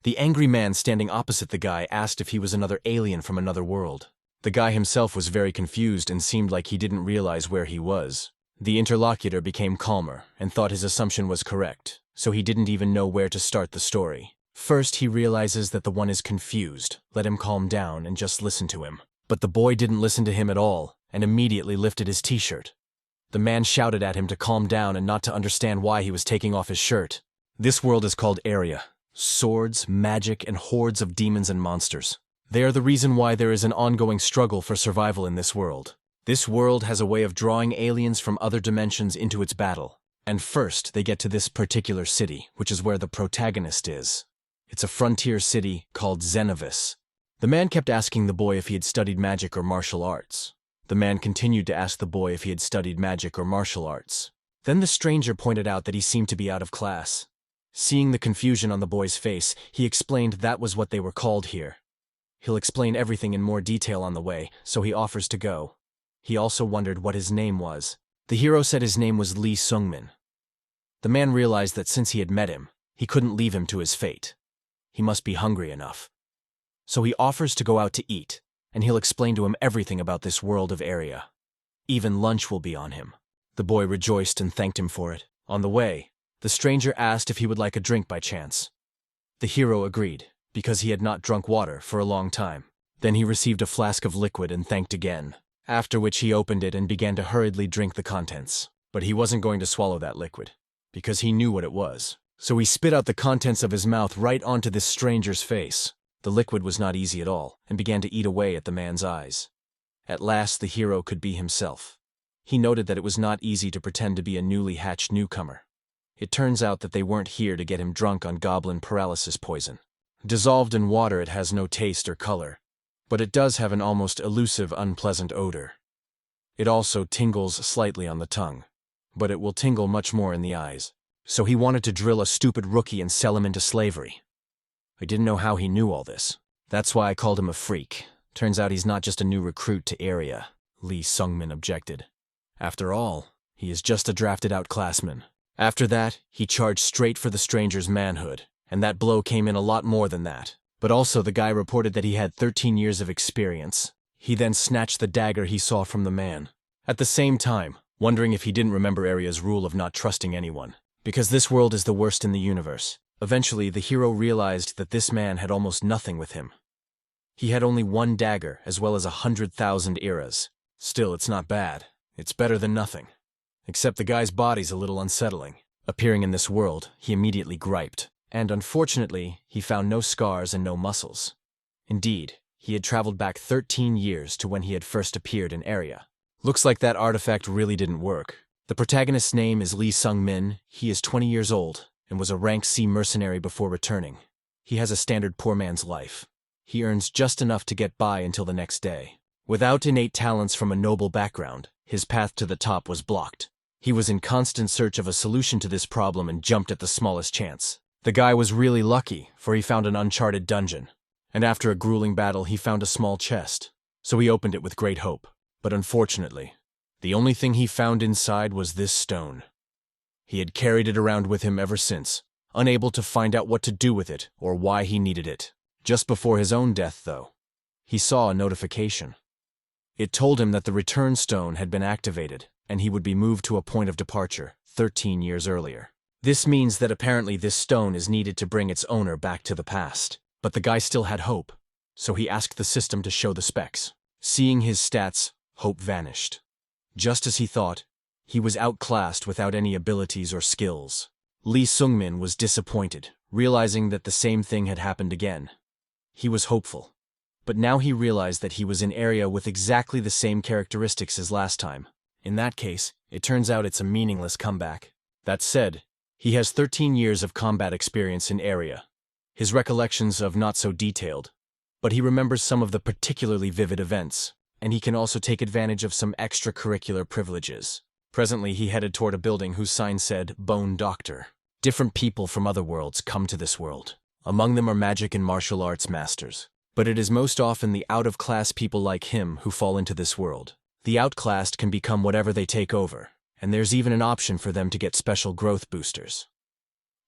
The angry man standing opposite the guy asked if he was another alien from another world. The guy himself was very confused and seemed like he didn't realize where he was. The interlocutor became calmer and thought his assumption was correct, so he didn't even know where to start the story. First, he realizes that the one is confused. Let him calm down and just listen to him. But the boy didn't listen to him at all and immediately lifted his t-shirt. The man shouted at him to calm down and not to understand why he was taking off his shirt. This world is called Eria. Swords, magic, and hordes of demons and monsters. They are the reason why there is an ongoing struggle for survival in this world. This world has a way of drawing aliens from other dimensions into its battle. And first, they get to this particular city, which is where the protagonist is. It's a frontier city called Zenovus. The man kept asking the boy if he had studied magic or martial arts. The man continued to ask the boy if he had studied magic or martial arts. Then the stranger pointed out that he seemed to be out of class. Seeing the confusion on the boy's face, he explained that was what they were called here. He'll explain everything in more detail on the way, so he offers to go. He also wondered what his name was. The hero said his name was Lee Sungmin. The man realized that since he had met him, he couldn't leave him to his fate. He must be hungry enough. So he offers to go out to eat, and he'll explain to him everything about this world of Eria. Even lunch will be on him. The boy rejoiced and thanked him for it. On the way, the stranger asked if he would like a drink by chance. The hero agreed, because he had not drunk water for a long time. Then he received a flask of liquid and thanked again, after which he opened it and began to hurriedly drink the contents. But he wasn't going to swallow that liquid, because he knew what it was. So he spit out the contents of his mouth right onto this stranger's face. The liquid was not easy at all, and began to eat away at the man's eyes. At last the hero could be himself. He noted that it was not easy to pretend to be a newly hatched newcomer. It turns out that they weren't here to get him drunk on goblin paralysis poison. Dissolved in water, it has no taste or color, but it does have an almost elusive, unpleasant odor. It also tingles slightly on the tongue, but it will tingle much more in the eyes. So he wanted to drill a stupid rookie and sell him into slavery. I didn't know how he knew all this. That's why I called him a freak. Turns out he's not just a new recruit to Eria, Lee Sungmin objected. After all, he is just a drafted outclassman. After that, he charged straight for the stranger's manhood, and that blow came in a lot more than that. But also the guy reported that he had 13 years of experience. He then snatched the dagger he saw from the man. At the same time, wondering if he didn't remember Eria's rule of not trusting anyone. Because this world is the worst in the universe. Eventually, the hero realized that this man had almost nothing with him. He had only one dagger, as well as 100,000 eras. Still, it's not bad. It's better than nothing. Except the guy's body's a little unsettling. Appearing in this world, he immediately griped. And unfortunately, he found no scars and no muscles. Indeed, he had traveled back 13 years to when he had first appeared in Eria. Looks like that artifact really didn't work. The protagonist's name is Lee Sungmin. He is 20 years old and was a rank C mercenary before returning. He has a standard poor man's life. He earns just enough to get by until the next day. Without innate talents from a noble background, his path to the top was blocked. He was in constant search of a solution to this problem and jumped at the smallest chance. The guy was really lucky, for he found an uncharted dungeon. And after a grueling battle, he found a small chest. So he opened it with great hope. But unfortunately, the only thing he found inside was this stone. He had carried it around with him ever since, unable to find out what to do with it or why he needed it. Just before his own death, though, he saw a notification. It told him that the return stone had been activated, and he would be moved to a point of departure 13 years earlier. This means that apparently this stone is needed to bring its owner back to the past. But the guy still had hope, so he asked the system to show the specs. Seeing his stats, hope vanished. Just as he thought, he was outclassed without any abilities or skills. Lee Sungmin was disappointed, realizing that the same thing had happened again. He was hopeful, but now he realized that he was in Eria with exactly the same characteristics as last time. In that case, it turns out it's a meaningless comeback. That said, he has 13 years of combat experience in Eria. His recollections of not so detailed, but he remembers some of the particularly vivid events, and he can also take advantage of some extracurricular privileges. Presently, he headed toward a building whose sign said, Bone Doctor. Different people from other worlds come to this world. Among them are magic and martial arts masters. But it is most often the out-of-class people like him who fall into this world. The outclassed can become whatever they take over, and there's even an option for them to get special growth boosters.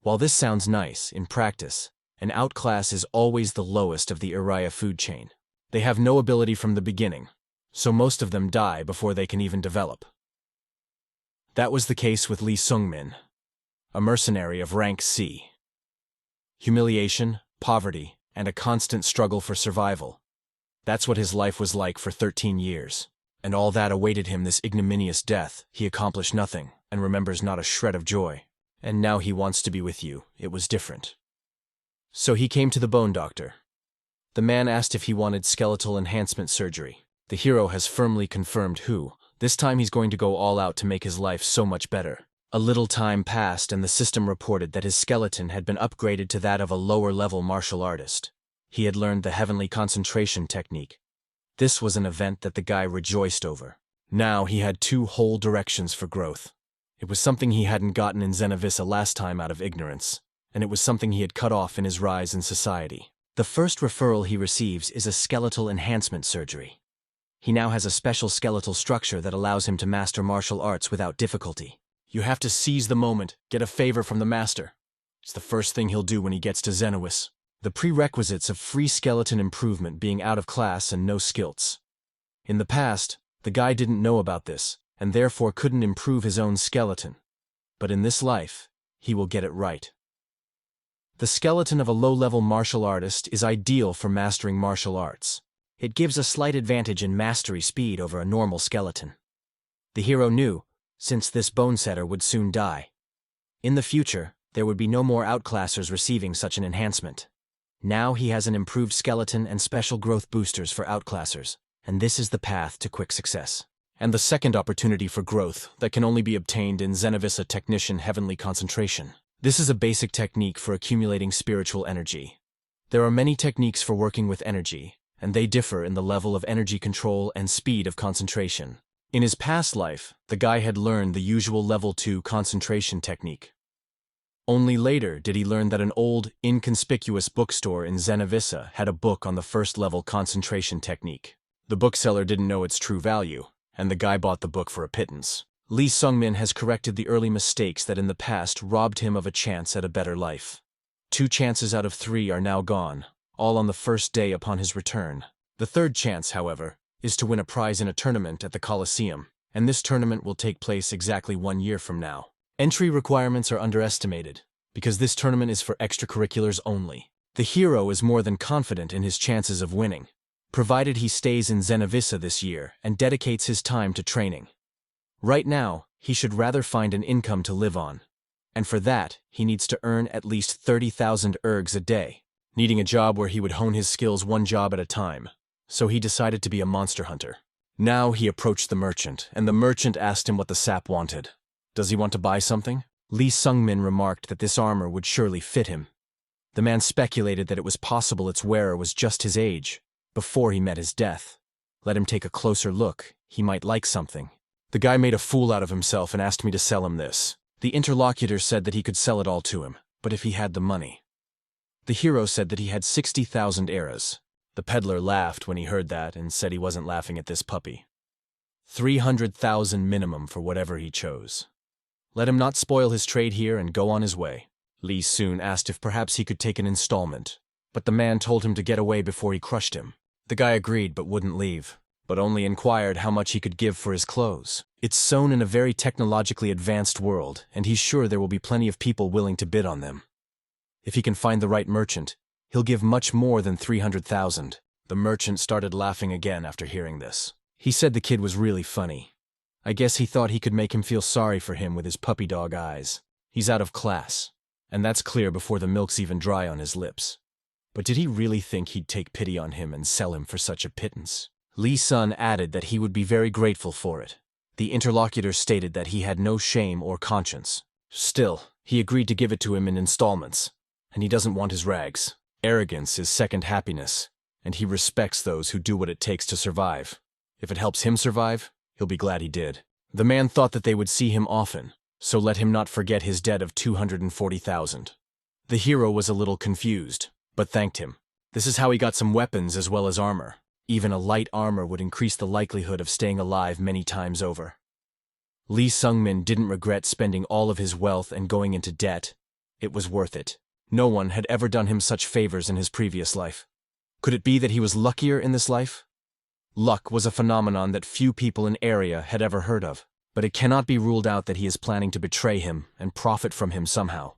While this sounds nice, in practice, An outclass is always the lowest of the Eria food chain. They have no ability from the beginning, so most of them die before they can even develop. That was the case with Lee Sungmin, a mercenary of rank C. Humiliation, poverty, and a constant struggle for survival. That's what his life was like for 13 years. And all that awaited him this ignominious death. He accomplished nothing, and remembers not a shred of joy. And now he wants to be with you. It was different. So he came to the bone doctor. The man asked if he wanted skeletal enhancement surgery. The hero has firmly confirmed who. This time he's going to go all out to make his life so much better. A little time passed and the system reported that his skeleton had been upgraded to that of a lower-level martial artist. He had learned the heavenly concentration technique. This was an event that the guy rejoiced over. Now he had 2 whole directions for growth. It was something he hadn't gotten in Zenovus last time out of ignorance, and it was something he had cut off in his rise in society. The first referral he receives is a skeletal enhancement surgery. He now has a special skeletal structure that allows him to master martial arts without difficulty. You have to seize the moment, get a favor from the master. It's the first thing he'll do when he gets to Zenovus. The prerequisites of free skeleton improvement being out of class and no skills. In the past, the guy didn't know about this, and therefore couldn't improve his own skeleton. But in this life, he will get it right. The skeleton of a low-level martial artist is ideal for mastering martial arts. It gives a slight advantage in mastery speed over a normal skeleton. The hero knew, since this bone setter would soon die. In the future, there would be no more outclassers receiving such an enhancement. Now he has an improved skeleton and special growth boosters for outclassers, and this is the path to quick success. And the second opportunity for growth that can only be obtained in Zenovus Technician Heavenly Concentration. This is a basic technique for accumulating spiritual energy. There are many techniques for working with energy, and they differ in the level of energy control and speed of concentration. In his past life, the guy had learned the usual level 2 concentration technique. Only later did he learn that an old, inconspicuous bookstore in Zenovus had a book on the first-level concentration technique. The bookseller didn't know its true value, and the guy bought the book for a pittance. Lee Sungmin has corrected the early mistakes that in the past robbed him of a chance at a better life. 2 chances out of 3 are now gone, all on the first day upon his return. The third chance, however, is to win a prize in a tournament at the Colosseum, and this tournament will take place exactly 1 year from now. Entry requirements are underestimated, because this tournament is for extracurriculars only. The hero is more than confident in his chances of winning, provided he stays in Zenovus this year and dedicates his time to training. Right now, he should rather find an income to live on, and for that, he needs to earn at least 30,000 ergs a day, needing a job where he would hone his skills 1 job at a time. So he decided to be a monster hunter. Now he approached the merchant, and the merchant asked him what the sap wanted. Does he want to buy something? Lee Sungmin remarked that this armor would surely fit him. The man speculated that it was possible its wearer was just his age, before he met his death. Let him take a closer look, he might like something. The guy made a fool out of himself and asked me to sell him this. The interlocutor said that he could sell it all to him, but if he had the money. The hero said that he had 60,000 eras. The peddler laughed when he heard that and said he wasn't laughing at this puppy. 300,000 minimum for whatever he chose. Let him not spoil his trade here and go on his way. Lee soon asked if perhaps he could take an installment, but the man told him to get away before he crushed him. The guy agreed but wouldn't leave, but only inquired how much he could give for his clothes. It's sewn in a very technologically advanced world, and he's sure there will be plenty of people willing to bid on them. If he can find the right merchant, he'll give much more than 300,000. The merchant started laughing again after hearing this. He said the kid was really funny. I guess he thought he could make him feel sorry for him with his puppy dog eyes. He's out of class, and that's clear before the milk's even dry on his lips. But did he really think he'd take pity on him and sell him for such a pittance? Lee Sun added that he would be very grateful for it. The interlocutor stated that he had no shame or conscience. Still, he agreed to give it to him in installments, and he doesn't want his rags. Arrogance is second happiness, and he respects those who do what it takes to survive. If it helps him survive, he'll be glad he did. The man thought that they would see him often, so let him not forget his debt of 240,000. The hero was a little confused, but thanked him. This is how he got some weapons as well as armor. Even a light armor would increase the likelihood of staying alive many times over. Lee Sungmin didn't regret spending all of his wealth and going into debt. It was worth it. No one had ever done him such favors in his previous life. Could it be that he was luckier in this life? Luck was a phenomenon that few people in Eria had ever heard of, but it cannot be ruled out that he is planning to betray him and profit from him somehow.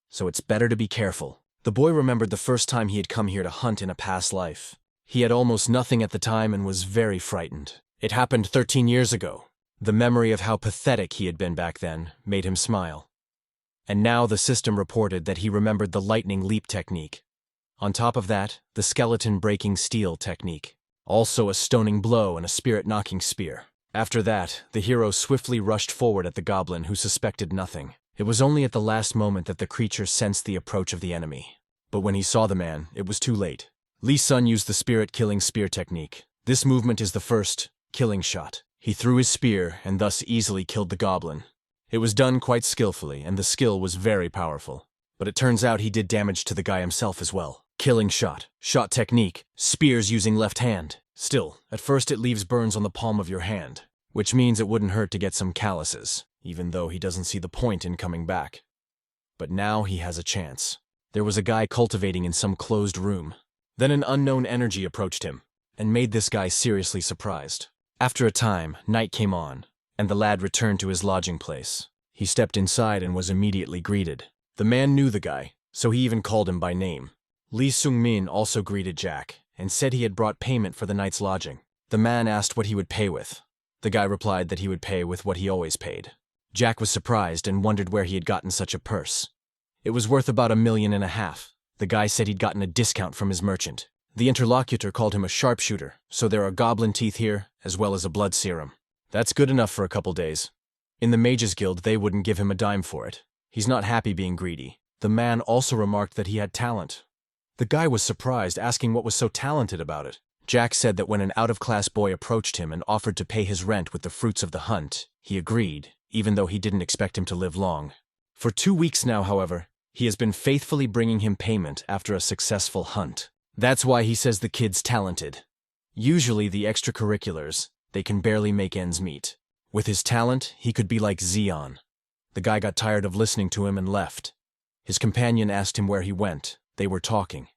So it's better to be careful. The boy remembered the first time he had come here to hunt in a past life. He had almost nothing at the time and was very frightened. It happened 13 years ago. The memory of how pathetic he had been back then made him smile. And now the system reported that he remembered the lightning leap technique. On top of that, the skeleton breaking steel technique. Also a stoning blow and a spirit knocking spear. After that, the hero swiftly rushed forward at the goblin who suspected nothing. It was only at the last moment that the creature sensed the approach of the enemy. But when he saw the man, it was too late. Lee Sun used the spirit-killing spear technique. This movement is the first killing shot. He threw his spear and thus easily killed the goblin. It was done quite skillfully, and the skill was very powerful. But it turns out he did damage to the guy himself as well. Killing shot, shot technique, spears using left hand. Still, at first it leaves burns on the palm of your hand, which means it wouldn't hurt to get some calluses, even though he doesn't see the point in coming back. But now he has a chance. There was a guy cultivating in some closed room. Then an unknown energy approached him, and made this guy seriously surprised. After a time, night came on, and the lad returned to his lodging place. He stepped inside and was immediately greeted. The man knew the guy, so he even called him by name. Lee Sung-min also greeted Jack, and said he had brought payment for the night's lodging. The man asked what he would pay with. The guy replied that he would pay with what he always paid. Jack was surprised and wondered where he had gotten such a purse. It was worth about $1.5 million. The guy said he'd gotten a discount from his merchant. The interlocutor called him a sharpshooter, so there are goblin teeth here, as well as a blood serum. That's good enough for a couple days. In the Mages Guild, they wouldn't give him a dime for it. He's not happy being greedy. The man also remarked that he had talent. The guy was surprised, asking what was so talented about it. Jack said that when an out-of-class boy approached him and offered to pay his rent with the fruits of the hunt, he agreed, even though he didn't expect him to live long. For 2 weeks now, however, he has been faithfully bringing him payment after a successful hunt. That's why he says the kid's talented. Usually the extracurriculars, they can barely make ends meet. With his talent, he could be like Zeon. The guy got tired of listening to him and left. His companion asked him where he went. They were talking.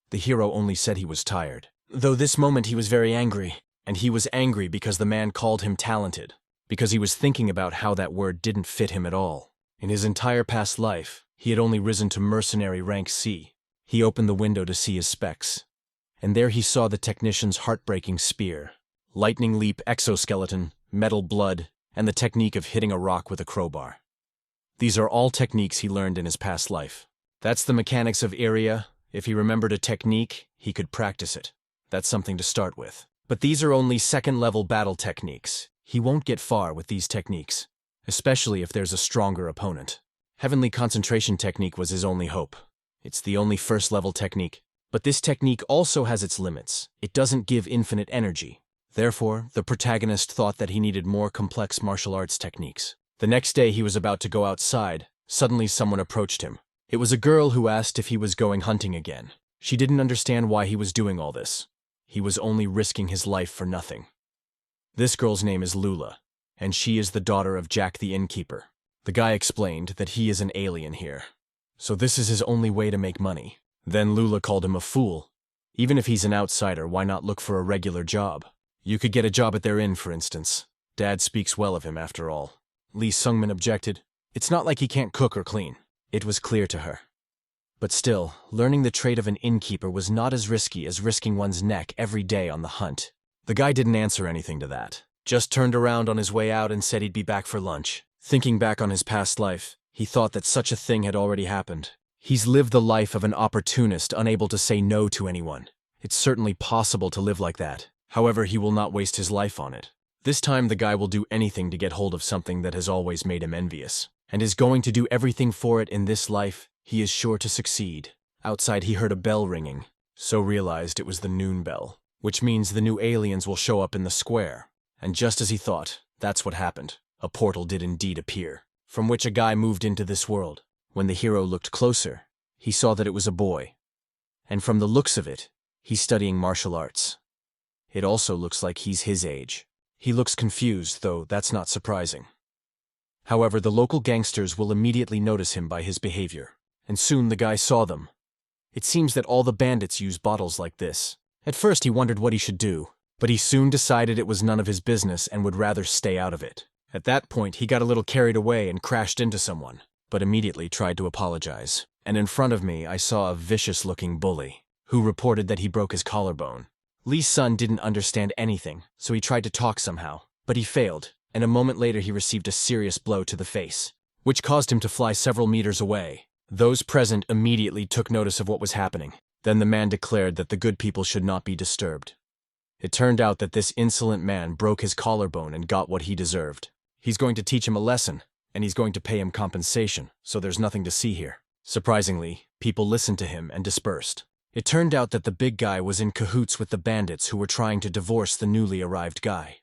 The hero only said he was tired. Though this moment he was very angry, and he was angry because the man called him talented, because he was thinking about how that word didn't fit him at all. In his entire past life, he had only risen to Mercenary rank C. He opened the window to see his specs, and there he saw the technician's heartbreaking spear, lightning leap exoskeleton, metal blood, and the technique of hitting a rock with a crowbar. These are all techniques he learned in his past life. That's the mechanics of Eria. If he remembered a technique, he could practice it. That's something to start with. But these are only second-level battle techniques. He won't get far with these techniques, especially if there's a stronger opponent. Heavenly Concentration Technique was his only hope. It's the only first-level technique. But this technique also has its limits. It doesn't give infinite energy. Therefore, the protagonist thought that he needed more complex martial arts techniques. The next day he was about to go outside. Suddenly someone approached him. It was a girl who asked if he was going hunting again. She didn't understand why he was doing all this. He was only risking his life for nothing. This girl's name is Lula, and she is the daughter of Jack the innkeeper. The guy explained that he is an alien here, so this is his only way to make money. Then Lula called him a fool. Even if he's an outsider, why not look for a regular job? You could get a job at their inn, for instance. Dad speaks well of him, after all. Lee Sungmin objected. It's not like he can't cook or clean. It was clear to her. But still, learning the trade of an innkeeper was not as risky as risking one's neck every day on the hunt. The guy didn't answer anything to that. Just turned around on his way out and said he'd be back for lunch. Thinking back on his past life, he thought that such a thing had already happened. He's lived the life of an opportunist, unable to say no to anyone. It's certainly possible to live like that. However, he will not waste his life on it. This time the guy will do anything to get hold of something that has always made him envious, and is going to do everything for it in this life. He is sure to succeed. Outside he heard a bell ringing, so realized it was the noon bell, which means the new aliens will show up in the square. And just as he thought, that's what happened. A portal did indeed appear, from which a guy moved into this world. When the hero looked closer, he saw that it was a boy. And from the looks of it, he's studying martial arts. It also looks like he's his age. He looks confused, though that's not surprising. However, the local gangsters will immediately notice him by his behavior. and soon the guy saw them. It seems that all the bandits use bottles like this. At first he wondered what he should do, but he soon decided it was none of his business and would rather stay out of it. At that point, he got a little carried away and crashed into someone, but immediately tried to apologize. And in front of me, I saw a vicious-looking bully, who reported that he broke his collarbone. Lee's son didn't understand anything, so he tried to talk somehow, but he failed, and a moment later he received a serious blow to the face, which caused him to fly several meters away. Those present immediately took notice of what was happening. Then the man declared that the good people should not be disturbed. It turned out that this insolent man broke his collarbone and got what he deserved. He's going to teach him a lesson, and he's going to pay him compensation, so there's nothing to see here. Surprisingly, people listened to him and dispersed. It turned out that the big guy was in cahoots with the bandits who were trying to divorce the newly arrived guy.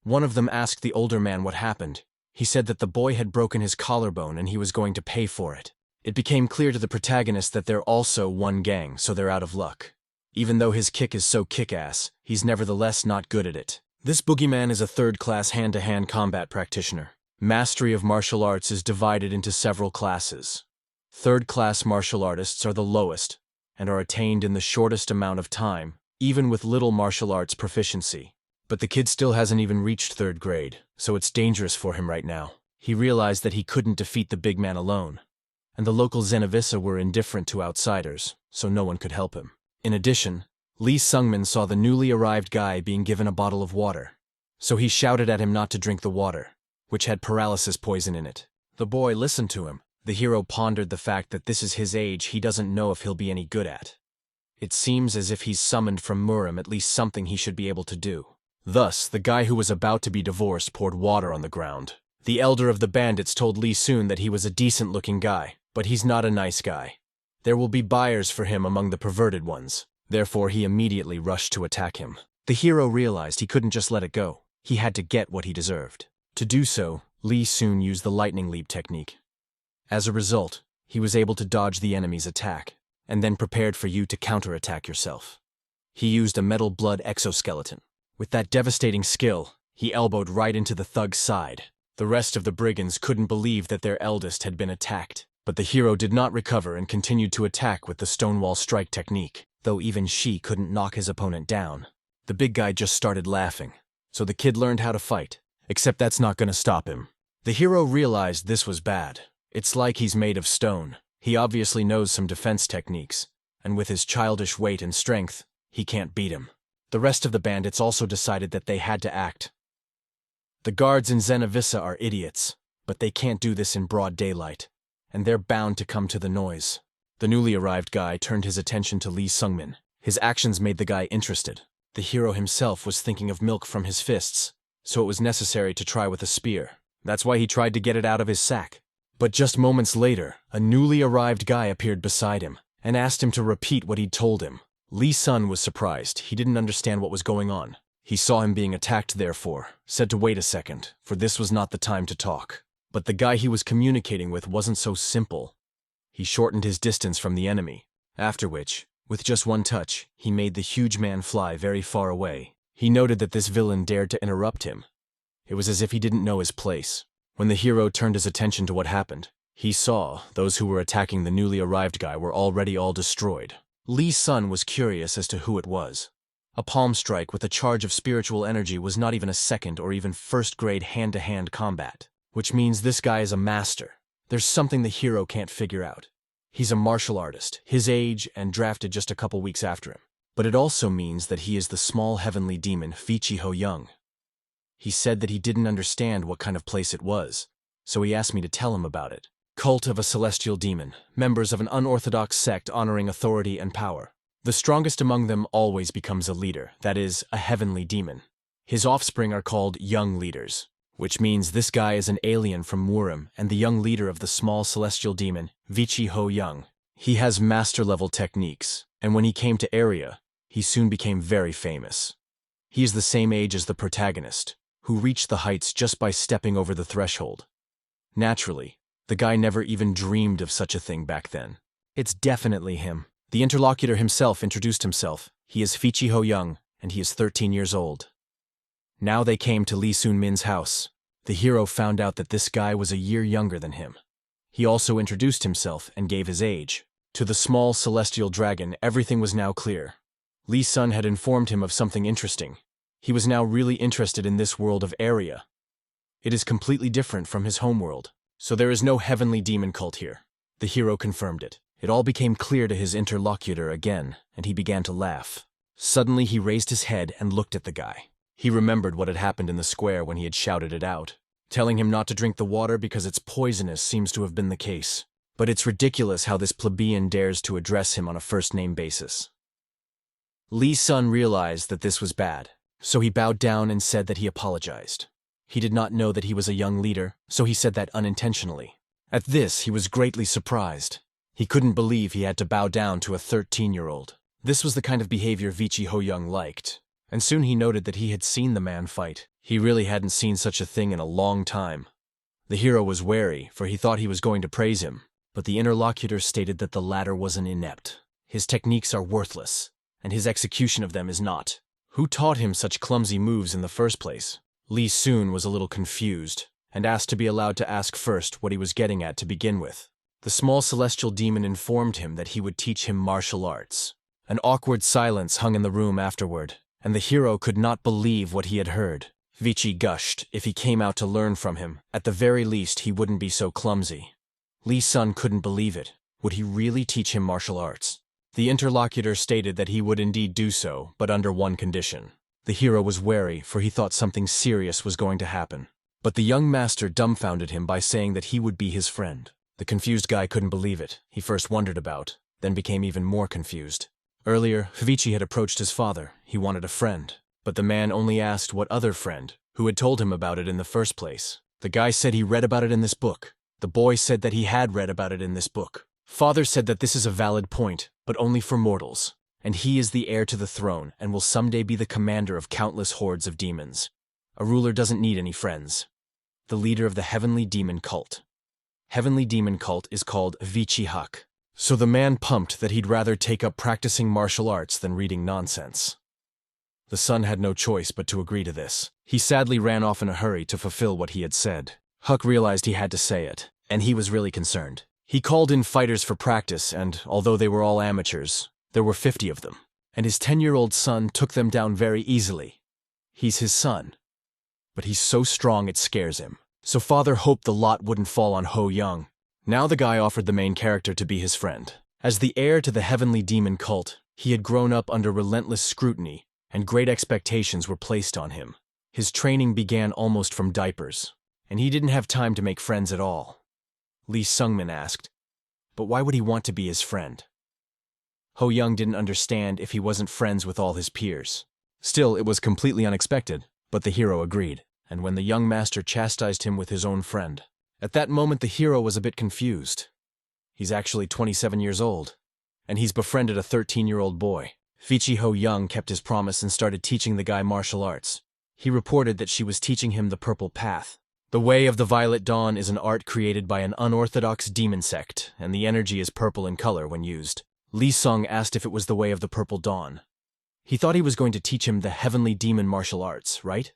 One of them asked the older man what happened. He said that the boy had broken his collarbone and he was going to pay for it. It became clear to the protagonist that they're also one gang, so they're out of luck. Even though his kick is so kick-ass, he's nevertheless not good at it. This boogeyman is a third-class hand-to-hand combat practitioner. Mastery of martial arts is divided into several classes. Third-class martial artists are the lowest, and are attained in the shortest amount of time, even with little martial arts proficiency. But the kid still hasn't even reached 3rd grade, so it's dangerous for him right now. He realized that he couldn't defeat the big man alone, and the local Zenovus were indifferent to outsiders, so no one could help him. In addition, Lee Sungmin saw the newly arrived guy being given a bottle of water, so he shouted at him not to drink the water, which had paralysis poison in it. The boy listened to him. The hero pondered the fact that this is his age he doesn't know if he'll be any good at. It seems as if he's summoned from Murim at least something he should be able to do. Thus, the guy who was about to be divorced poured water on the ground. The elder of the bandits told Lee soon that he was a decent-looking guy, but he's not a nice guy. There will be buyers for him among the perverted ones. Therefore, he immediately rushed to attack him. The hero realized he couldn't just let it go. He had to get what he deserved. To do so, Lee soon used the lightning leap technique. As a result, he was able to dodge the enemy's attack, and then prepared for you to counterattack yourself. He used a metal blood exoskeleton. With that devastating skill, he elbowed right into the thug's side. The rest of the brigands couldn't believe that their eldest had been attacked, but the hero did not recover and continued to attack with the stonewall strike technique, though even she couldn't knock his opponent down. The big guy just started laughing, so the kid learned how to fight, except that's not gonna stop him. The hero realized this was bad. It's like he's made of stone. He obviously knows some defense techniques, and with his childish weight and strength, he can't beat him. The rest of the bandits also decided that they had to act. The guards in Zenovus are idiots, but they can't do this in broad daylight, and they're bound to come to the noise. The newly arrived guy turned his attention to Lee Sungmin. His actions made the guy interested. The hero himself was thinking of milk from his fists, so it was necessary to try with a spear. That's why he tried to get it out of his sack. But just moments later, a newly arrived guy appeared beside him and asked him to repeat what he'd told him. Lee Sun was surprised. He didn't understand what was going on. He saw him being attacked, therefore, said to wait a second, for this was not the time to talk. But the guy he was communicating with wasn't so simple. He shortened his distance from the enemy, after which, with just one touch, he made the huge man fly very far away. He noted that this villain dared to interrupt him. It was as if he didn't know his place. When the hero turned his attention to what happened, he saw those who were attacking the newly arrived guy were already all destroyed. Lee Sun was curious as to who it was. A palm strike with a charge of spiritual energy was not even a 2nd or even 1st grade hand-to-hand combat, which means this guy is a master. There's something the hero can't figure out. He's a martial artist, his age, and drafted just a couple weeks after him. But it also means that he is the small heavenly demon Vichi Ho Young. He said that he didn't understand what kind of place it was, so he asked me to tell him about it. Cult of a celestial demon, members of an unorthodox sect honoring authority and power. The strongest among them always becomes a leader, that is, a heavenly demon. His offspring are called young leaders, which means this guy is an alien from Murim and the young leader of the small celestial demon, Vichi Ho Young. He has master-level techniques, and when he came to Eria, he soon became very famous. He is the same age as the protagonist, who reached the heights just by stepping over the threshold. Naturally, the guy never even dreamed of such a thing back then. It's definitely him. The interlocutor himself introduced himself. He is Vichi Ho Young, and he is 13 years old. Now they came to Lee Sun Min's house. The hero found out that this guy was a year younger than him. He also introduced himself and gave his age. To the small celestial dragon, everything was now clear. Lee Sun had informed him of something interesting. He was now really interested in this world of Eria. It is completely different from his homeworld, so there is no heavenly demon cult here. The hero confirmed it. It all became clear to his interlocutor again, and he began to laugh. Suddenly he raised his head and looked at the guy. He remembered what had happened in the square when he had shouted it out. Telling him not to drink the water because it's poisonous seems to have been the case. But it's ridiculous how this plebeian dares to address him on a first-name basis. Lee Sun realized that this was bad, so he bowed down and said that he apologized. He did not know that he was a young leader, so he said that unintentionally. At this, he was greatly surprised. He couldn't believe he had to bow down to a 13-year-old. This was the kind of behavior Vichi Ho-young liked, and soon he noted that he had seen the man fight. He really hadn't seen such a thing in a long time. The hero was wary, for he thought he was going to praise him, but the interlocutor stated that the latter was an inept. His techniques are worthless, and his execution of them is not. Who taught him such clumsy moves in the first place? Lee Sun was a little confused, and asked to be allowed to ask first what he was getting at to begin with. The small celestial demon informed him that he would teach him martial arts. An awkward silence hung in the room afterward, and the hero could not believe what he had heard. Vichi gushed. If he came out to learn from him, at the very least he wouldn't be so clumsy. Lee Sun couldn't believe it. Would he really teach him martial arts? The interlocutor stated that he would indeed do so, but under one condition. The hero was wary, for he thought something serious was going to happen. But the young master dumbfounded him by saying that he would be his friend. The confused guy couldn't believe it. He first wondered about, then became even more confused. Earlier, Vichi had approached his father. He wanted a friend. But the man only asked what other friend, who had told him about it in the first place. The guy said he read about it in this book. The boy said that he had read about it in this book. Father said that this is a valid point, but only for mortals. And he is the heir to the throne and will someday be the commander of countless hordes of demons. A ruler doesn't need any friends. The leader of the heavenly demon cult. Heavenly demon cult is called Vichi Hak. So the man pumped that he'd rather take up practicing martial arts than reading nonsense. The son had no choice but to agree to this. He sadly ran off in a hurry to fulfill what he had said. Huck realized he had to say it, and he was really concerned. He called in fighters for practice, and although they were all amateurs, there were 50 of them, and his 10-year-old son took them down very easily. He's his son, but he's so strong it scares him. So father hoped the lot wouldn't fall on Ho-young. Now the guy offered the main character to be his friend. As the heir to the heavenly demon cult, he had grown up under relentless scrutiny, and great expectations were placed on him. His training began almost from diapers, and he didn't have time to make friends at all. Lee Sungmin asked, but why would he want to be his friend? Ho-young didn't understand if he wasn't friends with all his peers. Still, it was completely unexpected, but the hero agreed, and when the young master chastised him with his own friend. At that moment the hero was a bit confused. He's actually 27 years old, and he's befriended a 13-year-old boy. Vichi Ho-young kept his promise and started teaching the guy martial arts. He reported that she was teaching him the Purple Path. The Way of the Violet Dawn is an art created by an unorthodox demon sect, and the energy is purple in color when used. Lee Sung asked if it was the Way of the Purple Dawn. He thought he was going to teach him the heavenly demon martial arts, right?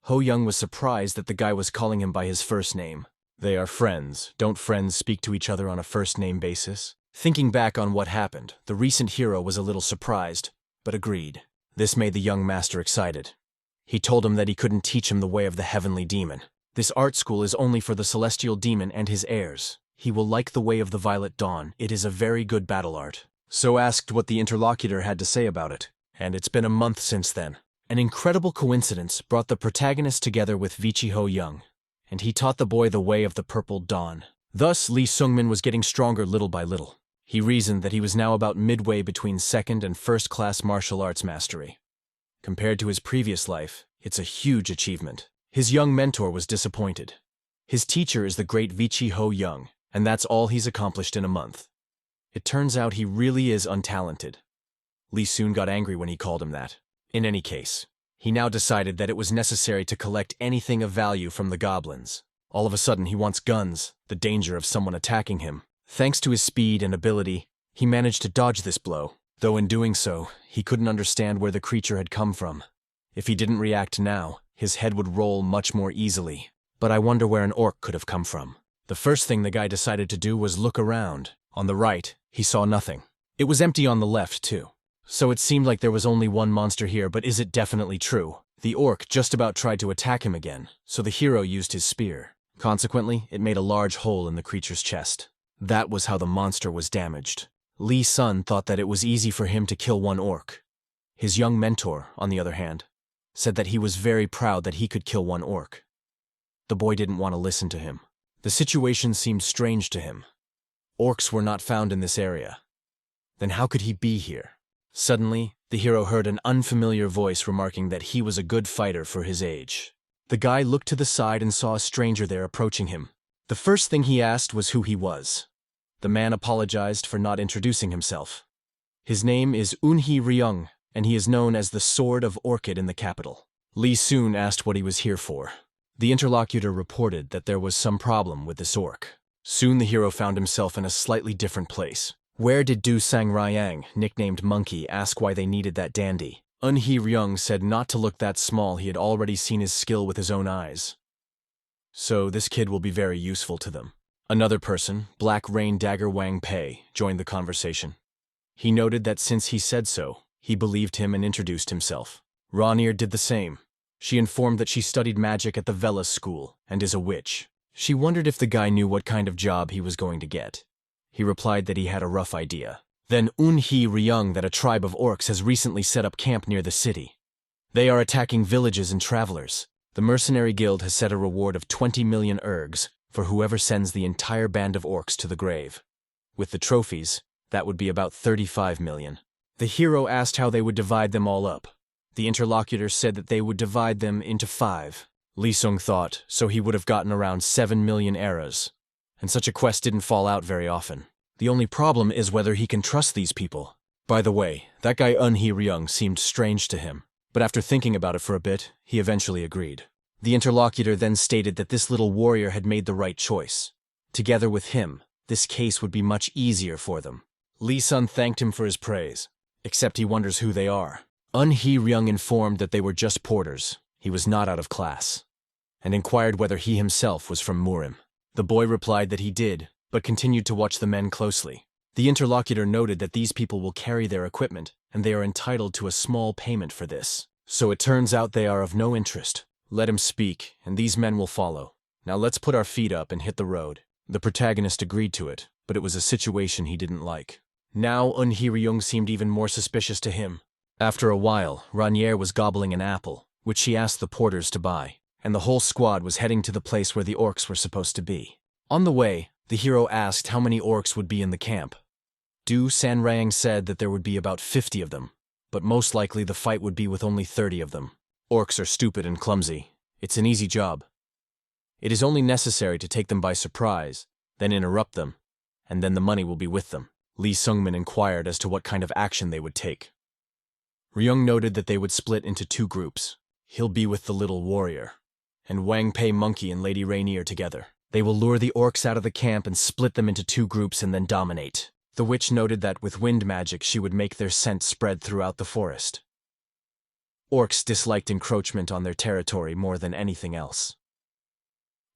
Ho-young was surprised that the guy was calling him by his first name. They are friends. Don't friends speak to each other on a first-name basis? Thinking back on what happened, the recent hero was a little surprised, but agreed. This made the young master excited. He told him that he couldn't teach him the way of the heavenly demon. This art school is only for the celestial demon and his heirs. He will like the Way of the Violet Dawn. It is a very good battle art. So asked what the interlocutor had to say about it. And it's been a month since then. An incredible coincidence brought the protagonist together with Vichi Ho-young, and he taught the boy the Way of the Purple Dawn. Thus, Lee Sungmin was getting stronger little by little. He reasoned that he was now about midway between second and first-class martial arts mastery. Compared to his previous life, it's a huge achievement. His young mentor was disappointed. His teacher is the great Vichi Ho-young, and that's all he's accomplished in a month. It turns out he really is untalented. Lee soon got angry when he called him that. In any case, he now decided that it was necessary to collect anything of value from the goblins. All of a sudden he wants guns, the danger of someone attacking him. Thanks to his speed and ability, he managed to dodge this blow, though in doing so, he couldn't understand where the creature had come from. If he didn't react now, his head would roll much more easily. But I wonder where an orc could have come from. The first thing the guy decided to do was look around. On the right, he saw nothing. It was empty on the left, too. So it seemed like there was only one monster here, but is it definitely true? The orc just about tried to attack him again, so the hero used his spear. Consequently, it made a large hole in the creature's chest. That was how the monster was damaged. Lee Sun thought that it was easy for him to kill one orc. His young mentor, on the other hand, said that he was very proud that he could kill one orc. The boy didn't want to listen to him. The situation seemed strange to him. Orcs were not found in this area. Then how could he be here? Suddenly, the hero heard an unfamiliar voice remarking that he was a good fighter for his age. The guy looked to the side and saw a stranger there approaching him. The first thing he asked was who he was. The man apologized for not introducing himself. His name is Eunhee Ryung, and he is known as the Sword of Orchid in the capital. Lee soon asked what he was here for. The interlocutor reported that there was some problem with this orc. Soon the hero found himself in a slightly different place. Where did Du Sang Ryang, nicknamed Monkey, ask why they needed that dandy? Eunhee Ryung said not to look that small, he had already seen his skill with his own eyes. So this kid will be very useful to them. Another person, Black Rain Dagger Wang Pei, joined the conversation. He noted that since he said so, he believed him and introduced himself. Rainier did the same. She informed that she studied magic at the Vela school and is a witch. She wondered if the guy knew what kind of job he was going to get. He replied that he had a rough idea. Then Eunhee Ryung that a tribe of orcs has recently set up camp near the city. They are attacking villages and travelers. The Mercenary Guild has set a reward of 20 million ergs for whoever sends the entire band of orcs to the grave. With the trophies, that would be about 35 million. The hero asked how they would divide them all up. The interlocutor said that they would divide them into 5. Lee Sung thought, so he would have gotten around 7 million eras. And such a quest didn't fall out very often. The only problem is whether he can trust these people. By the way, that guy Eunhee Ryung seemed strange to him, but after thinking about it for a bit, he eventually agreed. The interlocutor then stated that this little warrior had made the right choice. Together with him, this case would be much easier for them. Lee Sun thanked him for his praise, except he wonders who they are. Eunhee Ryung informed that they were just porters. He was not out of class, and inquired whether he himself was from Murim. The boy replied that he did, but continued to watch the men closely. The interlocutor noted that these people will carry their equipment, and they are entitled to a small payment for this. So it turns out they are of no interest. Let him speak, and these men will follow. Now let's put our feet up and hit the road. The protagonist agreed to it, but it was a situation he didn't like. Now Eunhee Ryung seemed even more suspicious to him. After a while, Rainier was gobbling an apple, which she asked the porters to buy, and the whole squad was heading to the place where the orcs were supposed to be. On the way, the hero asked how many orcs would be in the camp. Du Sanrang said that there would be about 50 of them, but most likely the fight would be with only 30 of them. Orcs are stupid and clumsy. It's an easy job. It is only necessary to take them by surprise, then interrupt them, and then the money will be with them. Lee Sungmin inquired as to what kind of action they would take. Ryung noted that they would split into 2 groups. He'll be with the little warrior, and Wang Pei Monkey and Lady Rainier together. They will lure the orcs out of the camp and split them into 2 groups and then dominate. The witch noted that with wind magic she would make their scent spread throughout the forest. Orcs disliked encroachment on their territory more than anything else.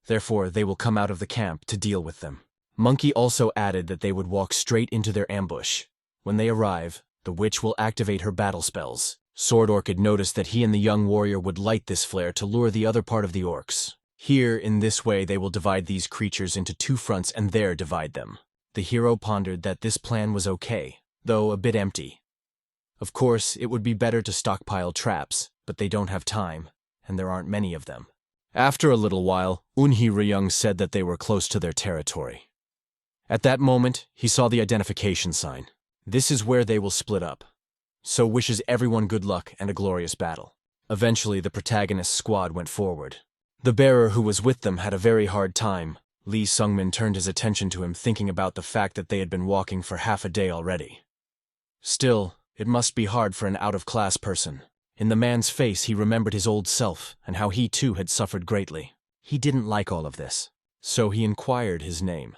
Therefore, they will come out of the camp to deal with them. Monkey also added that they would walk straight into their ambush. When they arrive, the witch will activate her battle spells. Sword Orchid noticed that he and the young warrior would light this flare to lure the other part of the orcs. Here, in this way, they will divide these creatures into 2 fronts and there divide them. The hero pondered that this plan was okay, though a bit empty. Of course, it would be better to stockpile traps, but they don't have time, and there aren't many of them. After a little while, Eunhee Ryung said that they were close to their territory. At that moment, he saw the identification sign. This is where they will split up. So wishes everyone good luck and a glorious battle. Eventually, the protagonist's squad went forward. The bearer who was with them had a very hard time. Lee Sungmin turned his attention to him, thinking about the fact that they had been walking for half a day already. Still, it must be hard for an out-of-class person. In the man's face, he remembered his old self and how he too had suffered greatly. He didn't like all of this, so he inquired his name.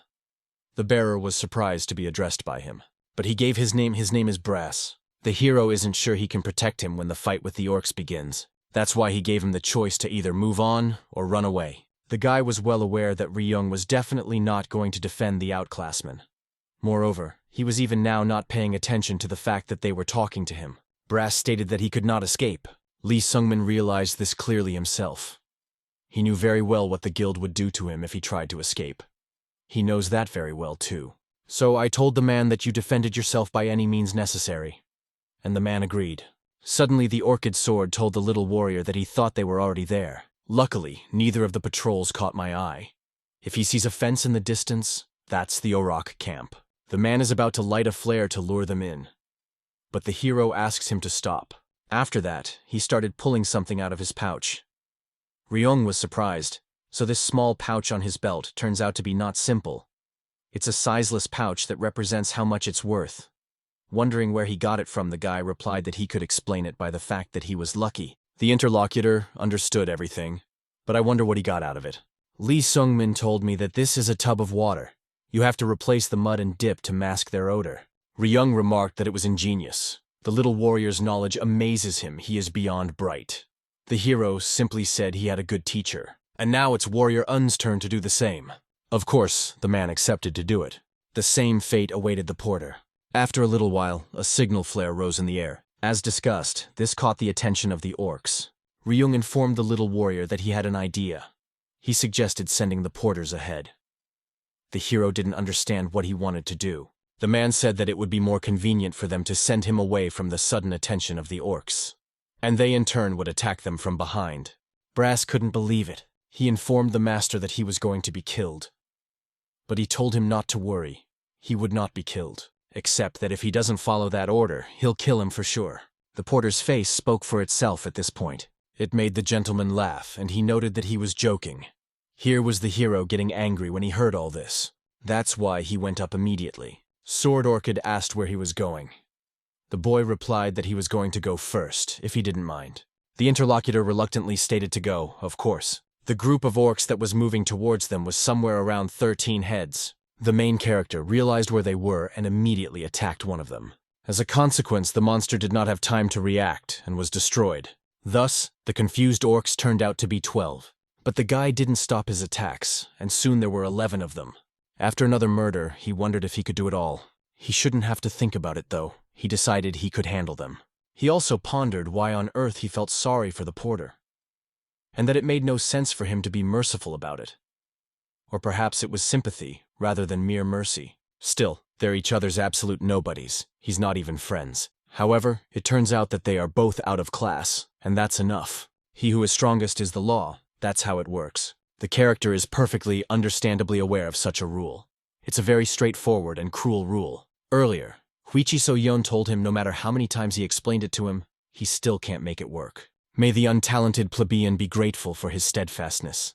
The bearer was surprised to be addressed by him, but he gave his name. His name is Brass. The hero isn't sure he can protect him when the fight with the orcs begins. That's why he gave him the choice to either move on or run away. The guy was well aware that Ryung was definitely not going to defend the outclassmen. Moreover, he was even now not paying attention to the fact that they were talking to him. Brass stated that he could not escape. Lee Sungmin realized this clearly himself. He knew very well what the guild would do to him if he tried to escape. He knows that very well, too. So I told the man that you defended yourself by any means necessary. And the man agreed. Suddenly the orchid sword told the little warrior that he thought they were already there. Luckily, neither of the patrols caught my eye. If he sees a fence in the distance, that's the Orok camp. The man is about to light a flare to lure them in. But the hero asks him to stop. After that, he started pulling something out of his pouch. Ryung was surprised. So this small pouch on his belt turns out to be not simple. It's a sizeless pouch that represents how much it's worth. Wondering where he got it from, the guy replied that he could explain it by the fact that he was lucky. The interlocutor understood everything, but I wonder what he got out of it. Lee Sungmin told me that this is a tub of water. You have to replace the mud and dip to mask their odor. Ryung remarked that it was ingenious. The little warrior's knowledge amazes him. He is beyond bright. The hero simply said he had a good teacher. And now it's Warrior Un's turn to do the same. Of course, the man accepted to do it. The same fate awaited the porter. After a little while, a signal flare rose in the air. As discussed, this caught the attention of the orcs. Ryung informed the little warrior that he had an idea. He suggested sending the porters ahead. The hero didn't understand what he wanted to do. The man said that it would be more convenient for them to send him away from the sudden attention of the orcs. And they in turn would attack them from behind. Brass couldn't believe it. He informed the master that he was going to be killed. But he told him not to worry. He would not be killed, except that if he doesn't follow that order, he'll kill him for sure. The porter's face spoke for itself at this point. It made the gentleman laugh, and he noted that he was joking. Here was the hero getting angry when he heard all this. That's why he went up immediately. Sword Orchid asked where he was going. The boy replied that he was going to go first, if he didn't mind. The interlocutor reluctantly stated to go, of course. The group of orcs that was moving towards them was somewhere around 13 heads. The main character realized where they were and immediately attacked one of them. As a consequence, the monster did not have time to react and was destroyed. Thus, the confused orcs turned out to be 12. But the guy didn't stop his attacks, and soon there were 11 of them. After another murder, he wondered if he could do it all. He shouldn't have to think about it, though. He decided he could handle them. He also pondered why on earth he felt sorry for the porter, and that it made no sense for him to be merciful about it. Or perhaps it was sympathy, rather than mere mercy. Still, they're each other's absolute nobodies. He's not even friends. However, it turns out that they are both out of class, and that's enough. He who is strongest is the law. That's how it works. The character is perfectly, understandably aware of such a rule. It's a very straightforward and cruel rule. Earlier, Vichi So-yeon told him no matter how many times he explained it to him, he still can't make it work. May the untalented plebeian be grateful for his steadfastness,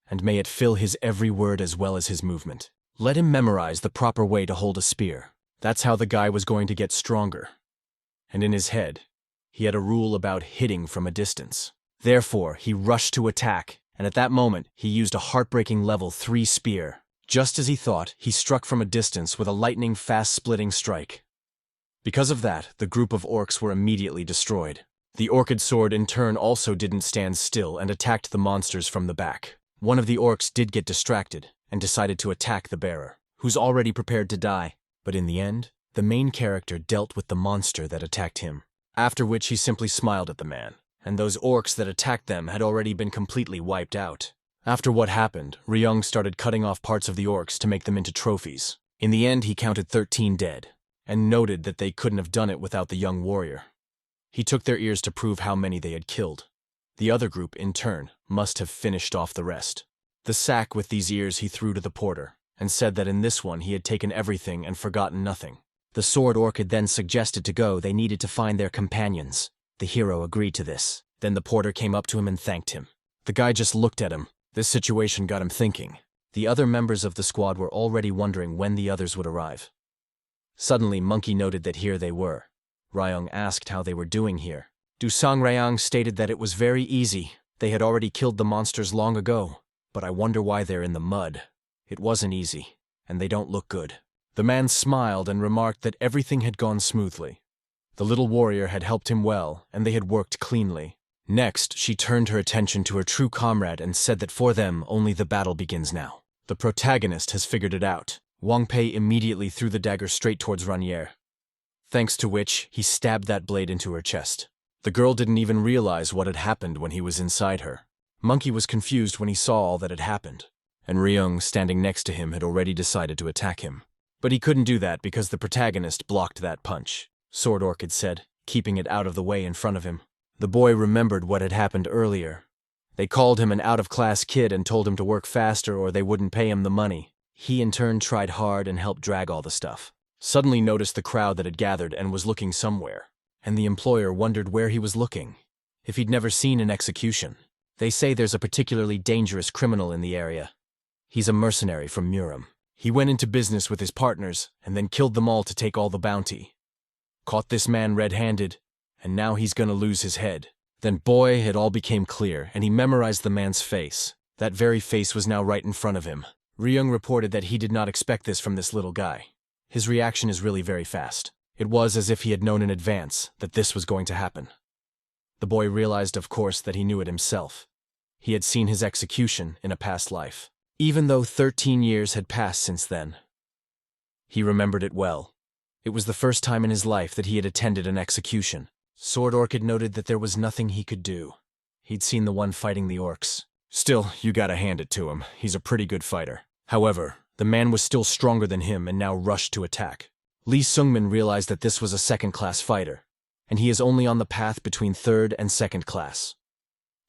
and may it fill his every word as well as his movement. Let him memorize the proper way to hold a spear. That's how the guy was going to get stronger. And in his head, he had a rule about hitting from a distance. Therefore, he rushed to attack, and at that moment, he used a heartbreaking level 3 spear. Just as he thought, he struck from a distance with a lightning fast-splitting strike. Because of that, the group of orcs were immediately destroyed. The orchid sword in turn also didn't stand still and attacked the monsters from the back. One of the orcs did get distracted and decided to attack the bearer, who's already prepared to die. But in the end, the main character dealt with the monster that attacked him, after which he simply smiled at the man, and those orcs that attacked them had already been completely wiped out. After what happened, Ryung started cutting off parts of the orcs to make them into trophies. In the end, he counted 13 dead, and noted that they couldn't have done it without the young warrior. He took their ears to prove how many they had killed. The other group, in turn, must have finished off the rest. The sack with these ears he threw to the porter, and said that in this one he had taken everything and forgotten nothing. The sword orchid then suggested to go they needed to find their companions. The hero agreed to this. Then the porter came up to him and thanked him. The guy just looked at him. This situation got him thinking. The other members of the squad were already wondering when the others would arrive. Suddenly, Monkey noted that here they were. Ryung asked how they were doing here. Dusang Ryang stated that it was very easy. They had already killed the monsters long ago. But I wonder why they're in the mud. It wasn't easy, and they don't look good. The man smiled and remarked that everything had gone smoothly. The little warrior had helped him well, and they had worked cleanly. Next, she turned her attention to her true comrade and said that for them, only the battle begins now. The protagonist has figured it out. Wang Pei immediately threw the dagger straight towards Ranier, thanks to which he stabbed that blade into her chest. The girl didn't even realize what had happened when he was inside her. Monkey was confused when he saw all that had happened, and Ryung, standing next to him, had already decided to attack him. But he couldn't do that because the protagonist blocked that punch, Sword Orchid said, keeping it out of the way in front of him. The boy remembered what had happened earlier. They called him an out-of-class kid and told him to work faster or they wouldn't pay him the money. He in turn tried hard and helped drag all the stuff. Suddenly noticed the crowd that had gathered and was looking somewhere, and the employer wondered where he was looking, if he'd never seen an execution. They say there's a particularly dangerous criminal in the area. He's a mercenary from Muram. He went into business with his partners and then killed them all to take all the bounty. Caught this man red-handed, and now he's gonna lose his head. Then boy, it all became clear, and he memorized the man's face. That very face was now right in front of him. Ryung reported that he did not expect this from this little guy. His reaction is really very fast. It was as if he had known in advance that this was going to happen. The boy realized, of course, that he knew it himself. He had seen his execution in a past life, even though 13 years had passed since then. He remembered it well. It was the first time in his life that he had attended an execution. Sword Orchid noted that there was nothing he could do. He'd seen the one fighting the orcs. Still, you gotta hand it to him. He's a pretty good fighter. However, the man was still stronger than him and now rushed to attack. Lee Sungmin realized that this was a second-class fighter, and he is only on the path between third and second class.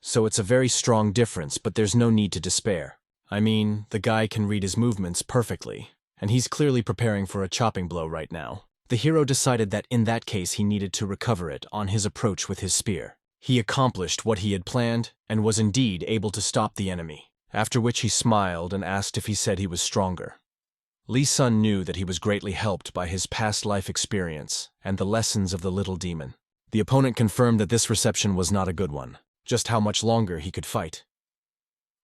So it's a very strong difference, but there's no need to despair. I mean, the guy can read his movements perfectly, and he's clearly preparing for a chopping blow right now. The hero decided that in that case he needed to recover it on his approach with his spear. He accomplished what he had planned and was indeed able to stop the enemy, after which he smiled and asked if he said he was stronger. Lee Sun knew that he was greatly helped by his past life experience and the lessons of the little demon. The opponent confirmed that this reception was not a good one, just how much longer he could fight.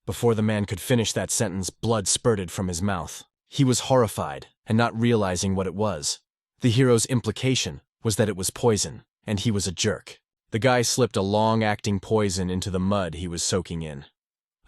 Before the man could finish that sentence, blood spurted from his mouth. He was horrified and not realizing what it was. The hero's implication was that it was poison, and he was a jerk. The guy slipped a long-acting poison into the mud he was soaking in.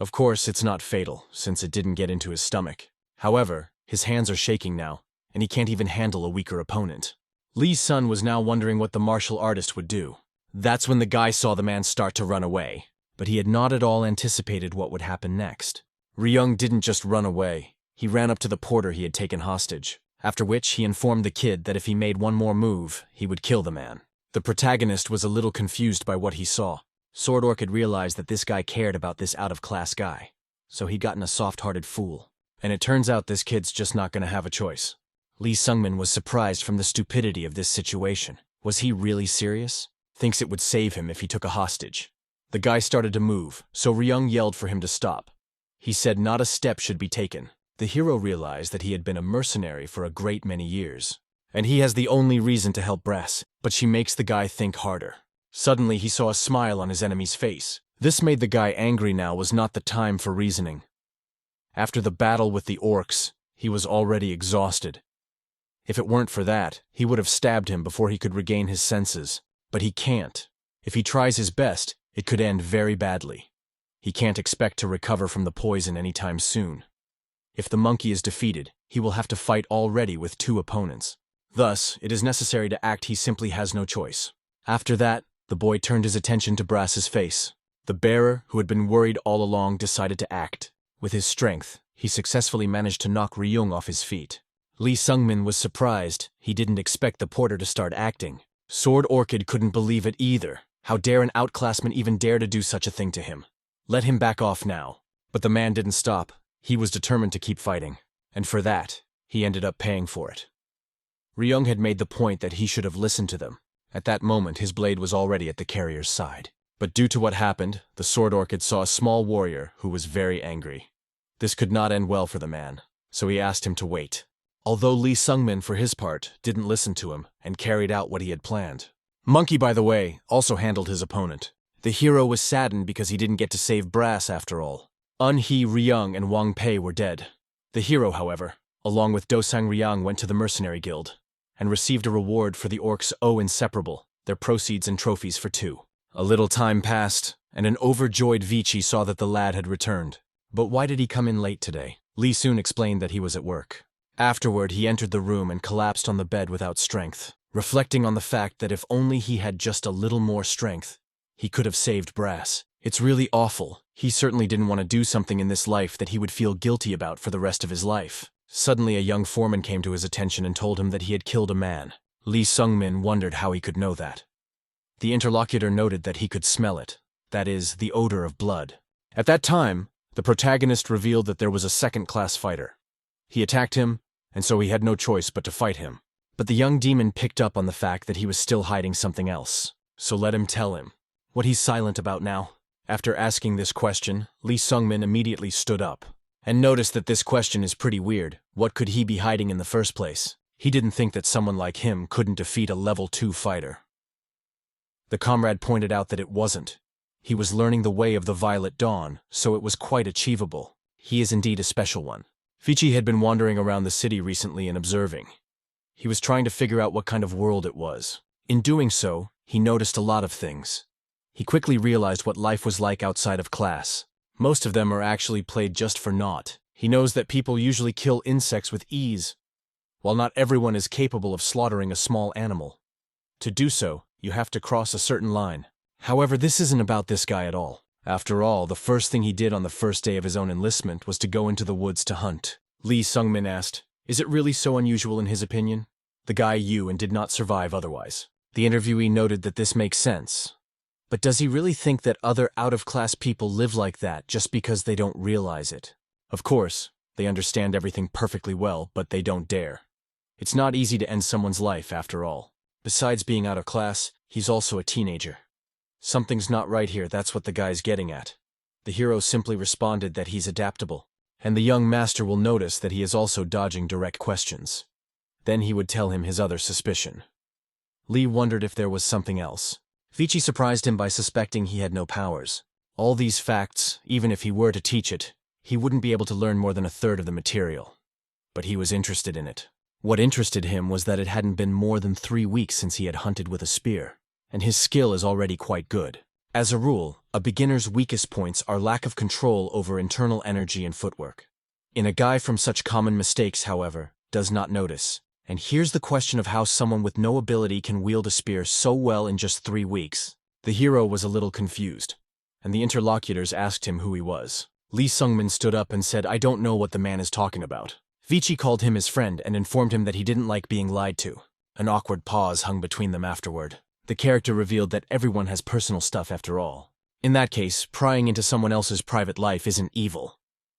Of course, it's not fatal, since it didn't get into his stomach. However, his hands are shaking now, and he can't even handle a weaker opponent. Lee Sun was now wondering what the martial artist would do. That's when the guy saw the man start to run away, but he had not at all anticipated what would happen next. Ryung didn't just run away. He ran up to the porter he had taken hostage, after which he informed the kid that if he made one more move, he would kill the man. The protagonist was a little confused by what he saw. Sword Orchid realized that this guy cared about this out-of-class guy, so he'd gotten a soft-hearted fool. And it turns out this kid's just not gonna have a choice. Lee Sungmin was surprised from the stupidity of this situation. Was he really serious? Thinks it would save him if he took a hostage. The guy started to move, so Ryung yelled for him to stop. He said not a step should be taken. The hero realized that he had been a mercenary for a great many years, and he has the only reason to help Brass, but she makes the guy think harder. Suddenly he saw a smile on his enemy's face. This made the guy angry. Now was not the time for reasoning. After the battle with the orcs, he was already exhausted. If it weren't for that, he would have stabbed him before he could regain his senses. But he can't. If he tries his best, it could end very badly. He can't expect to recover from the poison anytime soon. If the monkey is defeated, he will have to fight already with 2 opponents. Thus, it is necessary to act. He simply has no choice. After that, the boy turned his attention to Brass's face. The bearer, who had been worried all along, decided to act. With his strength, he successfully managed to knock Ryung off his feet. Lee Sungmin was surprised. He didn't expect the porter to start acting. Sword Orchid couldn't believe it either. How dare an outclassman even dare to do such a thing to him? Let him back off now. But the man didn't stop. He was determined to keep fighting. And for that, he ended up paying for it. Ryung had made the point that he should have listened to them. At that moment, his blade was already at the carrier's side. But due to what happened, the Sword Orchid saw a small warrior who was very angry. This could not end well for the man, so he asked him to wait. Although Lee Sungmin, for his part, didn't listen to him and carried out what he had planned. Monkey, by the way, also handled his opponent. The hero was saddened because he didn't get to save Brass after all. Un-hee, Ryung, and Wang Pei were dead. The hero, however, along with Dosang Ryang, went to the Mercenary Guild and received a reward for the orcs' inseparable, their proceeds and trophies for 2. A little time passed, and an overjoyed Vichi saw that the lad had returned. But why did he come in late today? Lee soon explained that he was at work. Afterward, he entered the room and collapsed on the bed without strength, reflecting on the fact that if only he had just a little more strength, he could have saved Brass. It's really awful. He certainly didn't want to do something in this life that he would feel guilty about for the rest of his life. Suddenly, a young foreman came to his attention and told him that he had killed a man. Lee Sungmin wondered how he could know that. The interlocutor noted that he could smell it, that is, the odor of blood. At that time, the protagonist revealed that there was a second-class fighter. He attacked him, and so he had no choice but to fight him. But the young demon picked up on the fact that he was still hiding something else, so let him tell him. What he's silent about now? After asking this question, Lee Sungmin immediately stood up, and noticed that this question is pretty weird. What could he be hiding in the first place? He didn't think that someone like him couldn't defeat a level 2 fighter. The comrade pointed out that it wasn't. He was learning the way of the Violet Dawn, so it was quite achievable. He is indeed a special one. Vichi had been wandering around the city recently and observing. He was trying to figure out what kind of world it was. In doing so, he noticed a lot of things. He quickly realized what life was like outside of class. Most of them are actually played just for naught. He knows that people usually kill insects with ease, while not everyone is capable of slaughtering a small animal. To do so, you have to cross a certain line. However, this isn't about this guy at all. After all, the first thing he did on the first day of his own enlistment was to go into the woods to hunt. Lee Sungmin asked, "Is it really so unusual in his opinion? The guy you and did not survive otherwise." The interviewee noted that this makes sense. But does he really think that other out-of-class people live like that just because they don't realize it? Of course, they understand everything perfectly well, but they don't dare. It's not easy to end someone's life, after all. Besides being out of class, he's also a teenager. Something's not right here, that's what the guy's getting at. The hero simply responded that he's adaptable, and the young master will notice that he is also dodging direct questions. Then he would tell him his other suspicion. Lee wondered if there was something else. Vichi surprised him by suspecting he had no powers. All these facts, even if he were to teach it, he wouldn't be able to learn more than a third of the material. But he was interested in it. What interested him was that it hadn't been more than 3 weeks since he had hunted with a spear, and his skill is already quite good. As a rule, a beginner's weakest points are lack of control over internal energy and footwork. In a guy from such common mistakes, however, does not notice. And here's the question of how someone with no ability can wield a spear so well in just 3 weeks. The hero was a little confused, and the interlocutors asked him who he was. Lee Sungmin stood up and said, "I don't know what the man is talking about." Vichi called him his friend and informed him that he didn't like being lied to. An awkward pause hung between them afterward. The character revealed that everyone has personal stuff after all. In that case, prying into someone else's private life isn't evil.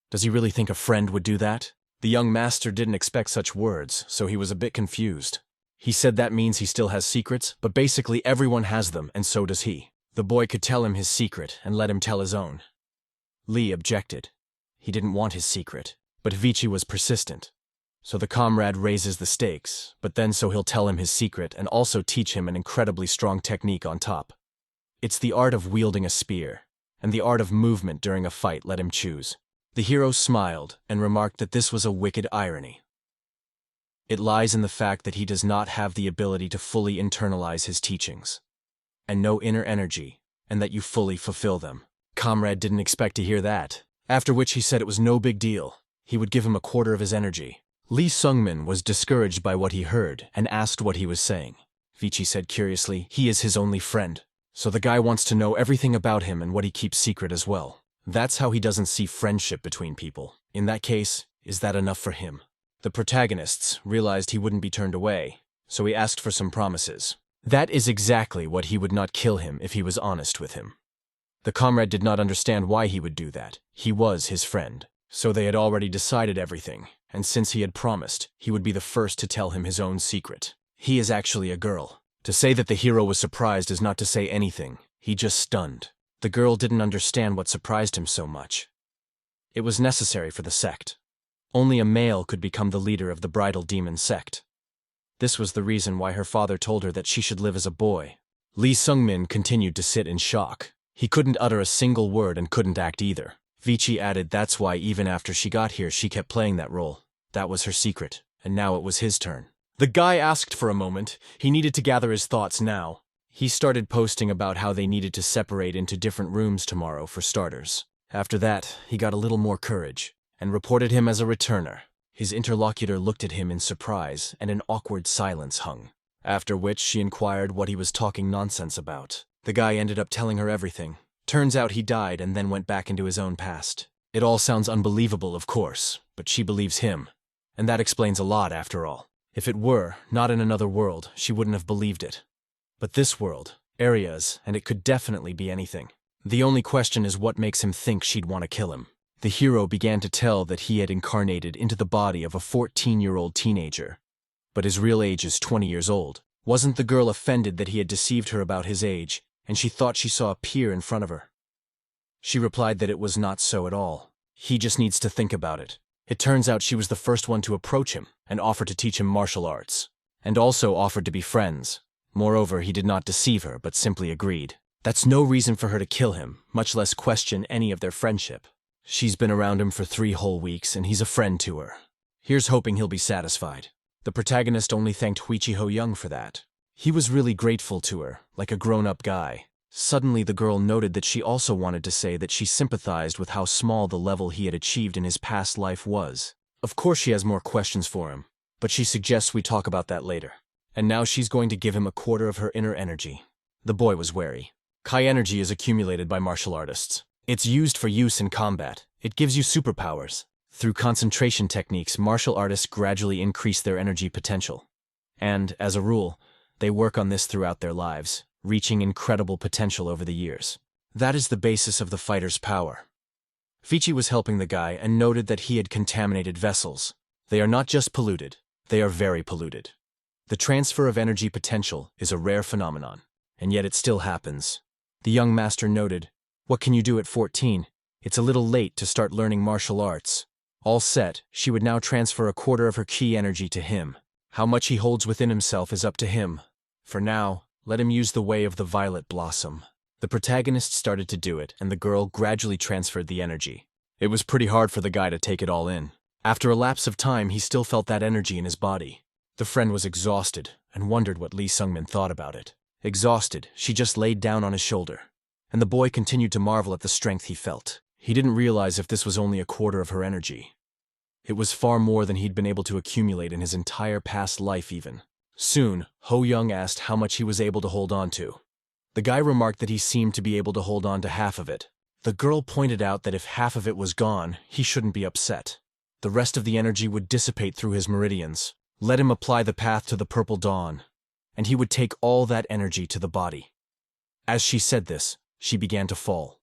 Does he really think a friend would do that? The young master didn't expect such words, so he was a bit confused. He said that means he still has secrets, but basically everyone has them, and so does he. The boy could tell him his secret and let him tell his own. Lee objected. He didn't want his secret, but Vichi was persistent. So the comrade raises the stakes, but then so he'll tell him his secret and also teach him an incredibly strong technique on top. It's the art of wielding a spear, and the art of movement during a fight. Let him choose. The hero smiled and remarked that this was a wicked irony. It lies in the fact that he does not have the ability to fully internalize his teachings, and no inner energy, and that you fully fulfill them. Comrade didn't expect to hear that, after which he said it was no big deal. He would give him a quarter of his energy. Lee Sungmin was discouraged by what he heard and asked what he was saying. Vichi said curiously, he is his only friend, so the guy wants to know everything about him and what he keeps secret as well. That's how he doesn't see friendship between people. In that case, is that enough for him? The protagonists realized he wouldn't be turned away, so he asked for some promises. That is exactly what he would not kill him if he was honest with him. The comrade did not understand why he would do that. He was his friend, so they had already decided everything, and since he had promised, he would be the first to tell him his own secret. He is actually a girl. To say that the hero was surprised is not to say anything. He just stunned. The girl didn't understand what surprised him so much. It was necessary for the sect. Only a male could become the leader of the bridal demon sect. This was the reason why her father told her that she should live as a boy. Lee Sungmin continued to sit in shock. He couldn't utter a single word and couldn't act either. Vichi added that's why even after she got here she kept playing that role. That was her secret, and now it was his turn. The guy asked for a moment. He needed to gather his thoughts now. He started posting about how they needed to separate into different rooms tomorrow for starters. After that, he got a little more courage and reported him as a returner. His interlocutor looked at him in surprise, and an awkward silence hung. After which she inquired what he was talking nonsense about. The guy ended up telling her everything. Turns out he died and then went back into his own past. It all sounds unbelievable, of course, but she believes him. And that explains a lot, after all. If it were, not in another world, she wouldn't have believed it. But this world, Eria's, and it could definitely be anything. The only question is what makes him think she'd want to kill him. The hero began to tell that he had incarnated into the body of a 14-year-old teenager. But his real age is 20 years old. Wasn't the girl offended that he had deceived her about his age, and she thought she saw a peer in front of her? She replied that it was not so at all. He just needs to think about it. It turns out she was the first one to approach him and offer to teach him martial arts, and also offered to be friends. Moreover, he did not deceive her, but simply agreed. That's no reason for her to kill him, much less question any of their friendship. She's been around him for 3 whole weeks, and he's a friend to her. Here's hoping he'll be satisfied. The protagonist only thanked Vichi Ho-young for that. He was really grateful to her, like a grown-up guy. Suddenly the girl noted that she also wanted to say that she sympathized with how small the level he had achieved in his past life was. Of course she has more questions for him, but she suggests we talk about that later. And now she's going to give him a quarter of her inner energy. The boy was wary. Kai energy is accumulated by martial artists. It's used for use in combat. It gives you superpowers. Through concentration techniques, martial artists gradually increase their energy potential. And, as a rule, they work on this throughout their lives, reaching incredible potential over the years. That is the basis of the fighter's power. Vichi was helping the guy and noted that he had contaminated vessels. They are not just polluted, they are very polluted. The transfer of energy potential is a rare phenomenon, and yet it still happens. The young master noted, "What can you do at 14? It's a little late to start learning martial arts." All set, she would now transfer a quarter of her ki energy to him. How much he holds within himself is up to him. For now, let him use the way of the violet blossom. The protagonist started to do it, and the girl gradually transferred the energy. It was pretty hard for the guy to take it all in. After a lapse of time, he still felt that energy in his body. The friend was exhausted, and wondered what Lee Sung-min thought about it. Exhausted, she just laid down on his shoulder, and the boy continued to marvel at the strength he felt. He didn't realize if this was only a quarter of her energy. It was far more than he'd been able to accumulate in his entire past life even. Soon, Ho-young asked how much he was able to hold on to. The guy remarked that he seemed to be able to hold on to half of it. The girl pointed out that if half of it was gone, he shouldn't be upset. The rest of the energy would dissipate through his meridians. Let him apply the path to the purple dawn, and he would take all that energy to the body. As she said this, she began to fall.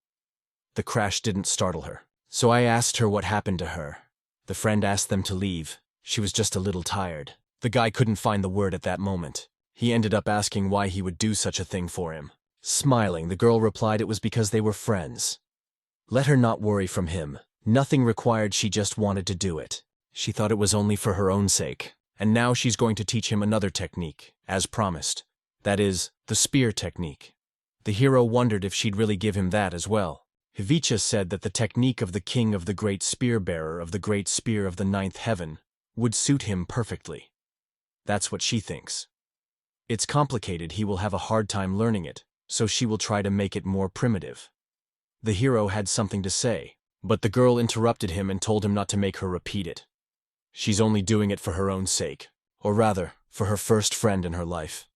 The crash didn't startle her, so I asked her what happened to her. The friend asked them to leave. She was just a little tired. The guy couldn't find the word at that moment. He ended up asking why he would do such a thing for him. Smiling, the girl replied it was because they were friends. Let her not worry from him. Nothing required, she just wanted to do it. She thought it was only for her own sake. And now she's going to teach him another technique, as promised. That is, the spear technique. The hero wondered if she'd really give him that as well. Vichi said that the technique of the king of the great spear-bearer of the great spear of the ninth heaven would suit him perfectly. That's what she thinks. It's complicated, he will have a hard time learning it, so she will try to make it more primitive. The hero had something to say, but the girl interrupted him and told him not to make her repeat it. She's only doing it for her own sake, or rather, for her first friend in her life.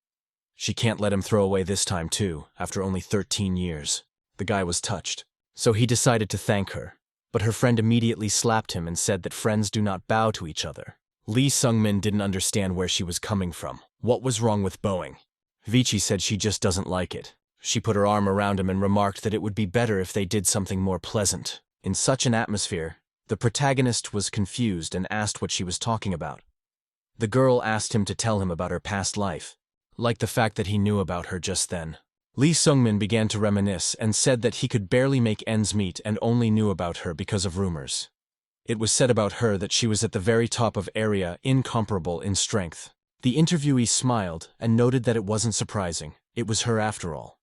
She can't let him throw away this time too, after only 13 years. The guy was touched, so he decided to thank her, but her friend immediately slapped him and said that friends do not bow to each other. Lee Sung-min didn't understand where she was coming from. What was wrong with bowing? Vichi said she just doesn't like it. She put her arm around him and remarked that it would be better if they did something more pleasant. In such an atmosphere, the protagonist was confused and asked what she was talking about. The girl asked him to tell him about her past life, like the fact that he knew about her just then. Lee Sung-min began to reminisce and said that he could barely make ends meet and only knew about her because of rumors. It was said about her that she was at the very top of Eria, incomparable in strength. The interviewee smiled and noted that it wasn't surprising. It was her after all.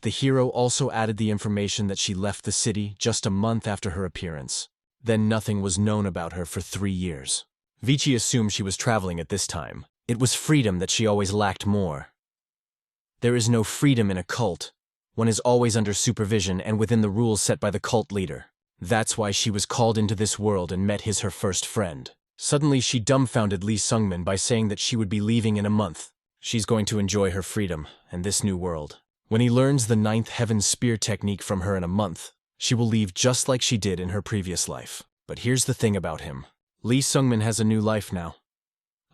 The hero also added the information that she left the city just a month after her appearance. Then nothing was known about her for 3 years. Vichi assumed she was traveling at this time. It was freedom that she always lacked more. There is no freedom in a cult. One is always under supervision and within the rules set by the cult leader. That's why she was called into this world and met her first friend. Suddenly she dumbfounded Lee Sungmin by saying that she would be leaving in a month. She's going to enjoy her freedom and this new world. When he learns the 9th Heaven Spear technique from her in a month, she will leave just like she did in her previous life. But here's the thing about him. Lee Sungmin has a new life now.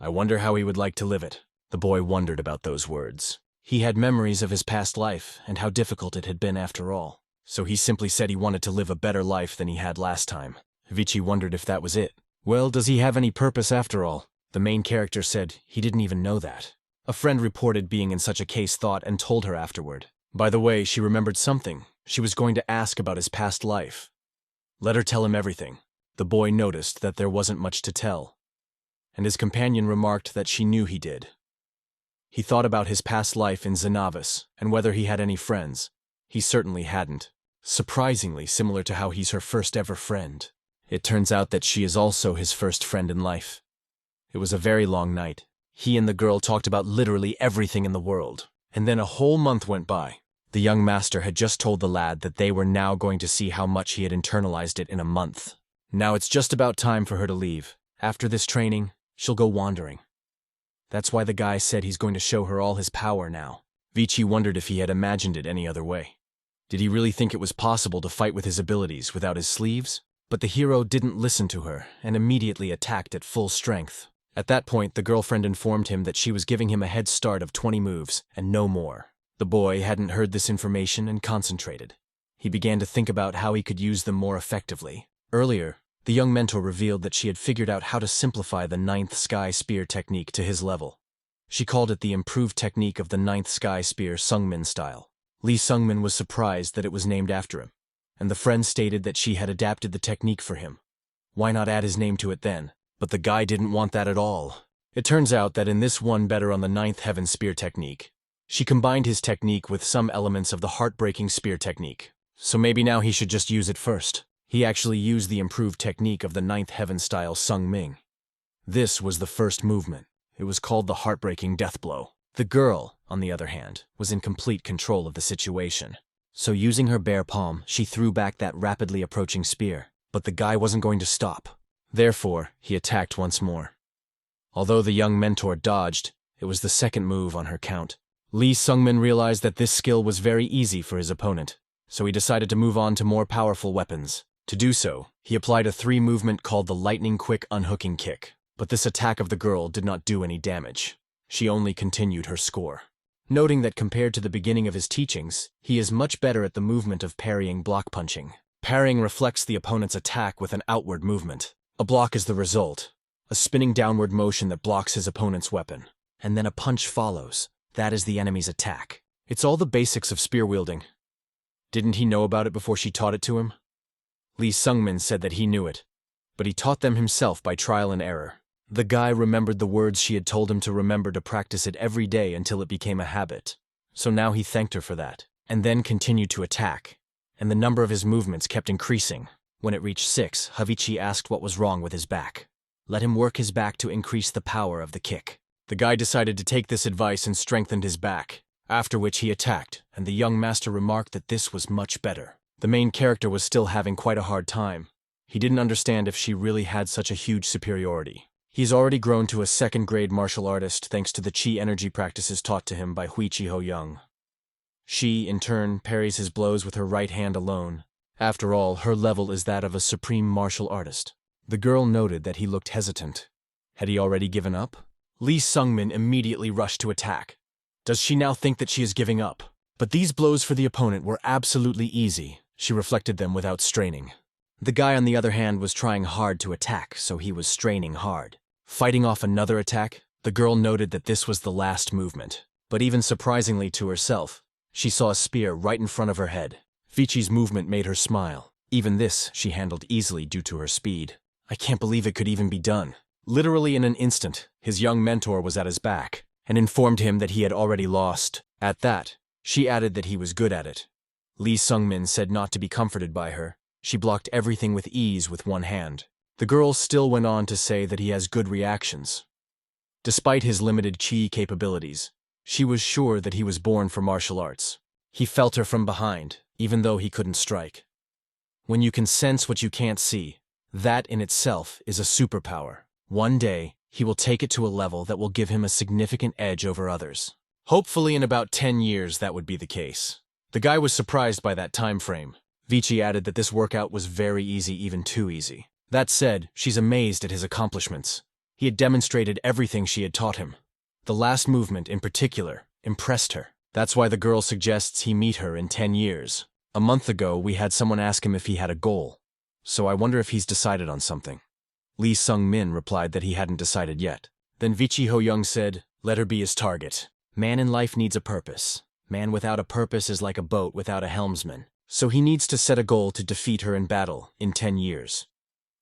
I wonder how he would like to live it. The boy wondered about those words. He had memories of his past life and how difficult it had been after all. So he simply said he wanted to live a better life than he had last time. Vichi wondered if that was it. Well, does he have any purpose after all? The main character said he didn't even know that. A friend reported being in such a case thought and told her afterward. By the way, she remembered something. She was going to ask about his past life. Let her tell him everything. The boy noticed that there wasn't much to tell, and his companion remarked that she knew he did. He thought about his past life in Zenovus and whether he had any friends. He certainly hadn't. Surprisingly similar to how he's her first ever friend. It turns out that she is also his first friend in life. It was a very long night. He and the girl talked about literally everything in the world. And then a whole month went by. The young master had just told the lad that they were now going to see how much he had internalized it in a month. Now it's just about time for her to leave. After this training, she'll go wandering. That's why the guy said he's going to show her all his power now. Vichi wondered if he had imagined it any other way. Did he really think it was possible to fight with his abilities without his sleeves? But the hero didn't listen to her and immediately attacked at full strength. At that point, the girlfriend informed him that she was giving him a head start of 20 moves and no more. The boy hadn't heard this information and concentrated. He began to think about how he could use them more effectively. Earlier, the young mentor revealed that she had figured out how to simplify the 9th Sky Spear technique to his level. She called it the improved technique of the 9th Sky Spear Sungmin style. Lee Sungmin was surprised that it was named after him, and the friend stated that she had adapted the technique for him. Why not add his name to it then? But the guy didn't want that at all. It turns out that in this one better on the 9th Heaven Spear technique, she combined his technique with some elements of the heartbreaking spear technique. So maybe now he should just use it first. He actually used the improved technique of the 9th Heaven style Sung Ming. This was the first movement. It was called the heartbreaking death blow. The girl, on the other hand, was in complete control of the situation. So using her bare palm, she threw back that rapidly approaching spear. But the guy wasn't going to stop. Therefore, he attacked once more. Although the young mentor dodged, it was the second move on her count. Lee Sungmin realized that this skill was very easy for his opponent, so he decided to move on to more powerful weapons. To do so, he applied a 3 movement called the lightning quick unhooking kick. But this attack of the girl did not do any damage. She only continued her score. Noting that compared to the beginning of his teachings, he is much better at the movement of parrying block punching. Parrying reflects the opponent's attack with an outward movement. A block is the result, a spinning downward motion that blocks his opponent's weapon. And then a punch follows. That is the enemy's attack. It's all the basics of spear wielding. Didn't he know about it before she taught it to him? Lee Sungmin said that he knew it, but he taught them himself by trial and error. The guy remembered the words she had told him to remember to practice it every day until it became a habit. So now he thanked her for that, and then continued to attack, and the number of his movements kept increasing. When it reached 6, Vichi asked what was wrong with his back. Let him work his back to increase the power of the kick. The guy decided to take this advice and strengthened his back, after which he attacked, and the young master remarked that this was much better. The main character was still having quite a hard time. He didn't understand if she really had such a huge superiority. He's already grown to a 2nd-grade martial artist thanks to the chi energy practices taught to him by Vichi Ho-young. She, in turn, parries his blows with her right hand alone. After all, her level is that of a supreme martial artist. The girl noted that he looked hesitant. Had he already given up? Lee Sungmin immediately rushed to attack. Does she now think that she is giving up? But these blows for the opponent were absolutely easy. She reflected them without straining. The guy, on the other hand, was trying hard to attack, so he was straining hard. Fighting off another attack, the girl noted that this was the last movement. But even surprisingly to herself, she saw a spear right in front of her head. Vichi's movement made her smile. Even this she handled easily due to her speed. I can't believe it could even be done. Literally in an instant, his young mentor was at his back, and informed him that he had already lost. At that, she added that he was good at it. Lee Sungmin said not to be comforted by her. She blocked everything with ease with one hand. The girl still went on to say that he has good reactions. Despite his limited chi capabilities, She was sure that he was born for martial arts. He felt her from behind, even though he couldn't strike. When you can sense what you can't see, that in itself is a superpower. One day, he will take it to a level that will give him a significant edge over others. Hopefully in about 10 years that would be the case. The guy was surprised by that time frame. Vichi added that this workout was very easy, even too easy. That said, she's amazed at his accomplishments. He had demonstrated everything she had taught him. The last movement, in particular, impressed her. That's why the girl suggests he meet her in 10 years. A month ago, we had someone ask him if he had a goal. So I wonder if he's decided on something. Lee Sung-min replied that he hadn't decided yet. Then Vichi Ho-young said, let her be his target. Man in life needs a purpose. Man without a purpose is like a boat without a helmsman. So he needs to set a goal to defeat her in battle in 10 years.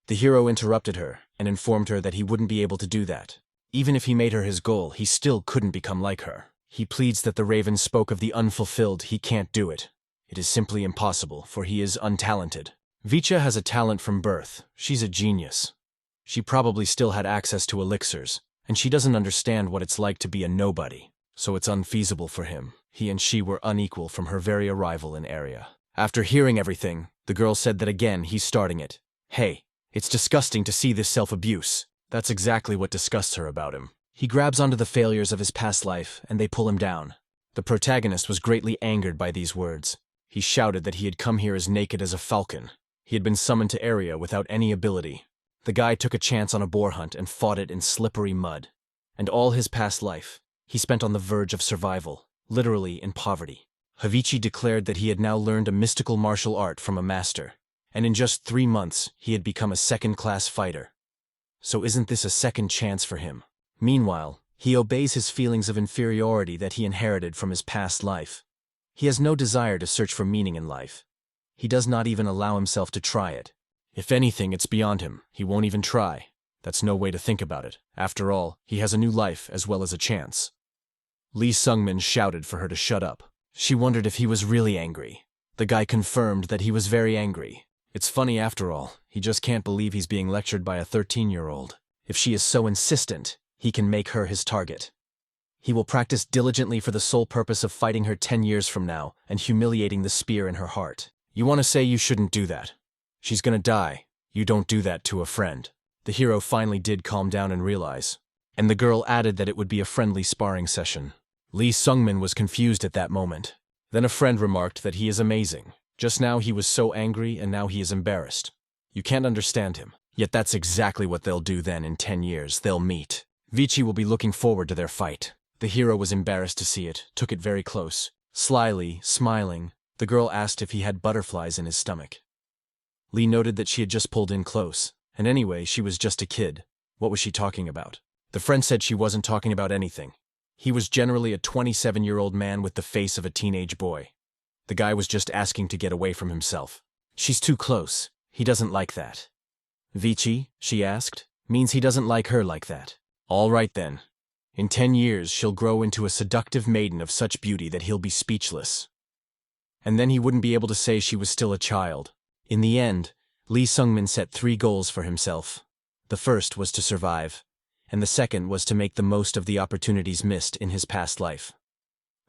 The hero interrupted her and informed her that he wouldn't be able to do that. Even if he made her his goal, he still couldn't become like her. He pleads that the raven spoke of the unfulfilled, he can't do it. It is simply impossible, for he is untalented. Vicha has a talent from birth. She's a genius. She probably still had access to elixirs, and she doesn't understand what it's like to be a nobody. So it's unfeasible for him. He and she were unequal from her very arrival in Eria. After hearing everything, the girl said that again he's starting it. Hey, it's disgusting to see this self-abuse. That's exactly what disgusts her about him. He grabs onto the failures of his past life, and they pull him down. The protagonist was greatly angered by these words. He shouted that he had come here as naked as a falcon. He had been summoned to Eria without any ability. The guy took a chance on a boar hunt and fought it in slippery mud. And all his past life, he spent on the verge of survival, literally in poverty. Vichi declared that he had now learned a mystical martial art from a master, and in just 3 months, he had become a second-class fighter. So isn't this a second chance for him? Meanwhile, he obeys his feelings of inferiority that he inherited from his past life. He has no desire to search for meaning in life. He does not even allow himself to try it. If anything, it's beyond him. He won't even try. That's no way to think about it. After all, he has a new life as well as a chance. Lee Sung-min shouted for her to shut up. She wondered if he was really angry. The guy confirmed that he was very angry. It's funny after all. He just can't believe he's being lectured by a 13-year-old. If she is so insistent, he can make her his target. He will practice diligently for the sole purpose of fighting her 10 years from now and humiliating the spear in her heart. You want to say you shouldn't do that. She's gonna die. You don't do that to a friend. The hero finally did calm down and realize. And the girl added that it would be a friendly sparring session. Lee Sung-min was confused at that moment. Then a friend remarked that he is amazing. Just now he was so angry and now he is embarrassed. You can't understand him. Yet that's exactly what they'll do then in 10 years. They'll meet. Vichi will be looking forward to their fight. The hero was embarrassed to see it, took it very close. Slyly, smiling, the girl asked if he had butterflies in his stomach. Lee noted that she had just pulled in close. And anyway, she was just a kid. What was she talking about? The friend said she wasn't talking about anything. He was generally a 27-year-old man with the face of a teenage boy. The guy was just asking to get away from himself. She's too close. He doesn't like that. Vichi, she asked, means he doesn't like her like that. All right then. In 10 years, she'll grow into a seductive maiden of such beauty that he'll be speechless. And then he wouldn't be able to say she was still a child. In the end, Lee Sung-min set 3 goals for himself. The first was to survive, and the second was to make the most of the opportunities missed in his past life.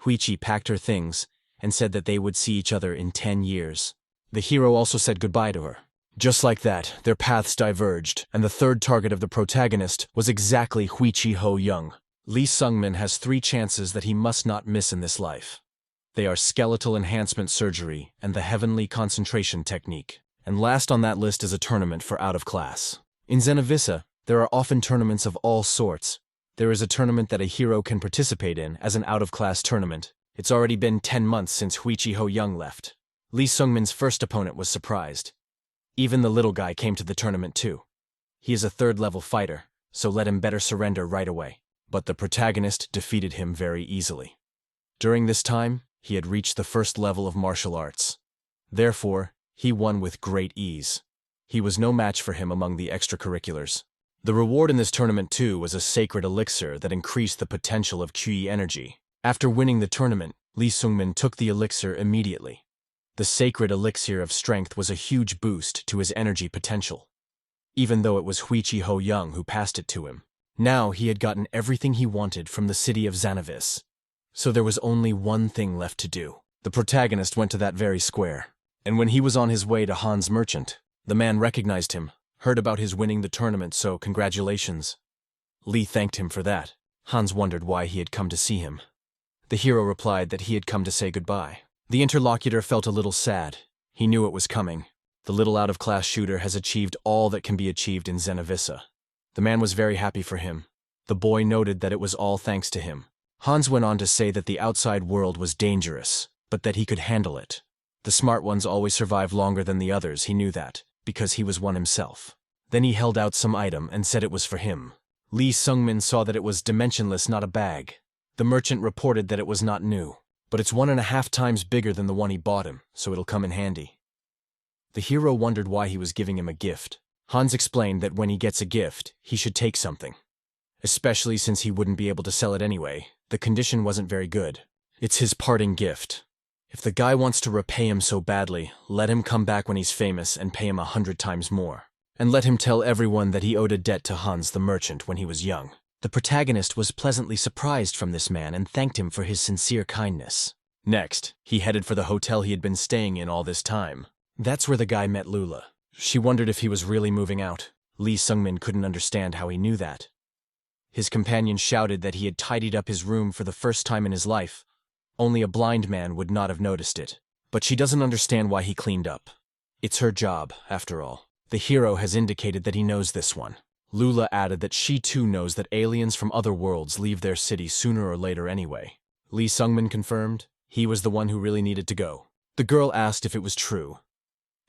Vichi packed her things and said that they would see each other in 10 years. The hero also said goodbye to her. Just like that, their paths diverged, and the third target of the protagonist was exactly Vichi Ho-young. Lee Sung-min has 3 chances that he must not miss in this life. They are skeletal enhancement surgery and the heavenly concentration technique. And last on that list is a tournament for out of class. In Zenovus, there are often tournaments of all sorts. There is a tournament that a hero can participate in as an out-of-class tournament. It's already been 10 months since Vichi Ho-young left. Lee Sung-min's first opponent was surprised. Even the little guy came to the tournament too. He is a 3rd-level fighter, so let him better surrender right away. But the protagonist defeated him very easily. During this time, he had reached the 1st level of martial arts. Therefore, he won with great ease. He was no match for him among the extracurriculars. The reward in this tournament too was a sacred elixir that increased the potential of Qi energy. After winning the tournament, Lee Sung-min took the elixir immediately. The sacred elixir of strength was a huge boost to his energy potential, even though it was Vichi Ho-young who passed it to him. Now he had gotten everything he wanted from the city of Zenovus. So there was only one thing left to do. The protagonist went to that very square. And when he was on his way to Han's merchant, the man recognized him, heard about his winning the tournament, so congratulations. Lee thanked him for that. Hans wondered why he had come to see him. The hero replied that he had come to say goodbye. The interlocutor felt a little sad. He knew it was coming. The little out-of-class shooter has achieved all that can be achieved in Zenovus. The man was very happy for him. The boy noted that it was all thanks to him. Hans went on to say that the outside world was dangerous, but that he could handle it. The smart ones always survive longer than the others, he knew that, because he was one himself. Then he held out some item and said it was for him. Lee Sungmin saw that it was dimensionless, not a bag. The merchant reported that it was not new, but it's 1.5 times bigger than the one he bought him, so it'll come in handy. The hero wondered why he was giving him a gift. Hans explained that when he gets a gift, he should take something. Especially since he wouldn't be able to sell it anyway. The condition wasn't very good. It's his parting gift. If the guy wants to repay him so badly, let him come back when he's famous and pay him 100 times more. And let him tell everyone that he owed a debt to Hans the merchant when he was young. The protagonist was pleasantly surprised from this man and thanked him for his sincere kindness. Next, he headed for the hotel he had been staying in all this time. That's where the guy met Lula. She wondered if he was really moving out. Lee Sungmin couldn't understand how he knew that. His companion shouted that he had tidied up his room for the first time in his life. Only a blind man would not have noticed it. But she doesn't understand why he cleaned up. It's her job, after all. The hero has indicated that he knows this one. Lula added that she too knows that aliens from other worlds leave their city sooner or later anyway. Lee Sungmin confirmed he was the one who really needed to go. The girl asked if it was true.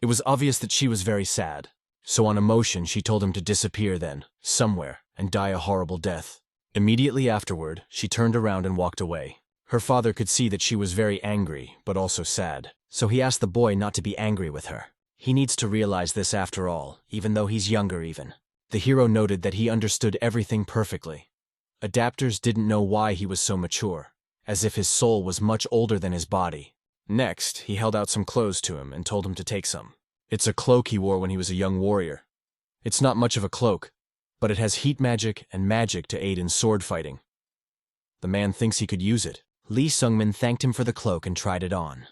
It was obvious that she was very sad. So on emotion, she told him to disappear then, somewhere, and die a horrible death. Immediately afterward, she turned around and walked away. Her father could see that she was very angry, but also sad. So he asked the boy not to be angry with her. He needs to realize this after all, even though he's younger even. The hero noted that he understood everything perfectly. Adapters didn't know why he was so mature, as if his soul was much older than his body. Next, he held out some clothes to him and told him to take some. It's a cloak he wore when he was a young warrior. It's not much of a cloak, but it has heat magic and magic to aid in sword fighting. The man thinks he could use it. Lee Sungmin thanked him for the cloak and tried it on.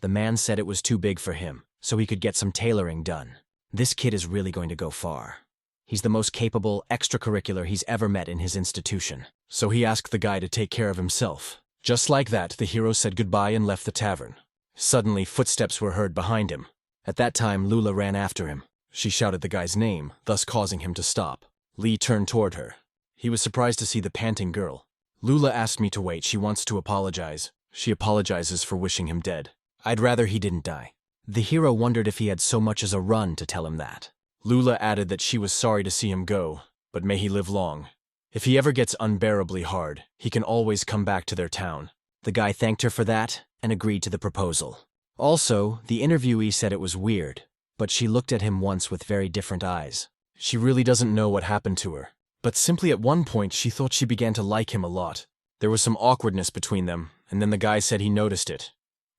The man said it was too big for him, so he could get some tailoring done. This kid is really going to go far. He's the most capable extracurricular he's ever met in his institution. So he asked the guy to take care of himself. Just like that, the hero said goodbye and left the tavern. Suddenly, footsteps were heard behind him. At that time, Lula ran after him. She shouted the guy's name, thus causing him to stop. Lee turned toward her. He was surprised to see the panting girl. Lula asked me to wait. She wants to apologize. She apologizes for wishing him dead. I'd rather he didn't die. The hero wondered if he had so much as a run to tell him that. Lula added that she was sorry to see him go, but may he live long. If he ever gets unbearably hard, he can always come back to their town. The guy thanked her for that and agreed to the proposal. Also, the interviewee said it was weird, but she looked at him once with very different eyes. She really doesn't know what happened to her, but simply at one point she thought she began to like him a lot. There was some awkwardness between them, and then the guy said he noticed it,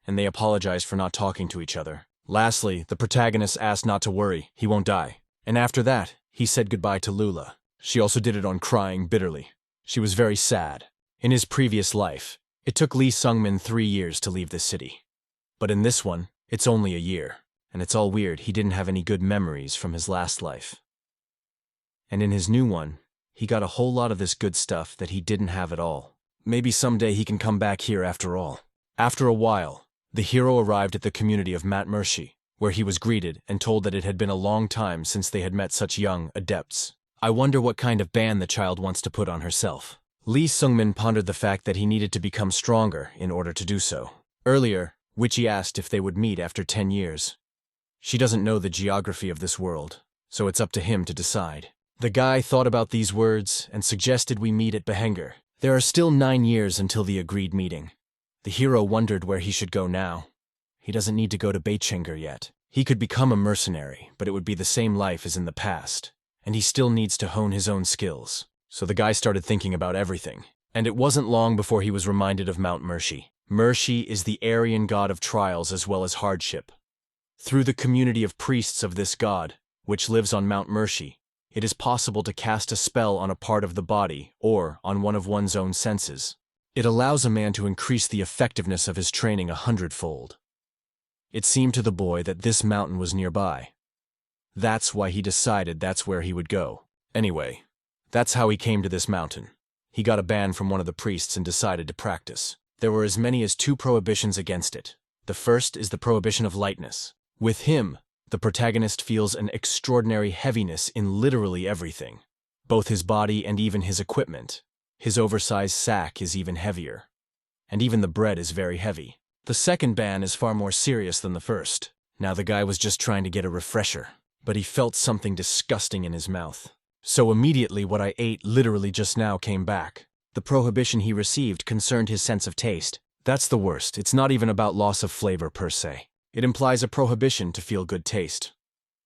and they apologized for not talking to each other. Lastly, the protagonist asked not to worry, he won't die. And after that, he said goodbye to Lula. She also did it on crying bitterly. She was very sad. In his previous life, it took Lee Sungmin 3 years to leave this city. But in this one, it's only a year. And it's all weird, he didn't have any good memories from his last life. And in his new one, he got a whole lot of this good stuff that he didn't have at all. Maybe someday he can come back here after all. After a while, the hero arrived at the community of Mercenary, where he was greeted and told that it had been a long time since they had met such young adepts. I wonder what kind of ban the child wants to put on herself. Lee Sungmin pondered the fact that he needed to become stronger in order to do so. Earlier, Vichi asked if they would meet after 10 years. She doesn't know the geography of this world, so it's up to him to decide. The guy thought about these words and suggested we meet at Betrayal. There are still 9 years until the agreed meeting. The hero wondered where he should go now. He doesn't need to go to Betrayal yet. He could become a mercenary, but it would be the same life as in the past, and he still needs to hone his own skills. So the guy started thinking about everything, and it wasn't long before he was reminded of Mount Mercy. Mercy is the Aryan god of trials as well as hardship. Through the community of priests of this god, which lives on Mount Mercy, it is possible to cast a spell on a part of the body or on one of one's own senses. It allows a man to increase the effectiveness of his training 100-fold. It seemed to the boy that this mountain was nearby. That's why he decided that's where he would go. Anyway, that's how he came to this mountain. He got a ban from one of the priests and decided to practice. There were as many as 2 prohibitions against it. The first is the prohibition of lightness. With him, the protagonist feels an extraordinary heaviness in literally everything. Both his body and even his equipment. His oversized sack is even heavier. And even the bread is very heavy. The second ban is far more serious than the first. Now the guy was just trying to get a refresher, but he felt something disgusting in his mouth. So immediately what I ate literally just now came back. The prohibition he received concerned his sense of taste. That's the worst. It's not even about loss of flavor per se. It implies a prohibition to feel good taste.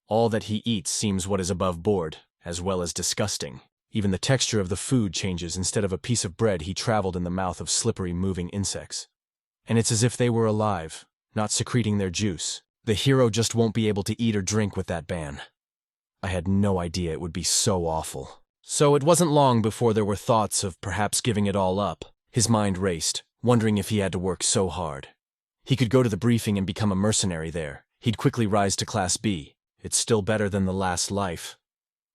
All that he eats seems what is above board, as well as disgusting. Even the texture of the food changes. Instead of a piece of bread, he traveled in the mouth of slippery moving insects. And it's as if they were alive, not secreting their juice. The hero just won't be able to eat or drink with that ban. I had no idea it would be so awful. So it wasn't long before there were thoughts of perhaps giving it all up. His mind raced, wondering if he had to work so hard. He could go to the briefing and become a mercenary there. He'd quickly rise to Class B. It's still better than the last life.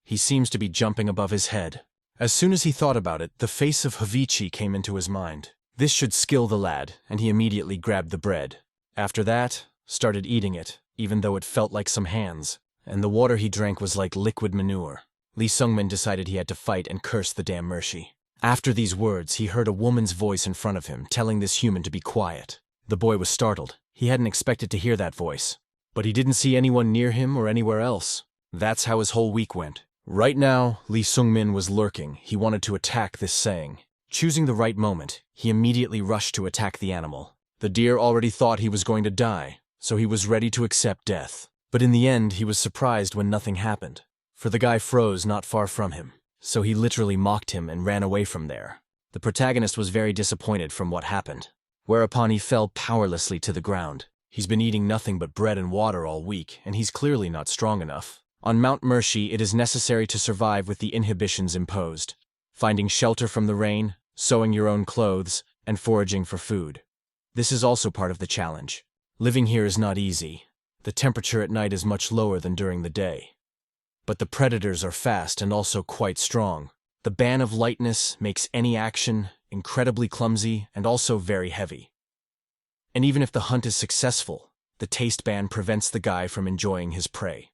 He seems to be jumping above his head. As soon as he thought about it, the face of Vichi came into his mind. This should skill the lad, and he immediately grabbed the bread. After that, started eating it, even though it felt like some hands. And the water he drank was like liquid manure. Lee Sungmin decided he had to fight and curse the damn Mercy. After these words, he heard a woman's voice in front of him, telling this human to be quiet. The boy was startled. He hadn't expected to hear that voice. But he didn't see anyone near him or anywhere else. That's how his whole week went. Right now, Lee Sungmin was lurking. He wanted to attack this saying. Choosing the right moment, he immediately rushed to attack the animal. The deer already thought he was going to die, so he was ready to accept death. But in the end, he was surprised when nothing happened. For the guy froze not far from him, so he literally mocked him and ran away from there. The protagonist was very disappointed from what happened, whereupon he fell powerlessly to the ground. He's been eating nothing but bread and water all week, and he's clearly not strong enough. On Mount Mercy, it is necessary to survive with the inhibitions imposed. Finding shelter from the rain, sewing your own clothes, and foraging for food. This is also part of the challenge. Living here is not easy. The temperature at night is much lower than during the day. But the predators are fast and also quite strong. The ban of lightness makes any action incredibly clumsy and also very heavy. And even if the hunt is successful, the taste ban prevents the guy from enjoying his prey.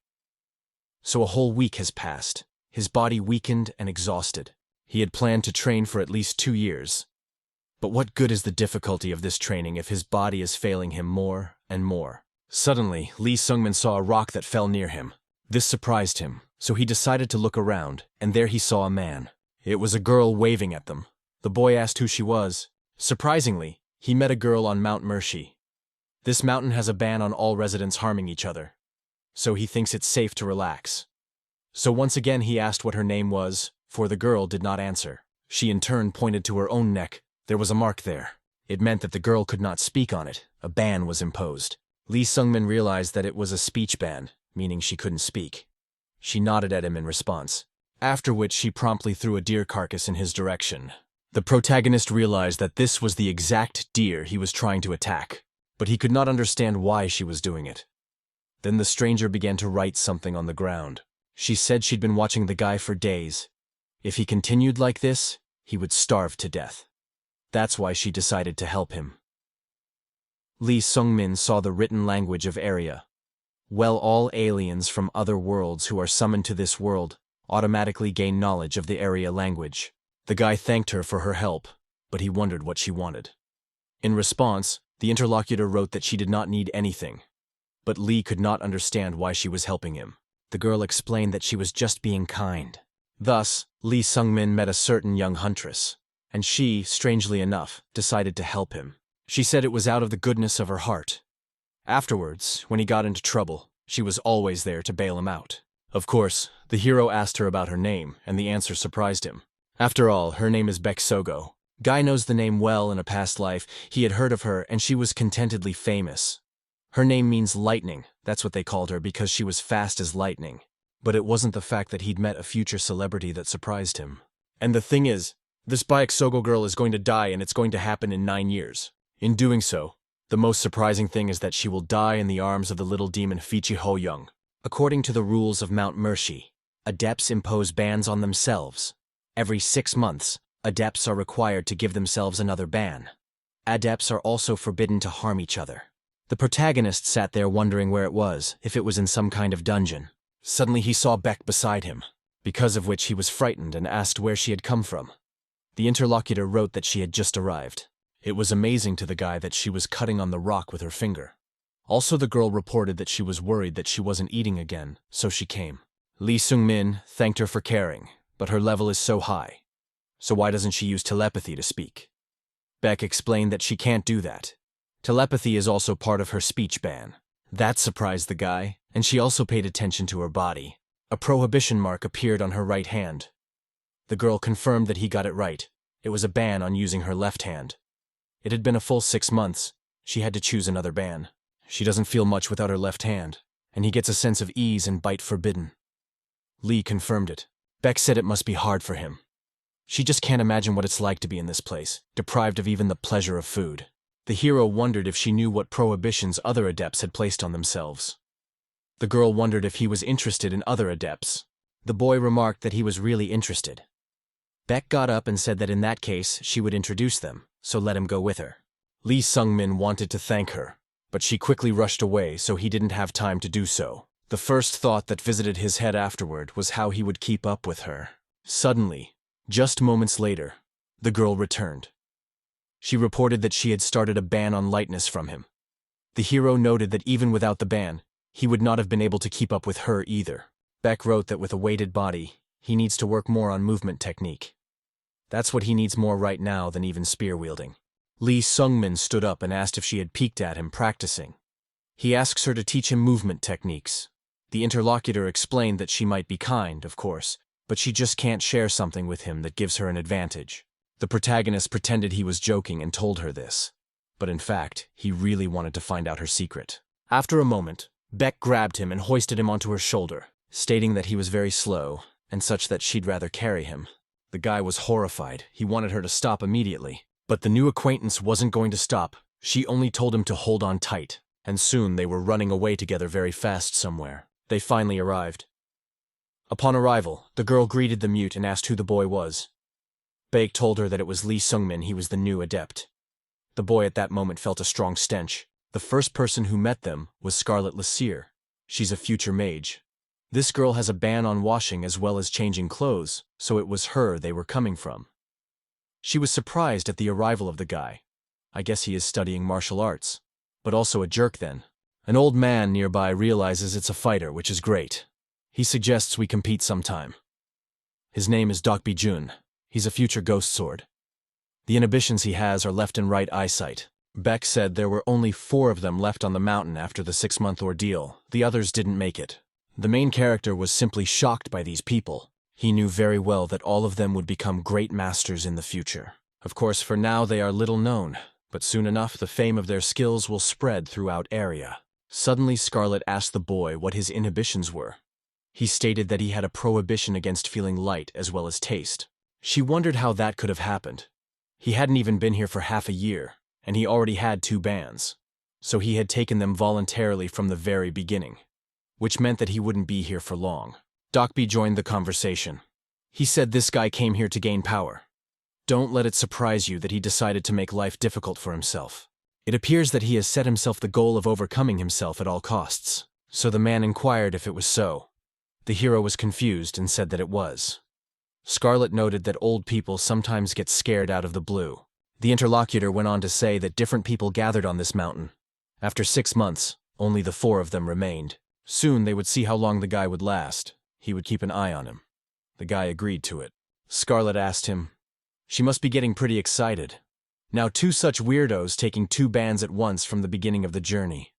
So a whole week has passed, his body weakened and exhausted. He had planned to train for at least 2 years. But what good is the difficulty of this training if his body is failing him more and more? Suddenly, Lee Sungmin saw a rock that fell near him. This surprised him, so he decided to look around, and there he saw a man. It was a girl waving at them. The boy asked who she was. Surprisingly, he met a girl on Mount Mercy. This mountain has a ban on all residents harming each other, so he thinks it's safe to relax. So once again he asked what her name was, for the girl did not answer. She in turn pointed to her own neck. There was a mark there. It meant that the girl could not speak on it. A ban was imposed. Lee Sungmin realized that it was a speech ban, meaning she couldn't speak. She nodded at him in response, after which she promptly threw a deer carcass in his direction. The protagonist realized that this was the exact deer he was trying to attack, but he could not understand why she was doing it. Then the stranger began to write something on the ground. She said she'd been watching the guy for days. If he continued like this, he would starve to death. That's why she decided to help him. Lee Sungmin saw the written language of Eria. Well, all aliens from other worlds who are summoned to this world automatically gain knowledge of the Eria language. The guy thanked her for her help, but he wondered what she wanted. In response, the interlocutor wrote that she did not need anything. But Lee could not understand why she was helping him. The girl explained that she was just being kind. Thus, Lee Sungmin met a certain young huntress, and she, strangely enough, decided to help him. She said it was out of the goodness of her heart. Afterwards, when he got into trouble, she was always there to bail him out. Of course, the hero asked her about her name, and the answer surprised him. After all, her name is Beksogo. Guy knows the name well in a past life. He had heard of her, and she was contentedly famous. Her name means lightning. That's what they called her because she was fast as lightning. But it wasn't the fact that he'd met a future celebrity that surprised him. And the thing is, This Byexogo girl is going to die, and it's going to happen in 9 years. In doing so, the most surprising thing is that she will die in the arms of the little demon Vichi Ho-young. According to the rules of Mount Mercy, adepts impose bans on themselves. Every 6 months, adepts are required to give themselves another ban. Adepts are also forbidden to harm each other. The protagonist sat there wondering where it was, if it was in some kind of dungeon. Suddenly he saw Beck beside him, because of which he was frightened and asked where she had come from. The interlocutor wrote that she had just arrived. It was amazing to the guy that she was cutting on the rock with her finger. Also, the girl reported that she was worried that she wasn't eating again, so she came. Lee Sung-min thanked her for caring, but her level is so high. So why doesn't she use telepathy to speak? Beck explained that she can't do that. Telepathy is also part of her speech ban. That surprised the guy, and she also paid attention to her body. A prohibition mark appeared on her right hand. The girl confirmed that he got it right. It was a ban on using her left hand. It had been a full 6 months. She had to choose another ban. She doesn't feel much without her left hand, and he gets a sense of ease and bite forbidden. Lee confirmed it. Beck said it must be hard for him. She just can't imagine what it's like to be in this place, deprived of even the pleasure of food. The hero wondered if she knew what prohibitions other adepts had placed on themselves. The girl wondered if he was interested in other adepts. The boy remarked that he was really interested. Beck got up and said that in that case she would introduce them, so let him go with her. Lee Sung-min wanted to thank her, but she quickly rushed away, so he didn't have time to do so. The first thought that visited his head afterward was how he would keep up with her. Suddenly, just moments later, the girl returned. She reported that she had started a ban on lightness from him. The hero noted that even without the ban, he would not have been able to keep up with her either. Beck wrote that with a weighted body, he needs to work more on movement technique. That's what he needs more right now than even spear wielding. Lee Sung-min stood up and asked if she had peeked at him practicing. He asks her to teach him movement techniques. The interlocutor explained that she might be kind, of course, but she just can't share something with him that gives her an advantage. The protagonist pretended he was joking and told her this, but in fact, he really wanted to find out her secret. After a moment, Beck grabbed him and hoisted him onto her shoulder, stating that he was very slow, and such that she'd rather carry him. The guy was horrified. He wanted her to stop immediately. But the new acquaintance wasn't going to stop. She only told him to hold on tight, and soon they were running away together very fast somewhere. They finally arrived. Upon arrival, the girl greeted the mute and asked who the boy was. Beck told her that it was Lee Sung-min, he was the new adept. The boy at that moment felt a strong stench. The first person who met them was Scarlet Lassire. She's a future mage. This girl has a ban on washing as well as changing clothes, so it was her they were coming from. She was surprised at the arrival of the guy. I guess he is studying martial arts, but also a jerk then. An old man nearby realizes it's a fighter, which is great. He suggests we compete sometime. His name is Dokbi Jun. He's a future ghost sword. The inhibitions he has are left and right eyesight. Beck said there were only 4 of them left on the mountain after the 6-month ordeal. The others didn't make it. The main character was simply shocked by these people. He knew very well that all of them would become great masters in the future. Of course, for now they are little known, but soon enough the fame of their skills will spread throughout Eria. Suddenly Scarlet asked the boy what his inhibitions were. He stated that he had a prohibition against feeling light as well as taste. She wondered how that could have happened. He hadn't even been here for half a year, and he already had 2 bans. So he had taken them voluntarily from the very beginning, which meant that he wouldn't be here for long. Dokbi joined the conversation. He said this guy came here to gain power. Don't let it surprise you that he decided to make life difficult for himself. It appears that he has set himself the goal of overcoming himself at all costs. So the man inquired if it was so. The hero was confused and said that it was. Scarlet noted that old people sometimes get scared out of the blue. The interlocutor went on to say that different people gathered on this mountain. After 6 months, only the 4 of them remained. Soon they would see how long the guy would last. He would keep an eye on him. The guy agreed to it. Scarlet asked him, "She must be getting pretty excited. Now 2 such weirdos taking 2 bans at once from the beginning of the journey."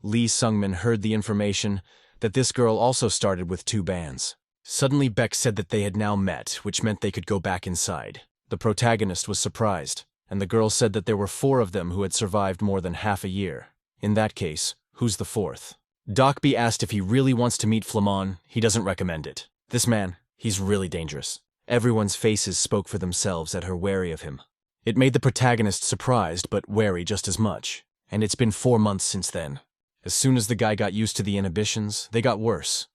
Lee Sung-min heard the information that this girl also started with 2 bans. Suddenly Beck said that they had now met, which meant they could go back inside. The protagonist was surprised, and the girl said that there were 4 of them who had survived more than half a year. In that case, who's the 4th? Dokbi asked if he really wants to meet Flamon. He doesn't recommend it. This man, he's really dangerous. Everyone's faces spoke for themselves at her wary of him. It made the protagonist surprised but wary just as much, and it's been 4 months since then. As soon as the guy got used to the inhibitions, they got worse.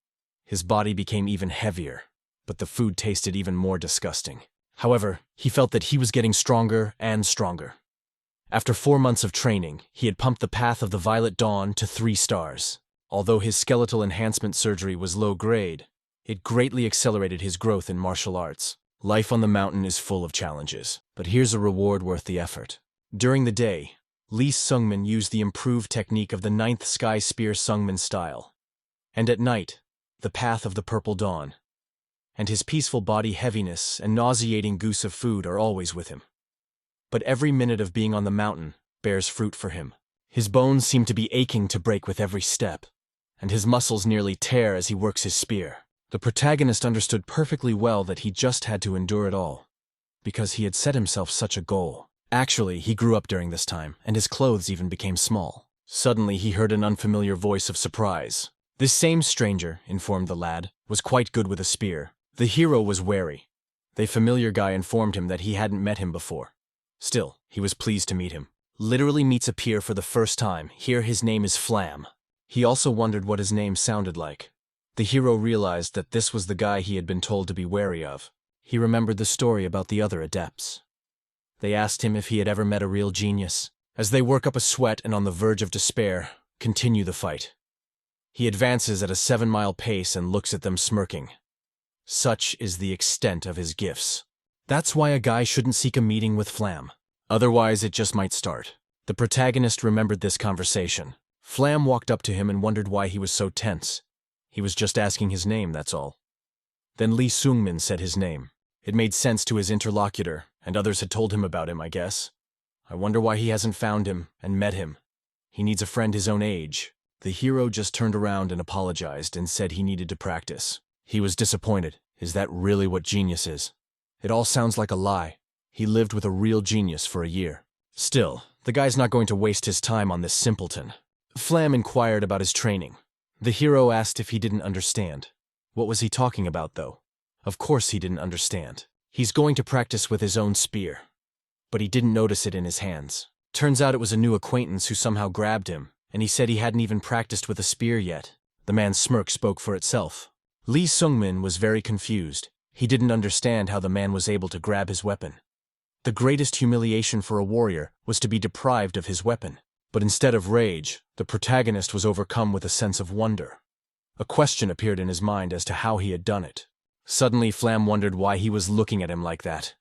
His body became even heavier, but the food tasted even more disgusting. However, he felt that he was getting stronger and stronger. After 4 months of training, he had pumped the Path of the Violet Dawn to 3 stars. Although his skeletal enhancement surgery was low grade, it greatly accelerated his growth in martial arts. Life on the mountain is full of challenges, but here's a reward worth the effort. During the day, Lee Sungmin used the improved technique of the 9th Sky Spear Sungmin style. And at night, the Path of the Purple Dawn. And his peaceful body heaviness and nauseating goose of food are always with him. But every minute of being on the mountain bears fruit for him. His bones seem to be aching to break with every step, and his muscles nearly tear as he works his spear. The protagonist understood perfectly well that he just had to endure it all, because he had set himself such a goal. Actually, he grew up during this time, and his clothes even became small. Suddenly, he heard an unfamiliar voice of surprise. This same stranger, informed the lad, was quite good with a spear. The hero was wary. The familiar guy informed him that he hadn't met him before. Still, he was pleased to meet him. Literally meets a peer for the first time. Here his name is Flam. He also wondered what his name sounded like. The hero realized that this was the guy he had been told to be wary of. He remembered the story about the other adepts. They asked him if he had ever met a real genius. As they work up a sweat and on the verge of despair, continue the fight. He advances at a 7-mile pace and looks at them smirking. Such is the extent of his gifts. That's why a guy shouldn't seek a meeting with Flam. Otherwise, it just might start. The protagonist remembered this conversation. Flam walked up to him and wondered why he was so tense. He was just asking his name, that's all. Then Lee Sungmin said his name. It made sense to his interlocutor, and others had told him about him, I guess. I wonder why he hasn't found him and met him. He needs a friend his own age. The hero just turned around and apologized and said he needed to practice. He was disappointed. Is that really what genius is? It all sounds like a lie. He lived with a real genius for a year. Still, the guy's not going to waste his time on this simpleton. Flam inquired about his training. The hero asked if he didn't understand. What was he talking about, though? Of course he didn't understand. He's going to practice with his own spear. But he didn't notice it in his hands. Turns out it was a new acquaintance who somehow grabbed him, and he said he hadn't even practiced with a spear yet. The man's smirk spoke for itself. Lee Sungmin was very confused. He didn't understand how the man was able to grab his weapon. The greatest humiliation for a warrior was to be deprived of his weapon. But instead of rage, the protagonist was overcome with a sense of wonder. A question appeared in his mind as to how he had done it. Suddenly, Flam wondered why he was looking at him like that.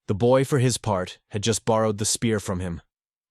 The boy, for his part, had just borrowed the spear from him.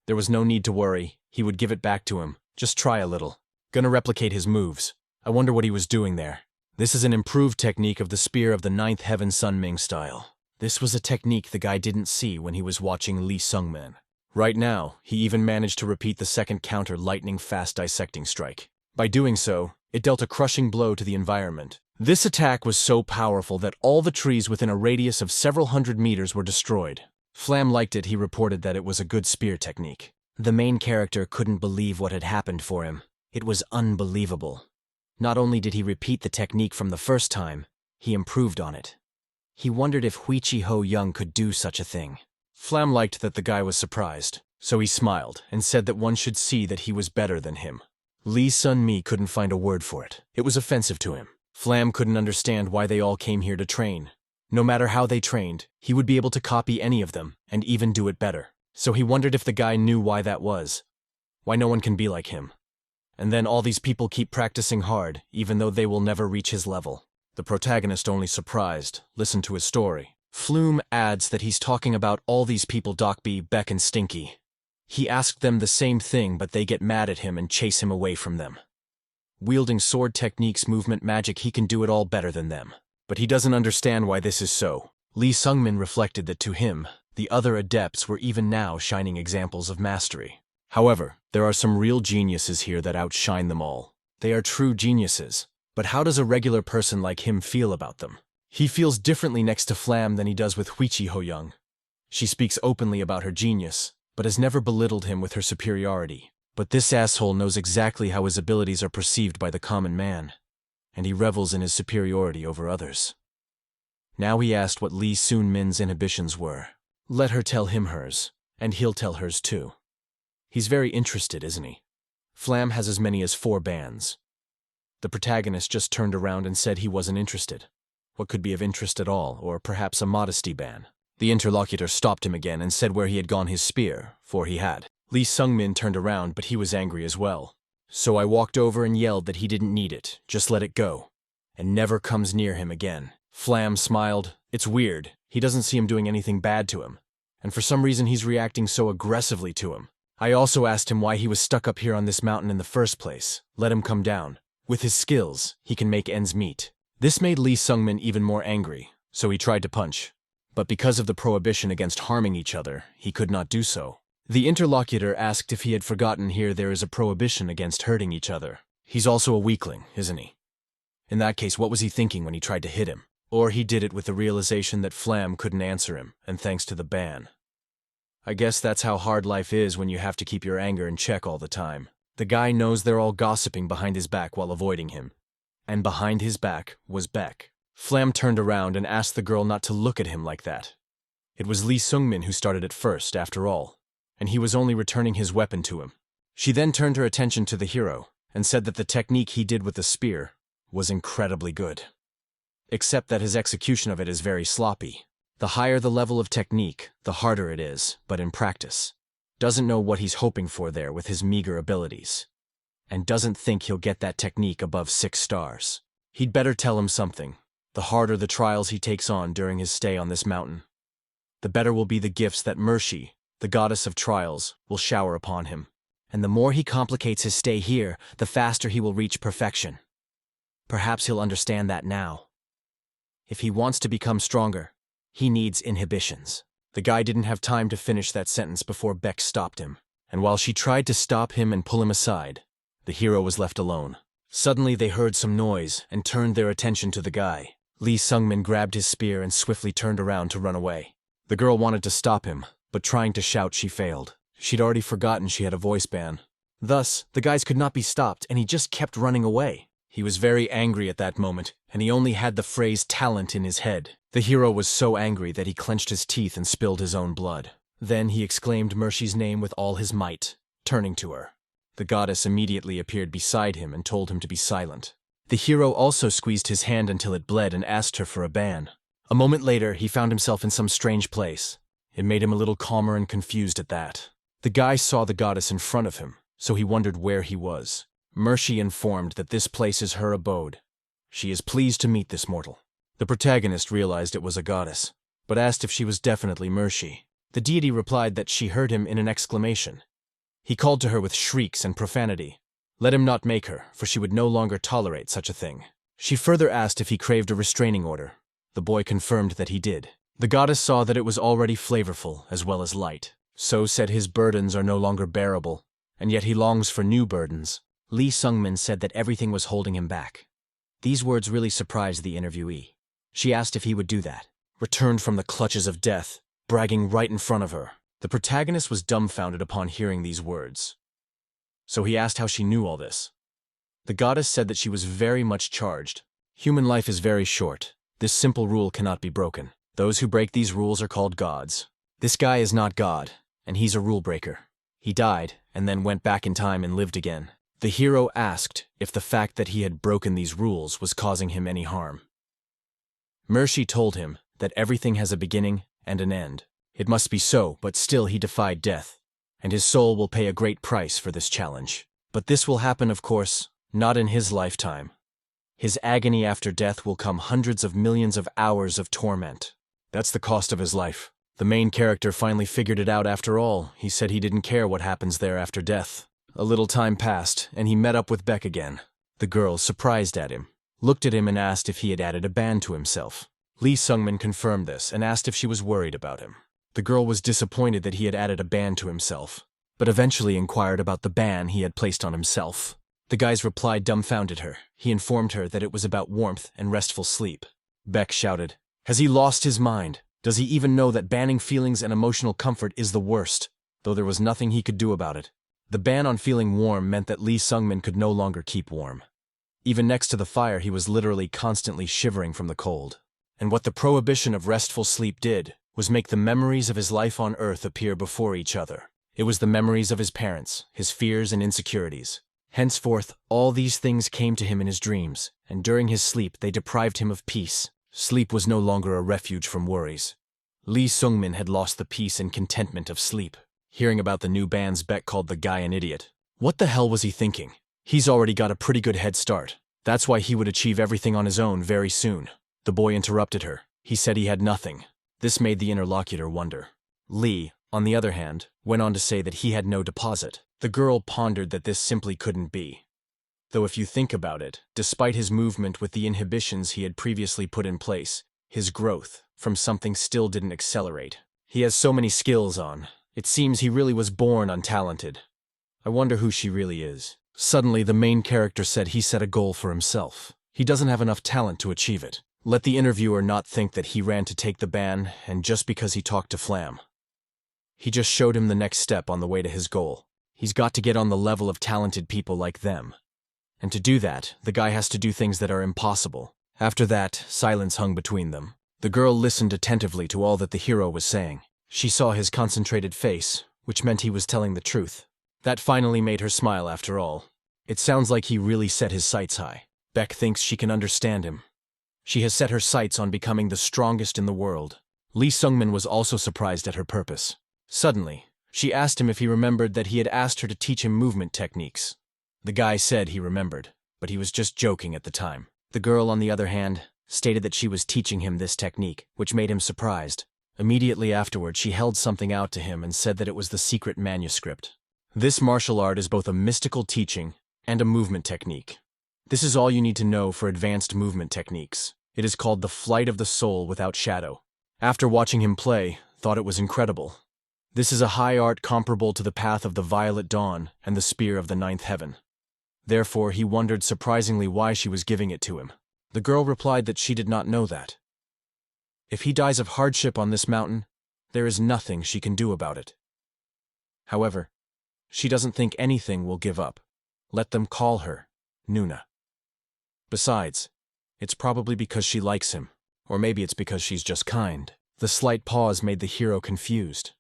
There was no need to worry. He would give it back to him. Just try a little. Gonna replicate his moves. I wonder what he was doing there. This is an improved technique of the spear of the 9th Heaven Sun Ming style. This was a technique the guy didn't see when he was watching Lee Sungmin. Right now, he even managed to repeat the second counter lightning-fast dissecting strike. By doing so, it dealt a crushing blow to the environment. This attack was so powerful that all the trees within a radius of several hundred meters were destroyed. Flam liked it. He reported that it was a good spear technique. The main character couldn't believe what had happened for him. It was unbelievable. Not only did he repeat the technique from the first time, he improved on it. He wondered if Vichi Ho Young could do such a thing. Flam liked that the guy was surprised, so he smiled and said that one should see that he was better than him. Lee Sun-mi couldn't find a word for it. It was offensive to him. Flam couldn't understand why they all came here to train. No matter how they trained, he would be able to copy any of them, and even do it better. So he wondered if the guy knew why that was. Why no one can be like him. And then all these people keep practicing hard, even though they will never reach his level. The protagonist, only surprised, listened to his story. Flume adds that he's talking about all these people Dockby, Beck and Stinky. He asked them the same thing, but they get mad at him and chase him away from them. Wielding sword techniques, movement, magic, he can do it all better than them. But he doesn't understand why this is so. Lee Sungmin reflected that to him, the other adepts were even now shining examples of mastery. However, there are some real geniuses here that outshine them all. They are true geniuses. But how does a regular person like him feel about them? He feels differently next to Flam than he does with Vichi Ho Young. She speaks openly about her genius, but has never belittled him with her superiority. But this asshole knows exactly how his abilities are perceived by the common man, and he revels in his superiority over others. Now he asked what Lee Soon-min's inhibitions were. Let her tell him hers, and he'll tell hers too. He's very interested, isn't he? Flam has as many as 4 bans. The protagonist just turned around and said he wasn't interested. What could be of interest at all, or perhaps a modesty ban? The interlocutor stopped him again and said where he had gone his spear, for he had. Lee Sung-min turned around, but he was angry as well. So I walked over and yelled that he didn't need it, just let it go, and never comes near him again. Flam smiled. It's weird, he doesn't see him doing anything bad to him, and for some reason he's reacting so aggressively to him. I also asked him why he was stuck up here on this mountain in the first place. Let him come down. With his skills, he can make ends meet. This made Lee Sung-min even more angry, so he tried to punch. But because of the prohibition against harming each other, he could not do so. The interlocutor asked if he had forgotten here there is a prohibition against hurting each other. He's also a weakling, isn't he? In that case, what was he thinking when he tried to hit him? Or he did it with the realization that Flam couldn't answer him, and thanks to the ban. I guess that's how hard life is when you have to keep your anger in check all the time. The guy knows they're all gossiping behind his back while avoiding him. And behind his back was Beck. Flam turned around and asked the girl not to look at him like that. It was Lee Sung-min who started it first, after all, and he was only returning his weapon to him. She then turned her attention to the hero, and said that the technique he did with the spear was incredibly good. Except that his execution of it is very sloppy. The higher the level of technique, the harder it is, but in practice. Doesn't know what he's hoping for there with his meager abilities. And doesn't think he'll get that technique above 6 stars. He'd better tell him something. The harder the trials he takes on during his stay on this mountain, the better will be the gifts that Mercy, the goddess of trials, will shower upon him. And the more he complicates his stay here, the faster he will reach perfection. Perhaps he'll understand that now. If he wants to become stronger, he needs inhibitions. The guy didn't have time to finish that sentence before Beck stopped him, and while she tried to stop him and pull him aside, the hero was left alone. Suddenly they heard some noise and turned their attention to the guy. Lee Sung-min grabbed his spear and swiftly turned around to run away. The girl wanted to stop him, but trying to shout she failed. She'd already forgotten she had a voice ban. Thus, the guys could not be stopped and he just kept running away. He was very angry at that moment, and he only had the phrase talent in his head. The hero was so angry that he clenched his teeth and spilled his own blood. Then he exclaimed Mercy's name with all his might, turning to her. The goddess immediately appeared beside him and told him to be silent. The hero also squeezed his hand until it bled and asked her for a ban. A moment later, he found himself in some strange place. It made him a little calmer and confused at that. The guy saw the goddess in front of him, so he wondered where he was. Mercy informed that this place is her abode. She is pleased to meet this mortal. The protagonist realized it was a goddess, but asked if she was definitely Mercy. The deity replied that she heard him in an exclamation. He called to her with shrieks and profanity. Let him not make her, for she would no longer tolerate such a thing. She further asked if he craved a restraining order. The boy confirmed that he did. The goddess saw that it was already flavorful as well as light. So said his burdens are no longer bearable, and yet he longs for new burdens. Lee Sung-min said that everything was holding him back. These words really surprised the interviewee. She asked if he would do that. Returned from the clutches of death, bragging right in front of her. The protagonist was dumbfounded upon hearing these words. So he asked how she knew all this. The goddess said that she was very much charged. Human life is very short. This simple rule cannot be broken. Those who break these rules are called gods. This guy is not God, and he's a rule breaker. He died, and then went back in time and lived again. The hero asked if the fact that he had broken these rules was causing him any harm. Mercy told him that everything has a beginning and an end. It must be so, but still he defied death, and his soul will pay a great price for this challenge. But this will happen, of course, not in his lifetime. His agony after death will come hundreds of millions of hours of torment. That's the cost of his life. The main character finally figured it out after all. He said he didn't care what happens there after death. A little time passed, and he met up with Beck again. The girl, surprised at him, looked at him and asked if he had added a ban to himself. Lee Sung-min confirmed this and asked if she was worried about him. The girl was disappointed that he had added a ban to himself, but eventually inquired about the ban he had placed on himself. The guy's reply dumbfounded her. He informed her that it was about warmth and restful sleep. Beck shouted, "Has he lost his mind? Does he even know that banning feelings and emotional comfort is the worst?" Though there was nothing he could do about it. The ban on feeling warm meant that Lee Sung-min could no longer keep warm. Even next to the fire, he was literally constantly shivering from the cold. And what the prohibition of restful sleep did was make the memories of his life on Earth appear before each other. It was the memories of his parents, his fears and insecurities. Henceforth, all these things came to him in his dreams, and during his sleep they deprived him of peace. Sleep was no longer a refuge from worries. Lee Sungmin had lost the peace and contentment of sleep. Hearing about the new bands, Beck called the guy an idiot. What the hell was he thinking? He's already got a pretty good head start. That's why he would achieve everything on his own very soon. The boy interrupted her. He said he had nothing. This made the interlocutor wonder. Lee, on the other hand, went on to say that he had no deposit. The girl pondered that this simply couldn't be. Though if you think about it, despite his movement with the inhibitions he had previously put in place, his growth from something still didn't accelerate. He has so many skills on. It seems he really was born untalented. I wonder who she really is. Suddenly, the main character said he set a goal for himself. He doesn't have enough talent to achieve it. Let the interviewer not think that he ran to take the ban, and just because he talked to Flam. He just showed him the next step on the way to his goal. He's got to get on the level of talented people like them. And to do that, the guy has to do things that are impossible. After that, silence hung between them. The girl listened attentively to all that the hero was saying. She saw his concentrated face, which meant he was telling the truth. That finally made her smile after all. It sounds like he really set his sights high. Beck thinks she can understand him. She has set her sights on becoming the strongest in the world. Lee Sungmin was also surprised at her purpose. Suddenly, she asked him if he remembered that he had asked her to teach him movement techniques. The guy said he remembered, but he was just joking at the time. The girl, on the other hand, stated that she was teaching him this technique, which made him surprised. Immediately afterward, she held something out to him and said that it was the secret manuscript. This martial art is both a mystical teaching and a movement technique. This is all you need to know for advanced movement techniques. It is called the Flight of the Soul without Shadow. After watching him play, thought it was incredible. This is a high art comparable to the Path of the Violet Dawn and the Spear of the Ninth Heaven. Therefore, he wondered surprisingly why she was giving it to him. The girl replied that she did not know that. If he dies of hardship on this mountain, there is nothing she can do about it. However, she doesn't think anything will give up. Let them call her Nuna. Besides, it's probably because she likes him, or maybe it's because she's just kind. The slight pause made the hero confused,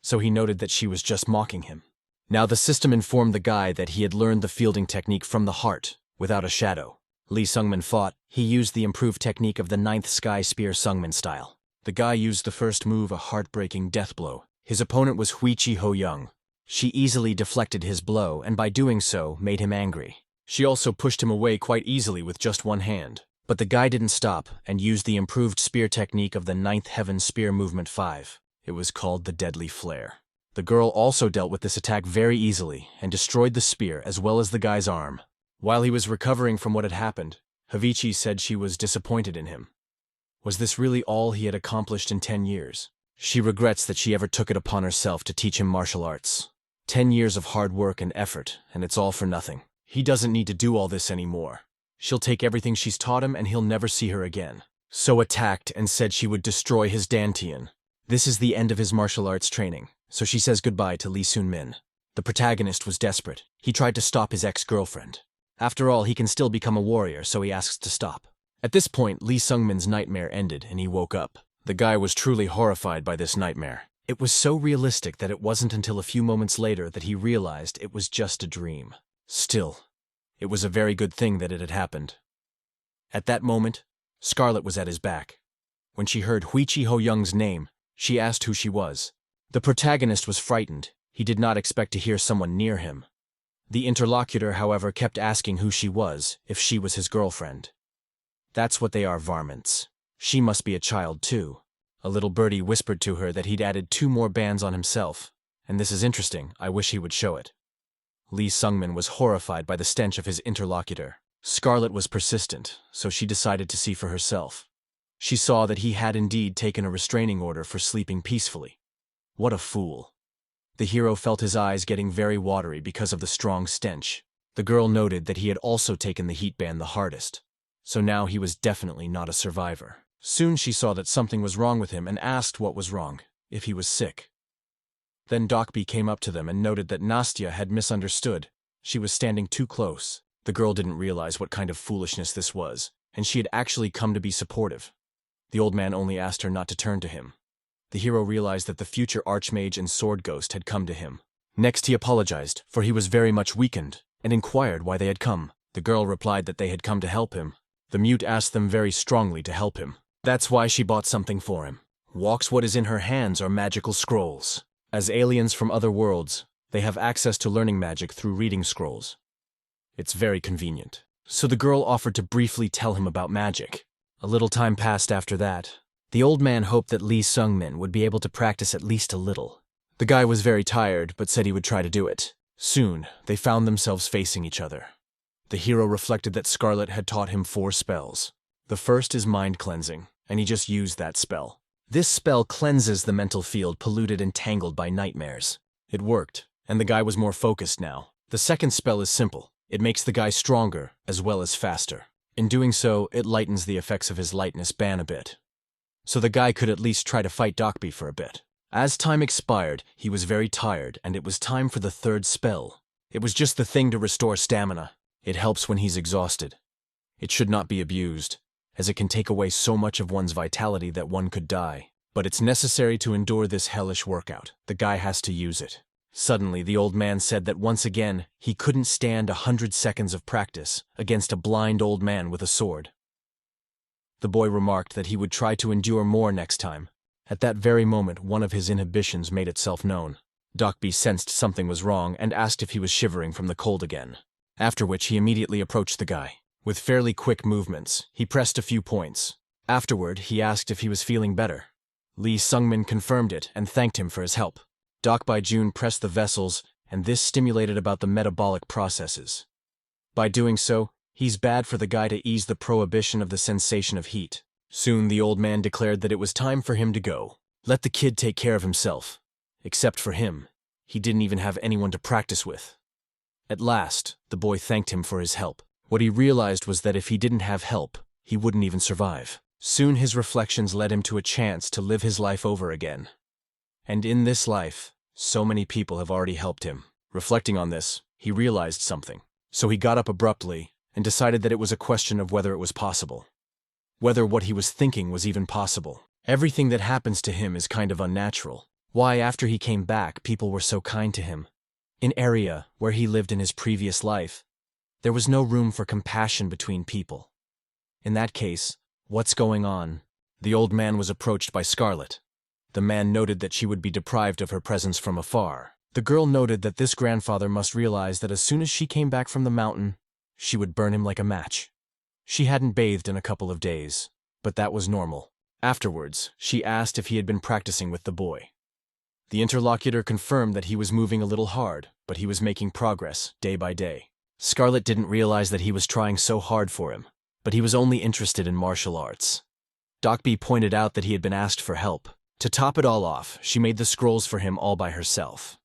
so he noted that she was just mocking him. Now the system informed the guy that he had learned the fielding technique from the heart, without a shadow. Lee Sungmin fought. He used the improved technique of the Ninth Sky Spear Sungmin style. The guy used the first move, a heartbreaking death blow. His opponent was Vichi Ho-young. She easily deflected his blow, and by doing so, made him angry. She also pushed him away quite easily with just one hand. But the guy didn't stop, and used the improved spear technique of the Ninth Heaven Spear Movement 5. It was called the Deadly Flare. The girl also dealt with this attack very easily, and destroyed the spear as well as the guy's arm. While he was recovering from what had happened, Vichi said she was disappointed in him. Was this really all he had accomplished in 10 years? She regrets that she ever took it upon herself to teach him martial arts. 10 years of hard work and effort, and it's all for nothing. He doesn't need to do all this anymore. She'll take everything she's taught him and he'll never see her again. So attacked and said she would destroy his Dantian. This is the end of his martial arts training, so she says goodbye to Lee Sun-min. The protagonist was desperate. He tried to stop his ex-girlfriend. After all, he can still become a warrior, so he asks to stop. At this point, Lee Sung-min's nightmare ended and he woke up. The guy was truly horrified by this nightmare. It was so realistic that it wasn't until a few moments later that he realized it was just a dream. Still, it was a very good thing that it had happened. At that moment, Scarlet was at his back. When she heard Vichi Ho-young's name, she asked who she was. The protagonist was frightened. He did not expect to hear someone near him. The interlocutor, however, kept asking who she was, if she was his girlfriend. That's what they are, varmints. She must be a child too. A little birdie whispered to her that he'd added 2 more bands on himself. And this is interesting, I wish he would show it. Lee Sung-min was horrified by the stench of his interlocutor. Scarlet was persistent, so she decided to see for herself. She saw that he had indeed taken a restraining order for sleeping peacefully. What a fool. The hero felt his eyes getting very watery because of the strong stench. The girl noted that he had also taken the heat band the hardest. So now he was definitely not a survivor. Soon she saw that something was wrong with him and asked what was wrong, if he was sick. Then Dokbi came up to them and noted that Nastya had misunderstood. She was standing too close. The girl didn't realize what kind of foolishness this was, and she had actually come to be supportive. The old man only asked her not to turn to him. The hero realized that the future archmage and sword ghost had come to him. Next he apologized, for he was very much weakened, and inquired why they had come. The girl replied that they had come to help him. The mute asked them very strongly to help him. That's why she bought something for him. Walks what is in her hands are magical scrolls. As aliens from other worlds, they have access to learning magic through reading scrolls. It's very convenient. So the girl offered to briefly tell him about magic. A little time passed after that. The old man hoped that Lee Sung-min would be able to practice at least a little. The guy was very tired, but said he would try to do it. Soon, they found themselves facing each other. The hero reflected that Scarlet had taught him 4 spells. The first is mind cleansing, and he just used that spell. This spell cleanses the mental field polluted and tangled by nightmares. It worked, and the guy was more focused now. The second spell is simple. It makes the guy stronger, as well as faster. In doing so, it lightens the effects of his lightness ban a bit. So the guy could at least try to fight Dokbi for a bit. As time expired, he was very tired, and it was time for the third spell. It was just the thing to restore stamina. It helps when he's exhausted. It should not be abused, as it can take away so much of one's vitality that one could die. But it's necessary to endure this hellish workout. The guy has to use it. Suddenly, the old man said that once again, he couldn't stand 100 seconds of practice against a blind old man with a sword. The boy remarked that he would try to endure more next time. At that very moment, one of his inhibitions made itself known. Dokbi sensed something was wrong and asked if he was shivering from the cold again. After which, he immediately approached the guy. With fairly quick movements, he pressed a few points. Afterward, he asked if he was feeling better. Lee Sung-min confirmed it and thanked him for his help. Dokbi-jun pressed the vessels, and this stimulated about the metabolic processes. By doing so, he's bad for the guy to ease the prohibition of the sensation of heat. Soon the old man declared that it was time for him to go. Let the kid take care of himself. Except for him, he didn't even have anyone to practice with. At last, the boy thanked him for his help. What he realized was that if he didn't have help, he wouldn't even survive. Soon his reflections led him to a chance to live his life over again. And in this life, so many people have already helped him. Reflecting on this, he realized something. So he got up abruptly and decided that it was a question of whether it was possible. Whether what he was thinking was even possible. Everything that happens to him is kind of unnatural. Why, after he came back, people were so kind to him. In Eria, where he lived in his previous life, there was no room for compassion between people. In that case, what's going on? The old man was approached by Scarlet. The man noted that she would be deprived of her presence from afar. The girl noted that this grandfather must realize that as soon as she came back from the mountain, she would burn him like a match. She hadn't bathed in a couple of days, but that was normal. Afterwards, she asked if he had been practicing with the boy. The interlocutor confirmed that he was moving a little hard, but he was making progress, day by day. Scarlet didn't realize that he was trying so hard for him, but he was only interested in martial arts. Dokbi pointed out that he had been asked for help. To top it all off, she made the scrolls for him all by herself.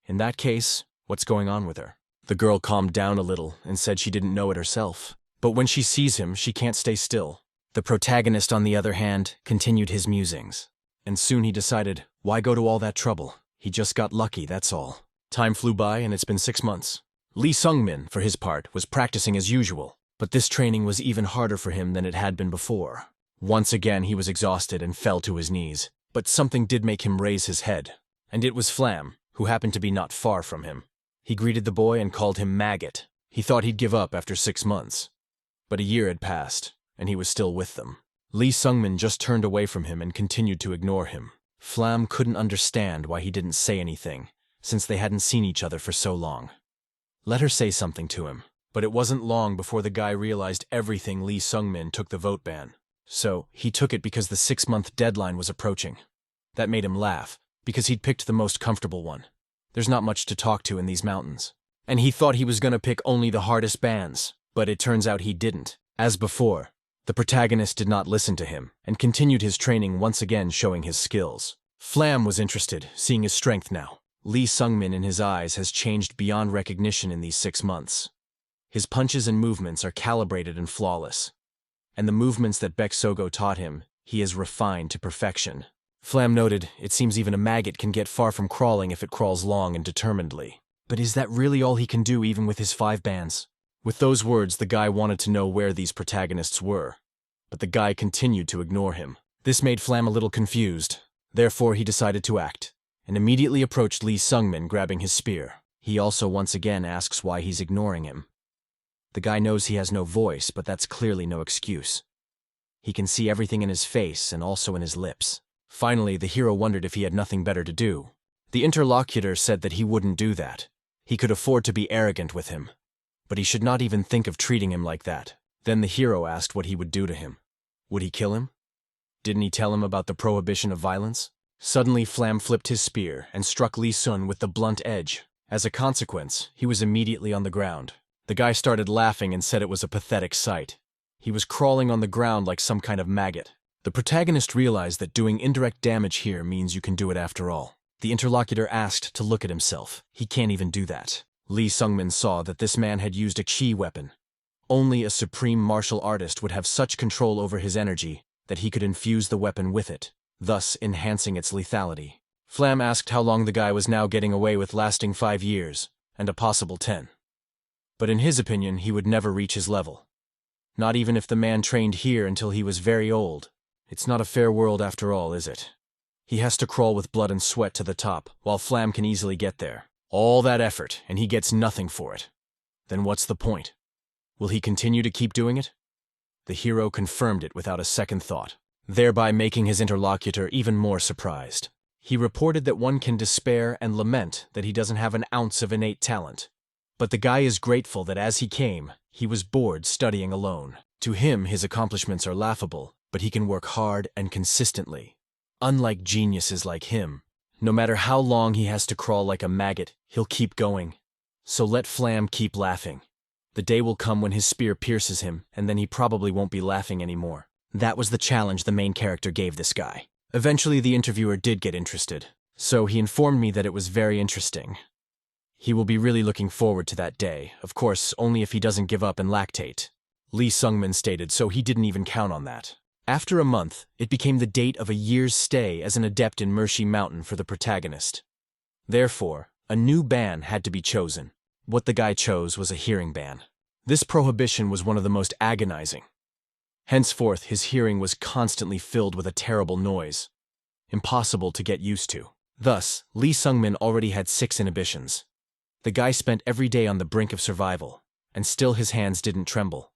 In that case, what's going on with her? The girl calmed down a little and said she didn't know it herself. But when she sees him, she can't stay still. The protagonist, on the other hand, continued his musings. And soon he decided, why go to all that trouble? He just got lucky, that's all. Time flew by and it's been 6 months. Lee Sung-min, for his part, was practicing as usual. But this training was even harder for him than it had been before. Once again he was exhausted and fell to his knees. But something did make him raise his head. And it was Flam, who happened to be not far from him. He greeted the boy and called him Maggot. He thought he'd give up after 6 months. But a year had passed, and he was still with them. Lee Sung-min just turned away from him and continued to ignore him. Flam couldn't understand why he didn't say anything, since they hadn't seen each other for so long. Let her say something to him. But it wasn't long before the guy realized everything Lee Sung-min took the vote ban. So, he took it because the 6-month deadline was approaching. That made him laugh, because he'd picked the most comfortable one. There's not much to talk to in these mountains. And he thought he was gonna pick only the hardest bans, but it turns out he didn't. As before, the protagonist did not listen to him, and continued his training, once again showing his skills. Flam was interested, seeing his strength now. Lee Sung-min in his eyes has changed beyond recognition in these 6 months. His punches and movements are calibrated and flawless. And the movements that Baek Sogo taught him, he has refined to perfection. Flam noted, it seems even a maggot can get far from crawling if it crawls long and determinedly. But is that really all he can do even with his 5 bans? With those words, the guy wanted to know where these protagonists were. But the guy continued to ignore him. This made Flam a little confused. Therefore, he decided to act, and immediately approached Lee Sungmin, grabbing his spear. He also once again asks why he's ignoring him. The guy knows he has no voice, but that's clearly no excuse. He can see everything in his face and also in his lips. Finally, the hero wondered if he had nothing better to do. The interlocutor said that he wouldn't do that. He could afford to be arrogant with him, but he should not even think of treating him like that. Then the hero asked what he would do to him. Would he kill him? Didn't he tell him about the prohibition of violence? Suddenly, Flam flipped his spear and struck Lee Sun with the blunt edge. As a consequence, he was immediately on the ground. The guy started laughing and said it was a pathetic sight. He was crawling on the ground like some kind of maggot. The protagonist realized that doing indirect damage here means you can do it after all. The interlocutor asked to look at himself. He can't even do that. Lee Sungmin saw that this man had used a chi weapon. Only a supreme martial artist would have such control over his energy that he could infuse the weapon with it, thus enhancing its lethality. Flam asked how long the guy was now getting away with, lasting 5 years, and a possible 10. But in his opinion, he would never reach his level. Not even if the man trained here until he was very old. It's not a fair world after all, is it? He has to crawl with blood and sweat to the top, while Flam can easily get there. All that effort, and he gets nothing for it. Then what's the point? Will he continue to keep doing it? The hero confirmed it without a second thought, thereby making his interlocutor even more surprised. He reported that one can despair and lament that he doesn't have an ounce of innate talent. But the guy is grateful that as he came, he was bored studying alone. To him, his accomplishments are laughable, but he can work hard and consistently. Unlike geniuses like him, no matter how long he has to crawl like a maggot, he'll keep going. So let Flam keep laughing. The day will come when his spear pierces him, and then he probably won't be laughing anymore. That was the challenge the main character gave this guy. Eventually, the interviewer did get interested, so he informed me that it was very interesting. He will be really looking forward to that day, of course, only if he doesn't give up and lactate. Lee Sungmin stated, so he didn't even count on that. After a month, it became the date of a year's stay as an adept in Mercy Mountain for the protagonist. Therefore, a new ban had to be chosen. What the guy chose was a hearing ban. This prohibition was one of the most agonizing. Henceforth, his hearing was constantly filled with a terrible noise, impossible to get used to. Thus, Lee Sungmin already had 6 inhibitions. The guy spent every day on the brink of survival, and still his hands didn't tremble.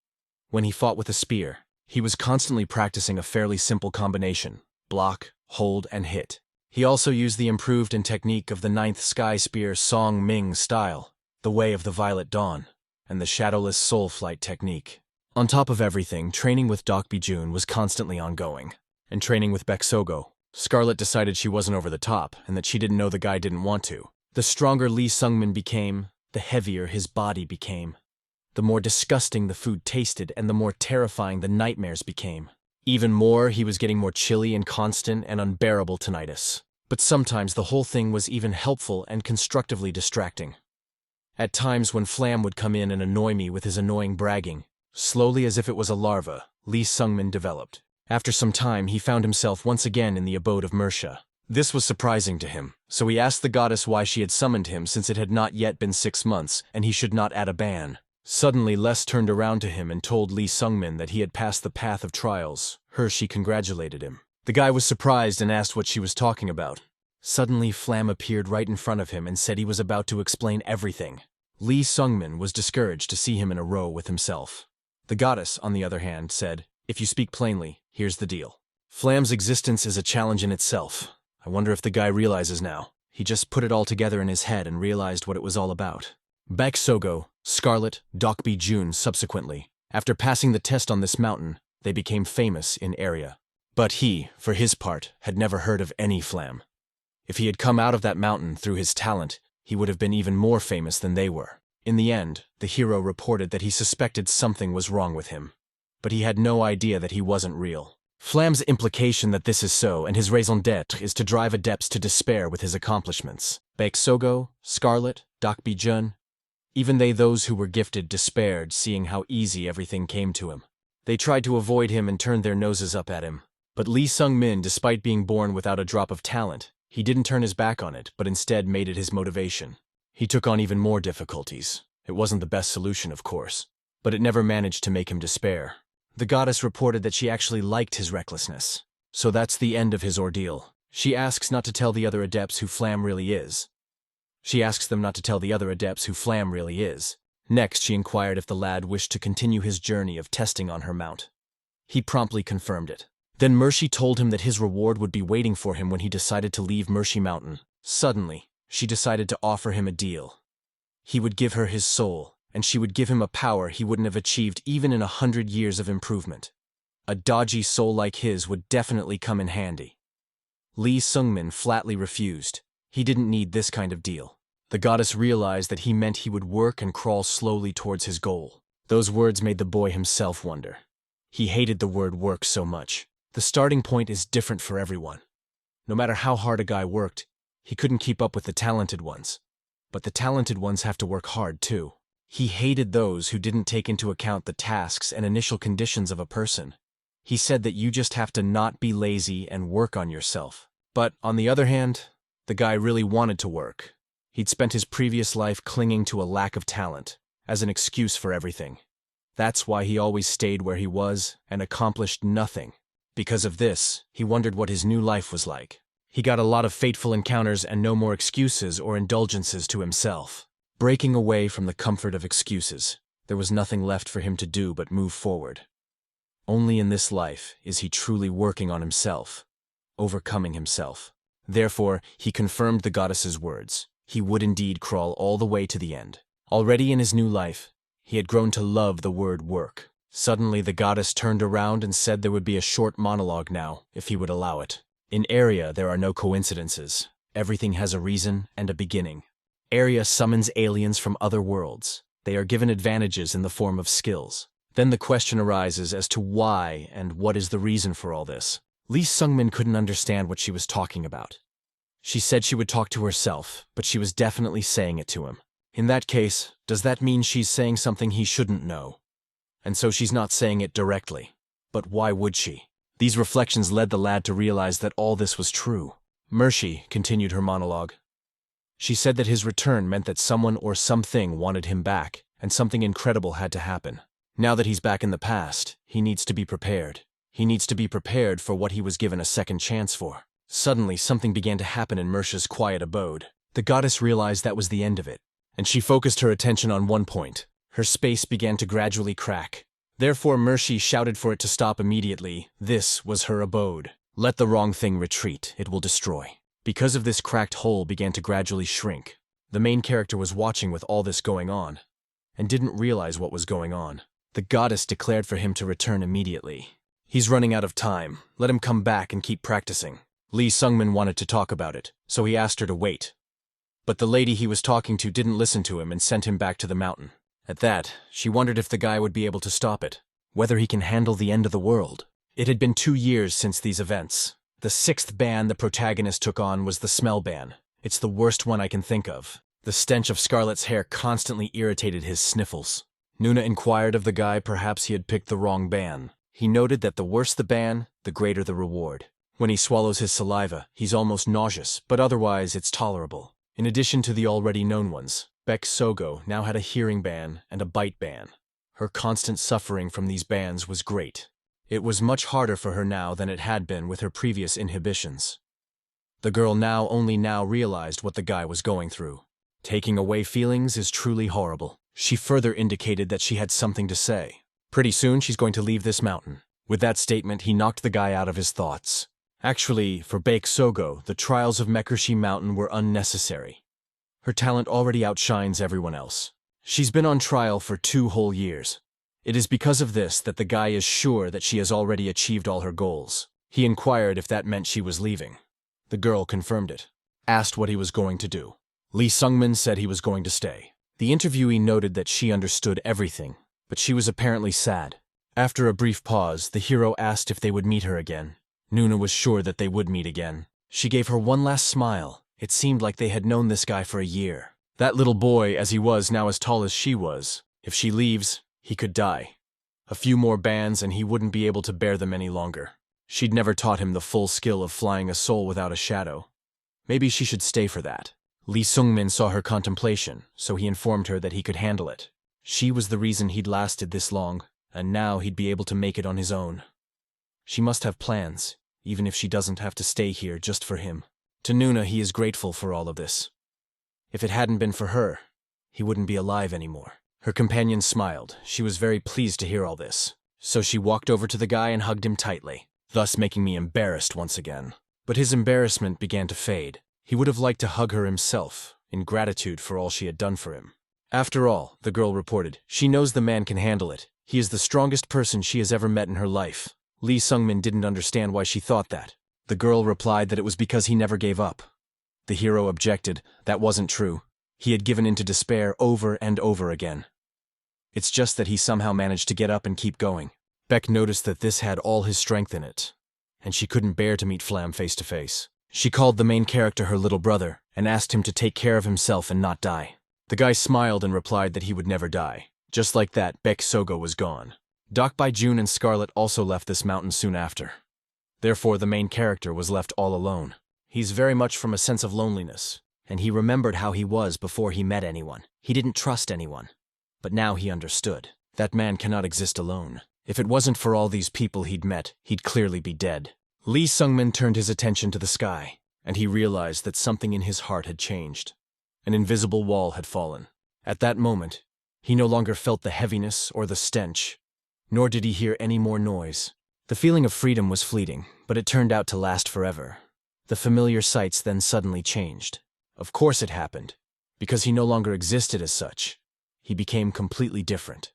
When he fought with a spear, he was constantly practicing a fairly simple combination: block, hold, and hit. He also used the improved and technique of the 9th Sky Spear Song Ming style, the Way of the Violet Dawn, and the Shadowless Soul Flight technique. On top of everything, training with Doppelganger was constantly ongoing, and training with Beksogo. Scarlet decided she wasn't over the top, and that she didn't know the guy didn't want to. The stronger Lee Sungmin became, the heavier his body became. The more disgusting the food tasted, and the more terrifying the nightmares became. Even more, he was getting more chilly and constant and unbearable tinnitus. But sometimes the whole thing was even helpful and constructively distracting. At times when Flam would come in and annoy me with his annoying bragging, slowly as if it was a larva, Lee Sungmin developed. After some time, he found himself once again in the abode of Mersha. This was surprising to him, so he asked the goddess why she had summoned him, since it had not yet been 6 months, and he should not add a ban. Suddenly, Les turned around to him and told Lee Sungmin that he had passed the path of trials. She congratulated him. The guy was surprised and asked what she was talking about. Suddenly, Flam appeared right in front of him and said he was about to explain everything. Lee Sungmin was discouraged to see him in a row with himself. The goddess, on the other hand, said, "If you speak plainly, here's the deal. Flam's existence is a challenge in itself. I wonder if the guy realizes now. He just put it all together in his head and realized what it was all about." Beksogo, Scarlet, Doppelganger subsequently. After passing the test on this mountain, they became famous in Eria. But he, for his part, had never heard of any Flam. If he had come out of that mountain through his talent, he would have been even more famous than they were. In the end, the hero reported that he suspected something was wrong with him, but he had no idea that he wasn't real. Flam's implication that this is so, and his raison d'etre, is to drive adepts to despair with his accomplishments. Beksogo, Scarlet, Doppelganger, even those who were gifted despaired, seeing how easy everything came to him. They tried to avoid him and turned their noses up at him. But Lee Sungmin, despite being born without a drop of talent, he didn't turn his back on it, but instead made it his motivation. He took on even more difficulties. It wasn't the best solution, of course, but it never managed to make him despair. The goddess reported that she actually liked his recklessness. So that's the end of his ordeal. She asks not to tell the other adepts who Flam really is. She asks them not to tell the other adepts who Flam really is. Next, she inquired if the lad wished to continue his journey of testing on her mount. He promptly confirmed it. Then Mercy told him that his reward would be waiting for him when he decided to leave Mercy Mountain. Suddenly, she decided to offer him a deal. He would give her his soul, and she would give him a power he wouldn't have achieved even in 100 years of improvement. A dodgy soul like his would definitely come in handy. Lee Sungmin flatly refused. He didn't need this kind of deal. The goddess realized that he meant he would work and crawl slowly towards his goal. Those words made the boy himself wonder. He hated the word work so much. The starting point is different for everyone. No matter how hard a guy worked, he couldn't keep up with the talented ones. But the talented ones have to work hard too. He hated those who didn't take into account the tasks and initial conditions of a person. He said that you just have to not be lazy and work on yourself. But, on the other hand, the guy really wanted to work. He'd spent his previous life clinging to a lack of talent, as an excuse for everything. That's why he always stayed where he was and accomplished nothing. Because of this, he wondered what his new life was like. He got a lot of fateful encounters and no more excuses or indulgences to himself. Breaking away from the comfort of excuses, there was nothing left for him to do but move forward. Only in this life is he truly working on himself, overcoming himself. Therefore, he confirmed the goddess's words. He would indeed crawl all the way to the end. Already in his new life, he had grown to love the word work. Suddenly, the goddess turned around and said there would be a short monologue now, if he would allow it. In Eria, there are no coincidences. Everything has a reason and a beginning. Eria summons aliens from other worlds. They are given advantages in the form of skills. Then the question arises as to why and what is the reason for all this. Lee Sungmin couldn't understand what she was talking about. She said she would talk to herself, but she was definitely saying it to him. In that case, does that mean she's saying something he shouldn't know? And so she's not saying it directly. But why would she? These reflections led the lad to realize that all this was true. Mercy continued her monologue. She said that his return meant that someone or something wanted him back, and something incredible had to happen. Now that he's back in the past, he needs to be prepared. He needs to be prepared for what he was given a second chance for. Suddenly, something began to happen in Mercia's quiet abode. The goddess realized that was the end of it, and she focused her attention on one point. Her space began to gradually crack. Therefore, Mercy shouted for it to stop immediately. This was her abode. Let the wrong thing retreat, it will destroy. Because of this, cracked hole began to gradually shrink. The main character was watching with all this going on, and didn't realize what was going on. The goddess declared for him to return immediately. He's running out of time. Let him come back and keep practicing. Lee Sungmin wanted to talk about it, so he asked her to wait. But the lady he was talking to didn't listen to him and sent him back to the mountain. At that, she wondered if the guy would be able to stop it, whether he can handle the end of the world. It had been 2 years since these events. The 6th ban the protagonist took on was the smell ban. It's the worst one I can think of. The stench of Scarlet's hair constantly irritated his sniffles. Nuna inquired of the guy perhaps he had picked the wrong ban. He noted that the worse the ban, the greater the reward. When he swallows his saliva, he's almost nauseous, but otherwise it's tolerable. In addition to the already known ones, Beck Sogo now had a hearing ban and a bite ban. Her constant suffering from these bans was great. It was much harder for her now than it had been with her previous inhibitions. The girl only now realized what the guy was going through. Taking away feelings is truly horrible. She further indicated that she had something to say. Pretty soon she's going to leave this mountain. With that statement, he knocked the guy out of his thoughts. Actually, for Beck Sogo, the trials of Mekershi Mountain were unnecessary. Her talent already outshines everyone else. She's been on trial for 2 whole years. It is because of this that the guy is sure that she has already achieved all her goals. He inquired if that meant she was leaving. The girl confirmed it, asked what he was going to do. Lee Sungmin said he was going to stay. The interviewee noted that she understood everything, but she was apparently sad. After a brief pause, the hero asked if they would meet her again. Nuna was sure that they would meet again. She gave her one last smile. It seemed like they had known this guy for a year. That little boy, as he was now as tall as she was, if she leaves, he could die. A few more bans and he wouldn't be able to bear them any longer. She'd never taught him the full skill of flying a soul without a shadow. Maybe she should stay for that. Lee Sungmin saw her contemplation, so he informed her that he could handle it. She was the reason he'd lasted this long, and now he'd be able to make it on his own. She must have plans. even if she doesn't have to stay here just for him. To Nuna, he is grateful for all of this. If it hadn't been for her, he wouldn't be alive anymore. Her companion smiled. She was very pleased to hear all this. So she walked over to the guy and hugged him tightly, thus making me embarrassed once again. But his embarrassment began to fade. He would have liked to hug her himself, in gratitude for all she had done for him. After all, the girl reported, she knows the man can handle it. He is the strongest person she has ever met in her life. Lee Sungmin didn't understand why she thought that. The girl replied that it was because he never gave up. The hero objected, that wasn't true. He had given in to despair over and over again. It's just that he somehow managed to get up and keep going. Beck noticed that this had all his strength in it, and she couldn't bear to meet Flam face to face. She called the main character her little brother and asked him to take care of himself and not die. The guy smiled and replied that he would never die. Just like that, Beck Sogo was gone. Doc Bai Jun and Scarlet also left this mountain soon after. Therefore, the main character was left all alone. He's very much from a sense of loneliness, and he remembered how he was before he met anyone. He didn't trust anyone. But now he understood. That man cannot exist alone. If it wasn't for all these people he'd met, he'd clearly be dead. Lee Sungmin turned his attention to the sky, and he realized that something in his heart had changed. An invisible wall had fallen. At that moment, he no longer felt the heaviness or the stench, nor did he hear any more noise. The feeling of freedom was fleeting, but it turned out to last forever. The familiar sights then suddenly changed. Of course it happened, because he no longer existed as such. He became completely different.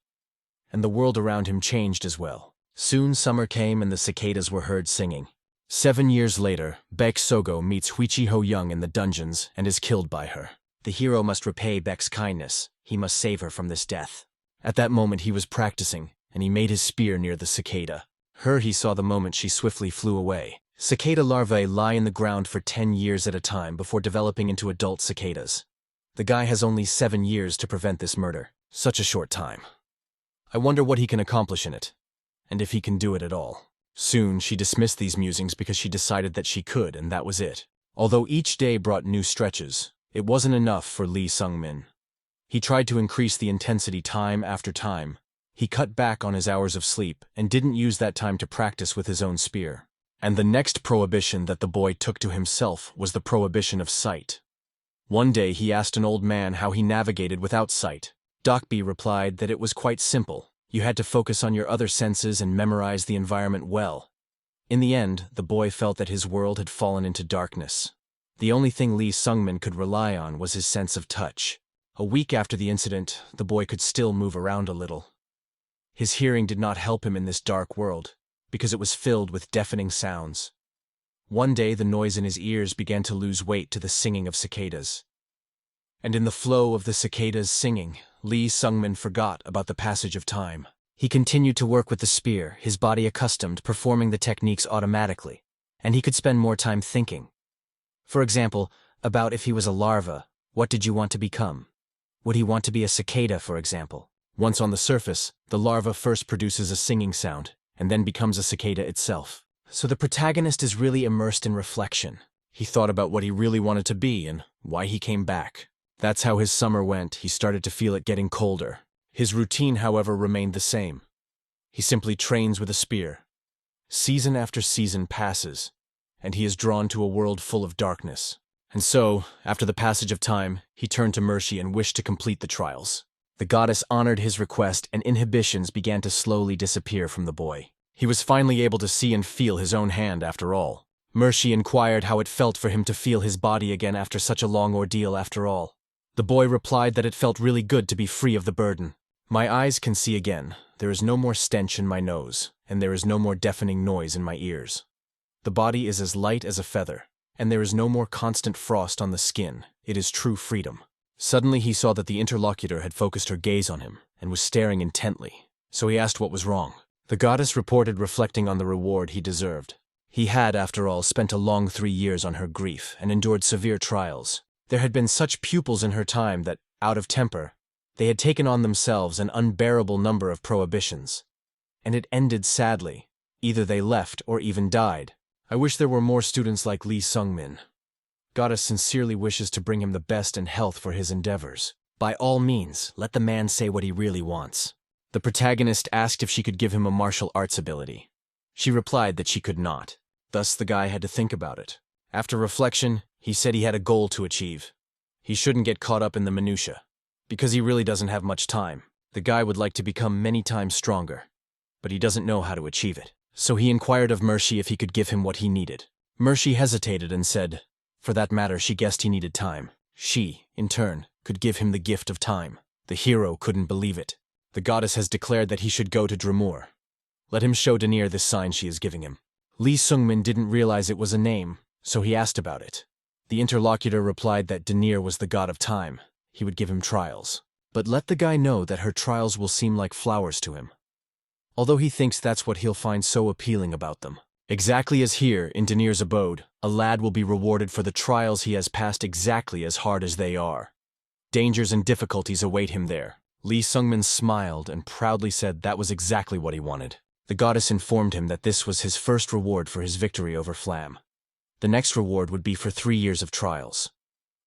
And the world around him changed as well. Soon summer came and the cicadas were heard singing. 7 years later, Beck Sogo meets Vichi Ho Young in the dungeons and is killed by her. The hero must repay Beck's kindness. He must save her from this death. At that moment he was practicing, and he made his spear near the cicada. Her he saw the moment she swiftly flew away. Cicada larvae lie in the ground for 10 years at a time before developing into adult cicadas. The guy has only 7 years to prevent this murder. Such a short time. I wonder what he can accomplish in it, and if he can do it at all. Soon she dismissed these musings because she decided that she could, and that was it. Although each day brought new stretches, it wasn't enough for Lee Sungmin. He tried to increase the intensity time after time. He cut back on his hours of sleep and didn't use that time to practice with his own spear. And the next prohibition that the boy took to himself was the prohibition of sight. One day he asked an old man how he navigated without sight. Dokbi replied that it was quite simple. You had to focus on your other senses and memorize the environment well. In the end, the boy felt that his world had fallen into darkness. The only thing Lee Sungmin could rely on was his sense of touch. A week after the incident, the boy could still move around a little. His hearing did not help him in this dark world, because it was filled with deafening sounds. One day the noise in his ears began to lose weight to the singing of cicadas. And in the flow of the cicadas' singing, Lee Sungmin forgot about the passage of time. He continued to work with the spear, his body accustomed, performing the techniques automatically, and he could spend more time thinking. For example, about if he was a larva, what did you want to become? Would he want to be a cicada, for example? Once on the surface, the larva first produces a singing sound, and then becomes a cicada itself. So the protagonist is really immersed in reflection. He thought about what he really wanted to be and why he came back. That's how his summer went. He started to feel it getting colder. His routine, however, remained the same. He simply trains with a spear. Season after season passes, and he is drawn to a world full of darkness. And so, after the passage of time, he turned to Mercy and wished to complete the trials. The goddess honored his request, and inhibitions began to slowly disappear from the boy. He was finally able to see and feel his own hand after all. Mercy inquired how it felt for him to feel his body again after such a long ordeal after all. The boy replied that it felt really good to be free of the burden. My eyes can see again. There is no more stench in my nose, and there is no more deafening noise in my ears. The body is as light as a feather, and there is no more constant frost on the skin. It is true freedom. Suddenly he saw that the interlocutor had focused her gaze on him and was staring intently, so he asked what was wrong. The goddess reported, reflecting on the reward he deserved. He had, after all, spent a long 3 years on her grief and endured severe trials. There had been such pupils in her time that, out of temper, they had taken on themselves an unbearable number of prohibitions. And it ended sadly. Either they left or even died. I wish there were more students like Lee Sungmin. Goddess sincerely wishes to bring him the best and health for his endeavors. By all means, let the man say what he really wants. The protagonist asked if she could give him a martial arts ability. She replied that she could not. Thus the guy had to think about it. After reflection, he said he had a goal to achieve. He shouldn't get caught up in the minutia. Because he really doesn't have much time. The guy would like to become many times stronger. But he doesn't know how to achieve it. So he inquired of Mercy if he could give him what he needed. Mercy hesitated and said, for that matter, she guessed he needed time. She, in turn, could give him the gift of time. The hero couldn't believe it. The goddess has declared that he should go to Dremur. Let him show Devnar this sign she is giving him. Lee Sungmin didn't realize it was a name, so he asked about it. The interlocutor replied that Devnar was the god of time. He would give him trials. But let the guy know that her trials will seem like flowers to him. Although he thinks that's what he'll find so appealing about them. Exactly as here, in Devnar's abode, a lad will be rewarded for the trials he has passed exactly as hard as they are. Dangers and difficulties await him there. Lee Sungmin smiled and proudly said that was exactly what he wanted. The goddess informed him that this was his first reward for his victory over Flam. The next reward would be for 3 years of trials.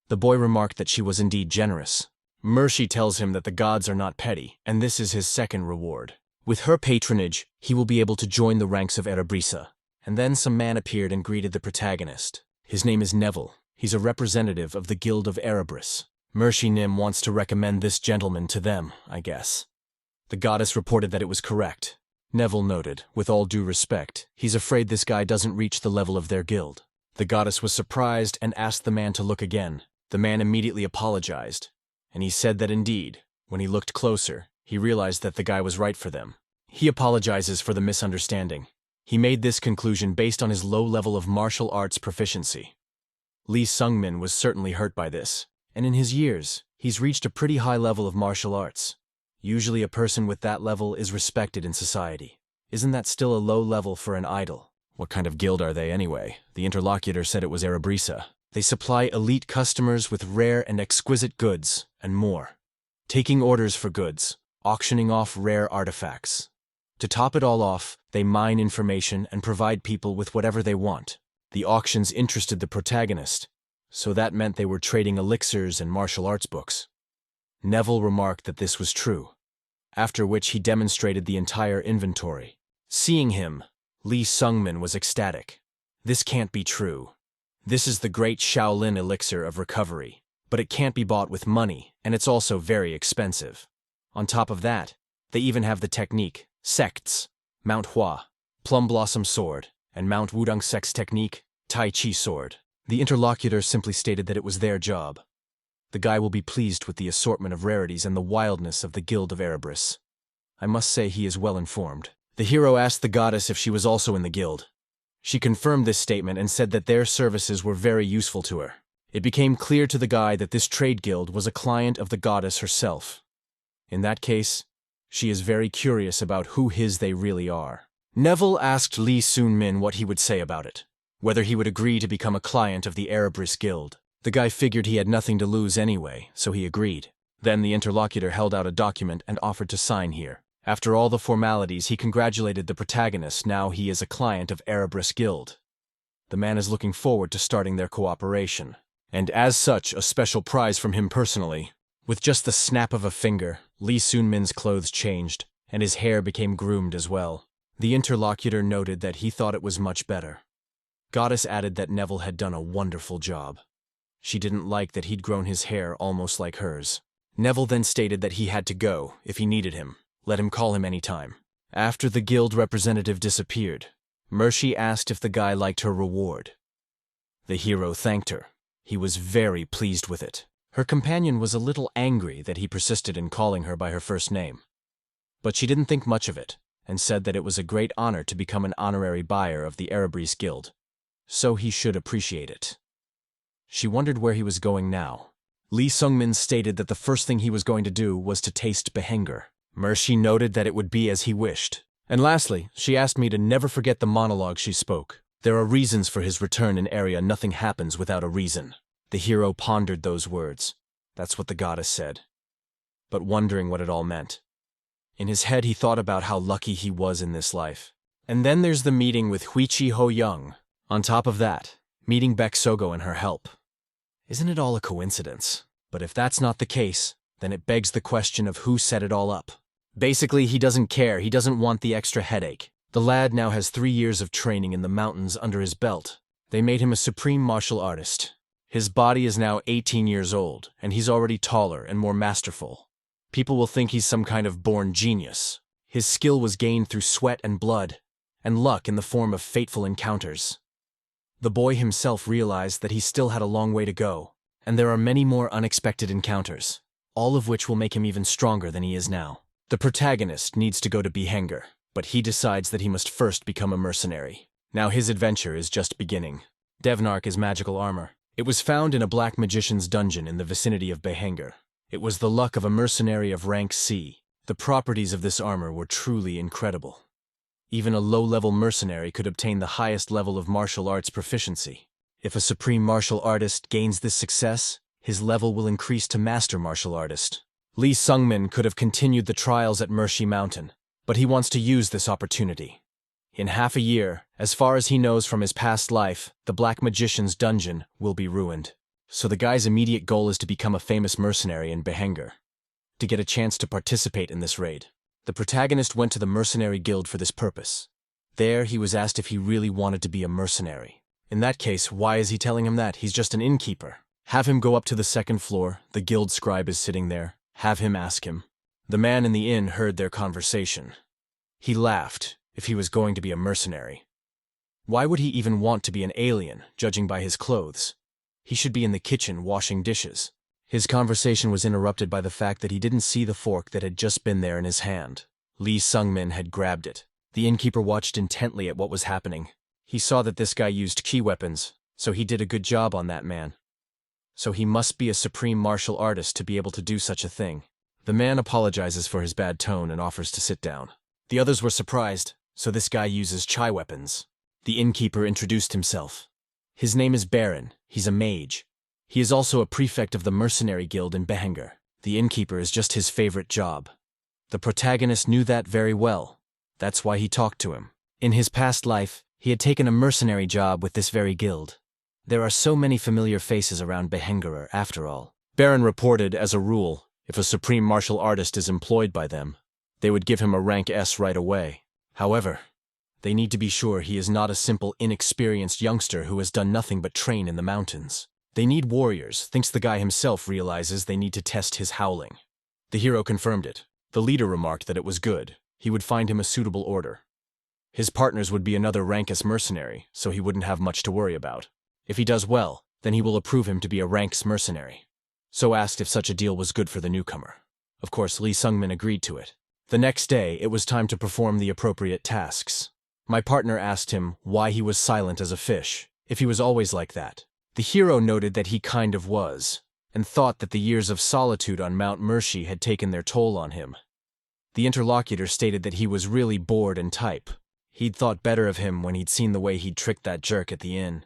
The boy remarked that she was indeed generous. Mercy tells him that the gods are not petty, and this is his second reward. With her patronage, he will be able to join the ranks of Erebrisa. And then some man appeared and greeted the protagonist. His name is Neville. He's a representative of the Guild of Erebris. Mercy Nim wants to recommend this gentleman to them, I guess. The goddess reported that it was correct. Neville noted, with all due respect, he's afraid this guy doesn't reach the level of their guild. The goddess was surprised and asked the man to look again. The man immediately apologized, and he said that indeed, when he looked closer, he realized that the guy was right for them. He apologizes for the misunderstanding. He made this conclusion based on his low level of martial arts proficiency. Lee Sungmin was certainly hurt by this, and in his years, he's reached a pretty high level of martial arts. Usually a person with that level is respected in society. Isn't that still a low level for an idol? What kind of guild are they anyway? The interlocutor said it was Erebrisa. They supply elite customers with rare and exquisite goods, and more. Taking orders for goods, auctioning off rare artifacts. To top it all off, they mine information and provide people with whatever they want. The auctions interested the protagonist, so that meant they were trading elixirs and martial arts books. Neville remarked that this was true, after which he demonstrated the entire inventory. Seeing him, Lee Sungmin was ecstatic. This can't be true. This is the great Shaolin elixir of recovery, but it can't be bought with money, and it's also very expensive. On top of that, they even have the technique, sects, Mount Hua, Plum Blossom Sword, and Mount Wudang Sect's technique, Tai Chi Sword. The interlocutor simply stated that it was their job. The guy will be pleased with the assortment of rarities and the wildness of the Guild of Erebris. I must say he is well informed. The hero asked the goddess if she was also in the guild. She confirmed this statement and said that their services were very useful to her. It became clear to the guy that this trade guild was a client of the goddess herself. In that case, she is very curious about who they really are. Neville asked Lee Sungmin what he would say about it, whether he would agree to become a client of the Erebris Guild. The guy figured he had nothing to lose anyway, so he agreed. Then the interlocutor held out a document and offered to sign here. After all the formalities, he congratulated the protagonist. Now he is a client of Erebris Guild. The man is looking forward to starting their cooperation. And as such, a special prize from him personally. With just the snap of a finger, Lee Sungmin's clothes changed, and his hair became groomed as well. The interlocutor noted that he thought it was much better. Goddess added that Neville had done a wonderful job. She didn't like that he'd grown his hair almost like hers. Neville then stated that he had to go, if he needed him. Let him call him any time. After the guild representative disappeared, Mercy asked if the guy liked her reward. The hero thanked her. He was very pleased with it. Her companion was a little angry that he persisted in calling her by her first name. But she didn't think much of it, and said that it was a great honor to become an honorary buyer of the Erebris Guild, so he should appreciate it. She wondered where he was going now. Lee Sungmin stated that the first thing he was going to do was to taste Behenger. Mercy noted that it would be as he wished. And lastly, she asked me to never forget the monologue she spoke. There are reasons for his return in Eria. Nothing happens without a reason. The hero pondered those words. That's what the goddess said. But wondering what it all meant. In his head he thought about how lucky he was in this life. And then there's the meeting with Vichi Ho Young. On top of that, meeting Baek Sogo and her help. Isn't it all a coincidence? But if that's not the case, then it begs the question of who set it all up. Basically, he doesn't care. He doesn't want the extra headache. The lad now has 3 years of training in the mountains under his belt. They made him a supreme martial artist. His body is now 18 years old, and he's already taller and more masterful. People will think he's some kind of born genius. His skill was gained through sweat and blood, and luck in the form of fateful encounters. The boy himself realized that he still had a long way to go, and there are many more unexpected encounters, all of which will make him even stronger than he is now. The protagonist needs to go to Betrayal, but he decides that he must first become a mercenary. Now his adventure is just beginning. Devnar is magical armor. It was found in a black magician's dungeon in the vicinity of Betrayal. It was the luck of a mercenary of rank C. The properties of this armor were truly incredible. Even a low-level mercenary could obtain the highest level of martial arts proficiency. If a supreme martial artist gains this success, his level will increase to master martial artist. Lee Sungmin could have continued the trials at Mercy Mountain, but he wants to use this opportunity. In half a year, as far as he knows from his past life, the Black Magician's dungeon will be ruined. So the guy's immediate goal is to become a famous mercenary in Betrayal, to get a chance to participate in this raid. The protagonist went to the mercenary guild for this purpose. There, he was asked if he really wanted to be a mercenary. In that case, why is he telling him that? He's just an innkeeper. Have him go up to the second floor, the guild scribe is sitting there. Have him ask him. The man in the inn heard their conversation. He laughed, if he was going to be a mercenary. Why would he even want to be an alien, judging by his clothes? He should be in the kitchen washing dishes. His conversation was interrupted by the fact that he didn't see the fork that had just been there in his hand. Lee Sungmin had grabbed it. The innkeeper watched intently at what was happening. He saw that this guy used key weapons, so he did a good job on that man. So he must be a supreme martial artist to be able to do such a thing. The man apologizes for his bad tone and offers to sit down. The others were surprised, so this guy uses chai weapons. The innkeeper introduced himself. His name is Baron. He's a mage. He is also a prefect of the mercenary guild in Betrayal. The innkeeper is just his favorite job. The protagonist knew that very well. That's why he talked to him. In his past life, he had taken a mercenary job with this very guild. There are so many familiar faces around Betrayal, after all. Baron reported, as a rule, if a supreme martial artist is employed by them, they would give him a rank S right away. However, they need to be sure he is not a simple, inexperienced youngster who has done nothing but train in the mountains. They need warriors, thinks the guy himself realizes they need to test his howling. The hero confirmed it. The leader remarked that it was good. He would find him a suitable order. His partners would be another rank S mercenary, so he wouldn't have much to worry about. If he does well, then he will approve him to be a rank S mercenary. So asked if such a deal was good for the newcomer. Of course, Lee Sungmin agreed to it. The next day, it was time to perform the appropriate tasks. My partner asked him why he was silent as a fish, if he was always like that. The hero noted that he kind of was, and thought that the years of solitude on Mount Mercy had taken their toll on him. The interlocutor stated that he was really bored and type. He'd thought better of him when he'd seen the way he'd tricked that jerk at the inn.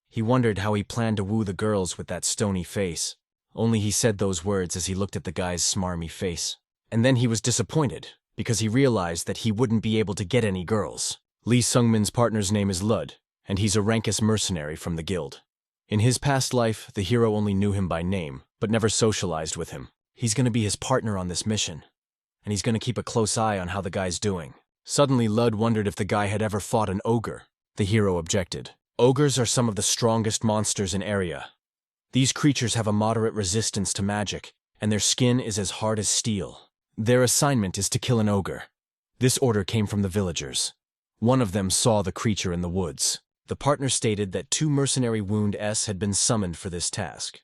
He wondered how he planned to woo the girls with that stony face. Only he said those words as he looked at the guy's smarmy face. And then he was disappointed, because he realized that he wouldn't be able to get any girls. Lee Sungmin's partner's name is Lud, and he's a rank S mercenary from the guild. In his past life, the hero only knew him by name, but never socialized with him. He's going to be his partner on this mission, and he's going to keep a close eye on how the guy's doing. Suddenly, Lud wondered if the guy had ever fought an ogre. The hero objected. Ogres are some of the strongest monsters in Eria. These creatures have a moderate resistance to magic, and their skin is as hard as steel. Their assignment is to kill an ogre. This order came from the villagers. One of them saw the creature in the woods. The partner stated that 2 mercenary wound S had been summoned for this task.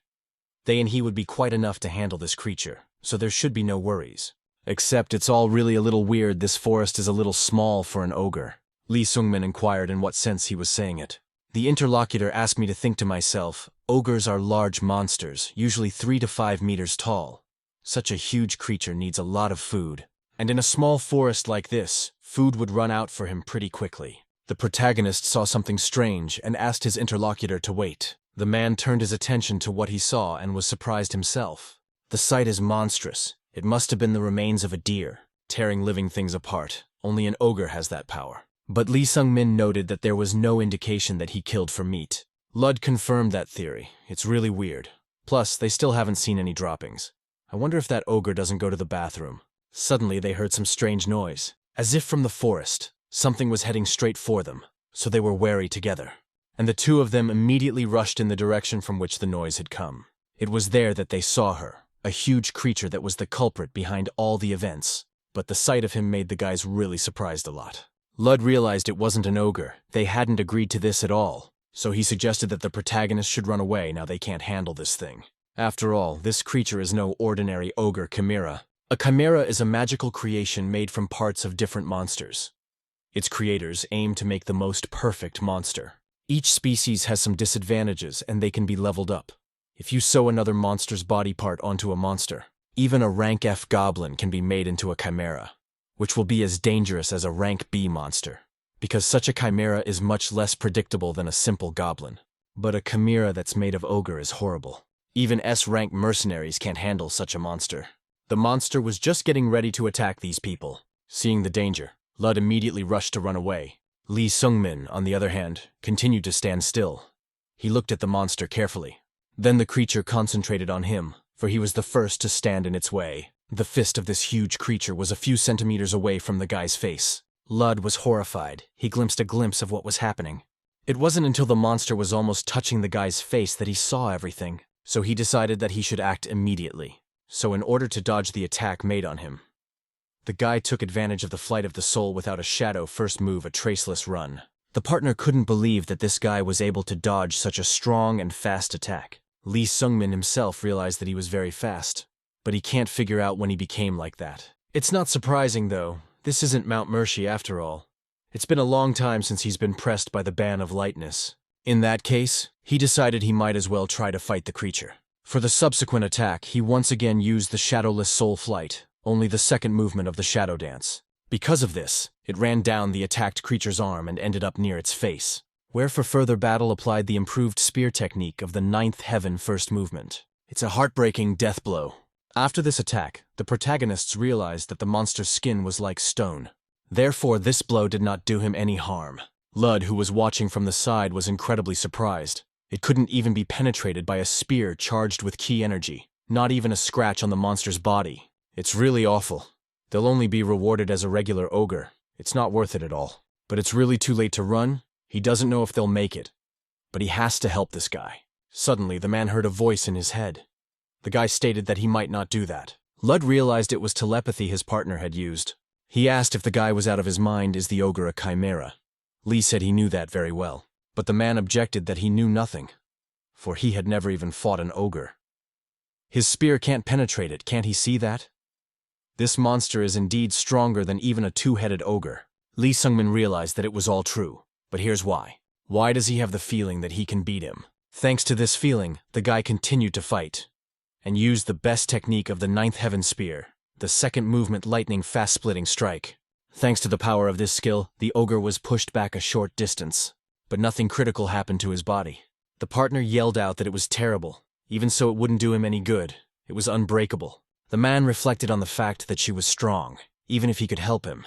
They and he would be quite enough to handle this creature, so there should be no worries. Except it's all really a little weird. This forest is a little small for an ogre. Lee Sungmin inquired in what sense he was saying it. The interlocutor asked me to think to myself, ogres are large monsters, usually 3 to 5 meters tall. Such a huge creature needs a lot of food. And in a small forest like this, food would run out for him pretty quickly. The protagonist saw something strange and asked his interlocutor to wait. The man turned his attention to what he saw and was surprised himself. The sight is monstrous. It must have been the remains of a deer, tearing living things apart. Only an ogre has that power. But Lee Sungmin noted that there was no indication that he killed for meat. Lud confirmed that theory. It's really weird. Plus, they still haven't seen any droppings. I wonder if that ogre doesn't go to the bathroom. Suddenly, they heard some strange noise. As if from the forest, Something was heading straight for them, so they were wary together. And the two of them immediately rushed in the direction from which the noise had come. It was there that they saw her, a huge creature that was the culprit behind all the events. But the sight of him made the guys really surprised a lot. Lud realized it wasn't an ogre. They hadn't agreed to this at all, so he suggested that the protagonist should run away now they can't handle this thing. After all, this creature is no ordinary ogre chimera. A chimera is a magical creation made from parts of different monsters. Its creators aim to make the most perfect monster. Each species has some disadvantages and they can be leveled up. If you sew another monster's body part onto a monster, even a rank F goblin can be made into a chimera, which will be as dangerous as a rank B monster, because such a chimera is much less predictable than a simple goblin. But a chimera that's made of ogre is horrible. Even S-rank mercenaries can't handle such a monster. The monster was just getting ready to attack these people. Seeing the danger, Lud immediately rushed to run away. Lee Sungmin, on the other hand, continued to stand still. He looked at the monster carefully. Then the creature concentrated on him, for he was the first to stand in its way. The fist of this huge creature was a few centimeters away from the guy's face. Lud was horrified. He glimpsed a glimpse of what was happening. It wasn't until the monster was almost touching the guy's face that he saw everything, so he decided that he should act immediately. So in order to dodge the attack made on him, the guy took advantage of the flight of the soul without a shadow first move a traceless run. The partner couldn't believe that this guy was able to dodge such a strong and fast attack. Lee Sungmin himself realized that he was very fast, but he can't figure out when he became like that. It's not surprising, though. This isn't Mount Mercy after all. It's been a long time since he's been pressed by the ban of lightness. In that case, he decided he might as well try to fight the creature. For the subsequent attack, he once again used the shadowless soul flight, only the second movement of the shadow dance. Because of this, it ran down the attacked creature's arm and ended up near its face, where for further battle applied the improved spear technique of the ninth heaven first movement. It's a heartbreaking death blow. After this attack, the protagonists realized that the monster's skin was like stone. Therefore, this blow did not do him any harm. Lud, who was watching from the side, was incredibly surprised. It couldn't even be penetrated by a spear charged with ki energy, not even a scratch on the monster's body. It's really awful. They'll only be rewarded as a regular ogre. It's not worth it at all. But it's really too late to run. He doesn't know if they'll make it. But he has to help this guy. Suddenly, the man heard a voice in his head. The guy stated that he might not do that. Lud realized it was telepathy his partner had used. He asked if the guy was out of his mind, is the ogre a chimera? Lee said he knew that very well. But the man objected that he knew nothing, for he had never even fought an ogre. His spear can't penetrate it, can't he see that? This monster is indeed stronger than even a two-headed ogre. Lee Sungmin realized that it was all true, but here's why. Why does he have the feeling that he can beat him? Thanks to this feeling, the guy continued to fight, and used the best technique of the ninth heaven spear, the second movement lightning fast-splitting strike. Thanks to the power of this skill, the ogre was pushed back a short distance, but nothing critical happened to his body. The partner yelled out that it was terrible. Even so, it wouldn't do him any good. It was unbreakable. The man reflected on the fact that she was strong. Even if he could help him,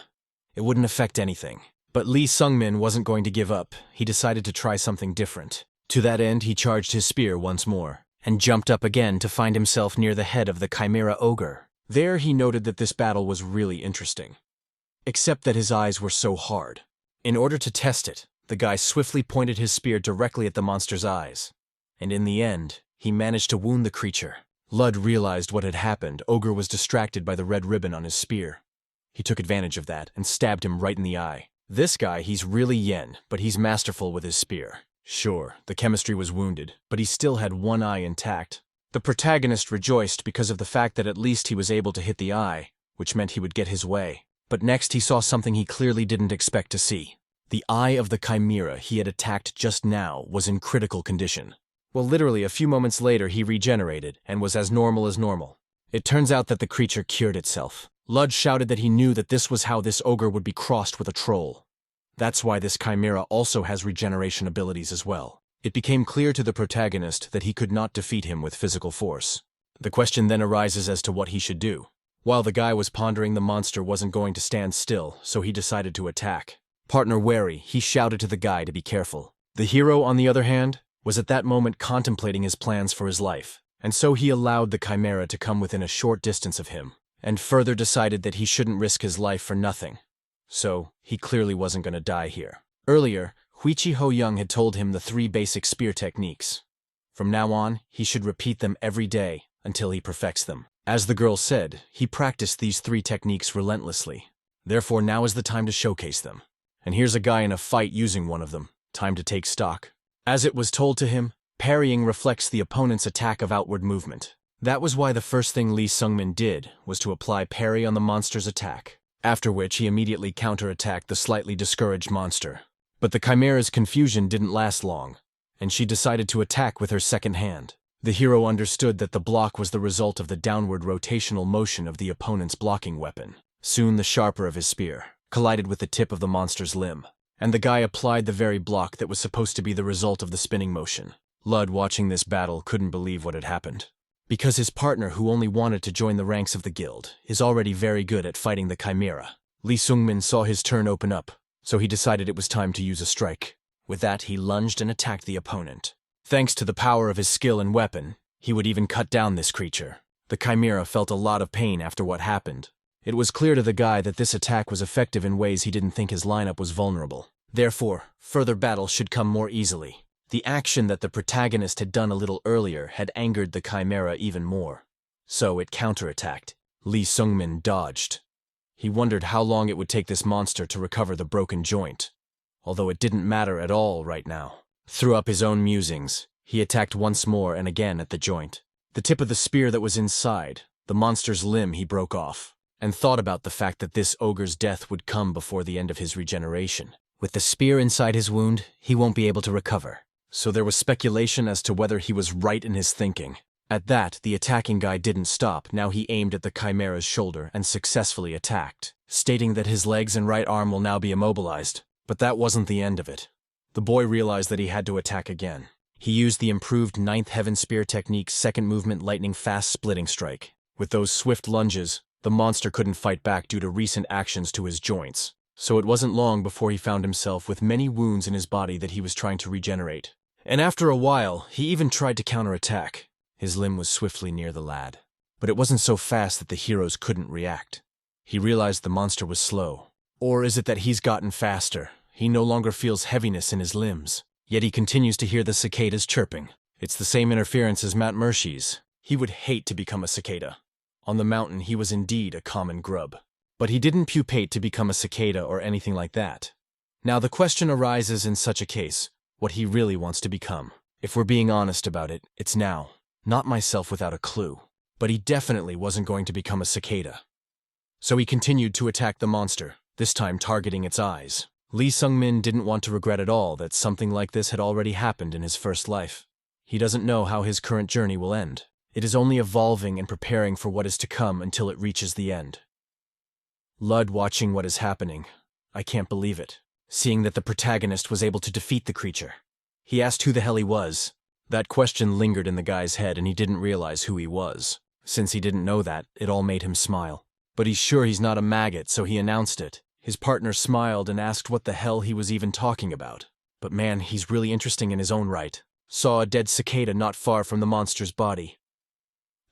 it wouldn't affect anything. But Lee Sungmin wasn't going to give up. He decided to try something different. To that end, he charged his spear once more, and jumped up again to find himself near the head of the chimera ogre. There he noted that this battle was really interesting. Except that his eyes were so hard. In order to test it, the guy swiftly pointed his spear directly at the monster's eyes. And in the end, he managed to wound the creature. Lud realized what had happened. Ogre was distracted by the red ribbon on his spear. He took advantage of that and stabbed him right in the eye. This guy, he's really yen, but he's masterful with his spear. Sure, the chemistry was wounded, but he still had one eye intact. The protagonist rejoiced because of the fact that at least he was able to hit the eye, which meant he would get his way. But next he saw something he clearly didn't expect to see. The eye of the chimera he had attacked just now was in critical condition. Well, literally a few moments later he regenerated and was as normal. It turns out that the creature cured itself. Lud shouted that he knew that this was how this ogre would be crossed with a troll. That's why this chimera also has regeneration abilities as well. It became clear to the protagonist that he could not defeat him with physical force. The question then arises as to what he should do. While the guy was pondering, the monster wasn't going to stand still, so he decided to attack. Partner wary, he shouted to the guy to be careful. The hero, on the other hand, was at that moment contemplating his plans for his life, and so he allowed the chimera to come within a short distance of him, and further decided that he shouldn't risk his life for nothing. so he clearly wasn't going to die here. Earlier, Vichi Ho-young had told him the 3 basic spear techniques. From now on, he should repeat them every day until he perfects them. As the girl said, he practiced these 3 techniques relentlessly. Therefore, now is the time to showcase them. And here's a guy in a fight using one of them. Time to take stock. As it was told to him, parrying reflects the opponent's attack of outward movement. That was why the first thing Lee Sung-min did was to apply parry on the monster's attack, after which he immediately counterattacked the slightly discouraged monster. But the Chimera's confusion didn't last long, and she decided to attack with her second hand. The hero understood that the block was the result of the downward rotational motion of the opponent's blocking weapon. Soon the sharper of his spear collided with the tip of the monster's limb, and the guy applied the very block that was supposed to be the result of the spinning motion. Lud, watching this battle, couldn't believe what had happened. Because his partner, who only wanted to join the ranks of the guild, is already very good at fighting the Chimera. Lee Sung-min saw his turn open up, so he decided it was time to use a strike. With that, he lunged and attacked the opponent. Thanks to the power of his skill and weapon, he would even cut down this creature. The Chimera felt a lot of pain after what happened. It was clear to the guy that this attack was effective in ways he didn't think his lineup was vulnerable. Therefore, further battle should come more easily. The action that the protagonist had done a little earlier had angered the Chimera even more. So it counterattacked. Lee Sung-min dodged. He wondered how long it would take this monster to recover the broken joint, although it didn't matter at all right now. Through up his own musings, he attacked once more and again at the joint. The tip of the spear that was inside, the monster's limb he broke off, and thought about the fact that this ogre's death would come before the end of his regeneration. With the spear inside his wound, he won't be able to recover. So there was speculation as to whether he was right in his thinking. At that, the attacking guy didn't stop. Now he aimed at the Chimera's shoulder and successfully attacked, stating that his legs and right arm will now be immobilized. But that wasn't the end of it. The boy realized that he had to attack again. He used the improved 9th Heaven Spear technique's second movement lightning fast splitting strike. With those swift lunges, the monster couldn't fight back due to recent actions to his joints. So it wasn't long before he found himself with many wounds in his body that he was trying to regenerate. And after a while, he even tried to counterattack. His limb was swiftly near the lad. But it wasn't so fast that the heroes couldn't react. He realized the monster was slow. Or is it that he's gotten faster? He no longer feels heaviness in his limbs. Yet he continues to hear the cicadas chirping. It's the same interference as Matt Murphy's. He would hate to become a cicada. On the mountain, he was indeed a common grub. But he didn't pupate to become a cicada or anything like that. Now the question arises in such a case, what he really wants to become. If we're being honest about it, it's now. Not myself without a clue. But he definitely wasn't going to become a cicada. So he continued to attack the monster, this time targeting its eyes. Lee Sung-min didn't want to regret at all that something like this had already happened in his first life. He doesn't know how his current journey will end. It is only evolving and preparing for what is to come until it reaches the end. Lud, watching what is happening, I can't believe it. Seeing that the protagonist was able to defeat the creature. He asked who the hell he was. That question lingered in the guy's head and he didn't realize who he was. Since he didn't know that, it all made him smile. But he's sure he's not a maggot, so he announced it. His partner smiled and asked what the hell he was even talking about. But man, he's really interesting in his own right. Saw a dead cicada not far from the monster's body.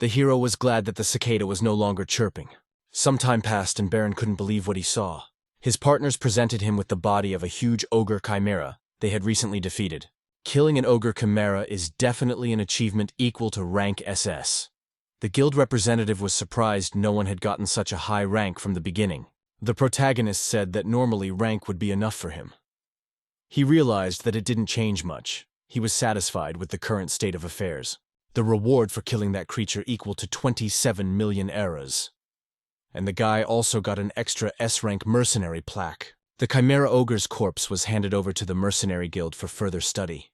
The hero was glad that the cicada was no longer chirping. Some time passed and Baron couldn't believe what he saw. His partners presented him with the body of a huge ogre chimera they had recently defeated. Killing an ogre chimera is definitely an achievement equal to rank SS. The guild representative was surprised no one had gotten such a high rank from the beginning. The protagonist said that normally rank would be enough for him. He realized that it didn't change much. He was satisfied with the current state of affairs. The reward for killing that creature equal to 27 million eras. And the guy also got an extra S-rank mercenary plaque. The Chimera Ogre's corpse was handed over to the Mercenary Guild for further study.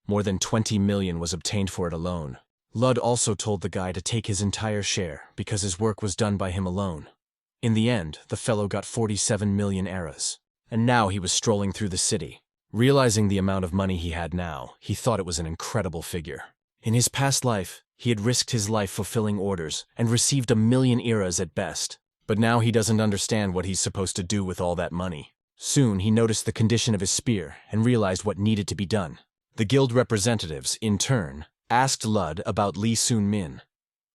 More than 20 million was obtained for it alone. Lud also told the guy to take his entire share because his work was done by him alone. In the end, the fellow got 47 million eras. And now he was strolling through the city. Realizing the amount of money he had now, he thought it was an incredible figure. In his past life, he had risked his life fulfilling orders and received 1 million eras at best. But now he doesn't understand what he's supposed to do with all that money. Soon he noticed the condition of his spear and realized what needed to be done. The guild representatives, in turn, asked Lud about Lee Sung-min.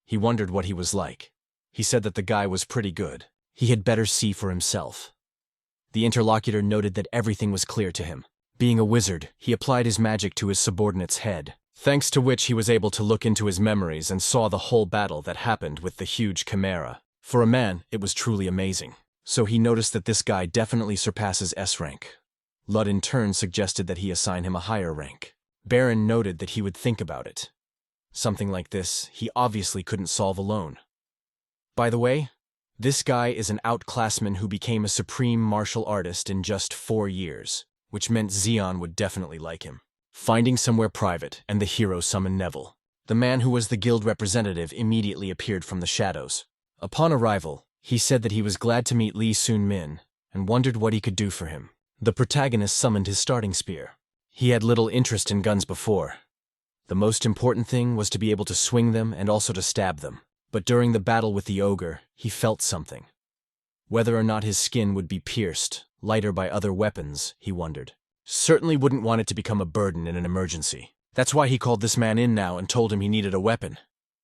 He wondered what he was like. He said that the guy was pretty good. He had better see for himself. The interlocutor noted that everything was clear to him. Being a wizard, he applied his magic to his subordinate's head, thanks to which he was able to look into his memories and saw the whole battle that happened with the huge chimera. For a man, it was truly amazing. So he noticed that this guy definitely surpasses S rank. Lud in turn suggested that he assign him a higher rank. Baron noted that he would think about it. Something like this, he obviously couldn't solve alone. By the way, this guy is an outclassman who became a supreme martial artist in just 4 years, which meant Zeon would definitely like him. Finding somewhere private, and the hero summoned Neville. The man who was the guild representative immediately appeared from the shadows. Upon arrival, he said that he was glad to meet Lee Sun-min, and wondered what he could do for him. The protagonist summoned his starting spear. He had little interest in guns before. The most important thing was to be able to swing them and also to stab them. But during the battle with the ogre, he felt something. Whether or not his skin would be pierced, lighter by other weapons, he wondered. Certainly wouldn't want it to become a burden in an emergency. That's why he called this man in now and told him he needed a weapon.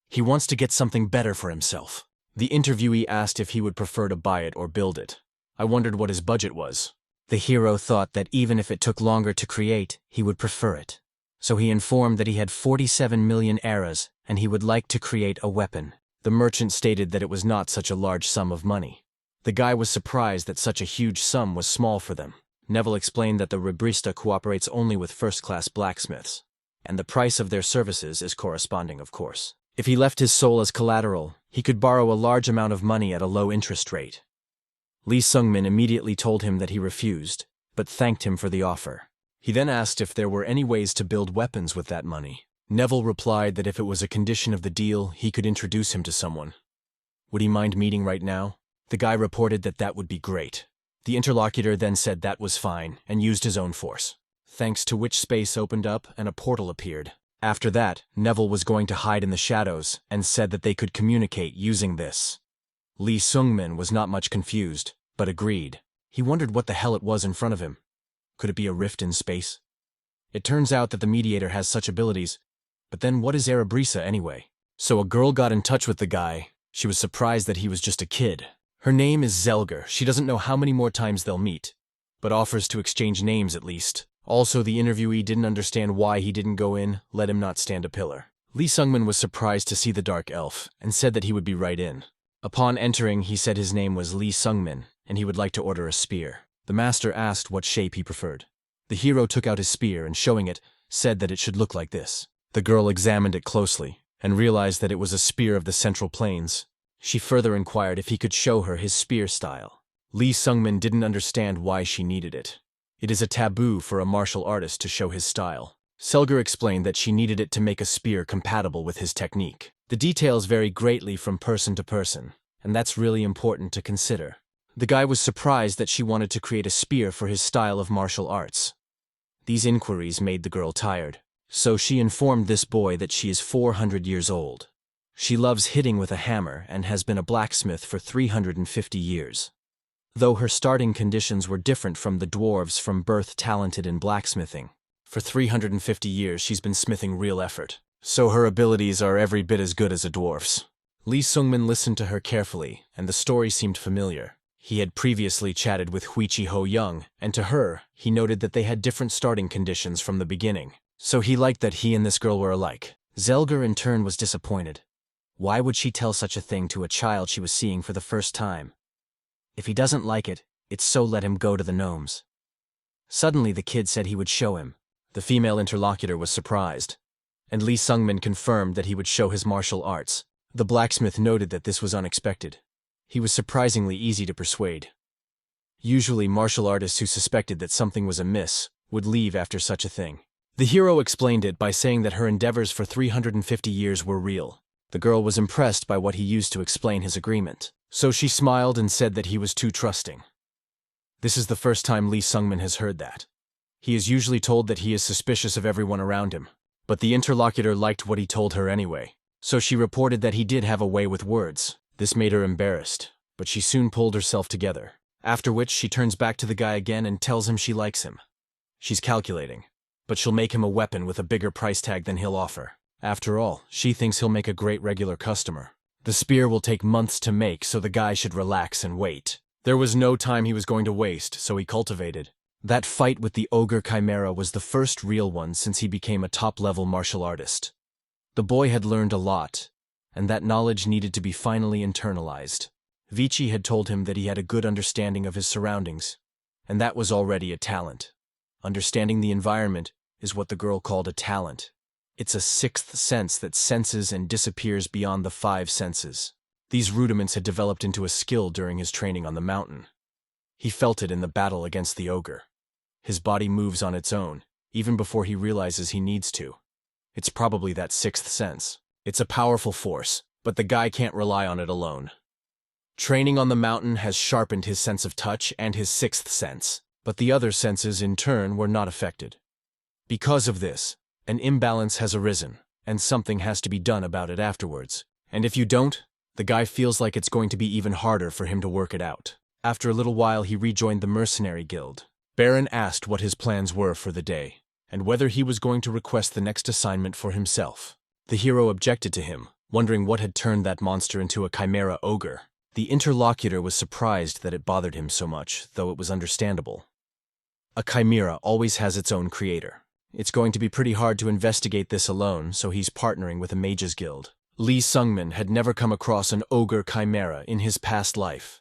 He wants to get something better for himself. The interviewee asked if he would prefer to buy it or build it. I wondered what his budget was. The hero thought that even if it took longer to create, he would prefer it. So he informed that he had 47 million eras and he would like to create a weapon. The merchant stated that it was not such a large sum of money. The guy was surprised that such a huge sum was small for them. Neville explained that the Rebrista cooperates only with first-class blacksmiths, and the price of their services is corresponding, of course. If he left his soul as collateral, he could borrow a large amount of money at a low interest rate. Lee Sung-min immediately told him that he refused, but thanked him for the offer. He then asked if there were any ways to build weapons with that money. Neville replied that if it was a condition of the deal, he could introduce him to someone. Would he mind meeting right now? The guy reported that that would be great. The interlocutor then said that was fine and used his own force, thanks to which space opened up and a portal appeared. After that, Neville was going to hide in the shadows and said that they could communicate using this. Lee Sung-min was not much confused, but agreed. He wondered what the hell it was in front of him. Could it be a rift in space? It turns out that the mediator has such abilities, but then what is Erebrisa anyway? So a girl got in touch with the guy. She was surprised that he was just a kid. Her name is Zelger. She doesn't know how many more times they'll meet, but offers to exchange names at least. Also, the interviewee didn't understand why he didn't go in, let him not stand a pillar. Lee Sung-min was surprised to see the dark elf, and said that he would be right in. Upon entering, he said his name was Lee Sung-min, and he would like to order a spear. The master asked what shape he preferred. The hero took out his spear and showing it, said that it should look like this. The girl examined it closely, and realized that it was a spear of the Central Plains. She further inquired if he could show her his spear style. Lee Sung-min didn't understand why she needed it. It is a taboo for a martial artist to show his style. Zelger explained that she needed it to make a spear compatible with his technique. The details vary greatly from person to person, and that's really important to consider. The guy was surprised that she wanted to create a spear for his style of martial arts. These inquiries made the girl tired, so she informed this boy that she is 400 years old. She loves hitting with a hammer and has been a blacksmith for 350 years. Though her starting conditions were different from the dwarves from birth talented in blacksmithing. For 350 years she's been smithing real effort, so her abilities are every bit as good as a dwarf's. Lee Sung-min listened to her carefully, and the story seemed familiar. He had previously chatted with Vichi Ho-young, and to her, he noted that they had different starting conditions from the beginning. So he liked that he and this girl were alike. Zelger in turn was disappointed. Why would she tell such a thing to a child she was seeing for the first time? If he doesn't like it, it's so let him go to the gnomes. Suddenly the kid said he would show him. The female interlocutor was surprised, and Lee Sung-min confirmed that he would show his martial arts. The blacksmith noted that this was unexpected. He was surprisingly easy to persuade. Usually martial artists who suspected that something was amiss would leave after such a thing. The hero explained it by saying that her endeavors for 350 years were real. The girl was impressed by what he used to explain his agreement, so she smiled and said that he was too trusting. This is the first time Lee Sung-min has heard that. He is usually told that he is suspicious of everyone around him, but the interlocutor liked what he told her anyway, so she reported that he did have a way with words. This made her embarrassed, but she soon pulled herself together, after which she turns back to the guy again and tells him she likes him. She's calculating, but she'll make him a weapon with a bigger price tag than he'll offer. After all, she thinks he'll make a great regular customer. The spear will take months to make, so the guy should relax and wait. There was no time he was going to waste, so he cultivated. That fight with the Ogre Chimera was the first real one since he became a top-level martial artist. The boy had learned a lot, and that knowledge needed to be finally internalized. Vichi had told him that he had a good understanding of his surroundings, and that was already a talent. Understanding the environment is what the girl called a talent. It's a sixth sense that senses and disappears beyond the five senses. These rudiments had developed into a skill during his training on the mountain. He felt it in the battle against the ogre. His body moves on its own, even before he realizes he needs to. It's probably that sixth sense. It's a powerful force, but the guy can't rely on it alone. Training on the mountain has sharpened his sense of touch and his sixth sense, but the other senses in turn were not affected. Because of this, an imbalance has arisen, and something has to be done about it afterwards. And if you don't, the guy feels like it's going to be even harder for him to work it out. After a little while, he rejoined the Mercenary Guild. Baron asked what his plans were for the day, and whether he was going to request the next assignment for himself. The hero objected to him, wondering what had turned that monster into a chimera ogre. The interlocutor was surprised that it bothered him so much, though it was understandable. A chimera always has its own creator. It's going to be pretty hard to investigate this alone, so he's partnering with a mages guild. Lee Sungmin had never come across an ogre chimera in his past life.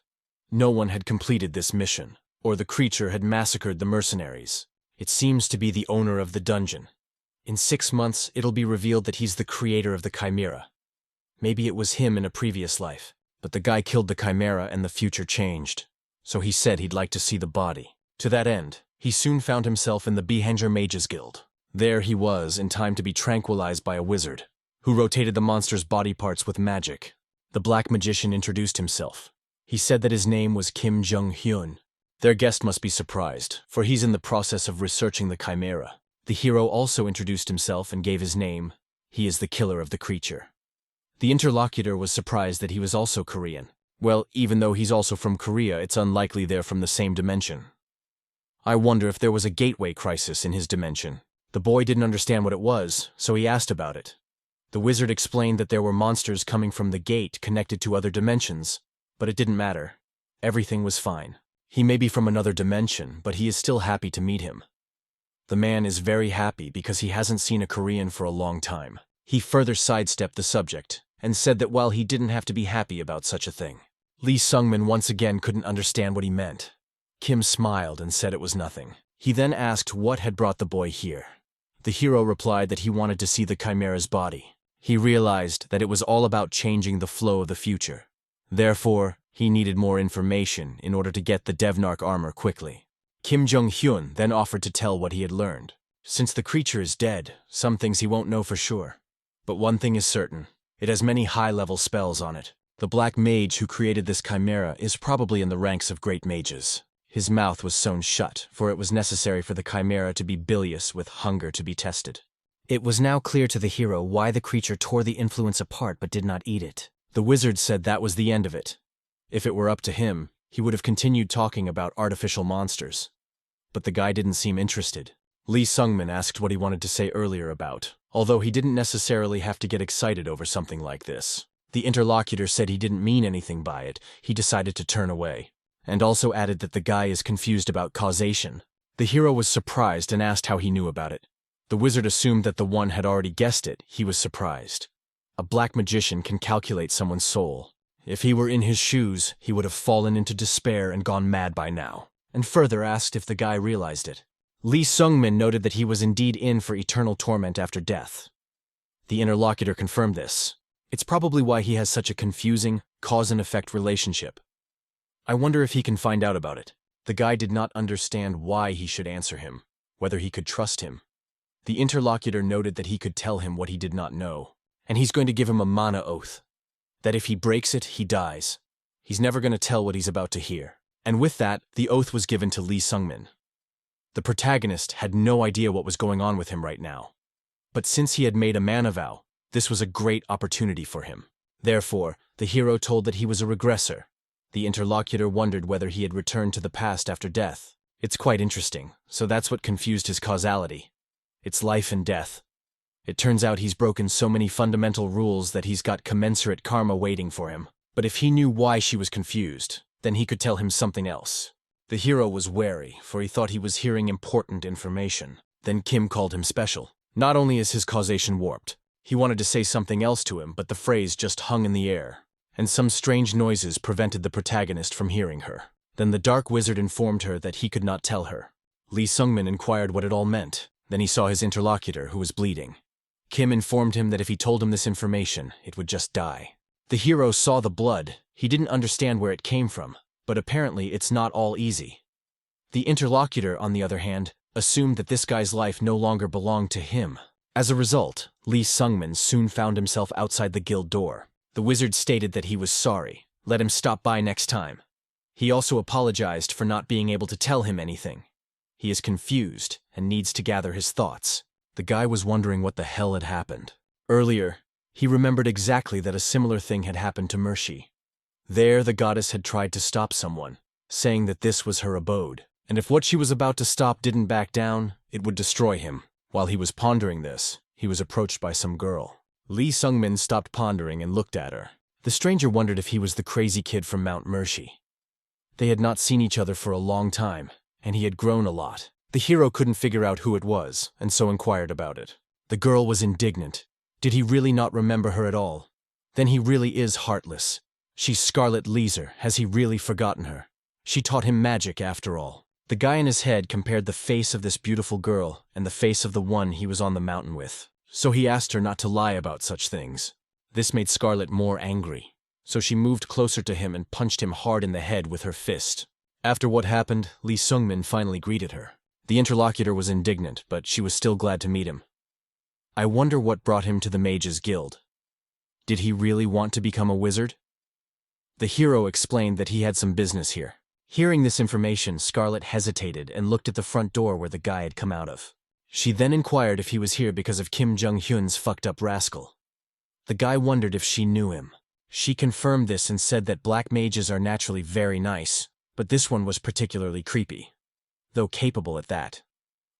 No one had completed this mission, or the creature had massacred the mercenaries. It seems to be the owner of the dungeon. In 6 months, it'll be revealed that he's the creator of the chimera. Maybe it was him in a previous life, but the guy killed the chimera and the future changed. So he said he'd like to see the body. To that end, he soon found himself in the Doppelganger Mages Guild. There he was, in time to be tranquilized by a wizard, who rotated the monster's body parts with magic. The black magician introduced himself. He said that his name was Kim Jung-hyun. Their guest must be surprised, for he's in the process of researching the chimera. The hero also introduced himself and gave his name. He is the killer of the creature. The interlocutor was surprised that he was also Korean. Well, even though he's also from Korea, it's unlikely they're from the same dimension. I wonder if there was a gateway crisis in his dimension. The boy didn't understand what it was, so he asked about it. The wizard explained that there were monsters coming from the gate connected to other dimensions, but it didn't matter. Everything was fine. He may be from another dimension, but he is still happy to meet him. The man is very happy because he hasn't seen a Korean for a long time. He further sidestepped the subject and said that while he didn't have to be happy about such a thing. Lee Sungmin once again couldn't understand what he meant. Kim smiled and said it was nothing. He then asked what had brought the boy here. The hero replied that he wanted to see the chimera's body. He realized that it was all about changing the flow of the future. Therefore, he needed more information in order to get the Devnar armor quickly. Kim Jung-hyun then offered to tell what he had learned. Since the creature is dead, some things he won't know for sure. But one thing is certain. It has many high-level spells on it. The black mage who created this chimera is probably in the ranks of great mages. His mouth was sewn shut, for it was necessary for the chimera to be bilious with hunger to be tested. It was now clear to the hero why the creature tore the influence apart but did not eat it. The wizard said that was the end of it. If it were up to him, he would have continued talking about artificial monsters. But the guy didn't seem interested. Lee Sungmin asked what he wanted to say earlier about, although he didn't necessarily have to get excited over something like this. The interlocutor said he didn't mean anything by it. He decided to turn away, and also added that the guy is confused about causation. The hero was surprised and asked how he knew about it. The wizard assumed that the one had already guessed it. He was surprised. A black magician can calculate someone's soul. If he were in his shoes, he would have fallen into despair and gone mad by now, and further asked if the guy realized it. Lee Sungmin noted that he was indeed in for eternal torment after death. The interlocutor confirmed this. It's probably why he has such a confusing, cause-and-effect relationship. I wonder if he can find out about it. The guy did not understand why he should answer him, whether he could trust him. The interlocutor noted that he could tell him what he did not know, and he's going to give him a mana oath. That if he breaks it, he dies. He's never going to tell what he's about to hear. And with that, the oath was given to Lee Sungmin. The protagonist had no idea what was going on with him right now. But since he had made a mana vow, this was a great opportunity for him. Therefore, the hero told that he was a regressor. The interlocutor wondered whether he had returned to the past after death. It's quite interesting, so that's what confused his causality. It's life and death. It turns out he's broken so many fundamental rules that he's got commensurate karma waiting for him. But if he knew why she was confused, then he could tell him something else. The hero was wary, for he thought he was hearing important information. Then Kim called him special. Not only is his causation warped, he wanted to say something else to him, but the phrase just hung in the air, and some strange noises prevented the protagonist from hearing her. Then the dark wizard informed her that he could not tell her. Lee Sungmin inquired what it all meant. Then he saw his interlocutor, who was bleeding. Kim informed him that if he told him this information, it would just die. The hero saw the blood. He didn't understand where it came from, but apparently it's not all easy. The interlocutor, on the other hand, assumed that this guy's life no longer belonged to him. As a result, Lee Sungmin soon found himself outside the guild door. The wizard stated that he was sorry. Let him stop by next time. He also apologized for not being able to tell him anything. He is confused and needs to gather his thoughts. The guy was wondering what the hell had happened. Earlier, he remembered exactly that a similar thing had happened to Mercy. There, the goddess had tried to stop someone, saying that this was her abode, and if what she was about to stop didn't back down, it would destroy him. While he was pondering this, he was approached by some girl. Lee Sungmin stopped pondering and looked at her. The stranger wondered if he was the crazy kid from Mount Mercy. They had not seen each other for a long time, and he had grown a lot. The hero couldn't figure out who it was, and so inquired about it. The girl was indignant. Did he really not remember her at all? Then he really is heartless. She's Scarlet Leeser. Has he really forgotten her? She taught him magic after all. The guy in his head compared the face of this beautiful girl and the face of the one he was on the mountain with. So he asked her not to lie about such things. This made Scarlet more angry. So she moved closer to him and punched him hard in the head with her fist. After what happened, Lee Sungmin finally greeted her. The interlocutor was indignant, but she was still glad to meet him. I wonder what brought him to the Mages Guild. Did he really want to become a wizard? The hero explained that he had some business here. Hearing this information, Scarlet hesitated and looked at the front door where the guy had come out of. She then inquired if he was here because of Kim Jung-hyun's fucked up rascal. The guy wondered if she knew him. She confirmed this and said that black mages are naturally very nice, but this one was particularly creepy, though capable at that.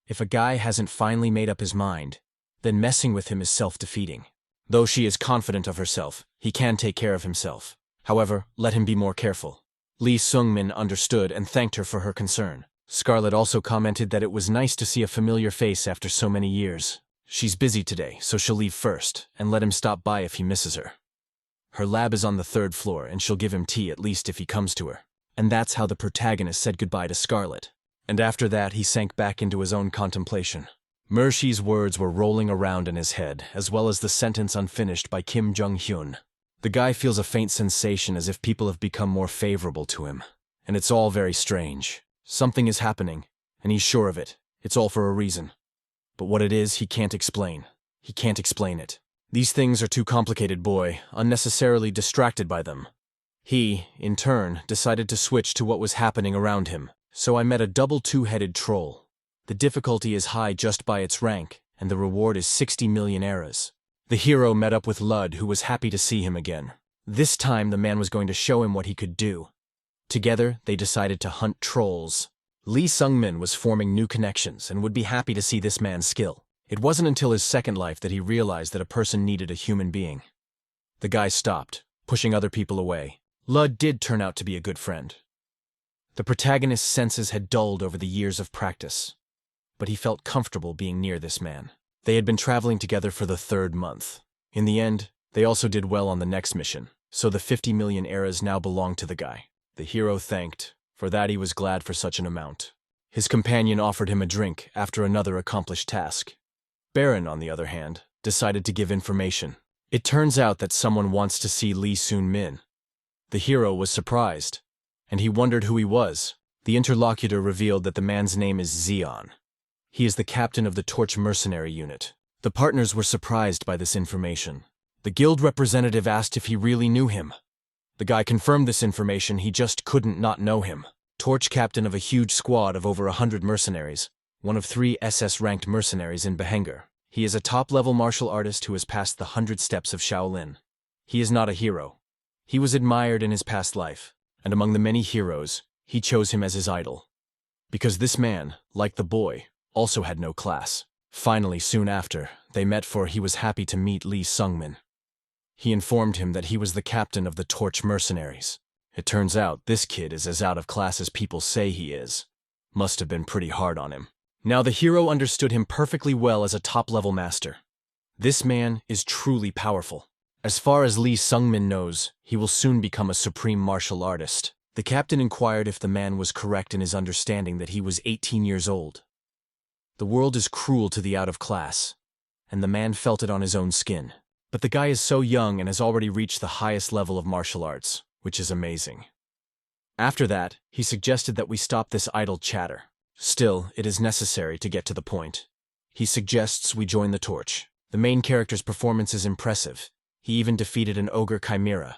If a guy hasn't finally made up his mind, then messing with him is self-defeating. Though she is confident of herself, he can take care of himself. However, let him be more careful. Lee Sungmin understood and thanked her for her concern. Scarlet also commented that it was nice to see a familiar face after so many years. She's busy today, so she'll leave first, and let him stop by if he misses her. Her lab is on the 3rd floor, and she'll give him tea at least if he comes to her. And that's how the protagonist said goodbye to Scarlet. And after that, he sank back into his own contemplation. Mercy's words were rolling around in his head, as well as the sentence unfinished by Kim Jung-hyun. The guy feels a faint sensation as if people have become more favorable to him. And it's all very strange. Something is happening, and he's sure of it. It's all for a reason. But what it is, he can't explain. He can't explain it. These things are too complicated, boy, unnecessarily distracted by them. He, in turn, decided to switch to what was happening around him. So I met a double two-headed troll. The difficulty is high just by its rank, and the reward is 60 million eras. The hero met up with Lud, who was happy to see him again. This time the man was going to show him what he could do. Together, they decided to hunt trolls. Lee Sungmin was forming new connections and would be happy to see this man's skill. It wasn't until his second life that he realized that a person needed a human being. The guy stopped, pushing other people away. Lud did turn out to be a good friend. The protagonist's senses had dulled over the years of practice, but he felt comfortable being near this man. They had been traveling together for the 3rd month. In the end, they also did well on the next mission, so the 50 million eras now belonged to the guy. The hero thanked. For that he was glad for such an amount. His companion offered him a drink after another accomplished task. Baron, on the other hand, decided to give information. It turns out that someone wants to see Lee Sungmin. The hero was surprised, and he wondered who he was. The interlocutor revealed that the man's name is Zeon. He is the captain of the Torch Mercenary unit. The partners were surprised by this information. The guild representative asked if he really knew him. The guy confirmed this information, he just couldn't not know him. Torch captain of a huge squad of over 100 mercenaries, one of 3 SS-ranked mercenaries in Behanger. He is a top-level martial artist who has passed the 100 steps of Shaolin. He is not a hero. He was admired in his past life, and among the many heroes, he chose him as his idol. Because this man, like the boy, also had no class. Finally, soon after, they met for he was happy to meet Lee Sungmin. He informed him that he was the captain of the Torch Mercenaries. It turns out this kid is as out of class as people say he is. Must have been pretty hard on him. Now the hero understood him perfectly well as a top-level master. This man is truly powerful. As far as Lee Sungmin knows, he will soon become a supreme martial artist. The captain inquired if the man was correct in his understanding that he was 18 years old. The world is cruel to the out of class, and the man felt it on his own skin. But the guy is so young and has already reached the highest level of martial arts, which is amazing. After that, he suggested that we stop this idle chatter. Still, it is necessary to get to the point. He suggests we join the torch. The main character's performance is impressive. He even defeated an Ogre Chimera,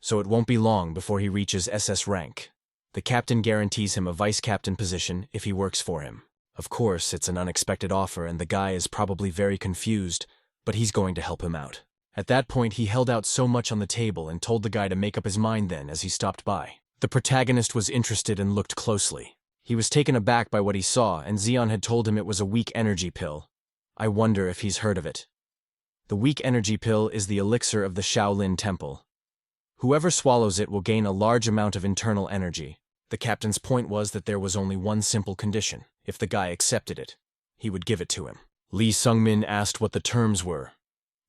so it won't be long before he reaches SS rank. The captain guarantees him a vice-captain position if he works for him. Of course, it's an unexpected offer and the guy is probably very confused, but he's going to help him out. At that point, he held out so much on the table and told the guy to make up his mind then as he stopped by. The protagonist was interested and looked closely. He was taken aback by what he saw, and Zeon had told him it was a weak energy pill. I wonder if he's heard of it. The weak energy pill is the elixir of the Shaolin Temple. Whoever swallows it will gain a large amount of internal energy. The captain's point was that there was only one simple condition. If the guy accepted it, he would give it to him. Lee Sungmin asked what the terms were.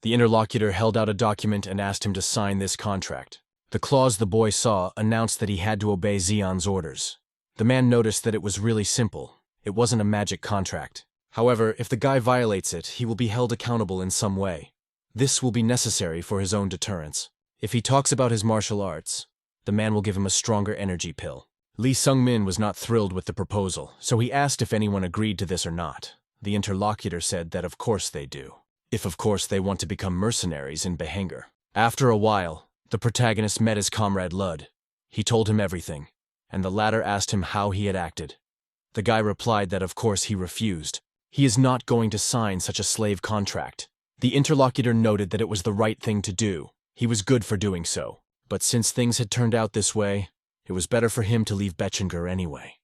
The interlocutor held out a document and asked him to sign this contract. The clause the boy saw announced that he had to obey Zeon's orders. The man noticed that it was really simple. It wasn't a magic contract. However, if the guy violates it, he will be held accountable in some way. This will be necessary for his own deterrence. If he talks about his martial arts, the man will give him a stronger energy pill. Lee Sungmin was not thrilled with the proposal, so he asked if anyone agreed to this or not. The interlocutor said that of course they do. If of course they want to become mercenaries in Behanger. After a while, the protagonist met his comrade Lud. He told him everything, and the latter asked him how he had acted. The guy replied that of course he refused. He is not going to sign such a slave contract. The interlocutor noted that it was the right thing to do. He was good for doing so. But since things had turned out this way, it was better for him to leave Betrayal anyway.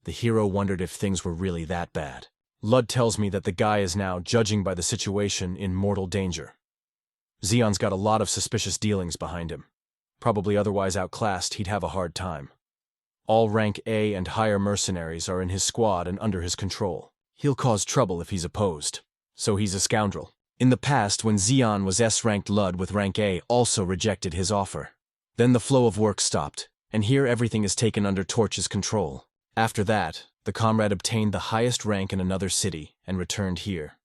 The hero wondered if things were really that bad. Lud tells me that the guy is now, judging by the situation, in mortal danger. Zeon's got a lot of suspicious dealings behind him. Probably otherwise outclassed, he'd have a hard time. All rank A and higher mercenaries are in his squad and under his control. He'll cause trouble if he's opposed. So he's a scoundrel. In the past, when Zeon was S-ranked, Lud with rank A also rejected his offer. Then the flow of work stopped, and here everything is taken under Torch's control. After that, the comrade obtained the highest rank in another city and returned here.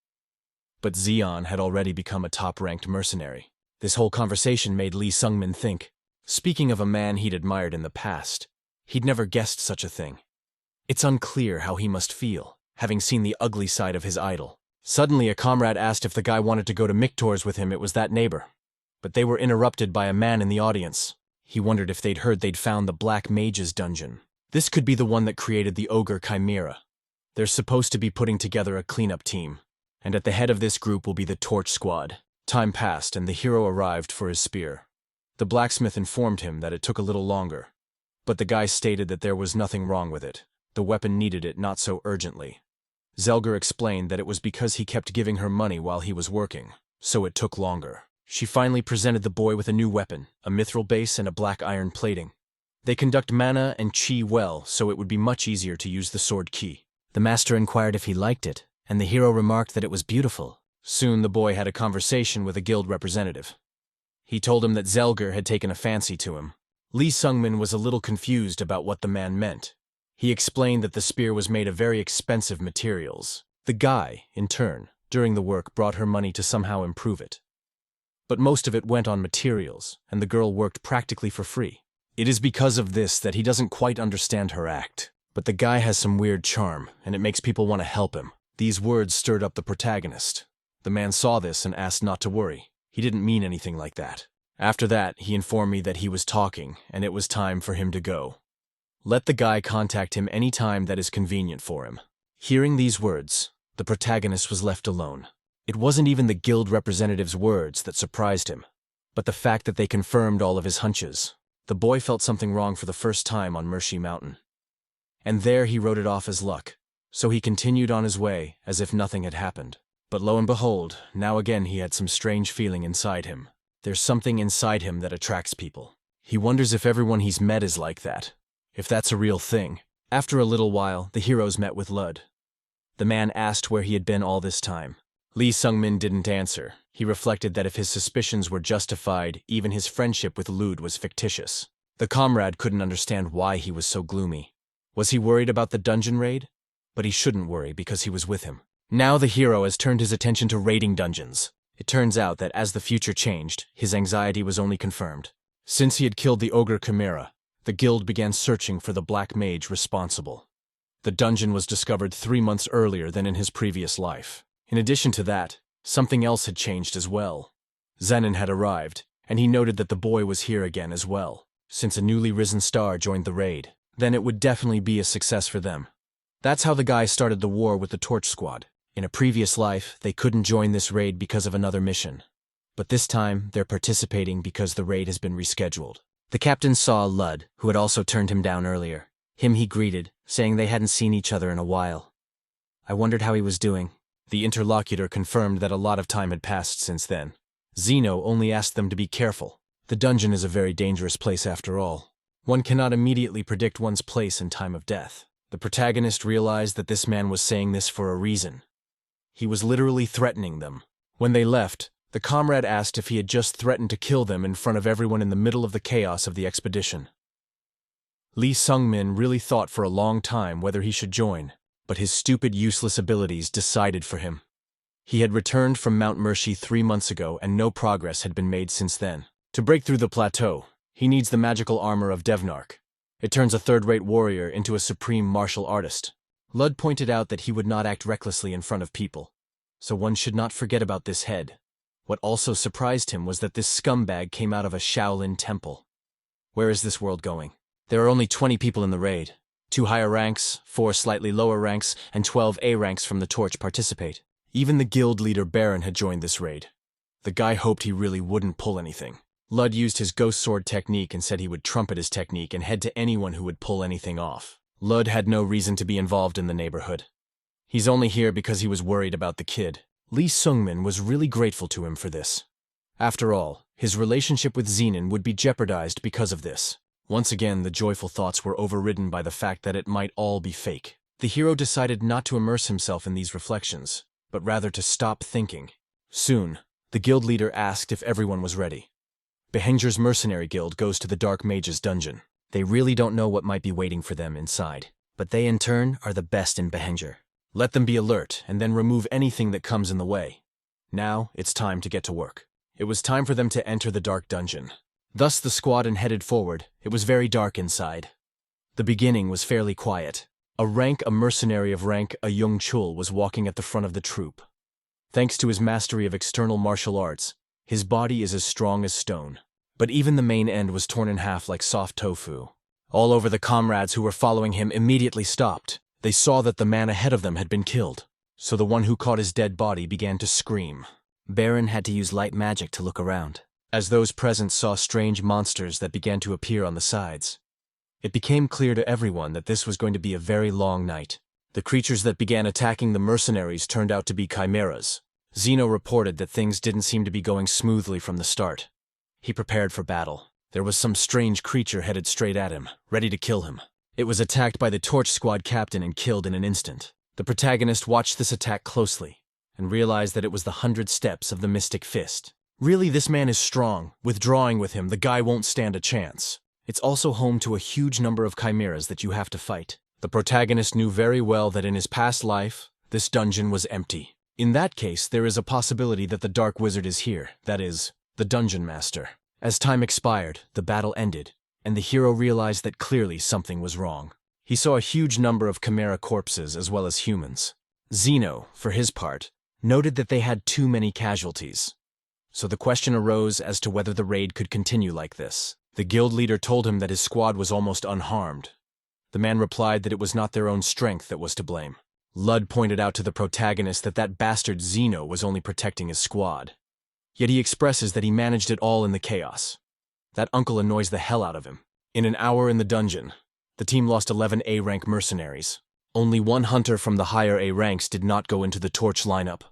But Zeon had already become a top-ranked mercenary. This whole conversation made Lee Sungmin think. Speaking of a man he'd admired in the past, he'd never guessed such a thing. It's unclear how he must feel, having seen the ugly side of his idol. Suddenly a comrade asked if the guy wanted to go to Miktor's with him. It was that neighbor. But they were interrupted by a man in the audience. He wondered if they'd heard they'd found the Black Mage's dungeon. This could be the one that created the Ogre Chimera. They're supposed to be putting together a cleanup team, and at the head of this group will be the Torch Squad. Time passed and the hero arrived for his spear. The blacksmith informed him that it took a little longer, but the guy stated that there was nothing wrong with it. The weapon needed it not so urgently. Zelger explained that it was because he kept giving her money while he was working, so it took longer. She finally presented the boy with a new weapon, a mithril base and a black iron plating. They conduct mana and chi well, so it would be much easier to use the sword key. The master inquired if he liked it, and the hero remarked that it was beautiful. Soon the boy had a conversation with a guild representative. He told him that Zelger had taken a fancy to him. Lee Sungmin was a little confused about what the man meant. He explained that the spear was made of very expensive materials. The guy, in turn, during the work brought her money to somehow improve it. But most of it went on materials, and the girl worked practically for free. It is because of this that he doesn't quite understand her act. But the guy has some weird charm, and it makes people want to help him. These words stirred up the protagonist. The man saw this and asked not to worry. He didn't mean anything like that. After that, he informed me that he was talking, and it was time for him to go. Let the guy contact him any time that is convenient for him. Hearing these words, the protagonist was left alone. It wasn't even the guild representative's words that surprised him, but the fact that they confirmed all of his hunches. The boy felt something wrong for the first time on Mercy Mountain. And there he wrote it off as luck, so he continued on his way as if nothing had happened. But lo and behold, now again he had some strange feeling inside him. There's something inside him that attracts people. He wonders if everyone he's met is like that, if that's a real thing. After a little while, the heroes met with Lud. The man asked where he had been all this time. Lee Sung-min didn't answer. He reflected that if his suspicions were justified, even his friendship with Lud was fictitious. The comrade couldn't understand why he was so gloomy. Was he worried about the dungeon raid? But he shouldn't worry because he was with him. Now the hero has turned his attention to raiding dungeons. It turns out that as the future changed, his anxiety was only confirmed. Since he had killed the Ogre Chimera, the guild began searching for the black mage responsible. The dungeon was discovered 3 months earlier than in his previous life. In addition to that, something else had changed as well. Zenon had arrived, and he noted that the boy was here again as well. Since a newly risen star joined the raid, then it would definitely be a success for them. That's how the guy started the war with the Torch Squad. In a previous life, they couldn't join this raid because of another mission. But this time, they're participating because the raid has been rescheduled. The captain saw Lud, who had also turned him down earlier. Him he greeted, saying they hadn't seen each other in a while. I wondered how he was doing. The interlocutor confirmed that a lot of time had passed since then. Zeno only asked them to be careful. The dungeon is a very dangerous place after all. One cannot immediately predict one's place and time of death. The protagonist realized that this man was saying this for a reason. He was literally threatening them. When they left, the comrade asked if he had just threatened to kill them in front of everyone in the middle of the chaos of the expedition. Lee Sung-min really thought for a long time whether he should join, but his stupid, useless abilities decided for him. He had returned from Mount Mercy 3 months ago and no progress had been made since then. To break through the plateau, he needs the magical armor of Devnar. It turns a third-rate warrior into a supreme martial artist. Lud pointed out that he would not act recklessly in front of people, so one should not forget about this head. What also surprised him was that this scumbag came out of a Shaolin temple. Where is this world going? There are only 20 people in the raid. 2 higher ranks, 4 slightly lower ranks, and 12 A ranks from the Torch participate. Even the guild leader Baron had joined this raid. The guy hoped he really wouldn't pull anything. Lud used his ghost sword technique and said he would trumpet his technique and head to anyone who would pull anything off. Lud had no reason to be involved in the neighborhood. He's only here because he was worried about the kid. Lee Sung-min was really grateful to him for this. After all, his relationship with Zenon would be jeopardized because of this. Once again, the joyful thoughts were overridden by the fact that it might all be fake. The hero decided not to immerse himself in these reflections, but rather to stop thinking. Soon, the guild leader asked if everyone was ready. Behenger's Mercenary Guild goes to the Dark Mage's dungeon. They really don't know what might be waiting for them inside, but they in turn are the best in Behenger. Let them be alert and then remove anything that comes in the way. Now, it's time to get to work. It was time for them to enter the dark dungeon. Thus the squadron headed forward. It was very dark inside. The beginning was fairly quiet. A mercenary of rank, a young Chul was walking at the front of the troop. Thanks to his mastery of external martial arts, his body is as strong as stone. But even the main end was torn in half like soft tofu. All over the comrades who were following him immediately stopped. They saw that the man ahead of them had been killed, so the one who caught his dead body began to scream. Baron had to use light magic to look around, as those present saw strange monsters that began to appear on the sides. It became clear to everyone that this was going to be a very long night. The creatures that began attacking the mercenaries turned out to be chimeras. Zeno reported that things didn't seem to be going smoothly from the start. He prepared for battle. There was some strange creature headed straight at him, ready to kill him. It was attacked by the Torch Squad captain and killed in an instant. The protagonist watched this attack closely and realized that it was the 100 steps of the Mystic Fist. Really, this man is strong. Withdrawing with him, the guy won't stand a chance. It's also home to a huge number of chimeras that you have to fight. The protagonist knew very well that in his past life, this dungeon was empty. In that case, there is a possibility that the Dark Wizard is here, that is, the Dungeon Master. As time expired, the battle ended, and the hero realized that clearly something was wrong. He saw a huge number of chimera corpses as well as humans. Zeno, for his part, noted that they had too many casualties. So the question arose as to whether the raid could continue like this. The guild leader told him that his squad was almost unharmed. The man replied that it was not their own strength that was to blame. Lud pointed out to the protagonist that that bastard Zeno was only protecting his squad. Yet he expresses that he managed it all in the chaos. That uncle annoys the hell out of him. In an hour in the dungeon, the team lost 11 A-rank mercenaries. Only 1 hunter from the higher A ranks did not go into the Torch lineup.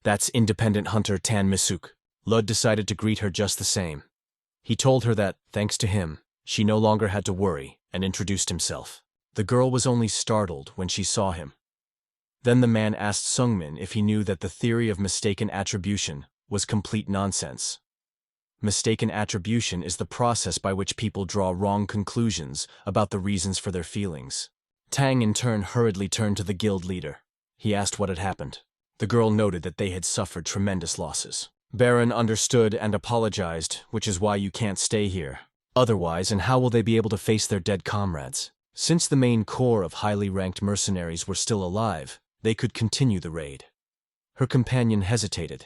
That's independent hunter Tan Misuk. Lud decided to greet her just the same. He told her that, thanks to him, she no longer had to worry, and introduced himself. The girl was only startled when she saw him. Then the man asked Sungmin if he knew that the theory of mistaken attribution was complete nonsense. Mistaken attribution is the process by which people draw wrong conclusions about the reasons for their feelings. Tang in turn hurriedly turned to the guild leader. He asked what had happened. The girl noted that they had suffered tremendous losses. Baron understood and apologized, which is why you can't stay here. Otherwise, and how will they be able to face their dead comrades? Since the main core of highly ranked mercenaries were still alive, they could continue the raid. Her companion hesitated.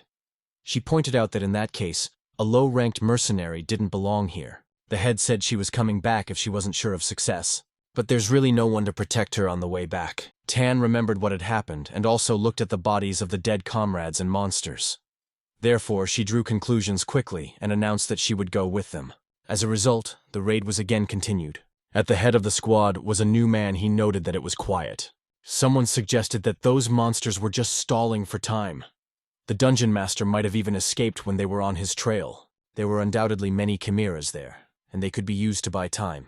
She pointed out that in that case, a low-ranked mercenary didn't belong here. The head said she was coming back if she wasn't sure of success. But there's really no one to protect her on the way back. Tan remembered what had happened and also looked at the bodies of the dead comrades and monsters. Therefore, she drew conclusions quickly and announced that she would go with them. As a result, the raid was again continued. At the head of the squad was a new man. He noted that it was quiet. Someone suggested that those monsters were just stalling for time. The dungeon master might have even escaped when they were on his trail. There were undoubtedly many chimeras there, and they could be used to buy time.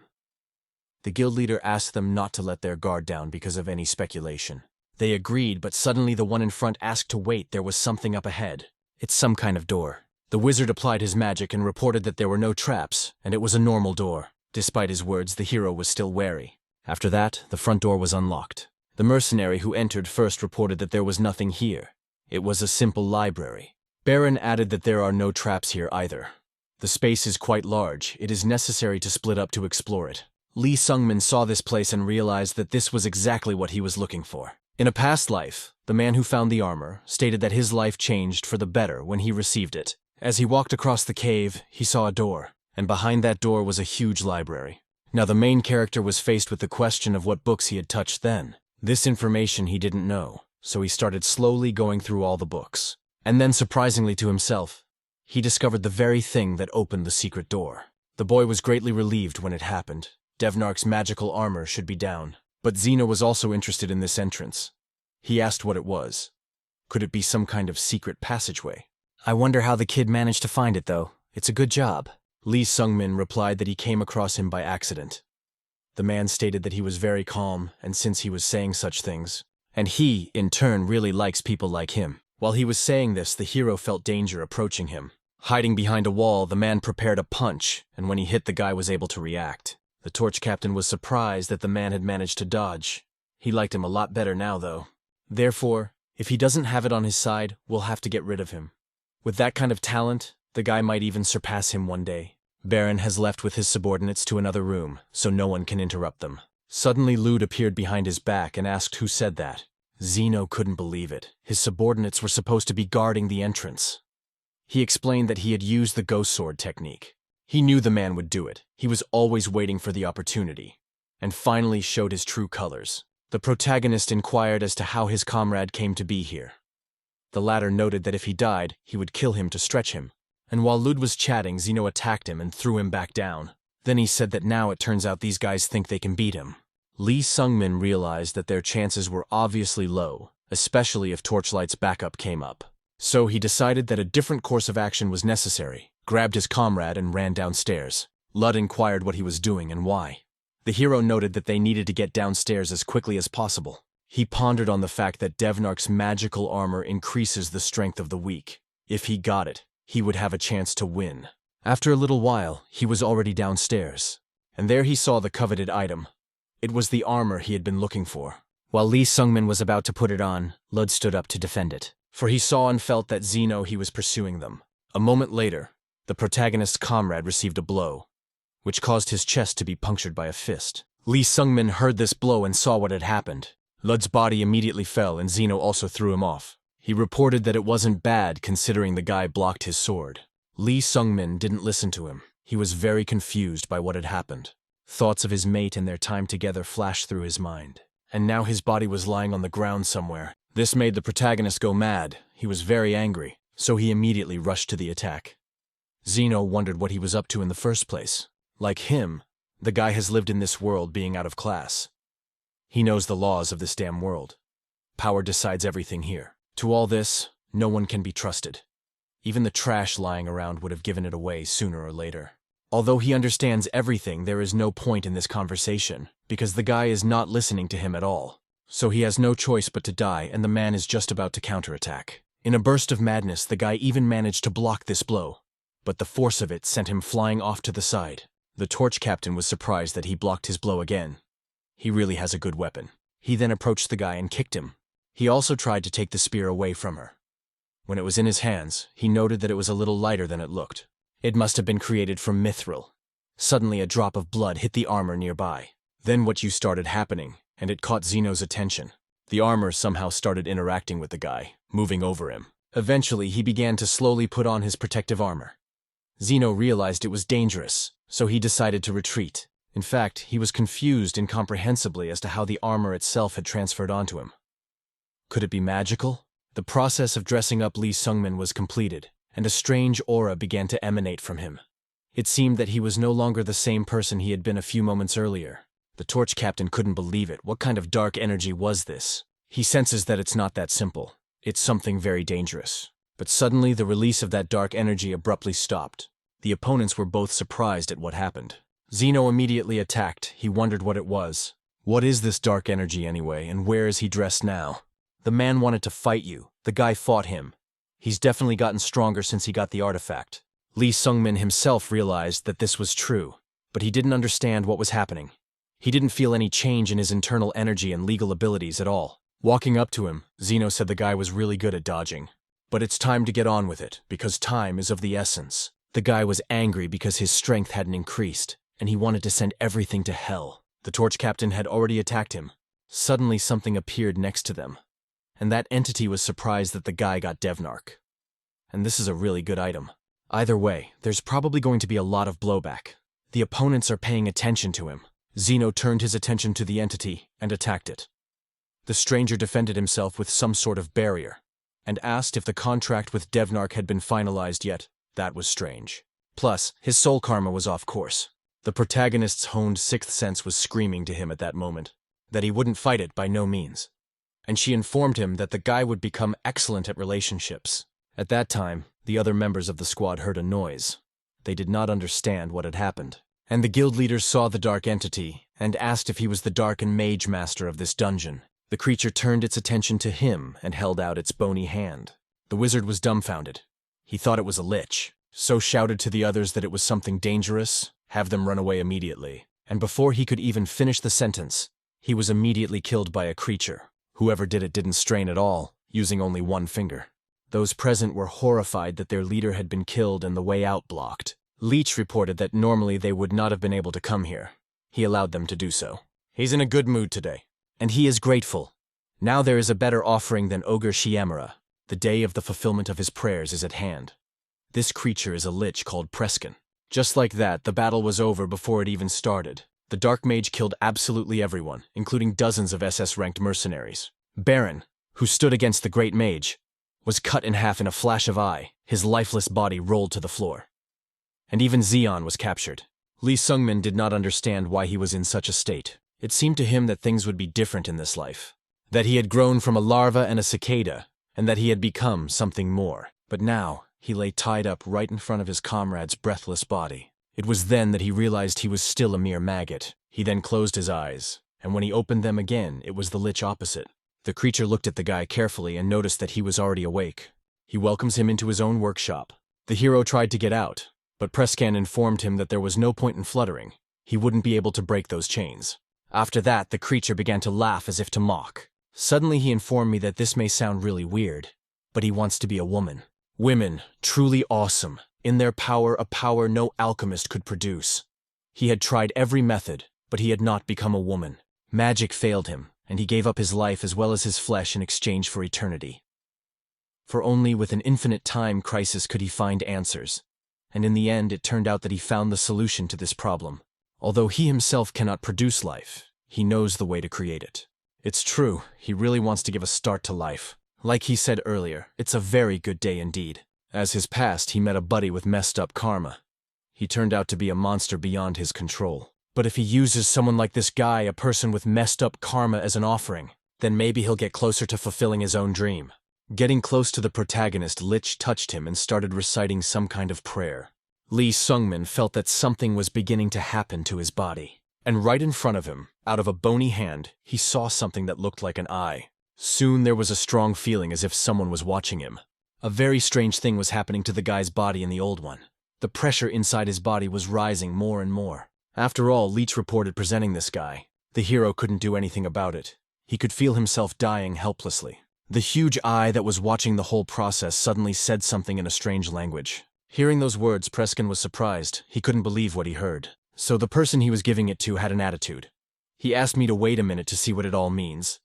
The guild leader asked them not to let their guard down because of any speculation. They agreed, but suddenly the one in front asked to wait. There was something up ahead. It's some kind of door. The wizard applied his magic and reported that there were no traps, and it was a normal door. Despite his words, the hero was still wary. After that, the front door was unlocked. The mercenary who entered first reported that there was nothing here. It was a simple library. Baron added that there are no traps here either. The space is quite large. It is necessary to split up to explore it. Lee Sungmin saw this place and realized that this was exactly what he was looking for. In a past life, the man who found the armor stated that his life changed for the better when he received it. As he walked across the cave, he saw a door, and behind that door was a huge library. Now the main character was faced with the question of what books he had touched then. This information he didn't know, so he started slowly going through all the books. And then, surprisingly to himself, he discovered the very thing that opened the secret door. The boy was greatly relieved when it happened. Devnar's magical armor should be down. But Zeno was also interested in this entrance. He asked what it was. Could it be some kind of secret passageway? I wonder how the kid managed to find it, though. It's a good job. Lee Sungmin replied that he came across him by accident. The man stated that he was very calm, and since he was saying such things, and he, in turn, really likes people like him. While he was saying this, the hero felt danger approaching him. Hiding behind a wall, the man prepared a punch, and when he hit, the guy was able to react. The torch captain was surprised that the man had managed to dodge. He liked him a lot better now, though. Therefore, if he doesn't have it on his side, we'll have to get rid of him. With that kind of talent, the guy might even surpass him one day. Baron has left with his subordinates to another room, so no one can interrupt them. Suddenly Lud appeared behind his back and asked who said that. Zeno couldn't believe it. His subordinates were supposed to be guarding the entrance. He explained that he had used the ghost sword technique. He knew the man would do it. He was always waiting for the opportunity, and finally showed his true colors. The protagonist inquired as to how his comrade came to be here. The latter noted that if he died, he would kill him to stretch him. And while Lud was chatting, Zeno attacked him and threw him back down. Then he said that now it turns out these guys think they can beat him. Lee Sungmin realized that their chances were obviously low, especially if Torchlight's backup came up. So he decided that a different course of action was necessary, grabbed his comrade and ran downstairs. Lud inquired what he was doing and why. The hero noted that they needed to get downstairs as quickly as possible. He pondered on the fact that Devnar's magical armor increases the strength of the weak. If he got it, he would have a chance to win. After a little while, he was already downstairs, and there he saw the coveted item. It was the armor he had been looking for. While Lee Sungmin was about to put it on, Lud stood up to defend it, for he saw and felt that Zeno he was pursuing them. A moment later, the protagonist's comrade received a blow, which caused his chest to be punctured by a fist. Lee Sungmin heard this blow and saw what had happened. Lud's body immediately fell and Zeno also threw him off. He reported that it wasn't bad considering the guy blocked his sword. Lee Sungmin didn't listen to him. He was very confused by what had happened. Thoughts of his mate and their time together flashed through his mind. And now his body was lying on the ground somewhere. This made the protagonist go mad. He was very angry, so he immediately rushed to the attack. Zeno wondered what he was up to in the first place. Like him, the guy has lived in this world being out of class. He knows the laws of this damn world. Power decides everything here. To all this, no one can be trusted. Even the trash lying around would have given it away sooner or later. Although he understands everything, there is no point in this conversation, because the guy is not listening to him at all. So he has no choice but to die, and the man is just about to counterattack. In a burst of madness, the guy even managed to block this blow, but the force of it sent him flying off to the side. The torch captain was surprised that he blocked his blow again. He really has a good weapon. He then approached the guy and kicked him. He also tried to take the spear away from her. When it was in his hands, he noted that it was a little lighter than it looked. It must have been created from mithril. Suddenly a drop of blood hit the armor nearby. Then what you started happening, and it caught Zeno's attention. The armor somehow started interacting with the guy, moving over him. Eventually, he began to slowly put on his protective armor. Zeno realized it was dangerous, so he decided to retreat. In fact, he was confused incomprehensibly as to how the armor itself had transferred onto him. Could it be magical? The process of dressing up Lee Sungmin was completed, and a strange aura began to emanate from him. It seemed that he was no longer the same person he had been a few moments earlier. The torch captain couldn't believe it. What kind of dark energy was this? He senses that it's not that simple. It's something very dangerous. But suddenly the release of that dark energy abruptly stopped. The opponents were both surprised at what happened. Zeno immediately attacked. He wondered what it was. What is this dark energy anyway, and where is he dressed now? The man wanted to fight you. The guy fought him. He's definitely gotten stronger since he got the artifact. Lee Sungmin himself realized that this was true, but he didn't understand what was happening. He didn't feel any change in his internal energy and legal abilities at all. Walking up to him, Zeno said the guy was really good at dodging. But it's time to get on with it, because time is of the essence. The guy was angry because his strength hadn't increased, and he wanted to send everything to hell. The torch captain had already attacked him. Suddenly something appeared next to them, and that entity was surprised that the guy got Devnar. And this is a really good item. Either way, there's probably going to be a lot of blowback. The opponents are paying attention to him. Zeno turned his attention to the entity and attacked it. The stranger defended himself with some sort of barrier, and asked if the contract with Devnar had been finalized yet. That was strange. Plus, his soul karma was off course. The protagonist's honed sixth sense was screaming to him at that moment that he wouldn't fight it by no means. And she informed him that the guy would become excellent at relationships. At that time, the other members of the squad heard a noise. They did not understand what had happened. And the guild leaders saw the dark entity and asked if he was the dark and mage master of this dungeon. The creature turned its attention to him and held out its bony hand. The wizard was dumbfounded. He thought it was a lich, so shouted to the others that it was something dangerous, have them run away immediately. And before he could even finish the sentence, he was immediately killed by a creature. Whoever did it didn't strain at all, using only one finger. Those present were horrified that their leader had been killed and the way out blocked. Lich reported that normally they would not have been able to come here. He allowed them to do so. He's in a good mood today, and he is grateful. Now there is a better offering than Ogre Chimera. The day of the fulfillment of his prayers is at hand. This creature is a lich called Prescan. Just like that, the battle was over before it even started. The Dark Mage killed absolutely everyone, including dozens of SS-Ranked mercenaries. Baron, who stood against the Great Mage, was cut in half in a flash of eye. His lifeless body rolled to the floor. And even Zeon was captured. Lee Sungmin did not understand why he was in such a state. It seemed to him that things would be different in this life. That he had grown from a larva and a cicada, and that he had become something more. But now, he lay tied up right in front of his comrade's breathless body. It was then that he realized he was still a mere maggot. He then closed his eyes, and when he opened them again, it was the lich opposite. The creature looked at the guy carefully and noticed that he was already awake. He welcomes him into his own workshop. The hero tried to get out, but Prescan informed him that there was no point in fluttering. He wouldn't be able to break those chains. After that, the creature began to laugh as if to mock. Suddenly he informed me that this may sound really weird, but he wants to be a woman. Women, truly awesome, in their power, a power no alchemist could produce. He had tried every method, but he had not become a woman. Magic failed him, and he gave up his life as well as his flesh in exchange for eternity. For only with an infinite time crisis could he find answers, and in the end it turned out that he found the solution to this problem. Although he himself cannot produce life, he knows the way to create it. It's true, he really wants to give a start to life. Like he said earlier, it's a very good day indeed. As his past, he met a buddy with messed up karma. He turned out to be a monster beyond his control. But if he uses someone like this guy, a person with messed up karma, as an offering, then maybe he'll get closer to fulfilling his own dream. Getting close to the protagonist, Lich touched him and started reciting some kind of prayer. Lee Sungmin felt that something was beginning to happen to his body. And right in front of him, out of a bony hand, he saw something that looked like an eye. Soon there was a strong feeling as if someone was watching him. A very strange thing was happening to the guy's body in the old one. The pressure inside his body was rising more and more. After all, Lich reported presenting this guy. The hero couldn't do anything about it. He could feel himself dying helplessly. The huge eye that was watching the whole process suddenly said something in a strange language. Hearing those words, Prescan was surprised. He couldn't believe what he heard. So the person he was giving it to had an attitude. He asked me to wait a minute to see what it all means.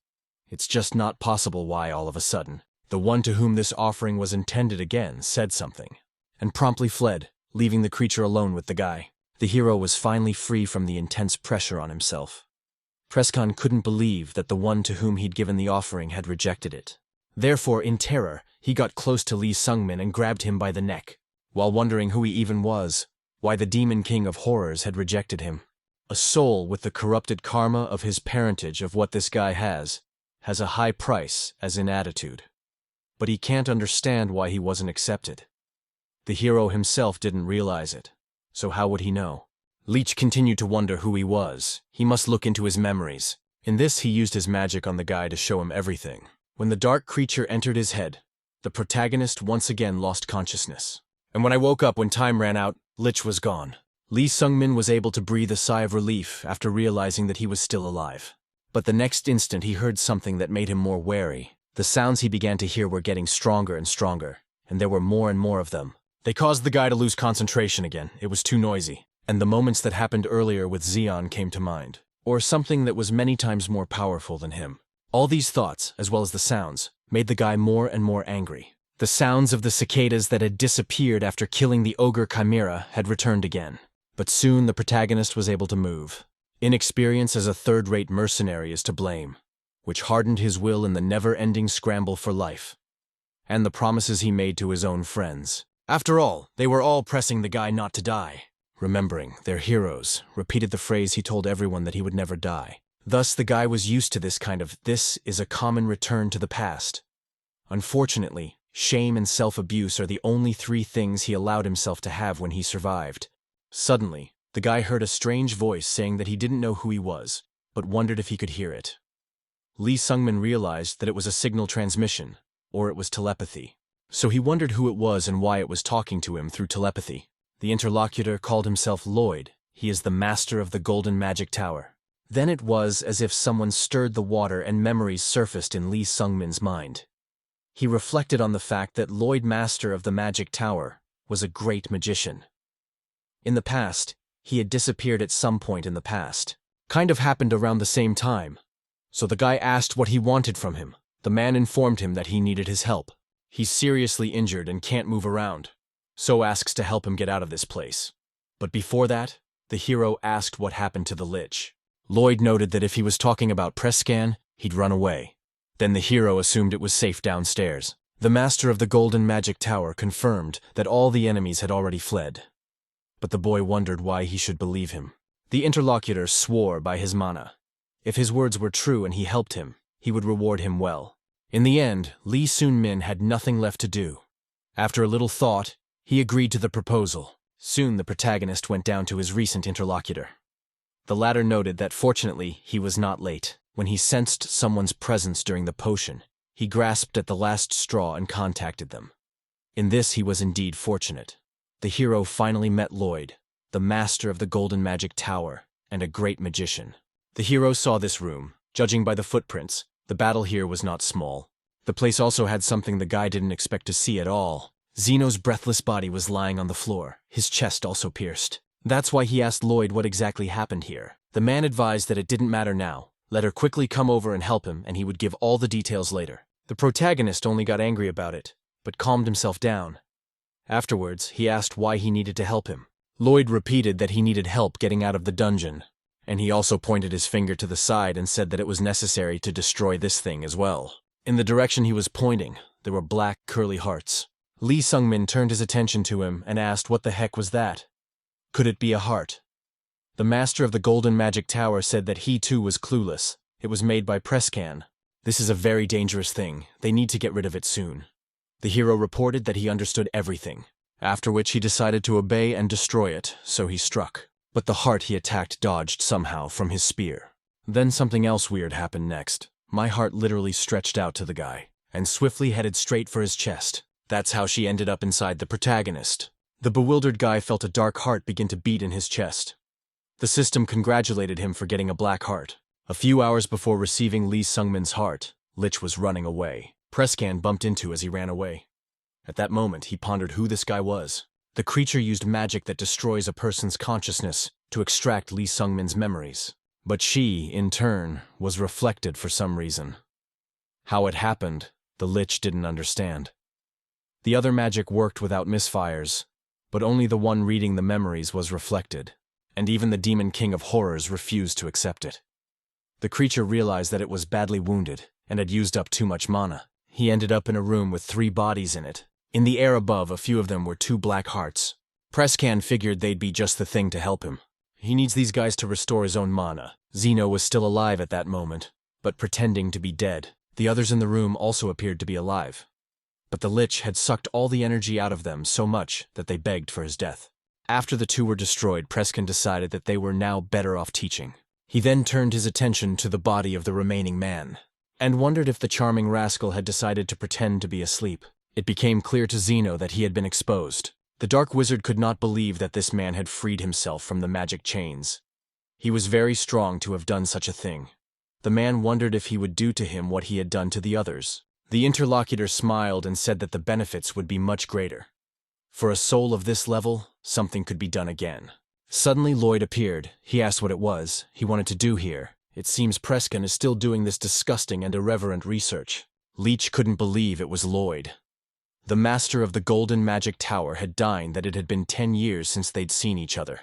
It's just not possible why all of a sudden. The one to whom this offering was intended again said something, and promptly fled, leaving the creature alone with the guy. The hero was finally free from the intense pressure on himself. Prescan couldn't believe that the one to whom he'd given the offering had rejected it. Therefore, in terror, he got close to Lee Sungmin and grabbed him by the neck, while wondering who he even was, why the demon king of horrors had rejected him. A soul with the corrupted karma of his parentage of what this guy has a high price as in attitude. But he can't understand why he wasn't accepted. The hero himself didn't realize it, so how would he know? Lich continued to wonder who he was. He must look into his memories. In this, he used his magic on the guy to show him everything. When the dark creature entered his head, the protagonist once again lost consciousness. And when I woke up when time ran out, Lich was gone. Lee Sungmin was able to breathe a sigh of relief after realizing that he was still alive. But the next instant he heard something that made him more wary. The sounds he began to hear were getting stronger and stronger, and there were more and more of them. They caused the guy to lose concentration again. It was too noisy. And the moments that happened earlier with Zeon came to mind. Or something that was many times more powerful than him. All these thoughts, as well as the sounds, made the guy more and more angry. The sounds of the cicadas that had disappeared after killing the Ogre Chimera had returned again. But soon the protagonist was able to move. Inexperience as a third-rate mercenary is to blame, which hardened his will in the never-ending scramble for life, and the promises he made to his own friends. After all, they were all pressing the guy not to die. Remembering, their heroes repeated the phrase he told everyone that he would never die. Thus, the guy was used to this is a common return to the past. Unfortunately, shame and self-abuse are the only three things he allowed himself to have when he survived. Suddenly, the guy heard a strange voice saying that he didn't know who he was, but wondered if he could hear it. Lee Sungmin realized that it was a signal transmission, or it was telepathy. So he wondered who it was and why it was talking to him through telepathy. The interlocutor called himself Lloyd. He is the master of the Golden Magic Tower. Then it was as if someone stirred the water and memories surfaced in Lee Sungmin's mind. He reflected on the fact that Lloyd, master of the Magic Tower, was a great magician. In the past, he had disappeared at some point in the past. Kind of happened around the same time. So the guy asked what he wanted from him. The man informed him that he needed his help. He's seriously injured and can't move around, so asks to help him get out of this place. But before that, the hero asked what happened to the Lich. Lloyd noted that if he was talking about Prescan, he'd run away. Then the hero assumed it was safe downstairs. The master of the Golden Magic Tower confirmed that all the enemies had already fled. But the boy wondered why he should believe him. The interlocutor swore by his mana. If his words were true and he helped him, he would reward him well. In the end, Lee Sungmin had nothing left to do. After a little thought, he agreed to the proposal. Soon the protagonist went down to his recent interlocutor. The latter noted that fortunately he was not late. When he sensed someone's presence during the potion, he grasped at the last straw and contacted them. In this he was indeed fortunate. The hero finally met Lloyd, the master of the Golden Magic Tower, and a great magician. The hero saw this room. Judging by the footprints, the battle here was not small. The place also had something the guy didn't expect to see at all. Zeno's breathless body was lying on the floor, his chest also pierced. That's why he asked Lloyd what exactly happened here. The man advised that it didn't matter now. Let her quickly come over and help him, and he would give all the details later. The protagonist only got angry about it, but calmed himself down. Afterwards, he asked why he needed to help him. Lloyd repeated that he needed help getting out of the dungeon, and he also pointed his finger to the side and said that it was necessary to destroy this thing as well. In the direction he was pointing, there were black, curly hearts. Lee Sungmin turned his attention to him and asked what the heck was that? Could it be a heart? The master of the Golden Magic Tower said that he too was clueless. It was made by Prescan. This is a very dangerous thing. They need to get rid of it soon. The hero reported that he understood everything. after which he decided to obey and destroy it, so he struck. But the heart he attacked dodged somehow from his spear. Then something else weird happened next. My heart literally stretched out to the guy, and swiftly headed straight for his chest. That's how she ended up inside the protagonist. The bewildered guy felt a dark heart begin to beat in his chest. The system congratulated him for getting a black heart. A few hours before receiving Lee Sungmin's heart, Lich was running away. Prescan bumped into as he ran away. At that moment, he pondered who this guy was. The creature used magic that destroys a person's consciousness to extract Lee Sungmin's memories. But she, in turn, was reflected for some reason. How it happened, the Lich didn't understand. The other magic worked without misfires, but only the one reading the memories was reflected, and even the Demon King of Horrors refused to accept it. The creature realized that it was badly wounded and had used up too much mana. He ended up in a room with 3 bodies in it. In the air above, a few of them were 2 black hearts. Prescan figured they'd be just the thing to help him. He needs these guys to restore his own mana. Zeno was still alive at that moment, but pretending to be dead. The others in the room also appeared to be alive. But the Lich had sucked all the energy out of them so much that they begged for his death. After the 2 were destroyed, Prescan decided that they were now better off teaching. He then turned his attention to the body of the remaining man, and wondered if the charming rascal had decided to pretend to be asleep. It became clear to Zeno that he had been exposed. The Dark Wizard could not believe that this man had freed himself from the magic chains. He was very strong to have done such a thing. The man wondered if he would do to him what he had done to the others. The interlocutor smiled and said that the benefits would be much greater. For a soul of this level, something could be done again. Suddenly Lloyd appeared. He asked what it was he wanted to do here. It seems Prescan is still doing this disgusting and irreverent research. Leech couldn't believe it was Lloyd. The master of the Golden Magic Tower had died that it had been 10 years since they'd seen each other.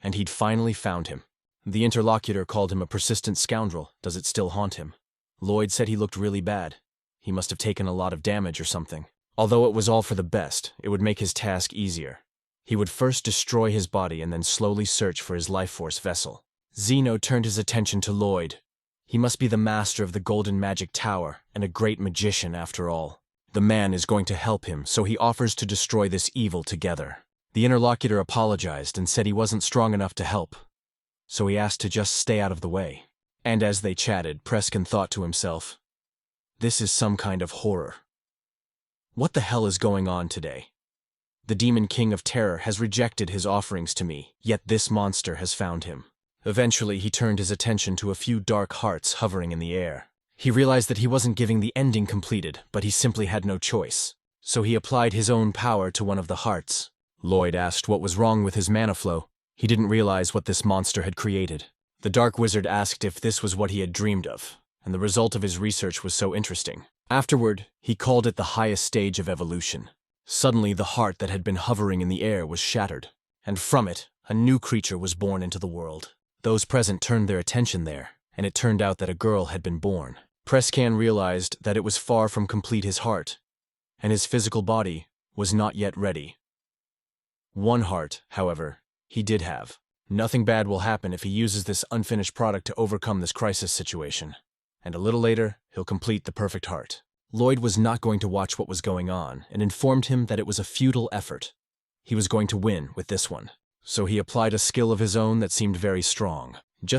And he'd finally found him. The interlocutor called him a persistent scoundrel. Does it still haunt him? Lloyd said he looked really bad. He must have taken a lot of damage or something. Although it was all for the best, it would make his task easier. He would first destroy his body and then slowly search for his life force vessel. Zeno turned his attention to Lloyd. He must be the master of the Golden Magic Tower and a great magician after all. The man is going to help him, so he offers to destroy this evil together. The interlocutor apologized and said he wasn't strong enough to help, so he asked to just stay out of the way. And as they chatted, Prescan thought to himself, "This is some kind of horror. What the hell is going on today? The Demon King of Terror has rejected his offerings to me, yet this monster has found him." Eventually, he turned his attention to a few dark hearts hovering in the air. He realized that he wasn't giving the ending completed, but he simply had no choice. So he applied his own power to one of the hearts. Lloyd asked what was wrong with his mana flow. He didn't realize what this monster had created. The Dark Wizard asked if this was what he had dreamed of, and the result of his research was so interesting. Afterward, he called it the highest stage of evolution. Suddenly, the heart that had been hovering in the air was shattered, and from it, a new creature was born into the world. Those present turned their attention there, and it turned out that a girl had been born. Prescan realized that it was far from complete his heart, and his physical body was not yet ready. One heart, however, he did have. Nothing bad will happen if he uses this unfinished product to overcome this crisis situation. And a little later, he'll complete the perfect heart. Lloyd was not going to watch what was going on and informed him that it was a futile effort. He was going to win with this one. So he applied a skill of his own that seemed very strong.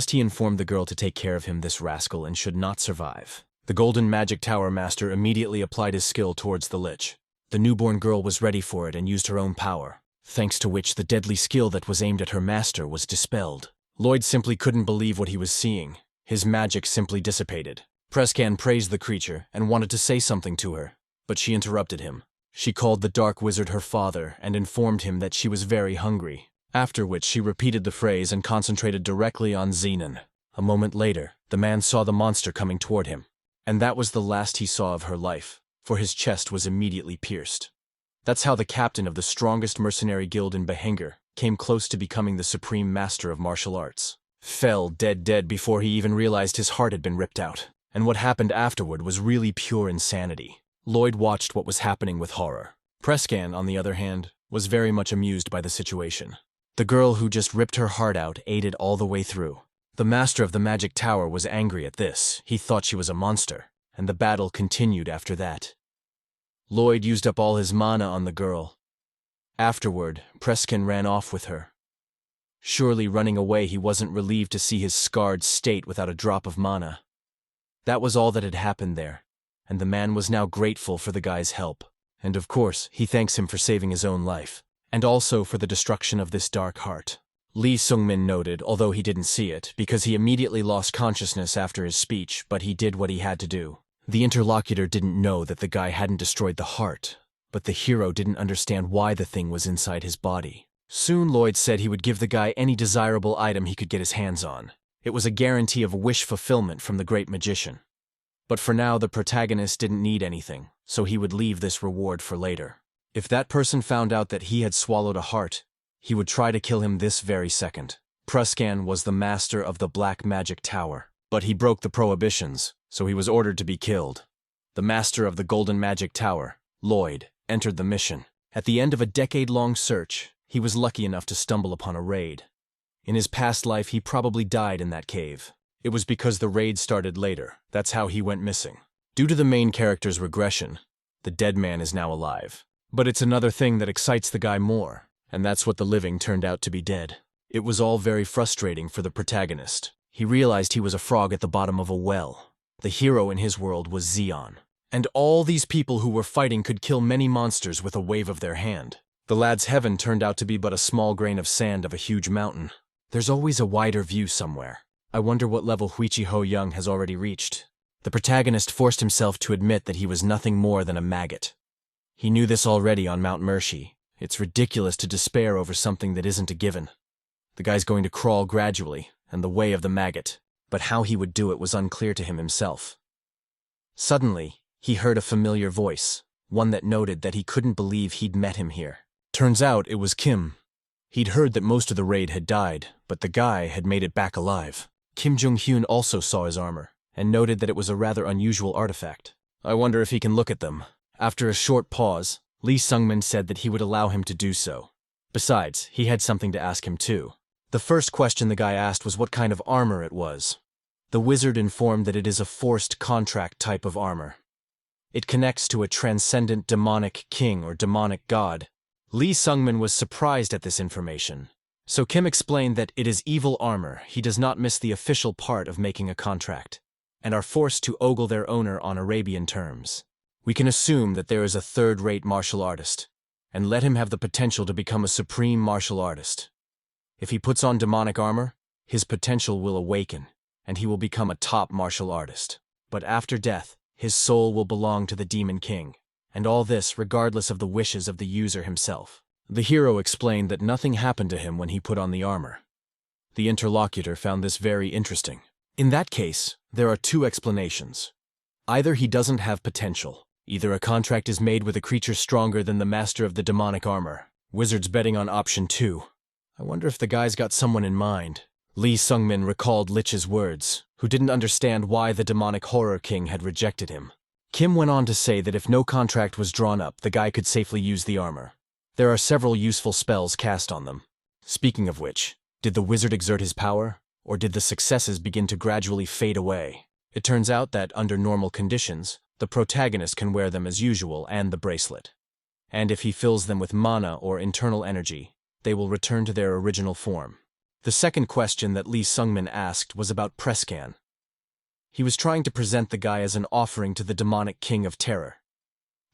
He informed the girl to take care of him, this rascal, and should not survive. The Golden Magic Tower Master immediately applied his skill towards the Lich. The newborn girl was ready for it and used her own power, thanks to which the deadly skill that was aimed at her master was dispelled. Lloyd simply couldn't believe what he was seeing. His magic simply dissipated. Prescan praised the creature and wanted to say something to her, but she interrupted him. She called the Dark Wizard her father and informed him that she was very hungry. After which she repeated the phrase and concentrated directly on Zenon. A moment later, the man saw the monster coming toward him, and that was the last he saw of her life, for his chest was immediately pierced. That's how the captain of the strongest mercenary guild in Behanger came close to becoming the supreme master of martial arts. Fell dead before he even realized his heart had been ripped out, and what happened afterward was really pure insanity. Lloyd watched what was happening with horror. Prescan, on the other hand, was very much amused by the situation. The girl who just ripped her heart out ate it all the way through. The master of the magic tower was angry at this. He thought she was a monster, and the battle continued after that. Lloyd used up all his mana on the girl, Afterward, Prescan ran off with her. Surely running away he wasn't relieved to see his scarred state without a drop of mana. That was all that had happened there, and the man was now grateful for the guy's help. And of course, he thanks him for saving his own life, and also for the destruction of this dark heart. Lee Sungmin noted, although he didn't see it, because he immediately lost consciousness after his speech, but he did what he had to do. The interlocutor didn't know that the guy hadn't destroyed the heart, but the hero didn't understand why the thing was inside his body. Soon Lloyd said he would give the guy any desirable item he could get his hands on. It was a guarantee of wish fulfillment from the great magician. But for now the protagonist didn't need anything, so he would leave this reward for later. If that person found out that he had swallowed a heart, he would try to kill him this very second. Prescan was the master of the Black Magic Tower, but he broke the prohibitions, so he was ordered to be killed. The master of the Golden Magic Tower, Lloyd, entered the mission. At the end of a decade-long search, he was lucky enough to stumble upon a raid. In his past life, he probably died in that cave. It was because the raid started later. That's how he went missing. Due to the main character's regression, the dead man is now alive. But it's another thing that excites the guy more, and that's what the living turned out to be dead. It was all very frustrating for the protagonist. He realized he was a frog at the bottom of a well. The hero in his world was Zeon. And all these people who were fighting could kill many monsters with a wave of their hand. The lad's heaven turned out to be but a small grain of sand of a huge mountain. There's always a wider view somewhere. I wonder what level Vichi Ho Young has already reached. The protagonist forced himself to admit that he was nothing more than a maggot. He knew this already on Mount Mercy. It's ridiculous to despair over something that isn't a given. The guy's going to crawl gradually, and the way of the maggot, but how he would do it was unclear to him himself. Suddenly, he heard a familiar voice, one that noted that he couldn't believe he'd met him here. Turns out it was Kim. He'd heard that most of the raid had died, but the guy had made it back alive. Kim Jung-hyun also saw his armor, and noted that it was a rather unusual artifact. I wonder if he can look at them. After a short pause, Lee Sungmin said that he would allow him to do so. Besides, he had something to ask him too. The first question the guy asked was what kind of armor it was. The wizard informed that it is a forced contract type of armor. It connects to a transcendent demonic king or demonic god. Lee Sungmin was surprised at this information. So Kim explained that it is evil armor. He does not miss the official part of making a contract, and are forced to ogle their owner on Arabian terms. We can assume that there is a third-rate martial artist, and let him have the potential to become a supreme martial artist. If he puts on demonic armor, his potential will awaken, and he will become a top martial artist. But after death, his soul will belong to the Demon King, and all this regardless of the wishes of the user himself. The hero explained that nothing happened to him when he put on the armor. The interlocutor found this very interesting. In that case, there are two explanations. Either he doesn't have potential. Either a contract is made with a creature stronger than the master of the demonic armor. Wizards betting on option 2. I wonder if the guy's got someone in mind. Lee Sungmin recalled Lich's words, who didn't understand why the demonic horror king had rejected him. Kim went on to say that if no contract was drawn up, the guy could safely use the armor. There are several useful spells cast on them. Speaking of which, did the wizard exert his power, or did the successes begin to gradually fade away? It turns out that, under normal conditions, the protagonist can wear them as usual and the bracelet. And if he fills them with mana or internal energy, they will return to their original form. The second question that Lee Sungmin asked was about Prescan. He was trying to present the guy as an offering to the demonic king of terror.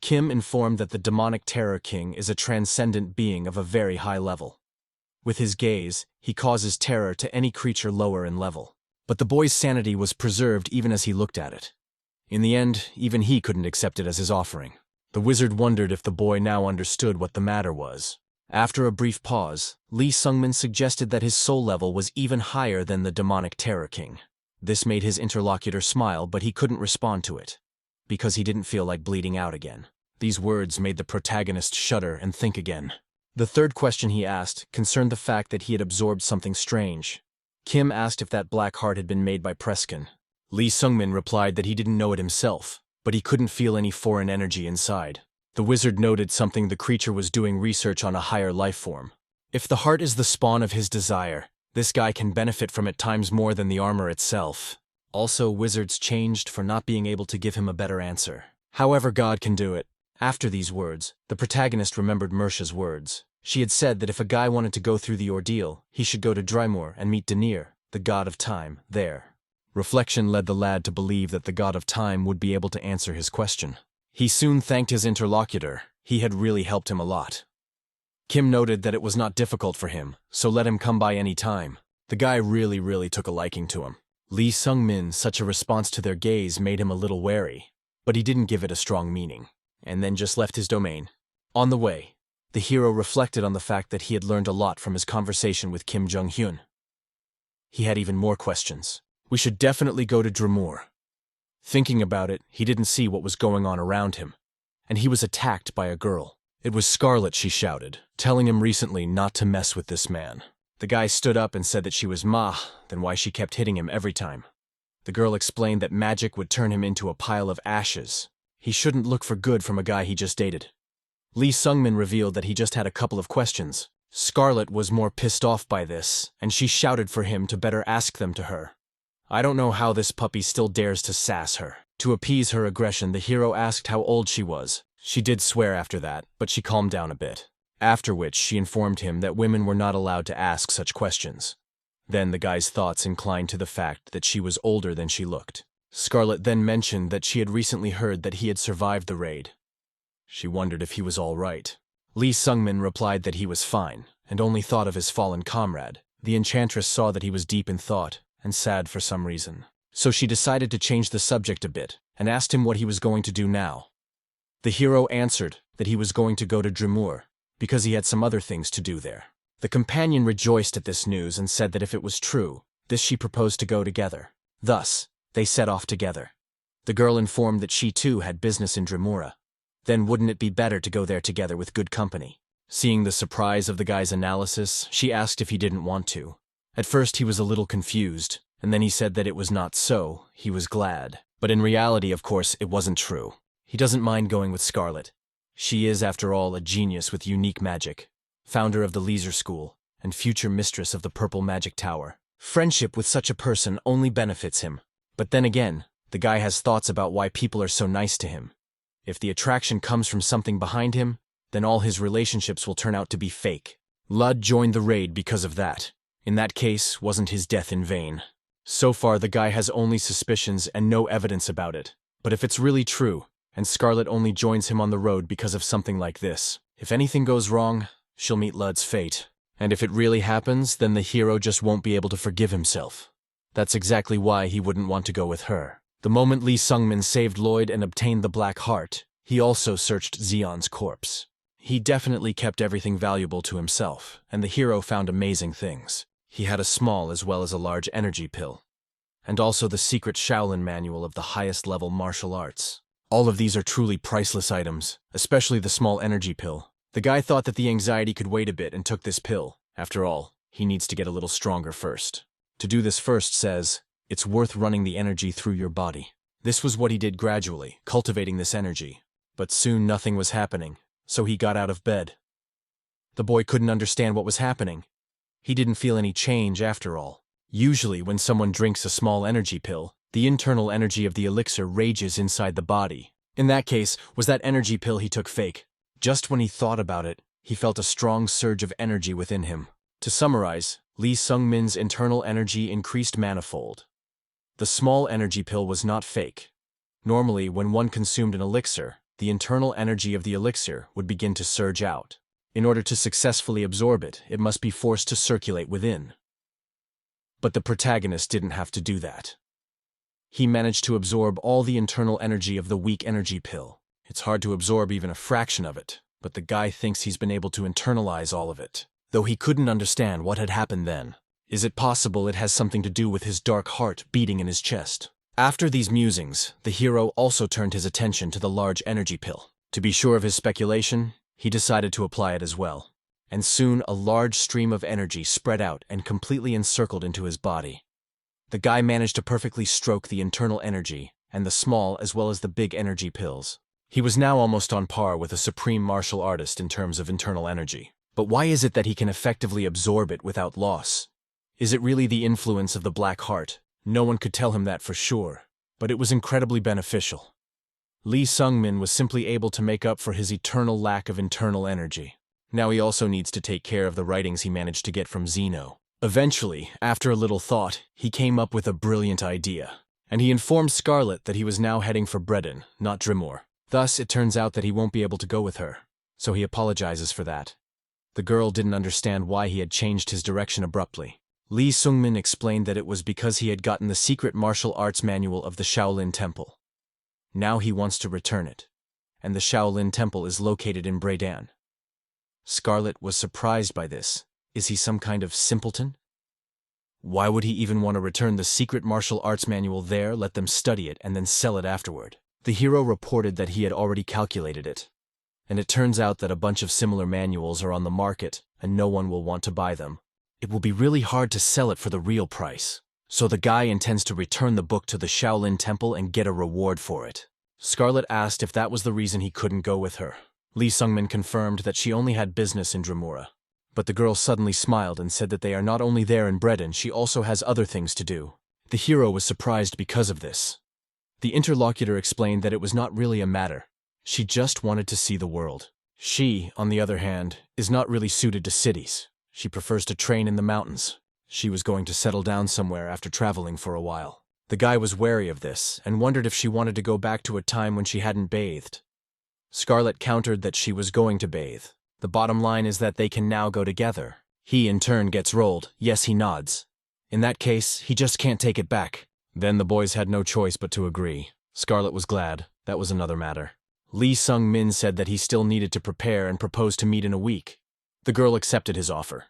Kim informed that the demonic terror king is a transcendent being of a very high level. With his gaze, he causes terror to any creature lower in level. But the boy's sanity was preserved even as he looked at it. In the end, even he couldn't accept it as his offering. The wizard wondered if the boy now understood what the matter was. After a brief pause, Lee Sungmin suggested that his soul level was even higher than the demonic terror king. This made his interlocutor smile, but he couldn't respond to it, because he didn't feel like bleeding out again. These words made the protagonist shudder and think again. The third question he asked concerned the fact that he had absorbed something strange. Kim asked if that black heart had been made by Prescan. Lee Sungmin replied that he didn't know it himself, but he couldn't feel any foreign energy inside. The wizard noted something: the creature was doing research on a higher life form. If the heart is the spawn of his desire, this guy can benefit from it times more than the armor itself. Also, wizards changed for not being able to give him a better answer. However, God can do it. After these words, the protagonist remembered Mersha's words. She had said that if a guy wanted to go through the ordeal, he should go to Drymore and meet Devnar, the god of time, there. Reflection led the lad to believe that the god of time would be able to answer his question. He soon thanked his interlocutor. He had really helped him a lot. Kim noted that it was not difficult for him, so let him come by any time. The guy really took a liking to him. Lee Sung-min, such a response to their gaze made him a little wary, but he didn't give it a strong meaning, and then just left his domain. On the way, the hero reflected on the fact that he had learned a lot from his conversation with Kim Jung-hyun. He had even more questions. We should definitely go to Drymore. Thinking about it, he didn't see what was going on around him, and he was attacked by a girl. It was Scarlet, she shouted, telling him recently not to mess with this man. The guy stood up and said that she was then why she kept hitting him every time. The girl explained that magic would turn him into a pile of ashes. He shouldn't look for good from a guy he just dated. Lee Sung-min revealed that he just had a couple of questions. Scarlet was more pissed off by this, and she shouted for him to better ask them to her. I don't know how this puppy still dares to sass her. To appease her aggression, the hero asked how old she was. She did swear after that, but she calmed down a bit. After which, she informed him that women were not allowed to ask such questions. Then the guy's thoughts inclined to the fact that she was older than she looked. Scarlet then mentioned that she had recently heard that he had survived the raid. She wondered if he was all right. Lee Sung-min replied that he was fine, and only thought of his fallen comrade. The enchantress saw that he was deep in thought, and sad for some reason. So she decided to change the subject a bit, and asked him what he was going to do now. The hero answered that he was going to go to Drymore, because he had some other things to do there. The companion rejoiced at this news and said that if it was true, this she proposed to go together. Thus, they set off together. The girl informed that she too had business in Drymore. Then wouldn't it be better to go there together with good company? Seeing the surprise of the guy's analysis, she asked if he didn't want to. At first he was a little confused, and then he said that it was not so, he was glad. But in reality, of course, it wasn't true. He doesn't mind going with Scarlet. She is, after all, a genius with unique magic, founder of the Leisure School, and future mistress of the Purple Magic Tower. Friendship with such a person only benefits him. But then again, the guy has thoughts about why people are so nice to him. If the attraction comes from something behind him, then all his relationships will turn out to be fake. Lud joined the raid because of that. In that case, wasn't his death in vain? So far, the guy has only suspicions and no evidence about it. But if it's really true, and Scarlet only joins him on the road because of something like this, if anything goes wrong, she'll meet Lud's fate. And if it really happens, then the hero just won't be able to forgive himself. That's exactly why he wouldn't want to go with her. The moment Lee Sung-min saved Lloyd and obtained the Black Heart, he also searched Xeon's corpse. He definitely kept everything valuable to himself, and the hero found amazing things. He had a small as well as a large energy pill, and also the secret Shaolin manual of the highest level martial arts. All of these are truly priceless items, especially the small energy pill. The guy thought that the anxiety could wait a bit and took this pill. After all, he needs to get a little stronger first. To do this first says, it's worth running the energy through your body. This was what he did gradually, cultivating this energy. But soon nothing was happening, so he got out of bed. The boy couldn't understand what was happening. He didn't feel any change after all. Usually when someone drinks a small energy pill, the internal energy of the elixir rages inside the body. In that case, was that energy pill he took fake? Just when he thought about it, he felt a strong surge of energy within him. To summarize, Lee Sung-min's internal energy increased manifold. The small energy pill was not fake. Normally, when one consumed an elixir, the internal energy of the elixir would begin to surge out. In order to successfully absorb it, it must be forced to circulate within. But the protagonist didn't have to do that. He managed to absorb all the internal energy of the weak energy pill. It's hard to absorb even a fraction of it, but the guy thinks he's been able to internalize all of it, though he couldn't understand what had happened then. Is it possible it has something to do with his dark heart beating in his chest? After these musings, the hero also turned his attention to the large energy pill. To be sure of his speculation, he decided to apply it as well. And soon a large stream of energy spread out and completely encircled into his body. The guy managed to perfectly stroke the internal energy, and the small as well as the big energy pills. He was now almost on par with a supreme martial artist in terms of internal energy. But why is it that he can effectively absorb it without loss? Is it really the influence of the Black Heart? No one could tell him that for sure, but it was incredibly beneficial. Lee Sung-min was simply able to make up for his eternal lack of internal energy. Now he also needs to take care of the writings he managed to get from Zeno. Eventually, after a little thought, he came up with a brilliant idea. And he informed Scarlet that he was now heading for Bredon, not Drimor. Thus, it turns out that he won't be able to go with her, so he apologizes for that. The girl didn't understand why he had changed his direction abruptly. Lee Sungmin explained that it was because he had gotten the secret martial arts manual of the Shaolin Temple. Now he wants to return it, and the Shaolin Temple is located in Bredon. Scarlet was surprised by this. Is he some kind of simpleton? Why would he even want to return the secret martial arts manual there, let them study it, and then sell it afterward? The hero reported that he had already calculated it. And it turns out that a bunch of similar manuals are on the market, and no one will want to buy them. It will be really hard to sell it for the real price. So the guy intends to return the book to the Shaolin Temple and get a reward for it. Scarlet asked if that was the reason he couldn't go with her. Lee Sungmin confirmed that she only had business in Drimura. But the girl suddenly smiled and said that they are not only there in Bredon, she also has other things to do. The hero was surprised because of this. The interlocutor explained that it was not really a matter. She just wanted to see the world. She, on the other hand, is not really suited to cities. She prefers to train in the mountains. She was going to settle down somewhere after traveling for a while. The guy was wary of this and wondered if she wanted to go back to a time when she hadn't bathed. Scarlet countered that she was going to bathe. The bottom line is that they can now go together. He, in turn, gets rolled. Yes, he nods. In that case, he just can't take it back. Then the boys had no choice but to agree. Scarlet was glad. That was another matter. Lee Sung-min said that he still needed to prepare and proposed to meet in a week. The girl accepted his offer.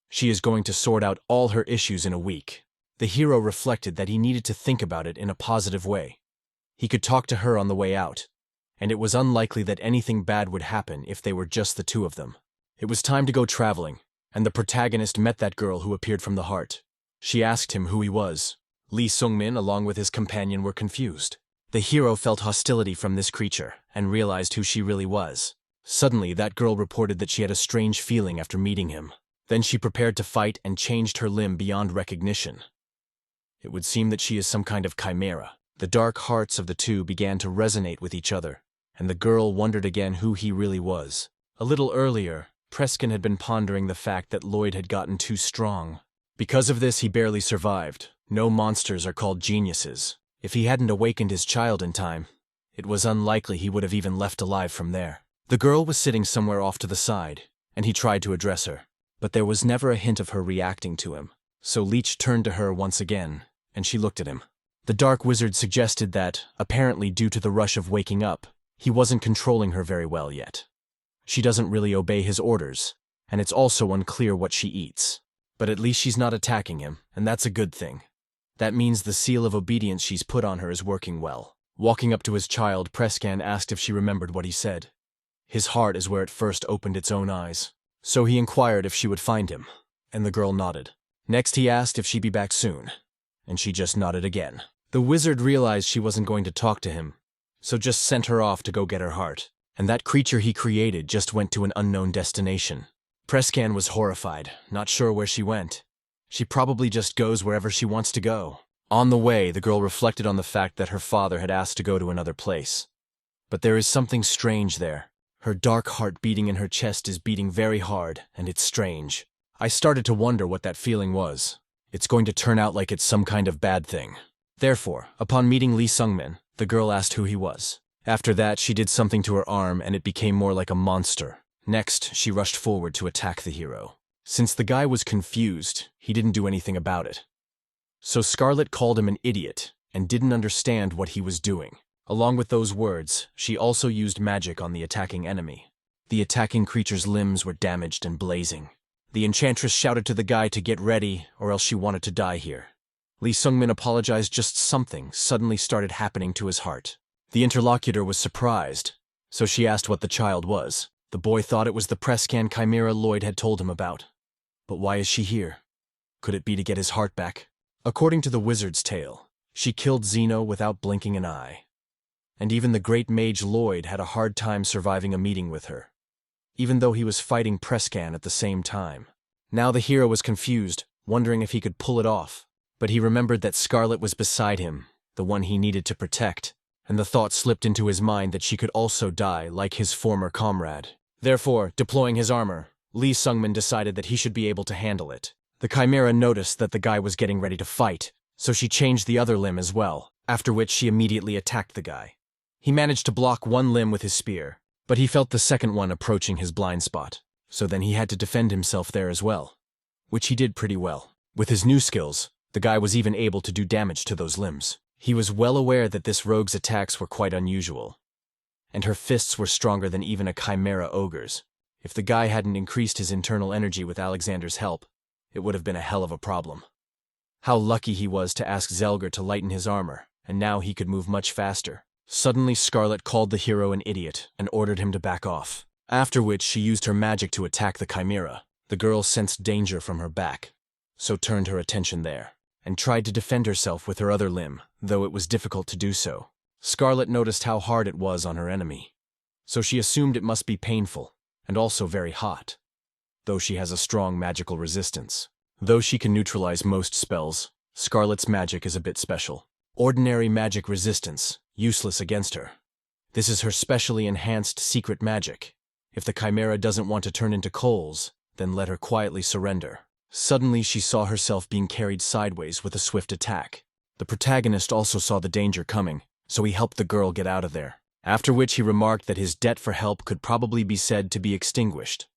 She is going to sort out all her issues in a week. The hero reflected that he needed to think about it in a positive way. He could talk to her on the way out, and it was unlikely that anything bad would happen if they were just the two of them. It was time to go traveling, and the protagonist met that girl who appeared from the heart. She asked him who he was. Lee Sung-min, along with his companion, were confused. The hero felt hostility from this creature and realized who she really was. Suddenly, that girl reported that she had a strange feeling after meeting him. Then she prepared to fight and changed her limb beyond recognition. It would seem that she is some kind of chimera. The dark hearts of the two began to resonate with each other, and the girl wondered again who he really was. A little earlier, Prescan had been pondering the fact that Lloyd had gotten too strong. Because of this, he barely survived. No monsters are called geniuses. If he hadn't awakened his child in time, it was unlikely he would have even left alive from there. The girl was sitting somewhere off to the side, and he tried to address her. But there was never a hint of her reacting to him. So Leech turned to her once again, and she looked at him. The dark wizard suggested that, apparently due to the rush of waking up, he wasn't controlling her very well yet. She doesn't really obey his orders, and it's also unclear what she eats. But at least she's not attacking him, and that's a good thing. That means the seal of obedience she's put on her is working well. Walking up to his child, Prescan asked if she remembered what he said. His heart is where it first opened its own eyes. So he inquired if she would find him, and the girl nodded. Next he asked if she'd be back soon, and she just nodded again. The wizard realized she wasn't going to talk to him, so just sent her off to go get her heart. And that creature he created just went to an unknown destination. Prescan was horrified, not sure where she went. She probably just goes wherever she wants to go. On the way, the girl reflected on the fact that her father had asked to go to another place. But there is something strange there. Her dark heart beating in her chest is beating very hard, and it's strange. I started to wonder what that feeling was. It's going to turn out like it's some kind of bad thing. Therefore, upon meeting Lee Sung-min, the girl asked who he was. After that, she did something to her arm, and it became more like a monster. Next, she rushed forward to attack the hero. Since the guy was confused, he didn't do anything about it. So Scarlet called him an idiot, and didn't understand what he was doing. Along with those words, she also used magic on the attacking enemy. The attacking creature's limbs were damaged and blazing. The enchantress shouted to the guy to get ready, or else she wanted to die here. Lee Sung-min apologized. Just something suddenly started happening to his heart. The interlocutor was surprised, so she asked what the child was. The boy thought it was the Prescan chimera Lloyd had told him about. But why is she here? Could it be to get his heart back? According to the wizard's tale, she killed Zeno without blinking an eye. And even the great mage Lloyd had a hard time surviving a meeting with her, even though he was fighting Prescan at the same time. Now the hero was confused, wondering if he could pull it off. But he remembered that Scarlet was beside him, the one he needed to protect, and the thought slipped into his mind that she could also die like his former comrade. Therefore, deploying his armor, Lee Sungmin decided that he should be able to handle it. The Chimera noticed that the guy was getting ready to fight, so she changed the other limb as well, after which she immediately attacked the guy. He managed to block one limb with his spear, but he felt the second one approaching his blind spot, so then he had to defend himself there as well, which he did pretty well. With his new skills, the guy was even able to do damage to those limbs. He was well aware that this rogue's attacks were quite unusual, and her fists were stronger than even a Chimera ogre's. If the guy hadn't increased his internal energy with Alexander's help, it would have been a hell of a problem. How lucky he was to ask Zelger to lighten his armor, and now he could move much faster. Suddenly Scarlet called the hero an idiot and ordered him to back off, after which she used her magic to attack the Chimera. The girl sensed danger from her back, so turned her attention there, and tried to defend herself with her other limb, though it was difficult to do so. Scarlet noticed how hard it was on her enemy, so she assumed it must be painful, and also very hot, though she has a strong magical resistance. Though she can neutralize most spells, Scarlet's magic is a bit special. Ordinary magic resistance, useless against her. This is her specially enhanced secret magic. If the Chimera doesn't want to turn into coals, then let her quietly surrender. Suddenly she saw herself being carried sideways with a swift attack. The protagonist also saw the danger coming, so he helped the girl get out of there, after which he remarked that his debt for help could probably be said to be extinguished.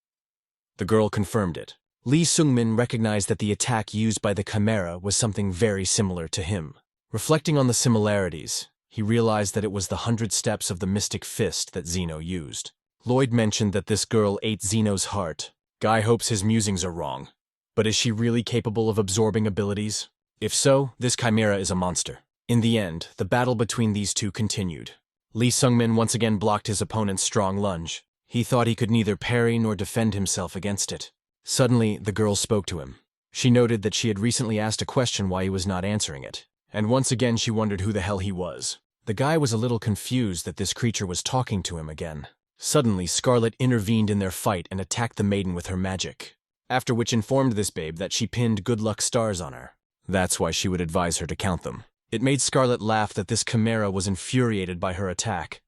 The girl confirmed it. Lee Sungmin recognized that the attack used by the Chimera was something very similar to him. Reflecting on the similarities, he realized that it was the 100 steps of the mystic fist that Zeno used. Lloyd mentioned that this girl ate Zeno's heart. Guy hopes his musings are wrong. But is she really capable of absorbing abilities? If so, this Chimera is a monster. In the end, the battle between these two continued. Lee Sungmin once again blocked his opponent's strong lunge. He thought he could neither parry nor defend himself against it. Suddenly, the girl spoke to him. She noted that she had recently asked a question why he was not answering it, and once again she wondered who the hell he was. The guy was a little confused that this creature was talking to him again. Suddenly, Scarlet intervened in their fight and attacked the maiden with her magic, after which informed this babe that she pinned good luck stars on her. That's why she would advise her to count them. It made Scarlet laugh that this Chimera was infuriated by her attack.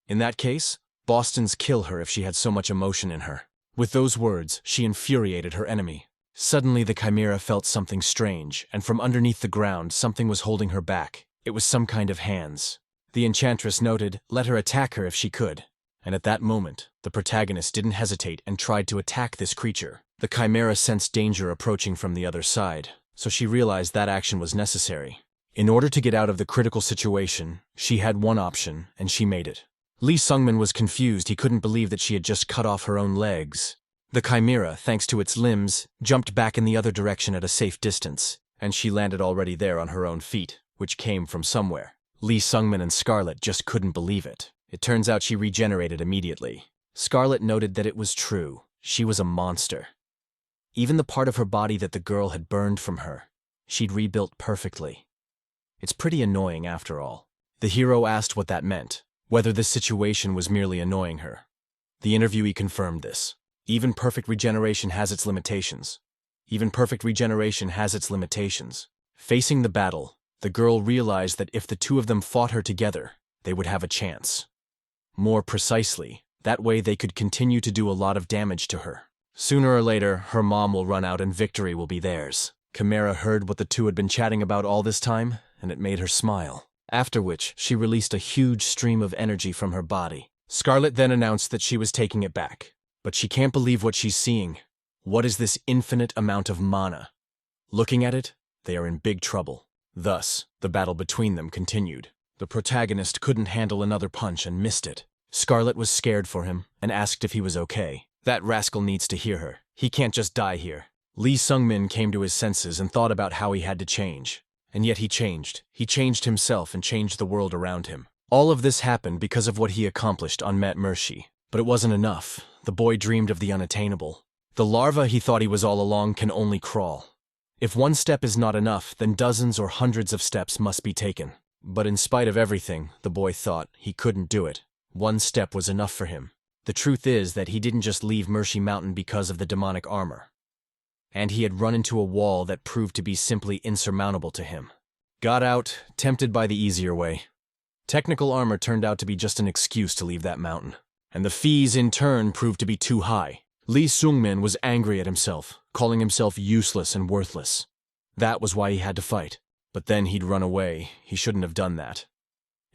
In that case, Boston's kill her if she had so much emotion in her. With those words, she infuriated her enemy. Suddenly the Chimera felt something strange, and from underneath the ground something was holding her back. It was some kind of hands. The enchantress noted, let her attack her if she could. And at that moment, the protagonist didn't hesitate and tried to attack this creature. The Chimera sensed danger approaching from the other side, so she realized that action was necessary. In order to get out of the critical situation, she had one option, and she made it. Lee Sungmin was confused. He couldn't believe that she had just cut off her own legs. The Chimera, thanks to its limbs, jumped back in the other direction at a safe distance, and she landed already there on her own feet, which came from somewhere. Lee Sungmin and Scarlet just couldn't believe it. It turns out she regenerated immediately. Scarlet noted that it was true. She was a monster. Even the part of her body that the girl had burned from her, she'd rebuilt perfectly. It's pretty annoying after all. The hero asked what that meant, whether this situation was merely annoying her. The interviewee confirmed this. Even perfect regeneration has its limitations. Facing the battle, the girl realized that if the two of them fought her together, they would have a chance. More precisely, that way they could continue to do a lot of damage to her. Sooner or later, her mom will run out and victory will be theirs. Chimera heard what the two had been chatting about all this time, and it made her smile. After which, she released a huge stream of energy from her body. Scarlet then announced that she was taking it back. But she can't believe what she's seeing. What is this infinite amount of mana? Looking at it, they are in big trouble. Thus, the battle between them continued. The protagonist couldn't handle another punch and missed it. Scarlet was scared for him and asked if he was okay. That rascal needs to hear her. He can't just die here. Lee Sungmin came to his senses and thought about how he had to change. And yet he changed. He changed himself and changed the world around him. All of this happened because of what he accomplished on Met Mercy. But it wasn't enough. The boy dreamed of the unattainable. The larva he thought he was all along can only crawl. If one step is not enough, then dozens or hundreds of steps must be taken. But in spite of everything, the boy thought he couldn't do it. One step was enough for him. The truth is that he didn't just leave Mercy Mountain because of the demonic armor. And he had run into a wall that proved to be simply insurmountable to him. Got out, tempted by the easier way. Technical armor turned out to be just an excuse to leave that mountain. and the fees in turn proved to be too high. Lee Sung-min was angry at himself, calling himself useless and worthless. That was why he had to fight. But then he'd run away. He shouldn't have done that.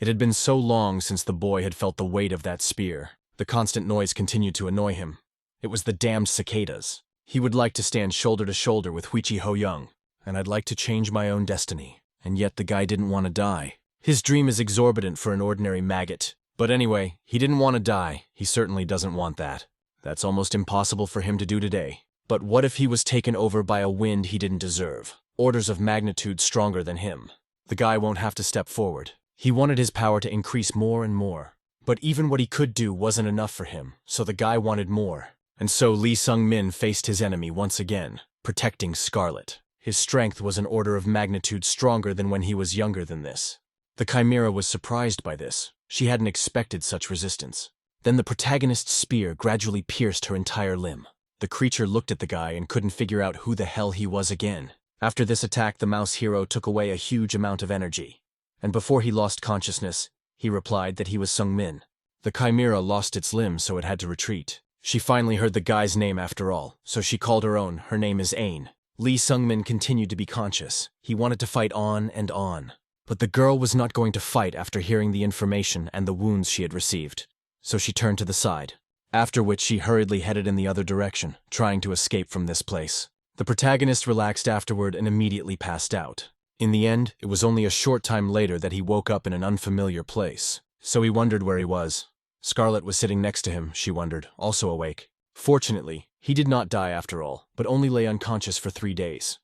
It had been so long since the boy had felt the weight of that spear. The constant noise continued to annoy him. It was the damned cicadas. He would like to stand shoulder to shoulder with Vichi Ho-young, and I'd like to change my own destiny. And yet the guy didn't want to die. His dream is exorbitant for an ordinary maggot. But anyway, he didn't want to die. He certainly doesn't want that. That's almost impossible for him to do today. But what if he was taken over by a wind he didn't deserve? Orders of magnitude stronger than him. The guy won't have to step forward. He wanted his power to increase more and more. But even what he could do wasn't enough for him, so the guy wanted more. And so Lee Sung-min faced his enemy once again, protecting Scarlet. His strength was an order of magnitude stronger than when he was younger than this. The Chimera was surprised by this. She hadn't expected such resistance. Then the protagonist's spear gradually pierced her entire limb. The creature looked at the guy and couldn't figure out who the hell he was again. After this attack, the mouse hero took away a huge amount of energy. And before he lost consciousness, he replied that he was Sung-min. The Chimera lost its limb, so it had to retreat. She finally heard the guy's name after all, so she called her own. Her name is Ain. Lee Sung-min continued to be conscious. He wanted to fight on and on. But the girl was not going to fight after hearing the information and the wounds she had received. So she turned to the side. After which she hurriedly headed in the other direction, trying to escape from this place. The protagonist relaxed afterward and immediately passed out. In the end, it was only a short time later that he woke up in an unfamiliar place. So he wondered where he was. Scarlet was sitting next to him, she wondered, also awake. Fortunately, he did not die after all, but only lay unconscious for 3 days.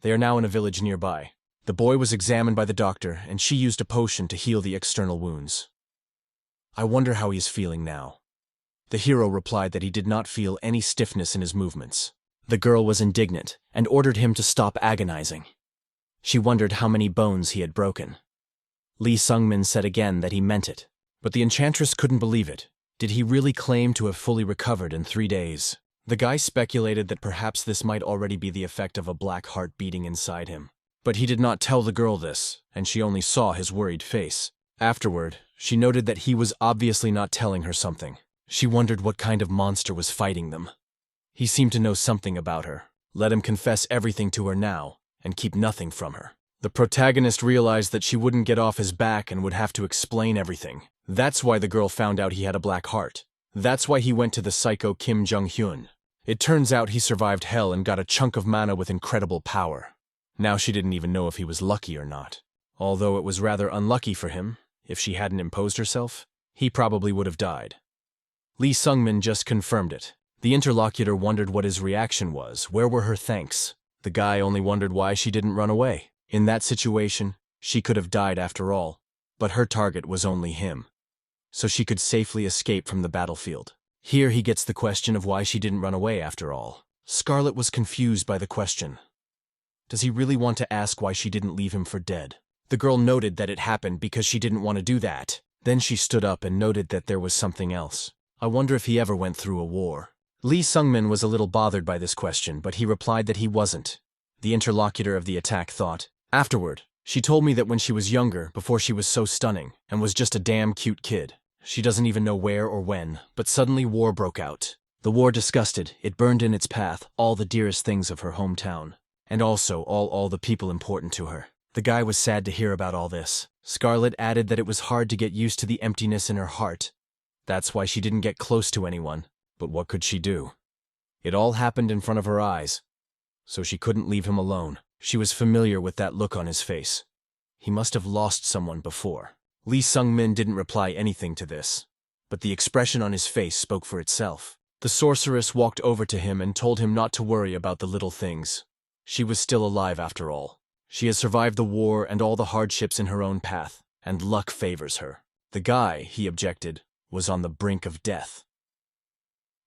They are now in a village nearby. The boy was examined by the doctor, and she used a potion to heal the external wounds. I wonder how he is feeling now. The hero replied that he did not feel any stiffness in his movements. The girl was indignant, and ordered him to stop agonizing. She wondered how many bones he had broken. Lee Sung-min said again that he meant it, but the enchantress couldn't believe it. Did he really claim to have fully recovered in 3 days? The guy speculated that perhaps this might already be the effect of a black heart beating inside him. But he did not tell the girl this, and she only saw his worried face. Afterward, she noted that he was obviously not telling her something. She wondered what kind of monster was fighting them. He seemed to know something about her. Let him confess everything to her now, and keep nothing from her. The protagonist realized that she wouldn't get off his back and would have to explain everything. That's why the girl found out he had a black heart. That's why he went to the psycho Kim Jung-hyun. It turns out he survived hell and got a chunk of mana with incredible power. Now she didn't even know if he was lucky or not. Although it was rather unlucky for him. If she hadn't imposed herself, he probably would have died. Lee Sung-min just confirmed it. The interlocutor wondered what his reaction was. Where were her thanks? The guy only wondered why she didn't run away. In that situation, she could have died after all, but her target was only him. So she could safely escape from the battlefield. Here he gets the question of why she didn't run away after all. Scarlet was confused by the question. Does he really want to ask why she didn't leave him for dead? The girl noted that it happened because she didn't want to do that. Then she stood up and noted that there was something else. I wonder if he ever went through a war. Lee Sung-min was a little bothered by this question, but he replied that he wasn't. The interlocutor of the attack thought. Afterward, she told me that when she was younger, before she was so stunning, and was just a damn cute kid. She doesn't even know where or when, but suddenly war broke out. The war disgusted, it burned in its path all the dearest things of her hometown. And also all the people important to her. The guy was sad to hear about all this. Scarlet added that it was hard to get used to the emptiness in her heart. That's why she didn't get close to anyone. But what could she do? It all happened in front of her eyes. So she couldn't leave him alone. She was familiar with that look on his face. He must have lost someone before. Lee Sung-min didn't reply anything to this. But the expression on his face spoke for itself. The sorceress walked over to him and told him not to worry about the little things. She was still alive after all. She has survived the war and all the hardships in her own path, and luck favors her. The guy, he objected, was on the brink of death.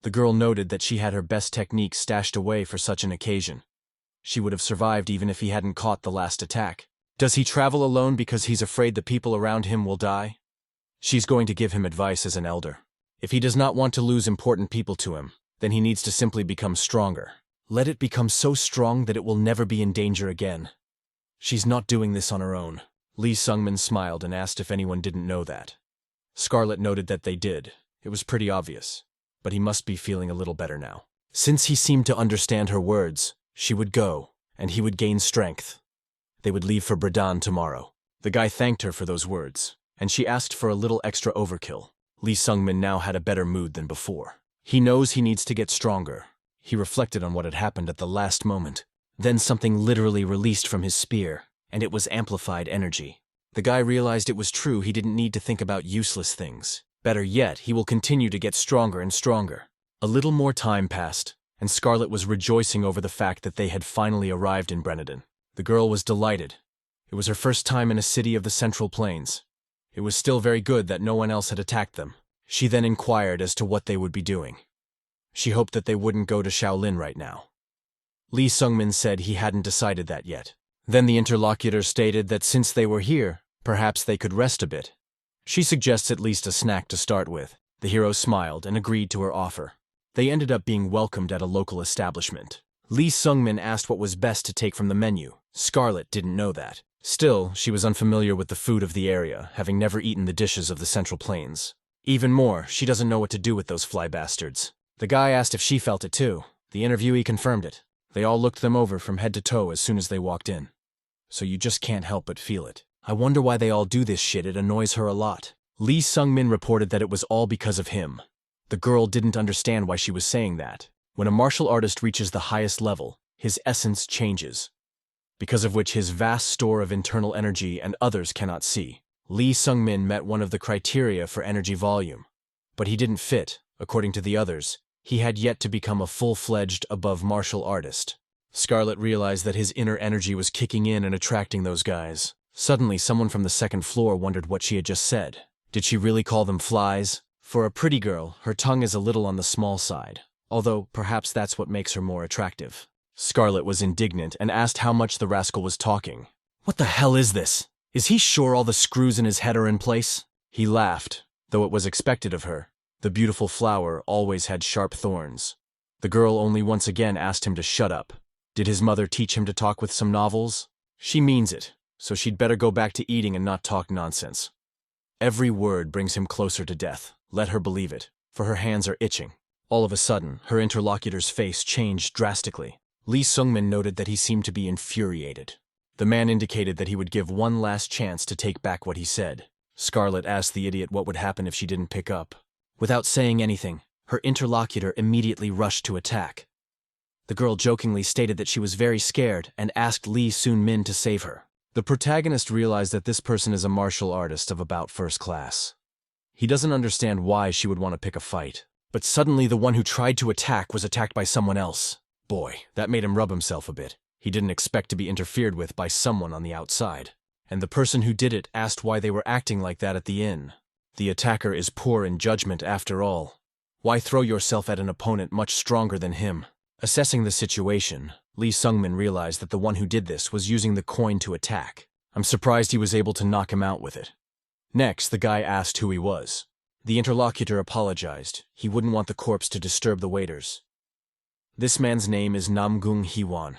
The girl noted that she had her best technique stashed away for such an occasion. She would have survived even if he hadn't caught the last attack. Does he travel alone because he's afraid the people around him will die? She's going to give him advice as an elder. If he does not want to lose important people to him, then he needs to simply become stronger. Let it become so strong that it will never be in danger again. She's not doing this on her own. Lee Sung-min smiled and asked if anyone didn't know that. Scarlet noted that they did. It was pretty obvious, but he must be feeling a little better now. Since he seemed to understand her words, she would go, and he would gain strength. They would leave for Bredan tomorrow. The guy thanked her for those words, and she asked for a little extra overkill. Lee Sungmin now had a better mood than before. He knows he needs to get stronger. He reflected on what had happened at the last moment. Then something literally released from his spear, and it was amplified energy. The guy realized it was true. He didn't need to think about useless things. Better yet, he will continue to get stronger and stronger. A little more time passed, and Scarlet was rejoicing over the fact that they had finally arrived in Brenadin. The girl was delighted. It was her first time in a city of the Central Plains. It was still very good that no one else had attacked them. She then inquired as to what they would be doing. She hoped that they wouldn't go to Shaolin right now. Lee Sungmin said he hadn't decided that yet. Then the interlocutor stated that since they were here, perhaps they could rest a bit. She suggests at least a snack to start with. The hero smiled and agreed to her offer. They ended up being welcomed at a local establishment. Lee Sungmin asked what was best to take from the menu. Scarlet didn't know that. Still, she was unfamiliar with the food of the area, having never eaten the dishes of the Central Plains. Even more, she doesn't know what to do with those fly bastards. The guy asked if she felt it too. The interviewee confirmed it. They all looked them over from head to toe as soon as they walked in. So you just can't help but feel it. I wonder why they all do this shit. It annoys her a lot. Lee Sungmin reported that it was all because of him. The girl didn't understand why she was saying that. When a martial artist reaches the highest level, his essence changes, because of which his vast store of internal energy and others cannot see. Lee Sungmin met one of the criteria for energy volume, but he didn't fit. According to the others, he had yet to become a full-fledged above martial artist. Scarlet realized that his inner energy was kicking in and attracting those guys. Suddenly, someone from the second floor wondered what she had just said. Did she really call them flies? For a pretty girl, her tongue is a little on the small side, although perhaps that's what makes her more attractive. Scarlet was indignant and asked how much the rascal was talking. What the hell is this? Is he sure all the screws in his head are in place? He laughed, though it was expected of her. The beautiful flower always had sharp thorns. The girl only once again asked him to shut up. Did his mother teach him to talk with some novels? She means it, so she'd better go back to eating and not talk nonsense. Every word brings him closer to death. Let her believe it, for her hands are itching. All of a sudden, her interlocutor's face changed drastically. Lee Sungmin noted that he seemed to be infuriated. The man indicated that he would give one last chance to take back what he said. Scarlet asked the idiot what would happen if she didn't pick up. Without saying anything, her interlocutor immediately rushed to attack. The girl jokingly stated that she was very scared and asked Lee Sun-min to save her. The protagonist realized that this person is a martial artist of about first class. He doesn't understand why she would want to pick a fight. But suddenly the one who tried to attack was attacked by someone else. Boy, that made him rub himself a bit. He didn't expect to be interfered with by someone on the outside. And the person who did it asked why they were acting like that at the inn. The attacker is poor in judgment after all. Why throw yourself at an opponent much stronger than him? Assessing the situation, Lee Sungmin realized that the one who did this was using the coin to attack. I'm surprised he was able to knock him out with it. Next, the guy asked who he was. The interlocutor apologized. He wouldn't want the corpse to disturb the waiters. This man's name is Namgung Hiwan.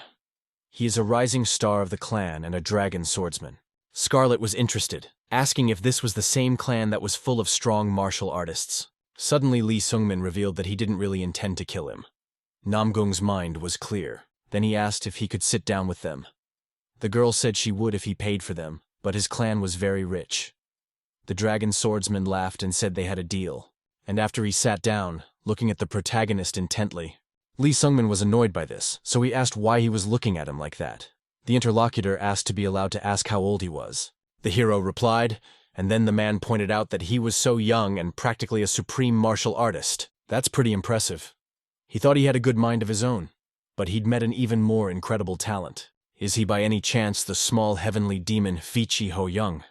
He is a rising star of the clan and a dragon swordsman. Scarlet was interested, asking if this was the same clan that was full of strong martial artists. Suddenly Lee Sungmin revealed that he didn't really intend to kill him. Namgung's mind was clear. Then he asked if he could sit down with them. The girl said she would if he paid for them, but his clan was very rich. The dragon swordsman laughed and said they had a deal. And after he sat down, looking at the protagonist intently, Lee Sungmin was annoyed by this, so he asked why he was looking at him like that. The interlocutor asked to be allowed to ask how old he was. The hero replied, and then the man pointed out that he was so young and practically a supreme martial artist. That's pretty impressive. He thought he had a good mind of his own, but he'd met an even more incredible talent. Is he by any chance the small heavenly demon Vichi Ho-young?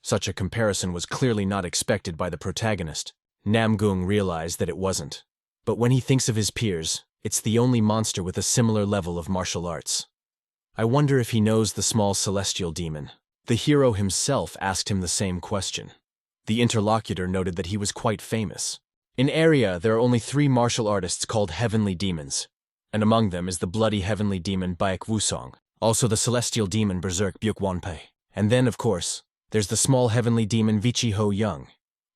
Such a comparison was clearly not expected by the protagonist. Namgung realized that it wasn't. But when he thinks of his peers, it's the only monster with a similar level of martial arts. I wonder if he knows the small celestial demon. The hero himself asked him the same question. The interlocutor noted that he was quite famous. In Eria, there are only 3 martial artists called heavenly demons, and among them is the bloody heavenly demon Baek Wusong, also the celestial demon Berserk Byuk Wonpei. And then, of course, there's the small heavenly demon Vichi Ho-young.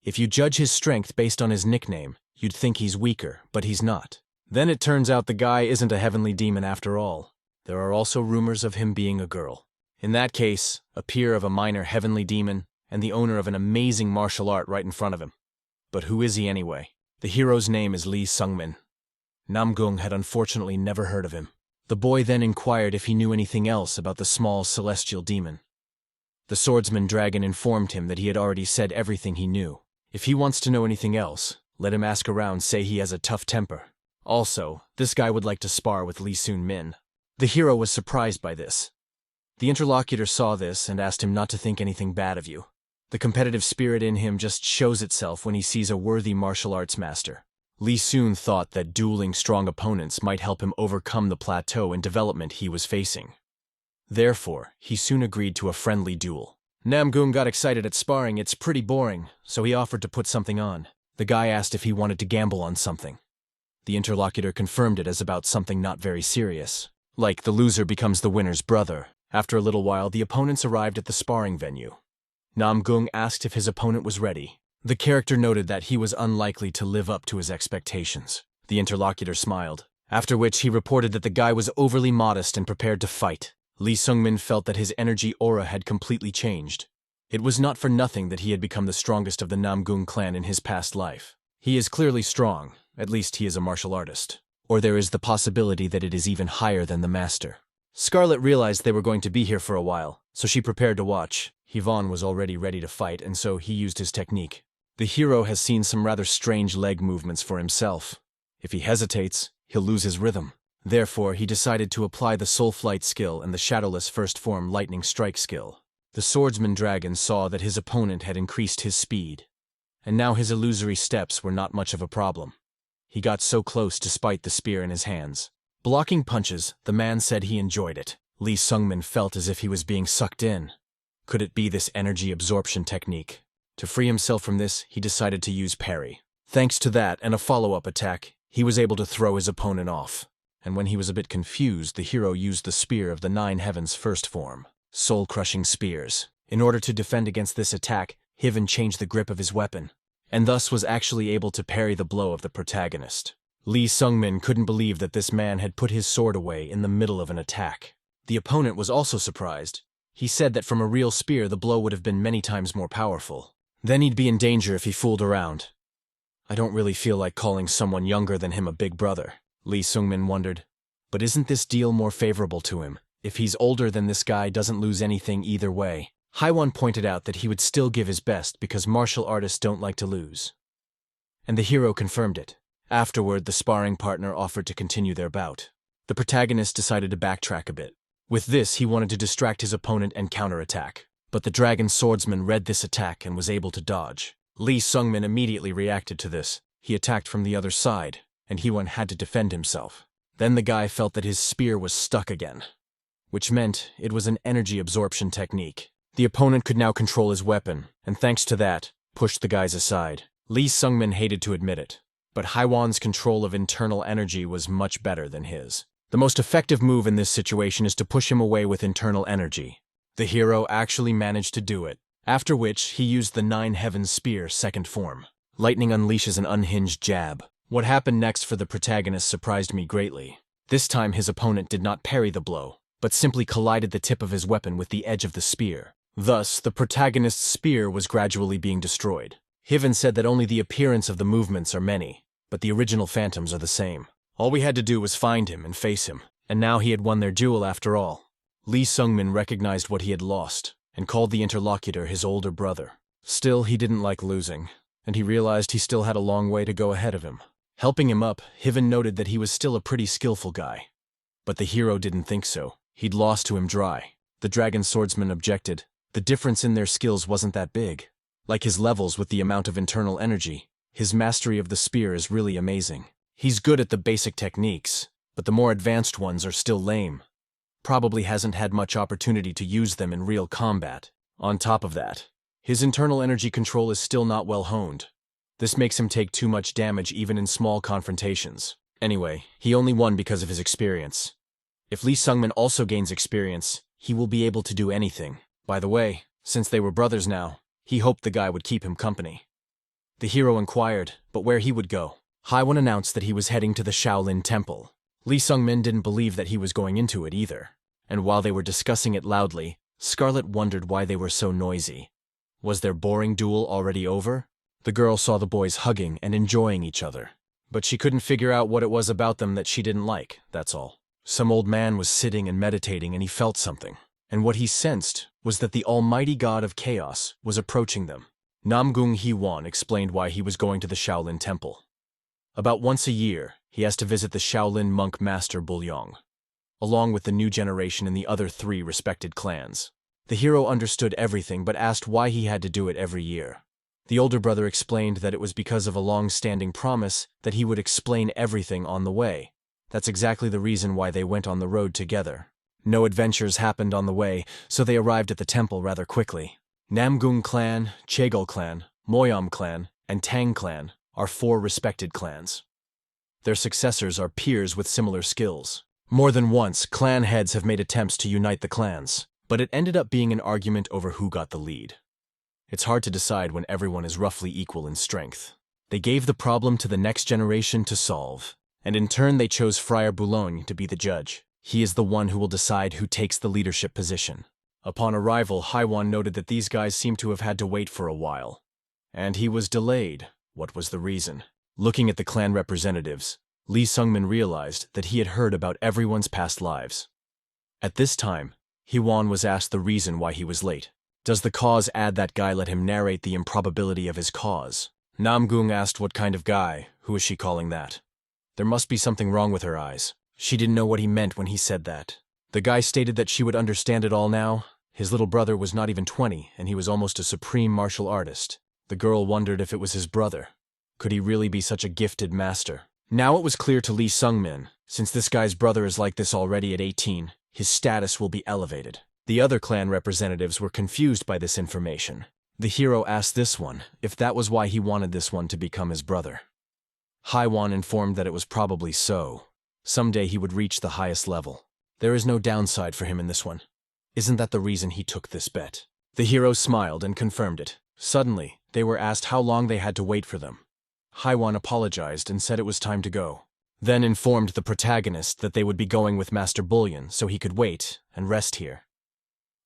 If you judge his strength based on his nickname, you'd think he's weaker, but he's not. Then it turns out the guy isn't a heavenly demon after all. There are also rumors of him being a girl. In that case, a peer of a minor heavenly demon, and the owner of an amazing martial art right in front of him. But who is he anyway? The hero's name is Lee Sungmin. Namgung had unfortunately never heard of him. The boy then inquired if he knew anything else about the small celestial demon. The swordsman dragon informed him that he had already said everything he knew. If he wants to know anything else, let him ask around, say he has a tough temper. Also, this guy would like to spar with Lee Sun-min. The hero was surprised by this. The interlocutor saw this and asked him not to think anything bad of you. The competitive spirit in him just shows itself when he sees a worthy martial arts master. Lee Sun thought that dueling strong opponents might help him overcome the plateau in development he was facing. Therefore, he soon agreed to a friendly duel. Namgung got excited at sparring. It's pretty boring, so he offered to put something on. The guy asked if he wanted to gamble on something. The interlocutor confirmed it as about something not very serious, like the loser becomes the winner's brother. After a little while, the opponents arrived at the sparring venue. Namgung asked if his opponent was ready. The character noted that he was unlikely to live up to his expectations. The interlocutor smiled, after which he reported that the guy was overly modest and prepared to fight. Lee Sungmin felt that his energy aura had completely changed. It was not for nothing that he had become the strongest of the Namgung clan in his past life. He is clearly strong, at least he is a martial artist. Or there is the possibility that it is even higher than the master. Scarlet realized they were going to be here for a while, so she prepared to watch. Yvonne was already ready to fight, and so he used his technique. The hero has seen some rather strange leg movements for himself. If he hesitates, he'll lose his rhythm. Therefore, he decided to apply the Soul Flight skill and the Shadowless First Form Lightning Strike skill. The swordsman dragon saw that his opponent had increased his speed, and now his illusory steps were not much of a problem. He got so close despite the spear in his hands. Blocking punches, the man said he enjoyed it. Lee Sungmin felt as if he was being sucked in. Could it be this energy absorption technique? To free himself from this, he decided to use parry. Thanks to that and a follow-up attack, he was able to throw his opponent off. And when he was a bit confused, the hero used the spear of the Nine Heavens First Form, soul-crushing spears. In order to defend against this attack, Hiven changed the grip of his weapon, and thus was actually able to parry the blow of the protagonist. Lee Sungmin couldn't believe that this man had put his sword away in the middle of an attack. The opponent was also surprised. He said that from a real spear the blow would have been many times more powerful. Then he'd be in danger if he fooled around. I don't really feel like calling someone younger than him a big brother, Lee Sungmin wondered. But isn't this deal more favorable to him? If he's older than this guy, doesn't lose anything either way. Haiwan pointed out that he would still give his best because martial artists don't like to lose. And the hero confirmed it. Afterward, the sparring partner offered to continue their bout. The protagonist decided to backtrack a bit. With this, he wanted to distract his opponent and counterattack. But the dragon swordsman read this attack and was able to dodge. Lee Sungmin immediately reacted to this. He attacked from the other side, and Hwan had to defend himself. Then the guy felt that his spear was stuck again, which meant it was an energy absorption technique. The opponent could now control his weapon, and thanks to that, pushed the guys aside. Lee Sungmin hated to admit it, but Haiwan's control of internal energy was much better than his. The most effective move in this situation is to push him away with internal energy. The hero actually managed to do it, after which he used the Nine Heavens Spear second form. Lightning unleashes an unhinged jab. What happened next for the protagonist surprised me greatly. This time his opponent did not parry the blow, but simply collided the tip of his weapon with the edge of the spear. Thus, the protagonist's spear was gradually being destroyed. Hwan said that only the appearance of the movements are many, but the original phantoms are the same. All we had to do was find him and face him, and now he had won their duel after all. Lee Sungmin recognized what he had lost, and called the interlocutor his older brother. Still, he didn't like losing, and he realized he still had a long way to go ahead of him. Helping him up, Hwan noted that he was still a pretty skillful guy. But the hero didn't think so. He'd lost to him dry. The dragon swordsman objected. The difference in their skills wasn't that big. Like his levels with the amount of internal energy, his mastery of the spear is really amazing. He's good at the basic techniques, but the more advanced ones are still lame. Probably hasn't had much opportunity to use them in real combat. On top of that, his internal energy control is still not well honed. This makes him take too much damage even in small confrontations. Anyway, he only won because of his experience. If Lee Sungmin also gains experience, he will be able to do anything. By the way, since they were brothers now, he hoped the guy would keep him company. The hero inquired, but where he would go. Haiwan announced that he was heading to the Shaolin Temple. Lee Sung-min didn't believe that he was going into it either, and while they were discussing it loudly, Scarlet wondered why they were so noisy. Was their boring duel already over? The girl saw the boys hugging and enjoying each other, but she couldn't figure out what it was about them that she didn't like, that's all. Some old man was sitting and meditating and he felt something, and what he sensed was that the almighty god of chaos was approaching them. Namgung Hee-won explained why he was going to the Shaolin Temple. About once a year, he has to visit the Shaolin monk master Bulyong, along with the new generation and the other 3 respected clans. The hero understood everything but asked why he had to do it every year. The older brother explained that it was because of a long-standing promise that he would explain everything on the way. That's exactly the reason why they went on the road together. No adventures happened on the way, so they arrived at the temple rather quickly. Namgung clan, Chegul clan, Moyam clan, and Tang clan are 4 respected clans. Their successors are peers with similar skills. More than once, clan heads have made attempts to unite the clans, but it ended up being an argument over who got the lead. It's hard to decide when everyone is roughly equal in strength. They gave the problem to the next generation to solve, and in turn they chose Friar Boulogne to be the judge. He is the one who will decide who takes the leadership position. Upon arrival, Haiwan noted that these guys seemed to have had to wait for a while. And he was delayed. What was the reason? Looking at the clan representatives, Lee Sung-min realized that he had heard about everyone's past lives. At this time, Hee-won was asked the reason why he was late. Does the cause add that guy let him narrate the improbability of his cause? Namgung asked what kind of guy, who is she calling that? There must be something wrong with her eyes. She didn't know what he meant when he said that. The guy stated that she would understand it all now. His little brother was not even 20, and he was almost a supreme martial artist. The girl wondered if it was his brother. Could he really be such a gifted master? Now it was clear to Lee Sung-min, since this guy's brother is like this already at 18, his status will be elevated. The other clan representatives were confused by this information. The hero asked this one if that was why he wanted this one to become his brother. Haiwan informed that it was probably so. Someday he would reach the highest level. There is no downside for him in this one. Isn't that the reason he took this bet? The hero smiled and confirmed it. Suddenly, they were asked how long they had to wait for them. Haiwan apologized and said it was time to go, then informed the protagonist that they would be going with Master Bullion so he could wait and rest here.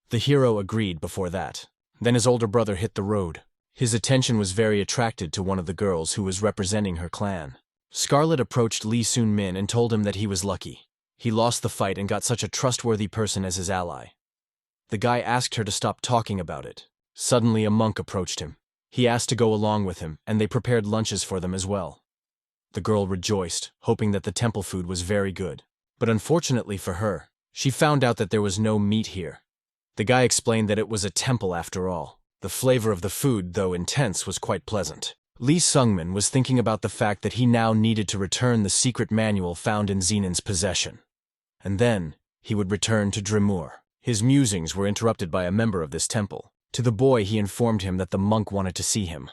The hero agreed before that. Then his older brother hit the road. His attention was very attracted to one of the girls who was representing her clan. Scarlet approached Lee Sun-min and told him that he was lucky. He lost the fight and got such a trustworthy person as his ally. The guy asked her to stop talking about it. Suddenly a monk approached him. He asked to go along with him, and they prepared lunches for them as well. The girl rejoiced, hoping that the temple food was very good. But unfortunately for her, she found out that there was no meat here. The guy explained that it was a temple after all. The flavor of the food, though intense, was quite pleasant. Lee Sung-min was thinking about the fact that he now needed to return the secret manual found in Zenon's possession. And then, he would return to Dremur. His musings were interrupted by a member of this temple. To the boy, he informed him that the monk wanted to see him.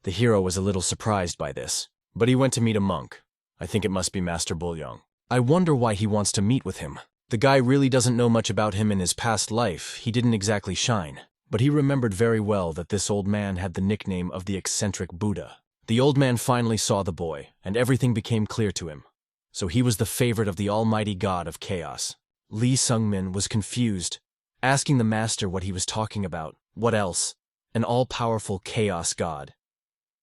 The hero was a little surprised by this, but he went to meet a monk. I think it must be Master Bulyong. I wonder why he wants to meet with him. The guy really doesn't know much about him in his past life. He didn't exactly shine. But he remembered very well that this old man had the nickname of the eccentric Buddha. The old man finally saw the boy, and everything became clear to him. So he was the favorite of the almighty god of chaos. Lee Sung-min was confused, asking the master what he was talking about. What else? An all-powerful chaos god.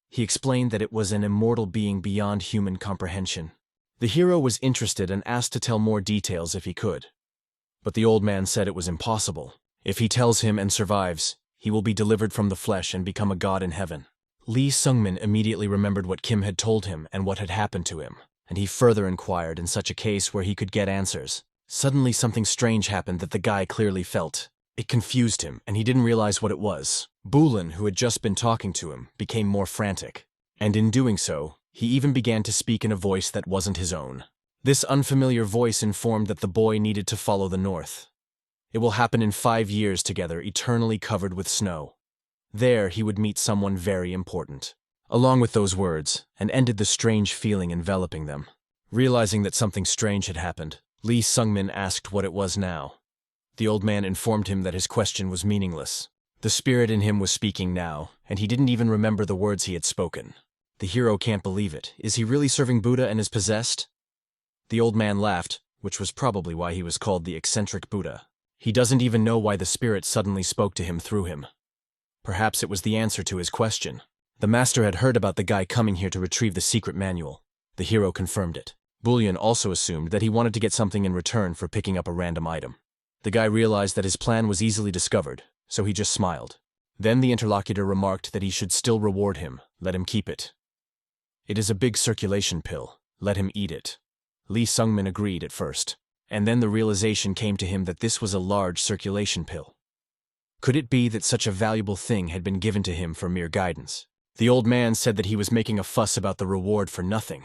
He explained that it was an immortal being beyond human comprehension. The hero was interested and asked to tell more details if he could. But the old man said it was impossible. If he tells him and survives, he will be delivered from the flesh and become a god in heaven. Lee Sung-min immediately remembered what Kim had told him and what had happened to him, and he further inquired in such a case where he could get answers. Suddenly something strange happened that the guy clearly felt. It confused him, and he didn't realize what it was. Bulin, who had just been talking to him, became more frantic. And in doing so, he even began to speak in a voice that wasn't his own. This unfamiliar voice informed that the boy needed to follow the north. It will happen in 5 years together, eternally covered with snow. There he would meet someone very important. Along with those words, and ended the strange feeling enveloping them. Realizing that something strange had happened, Lee Sung-min asked what it was now. The old man informed him that his question was meaningless. The spirit in him was speaking now, and he didn't even remember the words he had spoken. The hero can't believe it. Is he really serving Buddha and is possessed? The old man laughed, which was probably why he was called the eccentric Buddha. He doesn't even know why the spirit suddenly spoke to him through him. Perhaps it was the answer to his question. The master had heard about the guy coming here to retrieve the secret manual. The hero confirmed it. Bullion also assumed that he wanted to get something in return for picking up a random item. The guy realized that his plan was easily discovered, so he just smiled. Then the interlocutor remarked that he should still reward him, let him keep it. It is a big circulation pill, let him eat it. Lee Sungmin agreed at first, and then the realization came to him that this was a large circulation pill. Could it be that such a valuable thing had been given to him for mere guidance? The old man said that he was making a fuss about the reward for nothing.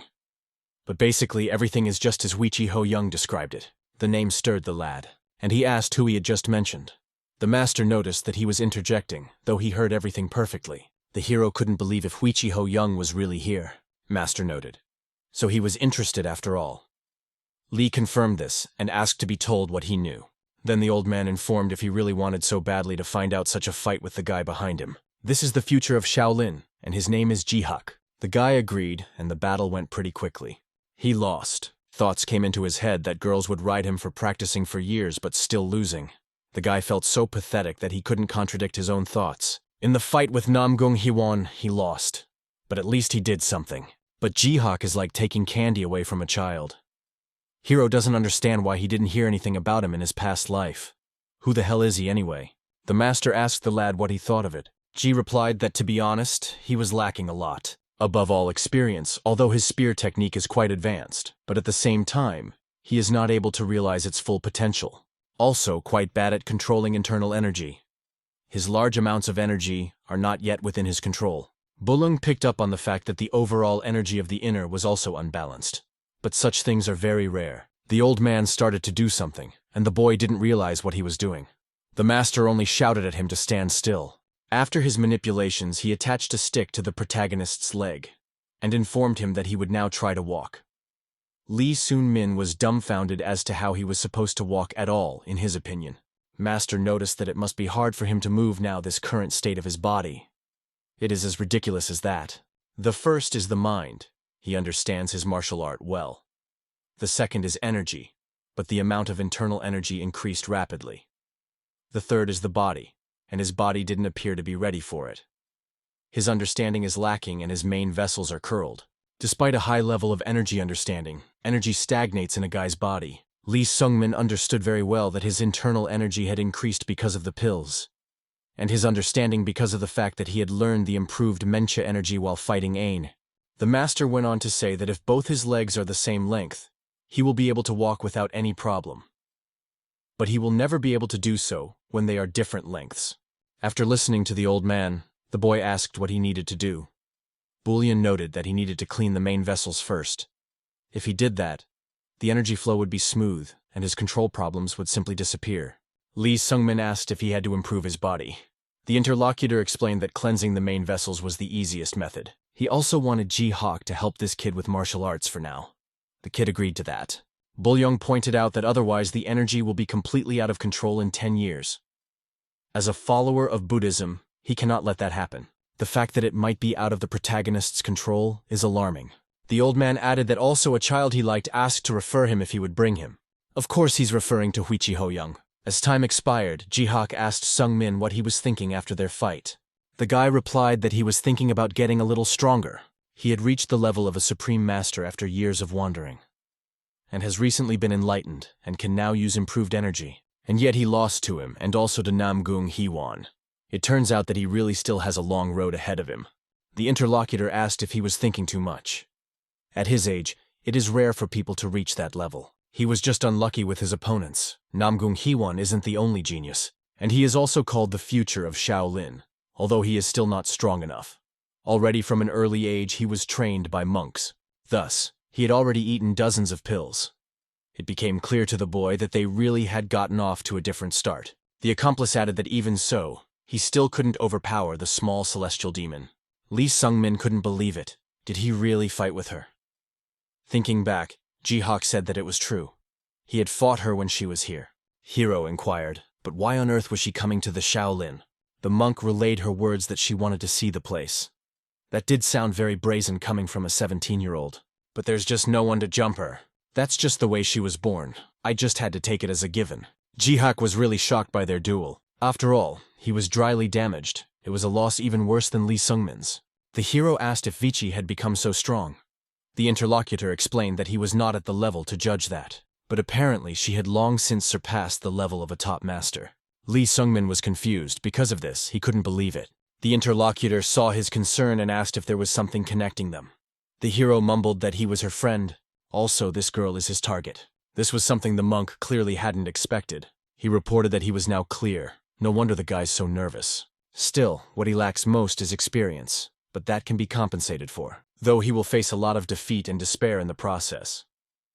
But basically everything is just as Vichi Ho Young described it. The name stirred the lad, and he asked who he had just mentioned. The master noticed that he was interjecting, though he heard everything perfectly. The hero couldn't believe if Vichi Ho Young was really here, master noted. So he was interested after all. Lee confirmed this, and asked to be told what he knew. Then the old man informed if he really wanted so badly to find out such a fight with the guy behind him. This is the future of Shaolin, and his name is Jihak. The guy agreed, and the battle went pretty quickly. He lost. Thoughts came into his head that girls would ride him for practicing for years but still losing. The guy felt so pathetic that he couldn't contradict his own thoughts. In the fight with Namgung Hiwon, he lost. But at least he did something. But Jihak is like taking candy away from a child. Hero doesn't understand why he didn't hear anything about him in his past life. Who the hell is he anyway? The master asked the lad what he thought of it. Ji replied that to be honest, he was lacking a lot. Above all experience, although his spear technique is quite advanced, but at the same time, he is not able to realize its full potential. Also quite bad at controlling internal energy. His large amounts of energy are not yet within his control. Bulung picked up on the fact that the overall energy of the inner was also unbalanced. But such things are very rare. The old man started to do something, and the boy didn't realize what he was doing. The master only shouted at him to stand still. After his manipulations, he attached a stick to the protagonist's leg, and informed him that he would now try to walk. Lee Sun-min was dumbfounded as to how he was supposed to walk at all, in his opinion. Master noticed that it must be hard for him to move now this current state of his body. It is as ridiculous as that. The first is the mind. He understands his martial art well. The second is energy, but the amount of internal energy increased rapidly. The third is the body, and his body didn't appear to be ready for it. His understanding is lacking and his main vessels are curled. Despite a high level of energy understanding, energy stagnates in a guy's body. Lee Sungmin understood very well that his internal energy had increased because of the pills, and his understanding because of the fact that he had learned the improved Mencha energy while fighting Ain. The master went on to say that if both his legs are the same length, he will be able to walk without any problem. But he will never be able to do so when they are different lengths. After listening to the old man, the boy asked what he needed to do. Bullion noted that he needed to clean the main vessels first. If he did that, the energy flow would be smooth, and his control problems would simply disappear. Lee Sungmin asked if he had to improve his body. The interlocutor explained that cleansing the main vessels was the easiest method. He also wanted Jihak to help this kid with martial arts for now. The kid agreed to that. Bulyoung pointed out that otherwise the energy will be completely out of control in 10 years. As a follower of Buddhism, he cannot let that happen. The fact that it might be out of the protagonist's control is alarming. The old man added that also a child he liked asked to refer him if he would bring him. Of course he's referring to Vichi Ho Young. As time expired, Jihak asked Sungmin what he was thinking after their fight. The guy replied that he was thinking about getting a little stronger. He had reached the level of a supreme master after years of wandering, and has recently been enlightened and can now use improved energy. And yet he lost to him and also to Namgung Hiwon. It turns out that he really still has a long road ahead of him. The interlocutor asked if he was thinking too much. At his age, it is rare for people to reach that level. He was just unlucky with his opponents. Namgung Hiwon isn't the only genius, and he is also called the future of Shaolin, although he is still not strong enough. Already from an early age he was trained by monks. Thus, he had already eaten dozens of pills. It became clear to the boy that they really had gotten off to a different start. The accomplice added that even so, he still couldn't overpower the small celestial demon. Lee Sungmin couldn't believe it. Did he really fight with her? Thinking back, Jihak said that it was true. He had fought her when she was here. Hero inquired, but why on earth was she coming to the Shaolin? The monk relayed her words that she wanted to see the place. That did sound very brazen coming from a 17-year-old. But there's just no one to jump her. That's just the way she was born. I just had to take it as a given. Jihak was really shocked by their duel. After all, he was dryly damaged. It was a loss even worse than Lee Sungmin's. The hero asked if Vichi had become so strong. The interlocutor explained that he was not at the level to judge that, but apparently she had long since surpassed the level of a top master. Lee Sungmin was confused. Because of this, he couldn't believe it. The interlocutor saw his concern and asked if there was something connecting them. The hero mumbled that he was her friend. Also, this girl is his target. This was something the monk clearly hadn't expected. He reported that he was now clear. No wonder the guy's so nervous. Still, what he lacks most is experience, but that can be compensated for, though he will face a lot of defeat and despair in the process.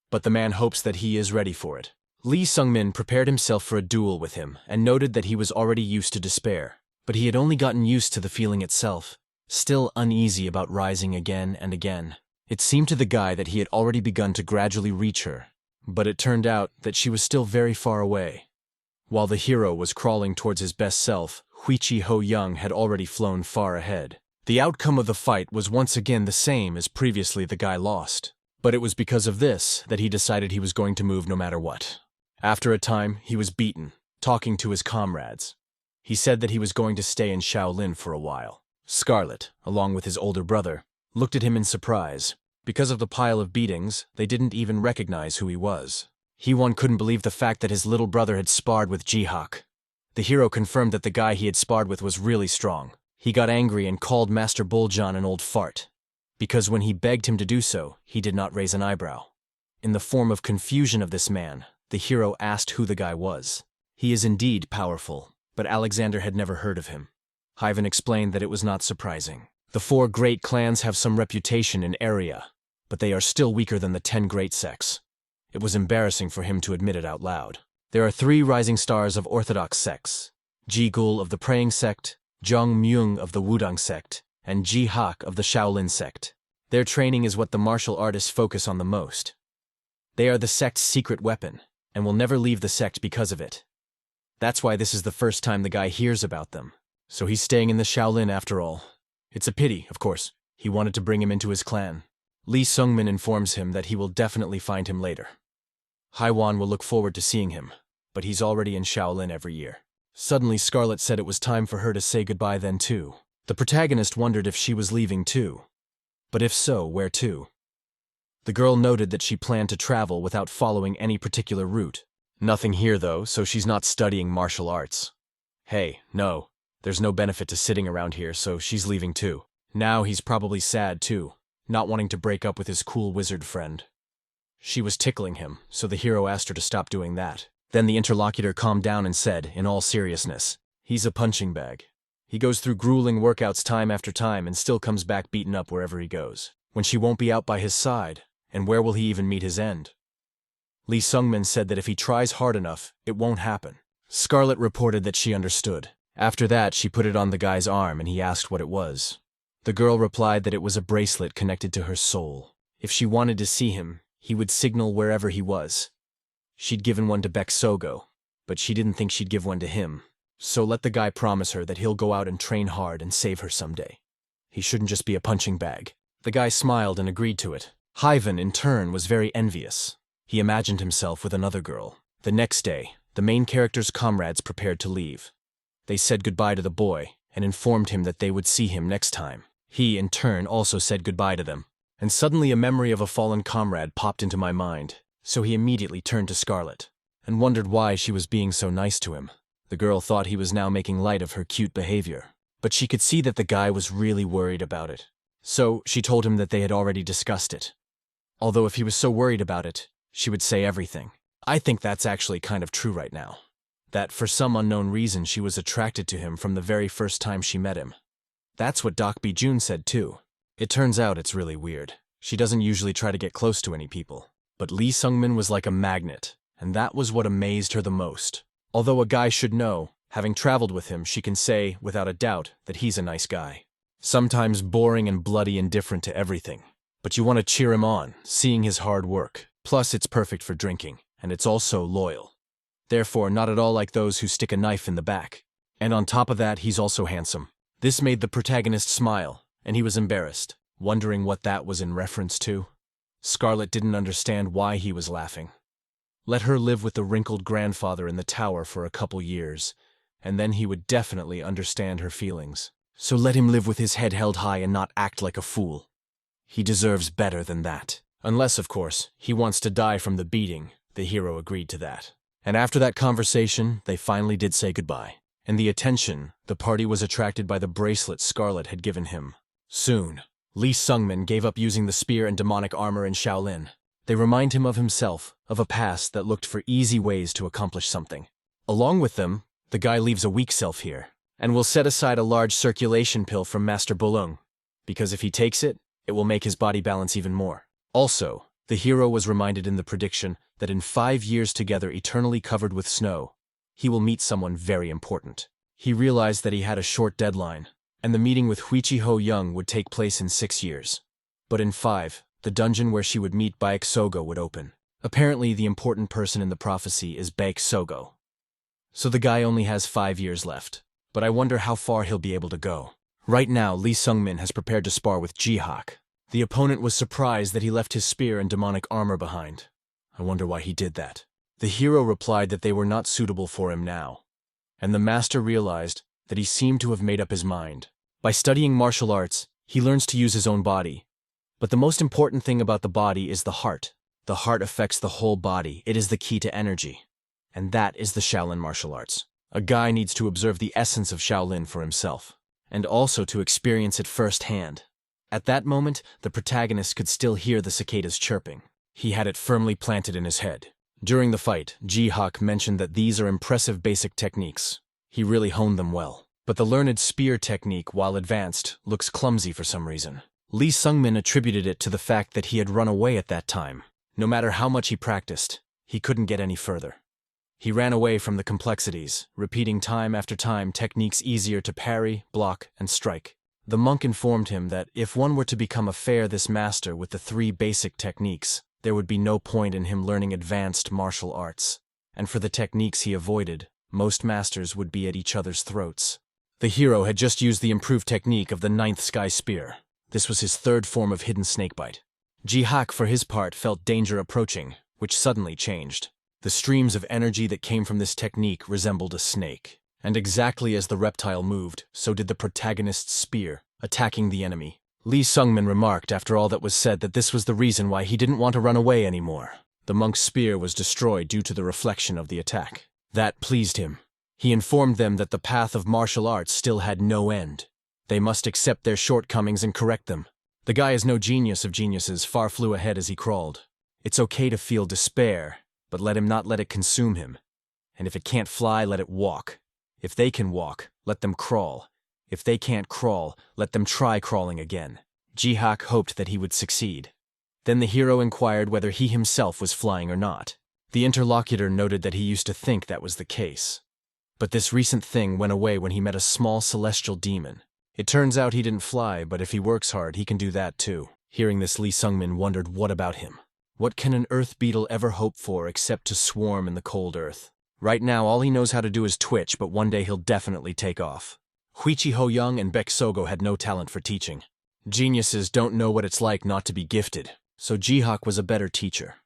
But the man hopes that he is ready for it. Lee Sungmin prepared himself for a duel with him and noted that he was already used to despair, but he had only gotten used to the feeling itself, still uneasy about rising again and again. It seemed to the guy that he had already begun to gradually reach her, but it turned out that she was still very far away. While the hero was crawling towards his best self, Vichi Ho Young had already flown far ahead. The outcome of the fight was once again the same as previously. The guy lost. But it was because of this that he decided he was going to move no matter what. After a time, he was beaten, talking to his comrades. He said that he was going to stay in Shaolin for a while. Scarlet, along with his older brother, looked at him in surprise. Because of the pile of beatings, they didn't even recognize who he was. He-Won couldn't believe the fact that his little brother had sparred with Jihak. The hero confirmed that the guy he had sparred with was really strong. He got angry and called Master Buljan an old fart, because when he begged him to do so, he did not raise an eyebrow. In the form of confusion of this man, the hero asked who the guy was. He is indeed powerful, but Alexander had never heard of him. Hyven explained that it was not surprising. The 4 great clans have some reputation in Eria, but they are still weaker than the 10 great sects. It was embarrassing for him to admit it out loud. There are 3 rising stars of orthodox sects: Ji Gul of the Praying Sect, Zhang Myung of the Wudang Sect, and Ji Hak of the Shaolin Sect. Their training is what the martial artists focus on the most. They are the sect's secret weapon, and will never leave the sect because of it. That's why this is the first time the guy hears about them. So he's staying in the Shaolin after all. It's a pity, of course. He wanted to bring him into his clan. Lee Sungmin informs him that he will definitely find him later. Haiwan will look forward to seeing him, but he's already in Shaolin every year. Suddenly Scarlet said it was time for her to say goodbye then too. The protagonist wondered if she was leaving too. But if so, where to? The girl noted that she planned to travel without following any particular route. Nothing here though, so she's not studying martial arts. Hey, no. There's no benefit to sitting around here, so she's leaving too. Now he's probably sad too, not wanting to break up with his cool wizard friend. She was tickling him, so the hero asked her to stop doing that. Then the interlocutor calmed down and said, in all seriousness, he's a punching bag. He goes through grueling workouts time after time and still comes back beaten up wherever he goes. When she won't be out by his side, and where will he even meet his end? Lee Sungmin said that if he tries hard enough, it won't happen. Scarlet reported that she understood. After that, she put it on the guy's arm and he asked what it was. The girl replied that it was a bracelet connected to her soul. If she wanted to see him, he would signal wherever he was. She'd given one to Bek Sogo, but she didn't think she'd give one to him. So let the guy promise her that he'll go out and train hard and save her someday. He shouldn't just be a punching bag. The guy smiled and agreed to it. Hyven, in turn, was very envious. He imagined himself with another girl. The next day, the main character's comrades prepared to leave. They said goodbye to the boy and informed him that they would see him next time. He, in turn, also said goodbye to them. And suddenly a memory of a fallen comrade popped into my mind, so he immediately turned to Scarlet and wondered why she was being so nice to him. The girl thought he was now making light of her cute behavior, but she could see that the guy was really worried about it. So she told him that they had already discussed it. Although if he was so worried about it, she would say everything. I think that's actually kind of true right now. That for some unknown reason she was attracted to him from the very first time she met him. That's what Doc Bijun said too. It turns out it's really weird. She doesn't usually try to get close to any people. But Lee Sungmin was like a magnet, and that was what amazed her the most. Although a guy should know, having traveled with him, she can say, without a doubt, that he's a nice guy. Sometimes boring and bloody indifferent to everything. But you want to cheer him on, seeing his hard work. Plus, it's perfect for drinking, and it's also loyal. Therefore, not at all like those who stick a knife in the back. And on top of that, he's also handsome. This made the protagonist smile, and he was embarrassed, wondering what that was in reference to. Scarlet didn't understand why he was laughing. Let her live with the wrinkled grandfather in the tower for a couple years, and then he would definitely understand her feelings. So let him live with his head held high and not act like a fool. He deserves better than that. Unless, of course, he wants to die from the beating. The hero agreed to that. And after that conversation, they finally did say goodbye. And the attention, the party was attracted by the bracelet Scarlet had given him. Soon, Lee Sungmin gave up using the spear and demonic armor in Shaolin. They remind him of himself, of a past that looked for easy ways to accomplish something. Along with them, the guy leaves a weak self here, and will set aside a large circulation pill from Master Bolong, because if he takes it, it will make his body balance even more. Also, the hero was reminded in the prediction that in 5 years together eternally covered with snow, he will meet someone very important. He realized that he had a short deadline, and the meeting with Vichi Ho Young would take place in 6 years. But in 5, the dungeon where she would meet Baek Sogo would open. Apparently, the important person in the prophecy is Baek Sogo. So the guy only has 5 years left, but I wonder how far he'll be able to go. Right now, Lee Sungmin has prepared to spar with Jihak. The opponent was surprised that he left his spear and demonic armor behind. I wonder why he did that. The hero replied that they were not suitable for him now, and the master realized that he seemed to have made up his mind. By studying martial arts, he learns to use his own body. But the most important thing about the body is the heart. The heart affects the whole body. It is the key to energy. And that is the Shaolin martial arts. A guy needs to observe the essence of Shaolin for himself, and also to experience it firsthand. At that moment, the protagonist could still hear the cicadas chirping. He had it firmly planted in his head. During the fight, Jihak mentioned that these are impressive basic techniques. He really honed them well. But the learned spear technique, while advanced, looks clumsy for some reason. Lee Sungmin attributed it to the fact that he had run away at that time. No matter how much he practiced, he couldn't get any further. He ran away from the complexities, repeating time after time techniques easier to parry, block, and strike. The monk informed him that if one were to become a this master with the 3 basic techniques, there would be no point in him learning advanced martial arts. And for the techniques he avoided, most masters would be at each other's throats. The hero had just used the improved technique of the 9th Sky Spear. This was his 3rd form of hidden snakebite. Jihak, for his part, felt danger approaching, which suddenly changed. The streams of energy that came from this technique resembled a snake. And exactly as the reptile moved, so did the protagonist's spear, attacking the enemy. Lee Sungmin remarked after all that was said that this was the reason why he didn't want to run away anymore. The monk's spear was destroyed due to the reflection of the attack. That pleased him. He informed them that the path of martial arts still had no end. They must accept their shortcomings and correct them. The guy is no genius of geniuses, far flew ahead as he crawled. It's okay to feel despair, but let him not let it consume him. And if it can't fly, let it walk. If they can walk, let them crawl. If they can't crawl, let them try crawling again. Jihak hoped that he would succeed. Then the hero inquired whether he himself was flying or not. The interlocutor noted that he used to think that was the case. But this recent thing went away when he met a small celestial demon. It turns out he didn't fly, but if he works hard, he can do that too. Hearing this, Lee Sungmin wondered what about him. What can an earth beetle ever hope for except to swarm in the cold earth? Right now, all he knows how to do is twitch, but one day he'll definitely take off. Vichi Ho Young and Baek Sogo had no talent for teaching. Geniuses don't know what it's like not to be gifted, so Jihak was a better teacher.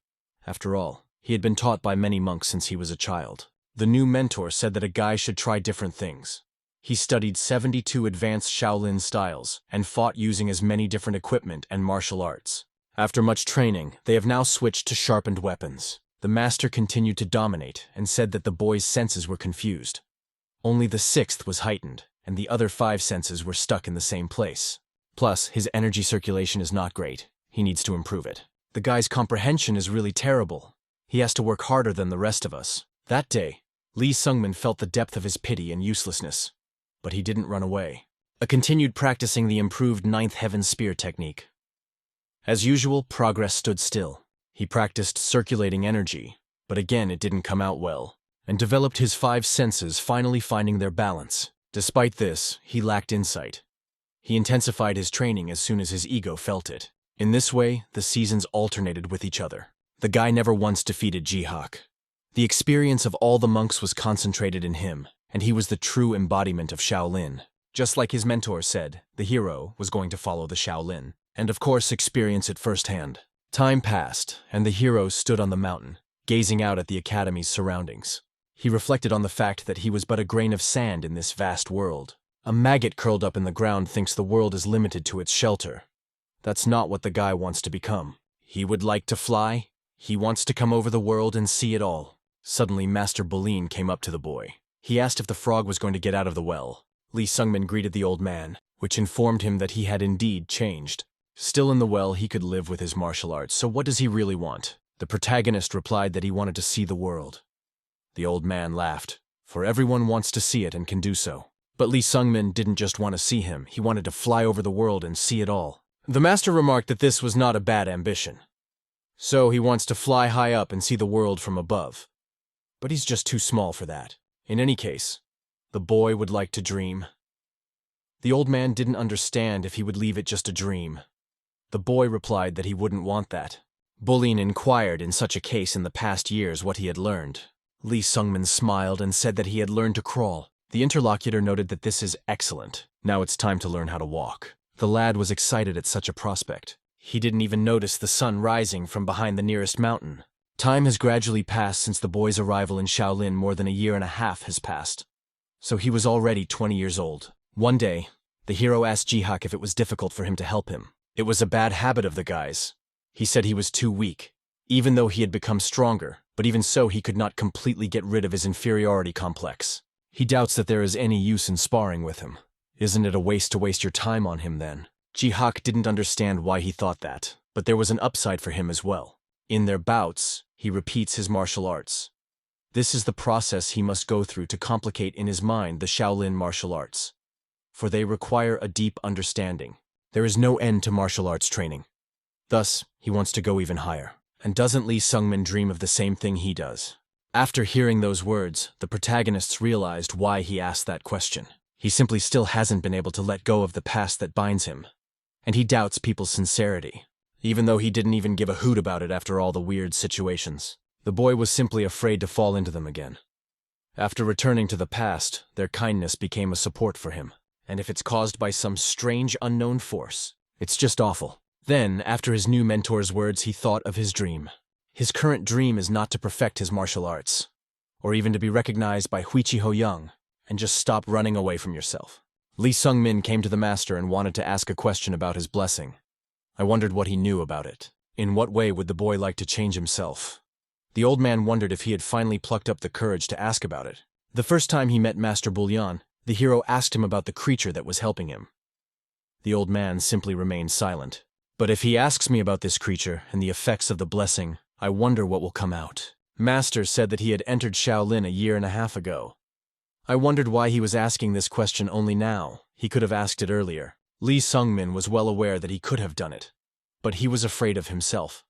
After all, he had been taught by many monks since he was a child. The new mentor said that a guy should try different things. He studied 72 advanced Shaolin styles and fought using as many different equipment and martial arts. After much training, they have now switched to sharpened weapons. The master continued to dominate and said that the boy's senses were confused. Only the 6th was heightened, and the other 5 senses were stuck in the same place. Plus, his energy circulation is not great. He needs to improve it. The guy's comprehension is really terrible. He has to work harder than the rest of us. That day, Lee Sungmin felt the depth of his pity and uselessness. But he didn't run away. Continued practicing the improved 9th Heaven Spear technique. As usual, progress stood still. He practiced circulating energy, but again it didn't come out well, and developed his 5 senses, finally finding their balance. Despite this, he lacked insight. He intensified his training as soon as his ego felt it. In this way, the seasons alternated with each other. The guy never once defeated Jihak. The experience of all the monks was concentrated in him, and he was the true embodiment of Shaolin. Just like his mentor said, the hero was going to follow the Shaolin, and of course experience it firsthand. Time passed, and the hero stood on the mountain, gazing out at the academy's surroundings. He reflected on the fact that he was but a grain of sand in this vast world. A maggot curled up in the ground thinks the world is limited to its shelter. That's not what the guy wants to become. He would like to fly. He wants to come over the world and see it all. Suddenly, Master Bolin came up to the boy. He asked if the frog was going to get out of the well. Lee Sungmin greeted the old man, which informed him that he had indeed changed. Still in the well, he could live with his martial arts, so what does he really want? The protagonist replied that he wanted to see the world. The old man laughed, for everyone wants to see it and can do so. But Lee Sungmin didn't just want to see him, he wanted to fly over the world and see it all. The master remarked that this was not a bad ambition. So he wants to fly high up and see the world from above. But he's just too small for that. In any case, the boy would like to dream. The old man didn't understand if he would leave it just a dream. The boy replied that he wouldn't want that. Bolin inquired in such a case in the past years what he had learned. Lee Sungmin smiled and said that he had learned to crawl. The interlocutor noted that this is excellent. Now it's time to learn how to walk. The lad was excited at such a prospect. He didn't even notice the sun rising from behind the nearest mountain. Time has gradually passed since the boy's arrival in Shaolin. More than a year and a half has passed. So he was already 20 years old. One day, the hero asked Jihak if it was difficult for him to help him. It was a bad habit of the guy's. He said he was too weak, even though he had become stronger, but even so he could not completely get rid of his inferiority complex. He doubts that there is any use in sparring with him. Isn't it a waste to waste your time on him then? Jihak didn't understand why he thought that, but there was an upside for him as well. In their bouts, he repeats his martial arts. This is the process he must go through to complicate in his mind the Shaolin martial arts. For they require a deep understanding. There is no end to martial arts training. Thus, he wants to go even higher. And doesn't Lee Sungmin dream of the same thing he does? After hearing those words, the protagonists realized why he asked that question. He simply still hasn't been able to let go of the past that binds him. And he doubts people's sincerity, even though he didn't even give a hoot about it after all the weird situations. The boy was simply afraid to fall into them again. After returning to the past, their kindness became a support for him. And if it's caused by some strange unknown force, it's just awful. Then, after his new mentor's words, he thought of his dream. His current dream is not to perfect his martial arts, or even to be recognized by Vichi Ho-young, and just stop running away from yourself. Lee Sungmin came to the master and wanted to ask a question about his blessing. I wondered what he knew about it. In what way would the boy like to change himself? The old man wondered if he had finally plucked up the courage to ask about it. The first time he met Master Bullion, the hero asked him about the creature that was helping him. The old man simply remained silent. But if he asks me about this creature and the effects of the blessing, I wonder what will come out. Master said that he had entered Shaolin a year and a half ago. I wondered why he was asking this question only now. He could have asked it earlier. Lee Sungmin was well aware that he could have done it, but he was afraid of himself.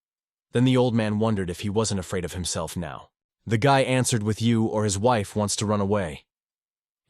Then the old man wondered if he wasn't afraid of himself now. The guy answered with you or his wife wants to run away.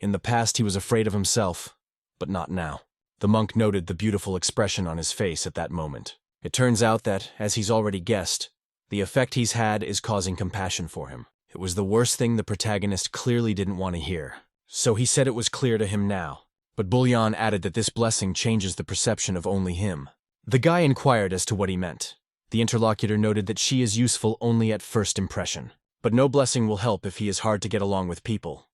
In the past he was afraid of himself, but not now. The monk noted the beautiful expression on his face at that moment. It turns out that, as he's already guessed, the effect he's had is causing compassion for him. It was the worst thing the protagonist clearly didn't want to hear. So he said it was clear to him now. But Bullion added that this blessing changes the perception of only him. The guy inquired as to what he meant. The interlocutor noted that she is useful only at first impression. But no blessing will help if he is hard to get along with people.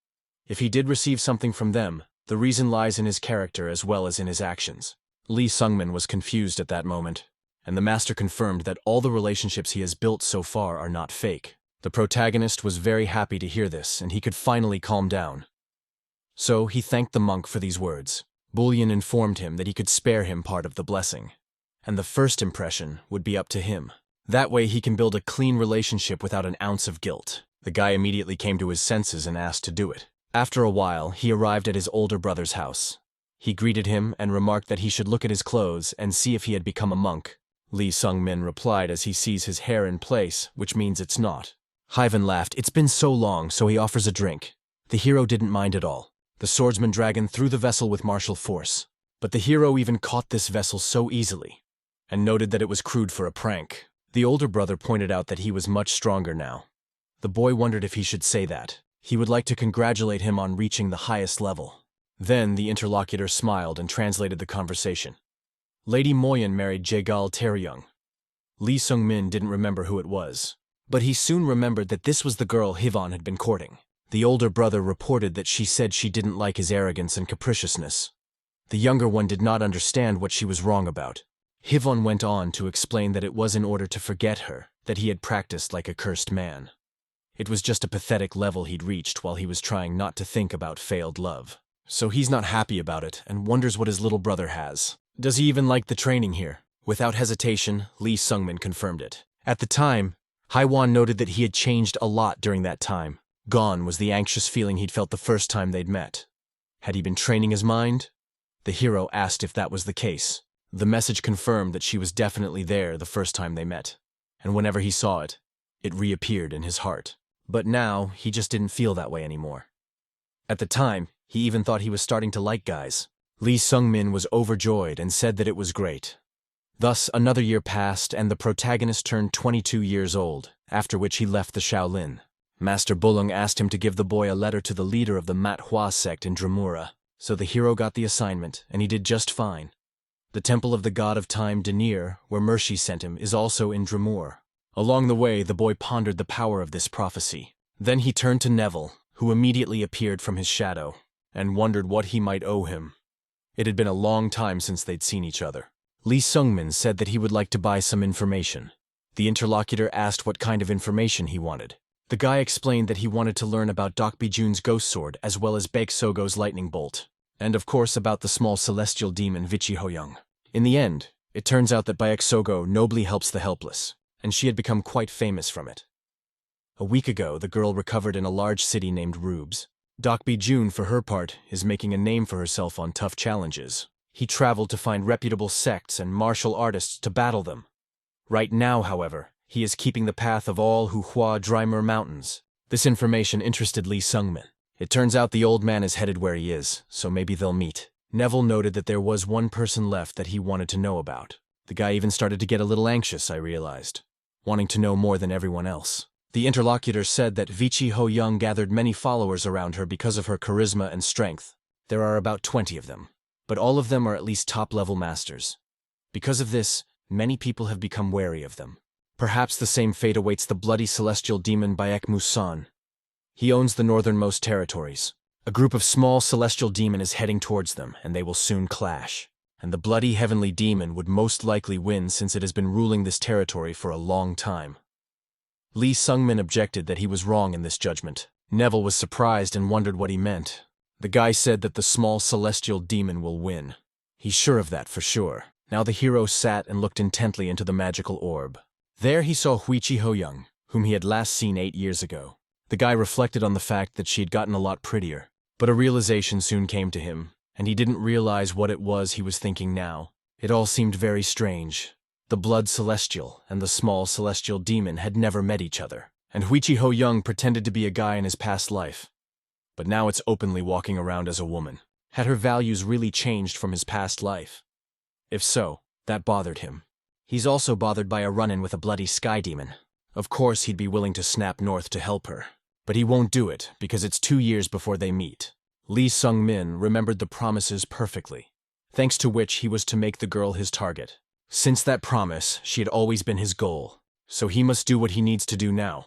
If he did receive something from them, the reason lies in his character as well as in his actions. Lee Sungmin was confused at that moment, and the master confirmed that all the relationships he has built so far are not fake. The protagonist was very happy to hear this, and he could finally calm down. So he thanked the monk for these words. Bullion informed him that he could spare him part of the blessing, and the first impression would be up to him. That way he can build a clean relationship without an ounce of guilt. The guy immediately came to his senses and asked to do it. After a while, he arrived at his older brother's house. He greeted him and remarked that he should look at his clothes and see if he had become a monk. Lee Sungmin replied as he sees his hair in place, which means it's not. Hyven laughed. It's been so long, so he offers a drink. The hero didn't mind at all. The swordsman dragon threw the vessel with martial force. But the hero even caught this vessel so easily, and noted that it was crude for a prank. The older brother pointed out that he was much stronger now. The boy wondered if he should say that. He would like to congratulate him on reaching the highest level. Then the interlocutor smiled and translated the conversation. Lady Moyen married Jaegal Taeryung. Lee Sung-min didn't remember who it was, but he soon remembered that this was the girl Hivon had been courting. The older brother reported that she said she didn't like his arrogance and capriciousness. The younger one did not understand what she was wrong about. Hivon went on to explain that it was in order to forget her that he had practiced like a cursed man. It was just a pathetic level he'd reached while he was trying not to think about failed love. So he's not happy about it and wonders what his little brother has. Does he even like the training here? Without hesitation, Lee Sung-min confirmed it. At the time, Haiwan noted that he had changed a lot during that time. Gone was the anxious feeling he'd felt the first time they'd met. Had he been training his mind? The hero asked if that was the case. The message confirmed that she was definitely there the first time they met, and whenever he saw it, it reappeared in his heart. But now, he just didn't feel that way anymore. At the time, he even thought he was starting to like guys. Lee Sung-min was overjoyed and said that it was great. Thus, another year passed and the protagonist turned 22 years old, after which he left the Shaolin. Master Bulung asked him to give the boy a letter to the leader of the Manhwa sect in Dremura, so the hero got the assignment, and he did just fine. The temple of the god of time Denir, where Mercy sent him, is also in Dremur. Along the way, the boy pondered the power of this prophecy. Then he turned to Neville, who immediately appeared from his shadow, and wondered what he might owe him. It had been a long time since they'd seen each other. Lee Sung-min said that he would like to buy some information. The interlocutor asked what kind of information he wanted. The guy explained that he wanted to learn about Dokbi-jun's ghost sword as well as Baek Sogo's lightning bolt, and of course about the small celestial demon Vichi Hoyoung. In the end, it turns out that Baek Sogo nobly helps the helpless, and she had become quite famous from it. A week ago, the girl recovered in a large city named Rubes. Dokbi-jun, for her part, is making a name for herself on tough challenges. He traveled to find reputable sects and martial artists to battle them. Right now, however, he is keeping the path of all who Hua Drymer Mountains. This information interested Lee Sung-min. It turns out the old man is headed where he is, so maybe they'll meet. Neville noted that there was one person left that he wanted to know about. The guy even started to get a little anxious, I realized, wanting to know more than everyone else. The interlocutor said that Vichi Hoyoung gathered many followers around her because of her charisma and strength. There are about 20 of them, but all of them are at least top-level masters. Because of this, many people have become wary of them. Perhaps the same fate awaits the bloody celestial demon Baek Musan. He owns the northernmost territories. A group of small celestial demon is heading towards them, and they will soon clash. And the bloody heavenly demon would most likely win since it has been ruling this territory for a long time. Lee Sung-min objected that he was wrong in this judgment. Neville was surprised and wondered what he meant. The guy said that the small celestial demon will win. He's sure of that for sure. Now the hero sat and looked intently into the magical orb. There he saw Vichi Hoyoung, whom he had last seen 8 years ago. The guy reflected on the fact that she had gotten a lot prettier, but a realization soon came to him, and he didn't realize what it was he was thinking now. It all seemed very strange. The blood celestial and the small celestial demon had never met each other, and Vichi Hoyoung pretended to be a guy in his past life. But now it's openly walking around as a woman. Had her values really changed from his past life? If so, that bothered him. He's also bothered by a run-in with a bloody sky demon. Of course he'd be willing to snap north to help her, but he won't do it because it's 2 years before they meet. Lee Sung-min remembered the promises perfectly, thanks to which he was to make the girl his target. Since that promise, she had always been his goal, so he must do what he needs to do now.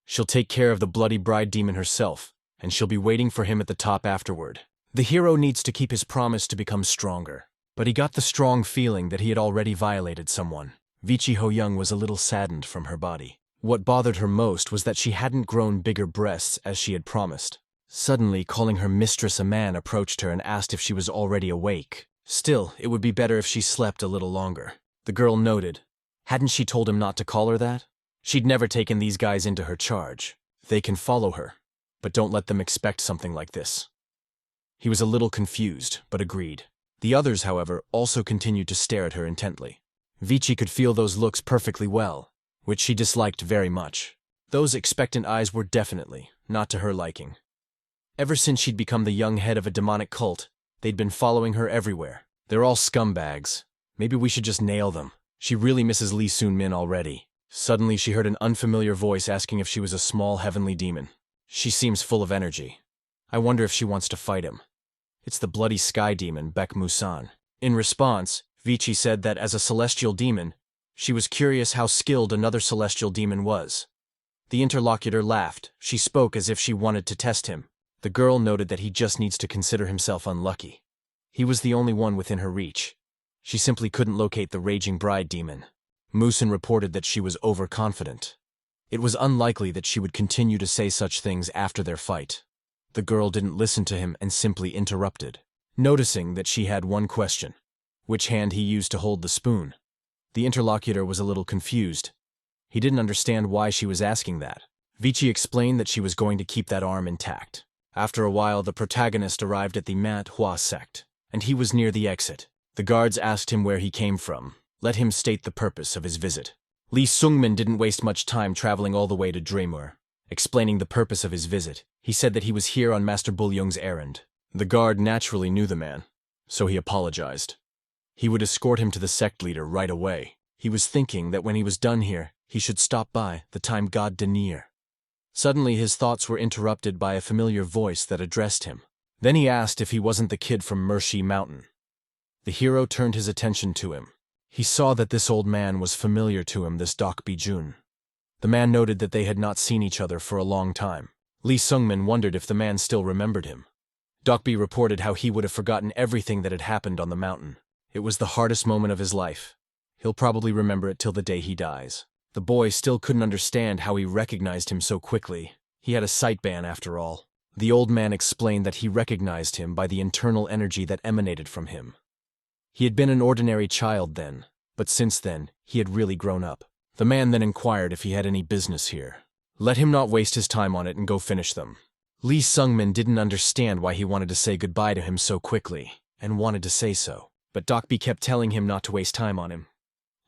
She'll take care of the bloody bride demon herself, and she'll be waiting for him at the top afterward. The hero needs to keep his promise to become stronger, but he got the strong feeling that he had already violated someone. Vichi Hoyoung was a little saddened from her body. What bothered her most was that she hadn't grown bigger breasts as she had promised. Suddenly, calling her mistress a man approached her and asked if she was already awake. Still, it would be better if she slept a little longer. The girl noted. Hadn't she told him not to call her that? She'd never taken these guys into her charge. They can follow her, but don't let them expect something like this. He was a little confused, but agreed. The others, however, also continued to stare at her intently. Vichi could feel those looks perfectly well, which she disliked very much. Those expectant eyes were definitely not to her liking. Ever since she'd become the young head of a demonic cult, they'd been following her everywhere. They're all scumbags. Maybe we should just nail them. She really misses Lee Sung-min already. Suddenly she heard an unfamiliar voice asking if she was a small heavenly demon. She seems full of energy. I wonder if she wants to fight him. It's the bloody sky demon, Bek Musan. In response, Vichi said that as a celestial demon, she was curious how skilled another celestial demon was. The interlocutor laughed. She spoke as if she wanted to test him. The girl noted that he just needs to consider himself unlucky. He was the only one within her reach. She simply couldn't locate the raging bride demon. Musan reported that she was overconfident. It was unlikely that she would continue to say such things after their fight. The girl didn't listen to him and simply interrupted, noticing that she had one question: which hand he used to hold the spoon. The interlocutor was a little confused. He didn't understand why she was asking that. Vichi explained that she was going to keep that arm intact. After a while, the protagonist arrived at the Manhwa sect, and he was near the exit. The guards asked him where he came from. Let him state the purpose of his visit. Lee Sungmin didn't waste much time traveling all the way to Dreamur. Explaining the purpose of his visit, he said that he was here on Master Bulyong's errand. The guard naturally knew the man, so he apologized. He would escort him to the sect leader right away. He was thinking that when he was done here, he should stop by the time god Devnar. Suddenly his thoughts were interrupted by a familiar voice that addressed him. Then he asked if he wasn't the kid from Mercy Mountain. The hero turned his attention to him. He saw that this old man was familiar to him, this Dok Bijun. The man noted that they had not seen each other for a long time. Lee Sungmin wondered if the man still remembered him. Dokbi reported how he would have forgotten everything that had happened on the mountain. It was the hardest moment of his life. He'll probably remember it till the day he dies. The boy still couldn't understand how he recognized him so quickly. He had a sight ban after all. The old man explained that he recognized him by the internal energy that emanated from him. He had been an ordinary child then, but since then, he had really grown up. The man then inquired if he had any business here. Let him not waste his time on it and go finish them. Lee Sungmin didn't understand why he wanted to say goodbye to him so quickly, and wanted to say so, but Dokbi kept telling him not to waste time on him.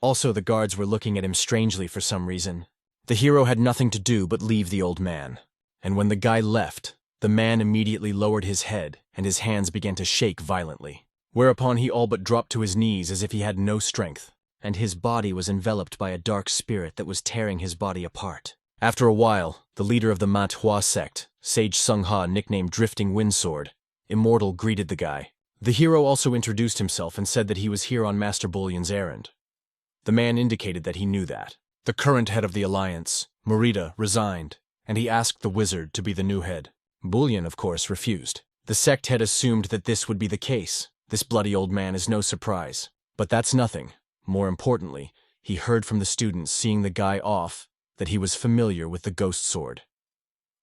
Also, the guards were looking at him strangely for some reason. The hero had nothing to do but leave the old man, and when the guy left, the man immediately lowered his head and his hands began to shake violently, whereupon he all but dropped to his knees as if he had no strength, and his body was enveloped by a dark spirit that was tearing his body apart. After a while, the leader of the Manhwa sect, Sage Sungha, nicknamed Drifting Windsword, Immortal, greeted the guy. The hero also introduced himself and said that he was here on Master Bulyon's errand. The man indicated that he knew that. The current head of the alliance, Morita, resigned, and he asked the wizard to be the new head. Bulyon, of course, refused. The sect had assumed that this would be the case. This bloody old man is no surprise. But that's nothing. More importantly, he heard from the students seeing the guy off that he was familiar with the ghost sword.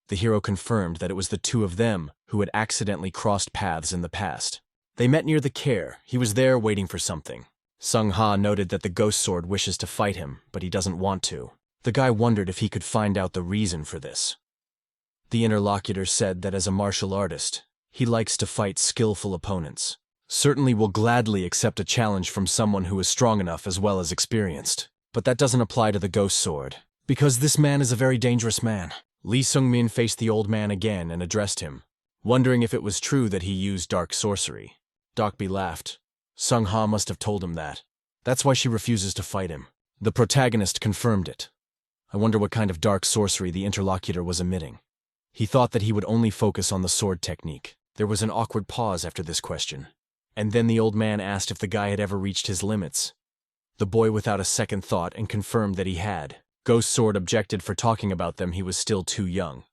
The hero confirmed that it was the two of them who had accidentally crossed paths in the past. They met near the care. He was there waiting for something. Sungha noted that the ghost sword wishes to fight him, but he doesn't want to. The guy wondered if he could find out the reason for this. The interlocutor said that as a martial artist, he likes to fight skillful opponents. Certainly will gladly accept a challenge from someone who is strong enough as well as experienced. But that doesn't apply to the ghost sword, because this man is a very dangerous man. Lee Sungmin faced the old man again and addressed him, wondering if it was true that he used dark sorcery. Dokbi laughed. Sungha must have told him that. That's why she refuses to fight him. The protagonist confirmed it. I wonder what kind of dark sorcery the interlocutor was emitting. He thought that he would only focus on the sword technique. There was an awkward pause after this question. And then the old man asked if the guy had ever reached his limits. The boy without a second thought and confirmed that he had. Ghost Sword objected for talking about them, he was still too young.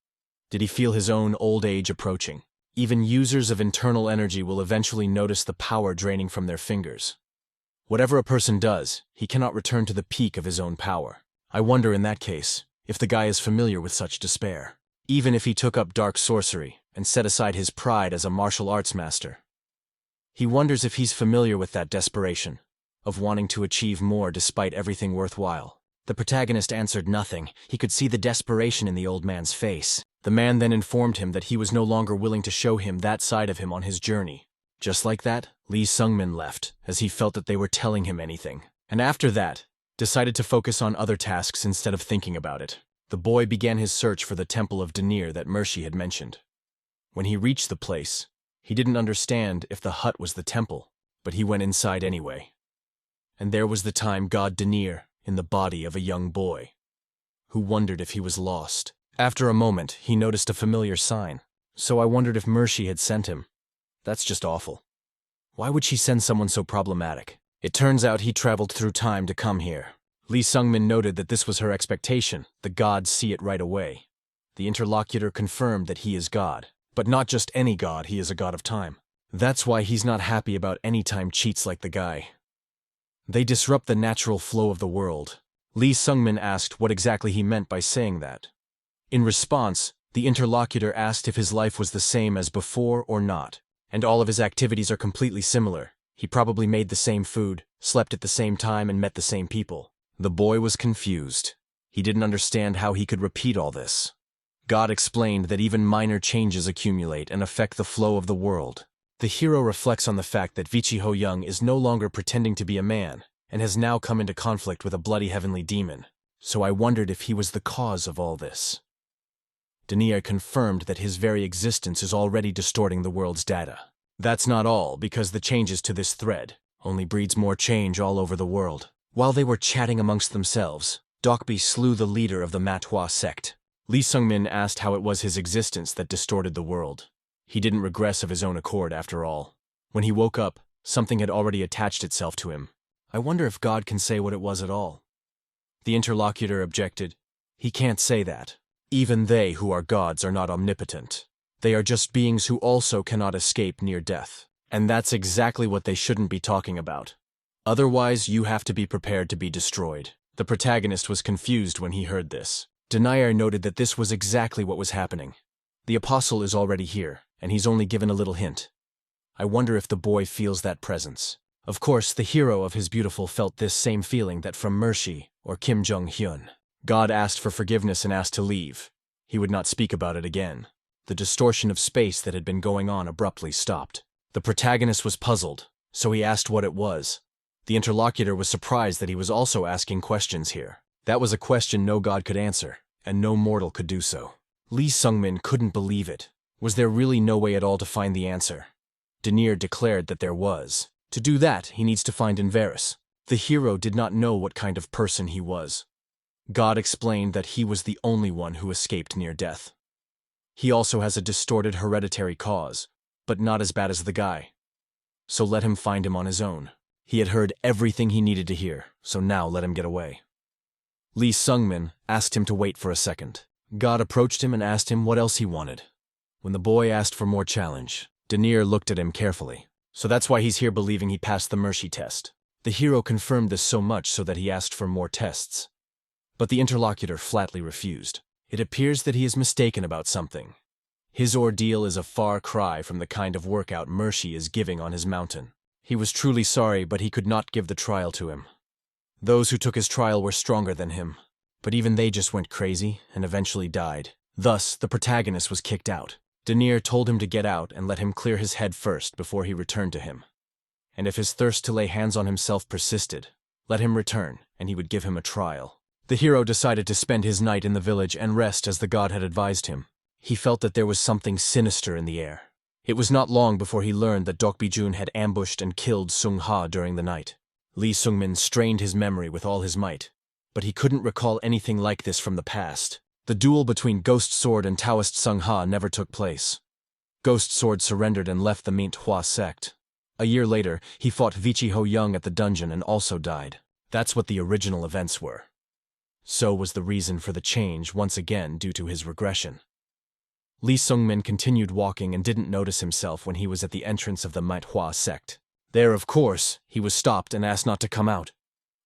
Did he feel his own old age approaching? Even users of internal energy will eventually notice the power draining from their fingers. Whatever a person does, he cannot return to the peak of his own power. I wonder in that case, if the guy is familiar with such despair. Even if he took up dark sorcery and set aside his pride as a martial arts master. He wonders if he's familiar with that desperation, of wanting to achieve more despite everything worthwhile. The protagonist answered nothing. He could see the desperation in the old man's face. The man then informed him that he was no longer willing to show him that side of him on his journey. Just like that, Lee Sungmin left, as he felt that they were telling him anything. And after that, decided to focus on other tasks instead of thinking about it. The boy began his search for the temple of Devnar that Mercy had mentioned. When he reached the place, he didn't understand if the hut was the temple, but he went inside anyway. And there was the time god Devnar in the body of a young boy, who wondered if he was lost. After a moment, he noticed a familiar sign. So I wondered if Mercy had sent him. That's just awful. Why would she send someone so problematic? It turns out he traveled through time to come here. Lee Sungmin noted that this was her expectation. The gods see it right away. The interlocutor confirmed that he is God. But not just any god, he is a god of time. That's why he's not happy about any time cheats like the guy. They disrupt the natural flow of the world. Lee Sungmin asked what exactly he meant by saying that. In response, the interlocutor asked if his life was the same as before or not, and all of his activities are completely similar. He probably made the same food, slept at the same time, and met the same people. The boy was confused. He didn't understand how he could repeat all this. God explained that even minor changes accumulate and affect the flow of the world. The hero reflects on the fact that Vichi Ho-young is no longer pretending to be a man, and has now come into conflict with a bloody heavenly demon. So I wondered if he was the cause of all this. Devnar confirmed that his very existence is already distorting the world's data. That's not all, because the changes to this thread only breeds more change all over the world. While they were chatting amongst themselves, Dokbi slew the leader of the Manhwa sect. Lee Sungmin asked how it was his existence that distorted the world. He didn't regress of his own accord after all. When he woke up, something had already attached itself to him. I wonder if God can say what it was at all. The interlocutor objected. He can't say that. Even they who are gods are not omnipotent. They are just beings who also cannot escape near death. And that's exactly what they shouldn't be talking about. Otherwise, you have to be prepared to be destroyed. The protagonist was confused when he heard this. Devnar noted that this was exactly what was happening. The apostle is already here, and he's only given a little hint. I wonder if the boy feels that presence. Of course, the hero of his beautiful felt this same feeling that from Mercy or Kim Jong-hyun. God asked for forgiveness and asked to leave. He would not speak about it again. The distortion of space that had been going on abruptly stopped. The protagonist was puzzled, so he asked what it was. The interlocutor was surprised that he was also asking questions here. That was a question no god could answer, and no mortal could do so. Lee Sungmin couldn't believe it. Was there really no way at all to find the answer? Devnar declared that there was. To do that, he needs to find Inverus. The hero did not know what kind of person he was. God explained that he was the only one who escaped near death. He also has a distorted hereditary cause, but not as bad as the guy. So let him find him on his own. He had heard everything he needed to hear, so now let him get away. Lee Sungmin asked him to wait for a second. God approached him and asked him what else he wanted. When the boy asked for more challenge, Devnar looked at him carefully. So that's why he's here, believing he passed the Mercy test. The hero confirmed this so much so that he asked for more tests. But the interlocutor flatly refused. It appears that he is mistaken about something. His ordeal is a far cry from the kind of workout Mercy is giving on his mountain. He was truly sorry, but he could not give the trial to him. Those who took his trial were stronger than him, but even they just went crazy and eventually died. Thus, the protagonist was kicked out. Devnar told him to get out and let him clear his head first before he returned to him. And if his thirst to lay hands on himself persisted, let him return, and he would give him a trial. The hero decided to spend his night in the village and rest as the god had advised him. He felt that there was something sinister in the air. It was not long before he learned that Dokbi-jun had ambushed and killed Sung-ha during the night. Lee Sungmin strained his memory with all his might, but he couldn't recall anything like this from the past. The duel between Ghost Sword and Taoist Sung-ha never took place. Ghost Sword surrendered and left the Manhwa sect. A year later, he fought Vichi Ho-young at the dungeon and also died. That's what the original events were. So was the reason for the change once again due to his regression. Lee Sungmin continued walking and didn't notice himself when he was at the entrance of the Manhwa sect. There, of course, he was stopped and asked not to come out.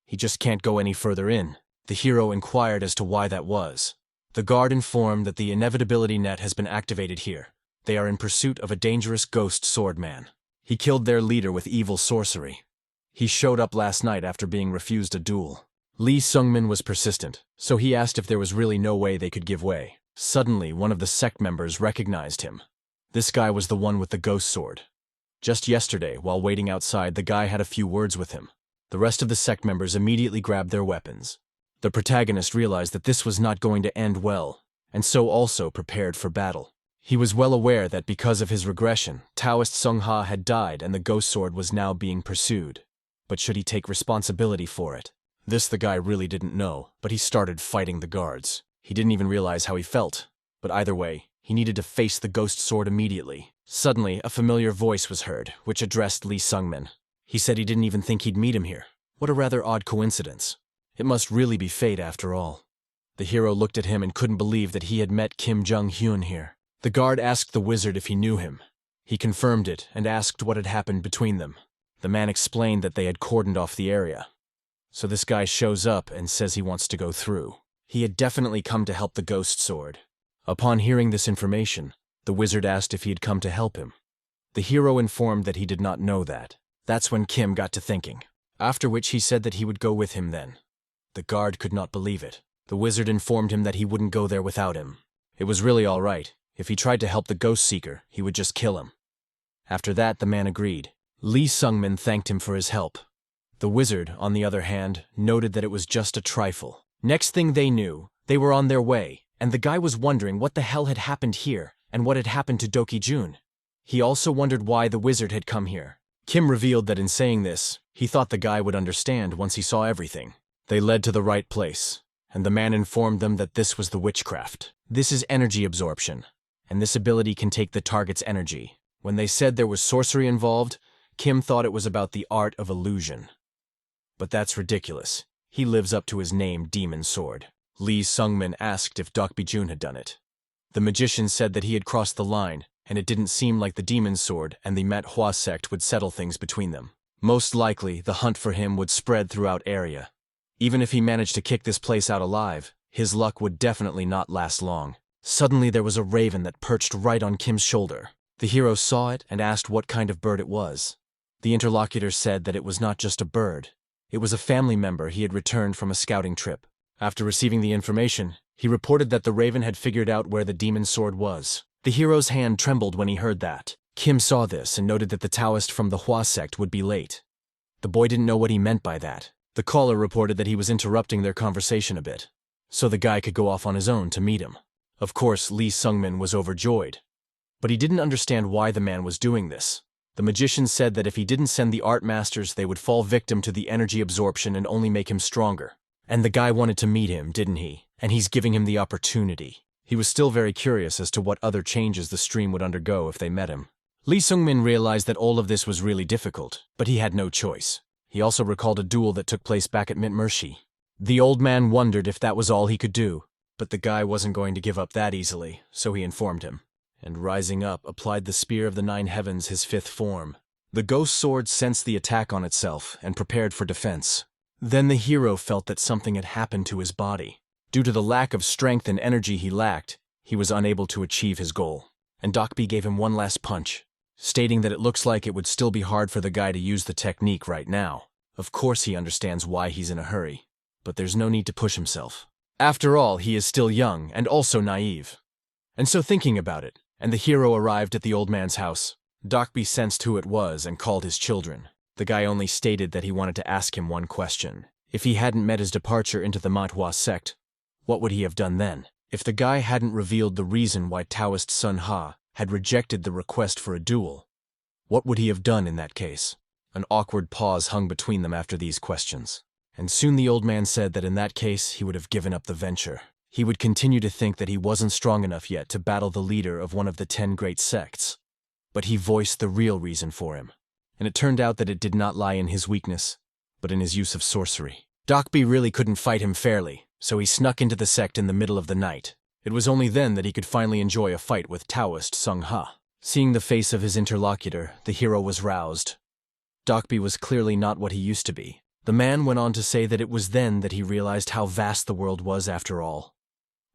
He just can't go any further in. The hero inquired as to why that was. The guard informed that the inevitability net has been activated here. They are in pursuit of a dangerous ghost swordman. He killed their leader with evil sorcery. He showed up last night after being refused a duel. Lee Sungmin was persistent, so he asked if there was really no way they could give way. Suddenly, one of the sect members recognized him. This guy was the one with the ghost sword. Just yesterday, while waiting outside, the guy had a few words with him. The rest of the sect members immediately grabbed their weapons. The protagonist realized that this was not going to end well, and so also prepared for battle. He was well aware that because of his regression, Taoist Sung-ha had died and the ghost sword was now being pursued. But should he take responsibility for it? This the guy really didn't know, but he started fighting the guards. He didn't even realize how he felt, but either way, he needed to face the ghost sword immediately. Suddenly, a familiar voice was heard, which addressed Lee Sungmin. He said he didn't even think he'd meet him here. What a rather odd coincidence. It must really be fate after all. The hero looked at him and couldn't believe that he had met Kim Jung-hyun here. The guard asked the wizard if he knew him. He confirmed it and asked what had happened between them. The man explained that they had cordoned off the area. So this guy shows up and says he wants to go through. He had definitely come to help the ghost sword. Upon hearing this information, the wizard asked if he had come to help him. The hero informed that he did not know that. That's when Kim got to thinking, after which he said that he would go with him then. The guard could not believe it. The wizard informed him that he wouldn't go there without him. It was really all right. If he tried to help the ghost seeker, he would just kill him. After that, the man agreed. Lee Sungmin thanked him for his help. The wizard, on the other hand, noted that it was just a trifle. Next thing they knew, they were on their way, and the guy was wondering what the hell had happened here and what had happened to Doki Jun. He also wondered why the wizard had come here. Kim revealed that in saying this, he thought the guy would understand once he saw everything. They led to the right place, and the man informed them that this was the witchcraft. This is energy absorption, and this ability can take the target's energy. When they said there was sorcery involved, Kim thought it was about the art of illusion. But that's ridiculous. He lives up to his name, Demon Sword. Lee Sungmin asked if Dokbi Jun had done it. The magician said that he had crossed the line, and it didn't seem like the Demon Sword and the Manhwa sect would settle things between them. Most likely, the hunt for him would spread throughout Eria. Even if he managed to kick this place out alive, his luck would definitely not last long. Suddenly there was a raven that perched right on Kim's shoulder. The hero saw it and asked what kind of bird it was. The interlocutor said that it was not just a bird. It was a family member he had returned from a scouting trip. After receiving the information, he reported that the raven had figured out where the demon sword was. The hero's hand trembled when he heard that. Kim saw this and noted that the Taoist from the Hua sect would be late. The boy didn't know what he meant by that. The caller reported that he was interrupting their conversation a bit, so the guy could go off on his own to meet him. Of course, Lee Sungmin was overjoyed, but he didn't understand why the man was doing this. The magician said that if he didn't send the art masters, they would fall victim to the energy absorption and only make him stronger. And the guy wanted to meet him, didn't he? And he's giving him the opportunity. He was still very curious as to what other changes the stream would undergo if they met him. Lee Sungmin realized that all of this was really difficult, but he had no choice. He also recalled a duel that took place back at Mint Mercy. The old man wondered if that was all he could do, but the guy wasn't going to give up that easily, so he informed him. And rising up, applied the Spear of the Nine Heavens, his fifth form. The ghost sword sensed the attack on itself and prepared for defense. Then the hero felt that something had happened to his body. Due to the lack of strength and energy he lacked, he was unable to achieve his goal. And Dokbi gave him one last punch, stating that it looks like it would still be hard for the guy to use the technique right now. Of course he understands why he's in a hurry, but there's no need to push himself. After all, he is still young and also naive. And so thinking about it, and the hero arrived at the old man's house. Dokbi sensed who it was and called his children. The guy only stated that he wanted to ask him one question. If he hadn't met his departure into the Manhwa sect, what would he have done then? If the guy hadn't revealed the reason why Taoist Sun Ha had rejected the request for a duel, what would he have done in that case? An awkward pause hung between them after these questions. And soon the old man said that in that case he would have given up the venture. He would continue to think that he wasn't strong enough yet to battle the leader of one of the 10 great sects. But he voiced the real reason for him. And it turned out that it did not lie in his weakness, but in his use of sorcery. Dokbi really couldn't fight him fairly, so he snuck into the sect in the middle of the night. It was only then that he could finally enjoy a fight with Taoist Sung Ha. Seeing the face of his interlocutor, the hero was roused. Dokbi was clearly not what he used to be. The man went on to say that it was then that he realized how vast the world was after all.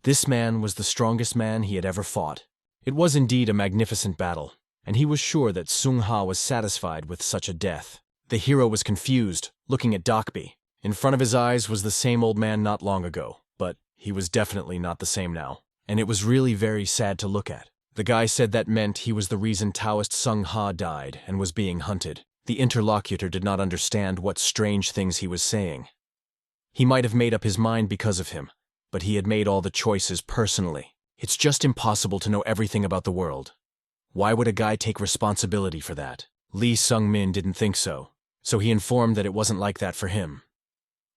This man was the strongest man he had ever fought. It was indeed a magnificent battle, and he was sure that Sung Ha was satisfied with such a death. The hero was confused, looking at Dokbi. In front of his eyes was the same old man not long ago, but he was definitely not the same now, and it was really very sad to look at. The guy said that meant he was the reason Taoist Sung Ha died and was being hunted. The interlocutor did not understand what strange things he was saying. He might have made up his mind because of him, but he had made all the choices personally. It's just impossible to know everything about the world. Why would a guy take responsibility for that? Lee Sungmin didn't think so, so he informed that it wasn't like that for him.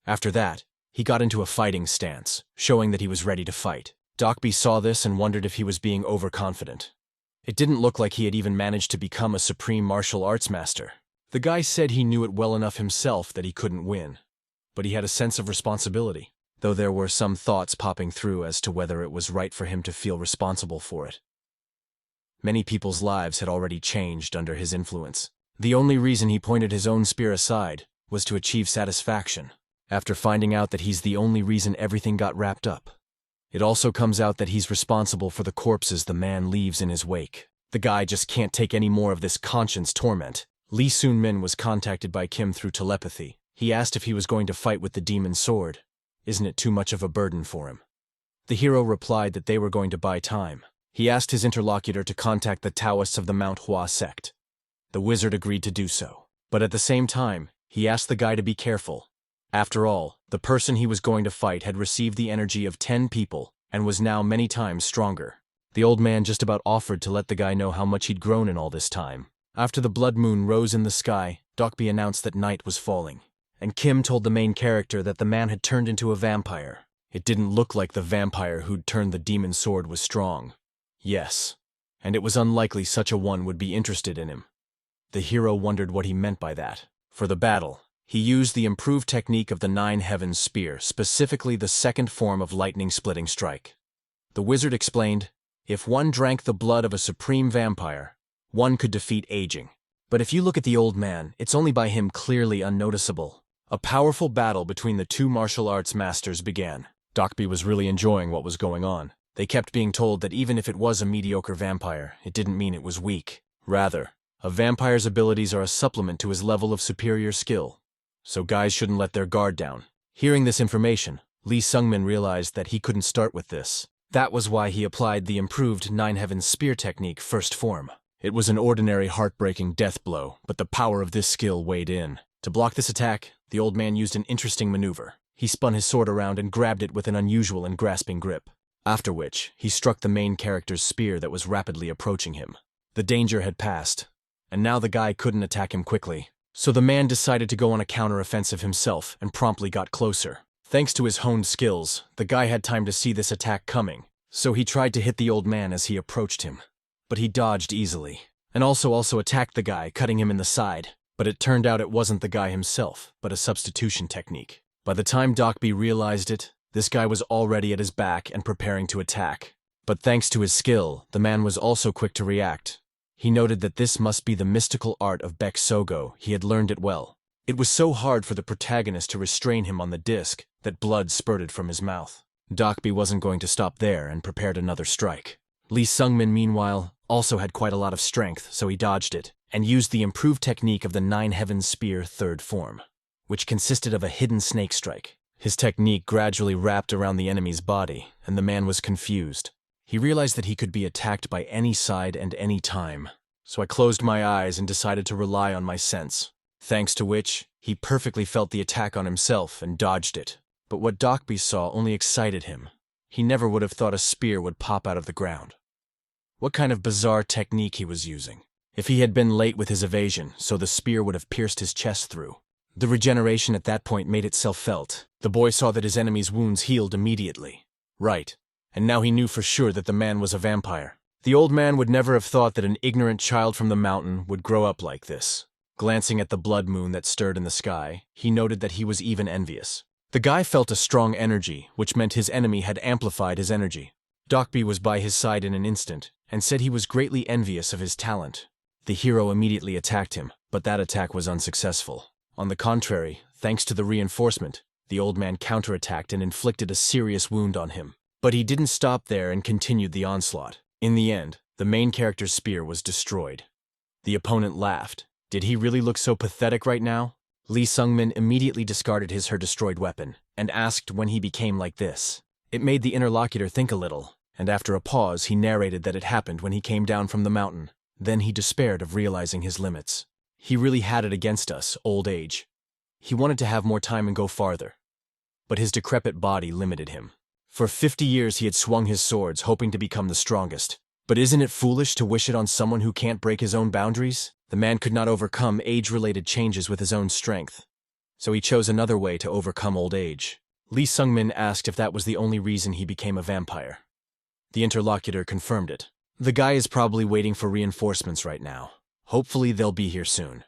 After that, He got into a fighting stance, showing that he was ready to fight. Dokby saw this and wondered if he was being overconfident. It didn't look like he had even managed to become a supreme martial arts master. The guy said he knew it well enough himself that he couldn't win. But he had a sense of responsibility, though there were some thoughts popping through as to whether it was right for him to feel responsible for it. Many people's lives had already changed under his influence. The only reason he pointed his own spear aside was to achieve satisfaction, after finding out that he's the only reason everything got wrapped up. It also comes out that he's responsible for the corpses the man leaves in his wake. The guy just can't take any more of this conscience torment. Lee Sun-min was contacted by Kim through telepathy. He asked if he was going to fight with the demon sword. Isn't it too much of a burden for him? The hero replied that they were going to buy time. He asked his interlocutor to contact the Taoists of the Mount Hua sect. The wizard agreed to do so. But at the same time, he asked the guy to be careful. After all, the person he was going to fight had received the energy of 10 people and was now many times stronger. The old man just about offered to let the guy know how much he'd grown in all this time. After the blood moon rose in the sky, Dokby announced that night was falling. And Kim told the main character that the man had turned into a vampire. It didn't look like the vampire who'd turned the demon sword was strong. Yes, and it was unlikely such a one would be interested in him. The hero wondered what he meant by that. For the battle, he used the improved technique of the Nine Heavens Spear, specifically the second form of lightning-splitting strike. The wizard explained, if one drank the blood of a supreme vampire, one could defeat aging. But if you look at the old man, it's only by him clearly unnoticeable. A powerful battle between the two martial arts masters began. Dokby was really enjoying what was going on. They kept being told that even if it was a mediocre vampire, it didn't mean it was weak. Rather, a vampire's abilities are a supplement to his level of superior skill. So guys shouldn't let their guard down. Hearing this information, Lee Sung-min realized that he couldn't start with this. That was why he applied the improved Nine Heavens Spear technique first form. It was an ordinary heartbreaking death blow, but the power of this skill weighed in. To block this attack, the old man used an interesting maneuver. He spun his sword around and grabbed it with an unusual and grasping grip. After which, he struck the main character's spear that was rapidly approaching him. The danger had passed, and now the guy couldn't attack him quickly. So the man decided to go on a counter-offensive himself and promptly got closer. Thanks to his honed skills, the guy had time to see this attack coming, so he tried to hit the old man as he approached him. But he dodged easily, and also attacked the guy, cutting him in the side. But it turned out it wasn't the guy himself, but a substitution technique. By the time Dokby realized it, this guy was already at his back and preparing to attack. But thanks to his skill, the man was also quick to react. He noted that this must be the mystical art of Beksogo. He had learned it well. It was so hard for the protagonist to restrain him on the disc that blood spurted from his mouth. Dokby wasn't going to stop there and prepared another strike. Lee Sung-min, meanwhile, also had quite a lot of strength, so he dodged it, and used the improved technique of the Nine Heavens Spear third form, which consisted of a hidden snake strike. His technique gradually wrapped around the enemy's body, and the man was confused. He realized that he could be attacked by any side and any time, so I closed my eyes and decided to rely on my sense, thanks to which, he perfectly felt the attack on himself and dodged it. But what Dokby saw only excited him. He never would have thought a spear would pop out of the ground. What kind of bizarre technique he was using? If he had been late with his evasion, so the spear would have pierced his chest through. The regeneration at that point made itself felt. The boy saw that his enemy's wounds healed immediately. Right. And now he knew for sure that the man was a vampire. The old man would never have thought that an ignorant child from the mountain would grow up like this. Glancing at the blood moon that stirred in the sky, he noted that he was even envious. The guy felt a strong energy, which meant his enemy had amplified his energy. Dokby was by his side in an instant, and said he was greatly envious of his talent. The hero immediately attacked him, but that attack was unsuccessful. On the contrary, thanks to the reinforcement, the old man counterattacked and inflicted a serious wound on him. But he didn't stop there and continued the onslaught. In the end, the main character's spear was destroyed. The opponent laughed. Did he really look so pathetic right now? Lee Sung-min immediately discarded her destroyed weapon, and asked when he became like this. It made the interlocutor think a little, and after a pause he narrated that it happened when he came down from the mountain. Then he despaired of realizing his limits. He really had it against us, old age. He wanted to have more time and go farther. But his decrepit body limited him. For 50 years he had swung his swords, hoping to become the strongest. But isn't it foolish to wish it on someone who can't break his own boundaries? The man could not overcome age-related changes with his own strength. So he chose another way to overcome old age. Lee Sungmin asked if that was the only reason he became a vampire. The interlocutor confirmed it. The guy is probably waiting for reinforcements right now. Hopefully they'll be here soon.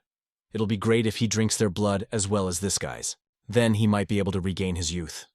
It'll be great if he drinks their blood as well as this guy's. Then he might be able to regain his youth.